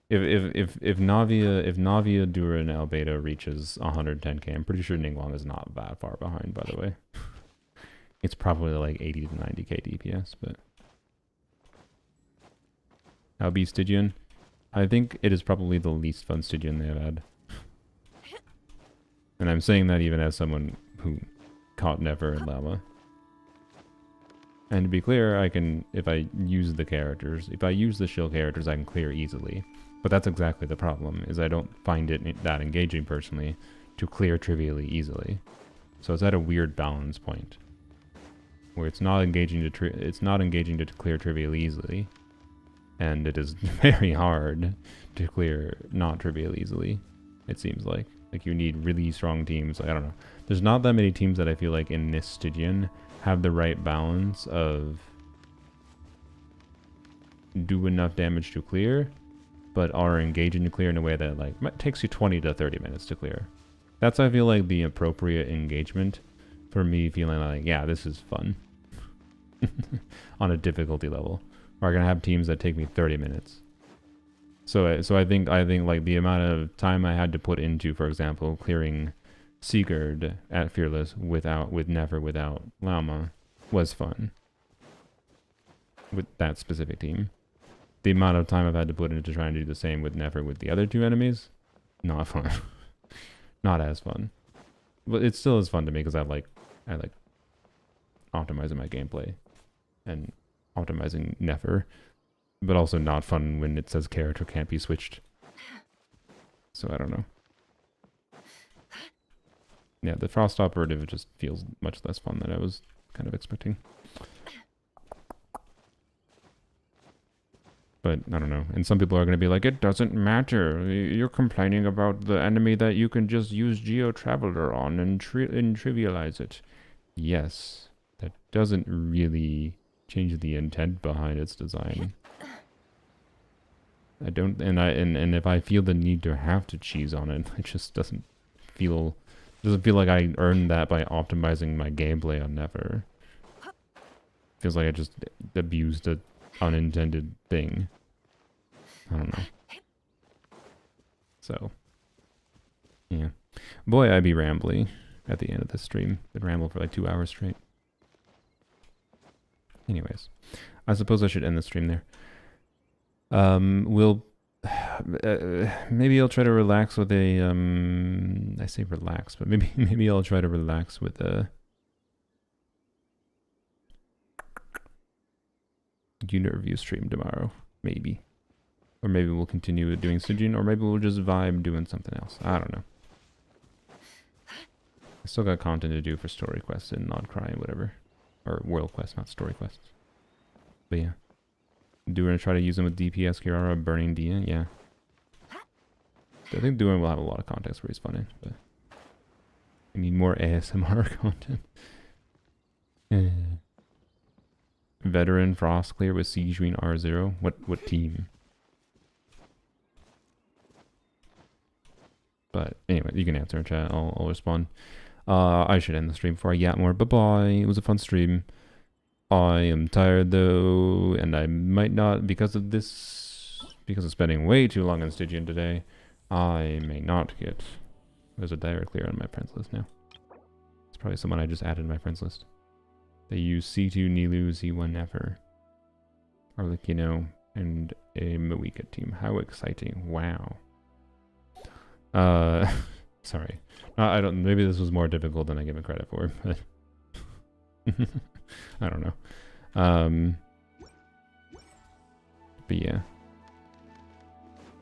[SPEAKER 1] if Navia Durin Albedo reaches 110k, I'm pretty sure Ningguang is not that far behind. By the way, it's probably like 80 to 90k DPS. But Albe Stygian, I think it is probably the least fun Stygian they have had. And I'm saying that even as someone who caught Never and Llama. And to be clear, I can, if I use the characters, if I use the shield characters, I can clear easily. But that's exactly the problem, is I don't find it that engaging personally to clear trivially easily. So it's at a weird balance point, where it's not engaging to clear trivially easily, and it is very hard to clear not trivially easily. It seems like you need really strong teams. Like, I don't know. There's not that many teams that I feel like in this Stygian have the right balance of do enough damage to clear, but are engaging to clear in a way that like takes you 20 to 30 minutes to clear. That's, I feel like, the appropriate engagement for me feeling like, yeah, this is fun on a difficulty level. Or I'm gonna have teams that take me 30 minutes. So I think like the amount of time I had to put into, for example, clearing Sigurd at Fearless with Never without Llama was fun. With that specific team. The amount of time I've had to put into trying to do the same with Never with the other two enemies, not fun. Not as fun. But it still is fun to me because I like optimizing my gameplay and optimizing Never. But also not fun when it says character can't be switched. So I don't know. Yeah, the Frost Operative just feels much less fun than I was kind of expecting. But I don't know. And some people are going to be like, it doesn't matter. You're complaining about the enemy that you can just use Geo Traveler on and trivialize it. Yes, that doesn't really change the intent behind its design. I don't, and if I feel the need to have to cheese on it, it just doesn't feel like I earned that by optimizing my gameplay on Never. Feels like I just abused a unintended thing. I don't know. So, yeah. Boy, I'd be rambly at the end of this stream. I'd ramble for like 2 hours straight. Anyways, I suppose I should end the stream there. We'll maybe I'll try to relax with a I say relax, but maybe I'll try to relax with a unit review stream tomorrow, maybe. Or maybe we'll continue doing Stygian, or maybe we'll just vibe doing something else. I don't know. I still got content to do for story quests and Nod Cry and whatever. Or world quests, not story quests. But yeah. Do we want to try to use them with DPS, Kiara, Burning Dia? Yeah. I think Duin will have a lot of context where he's fun in, but I need more ASMR content. Veteran Frost Clear with Siege Queen R0. What team? But anyway, you can answer in chat. I'll respond. I should end the stream before I yap more. Bye-bye. It was a fun stream. I am tired though, and I might not, because of spending way too long on Stygian today, I may not get... There's a direct clear on my friends list now. It's probably someone I just added to my friends list. They use C2, Nilu, Z1 Never, Arlecchino, and a Moika team. How exciting. Wow. Sorry. I don't... Maybe this was more difficult than I give it credit for, but... I don't know. But yeah.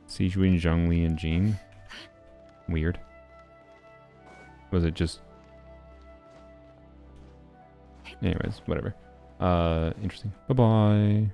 [SPEAKER 1] Sijuin, Zhongli, and Jean. Weird. Was it just... Anyways, whatever. Interesting. Bye-bye.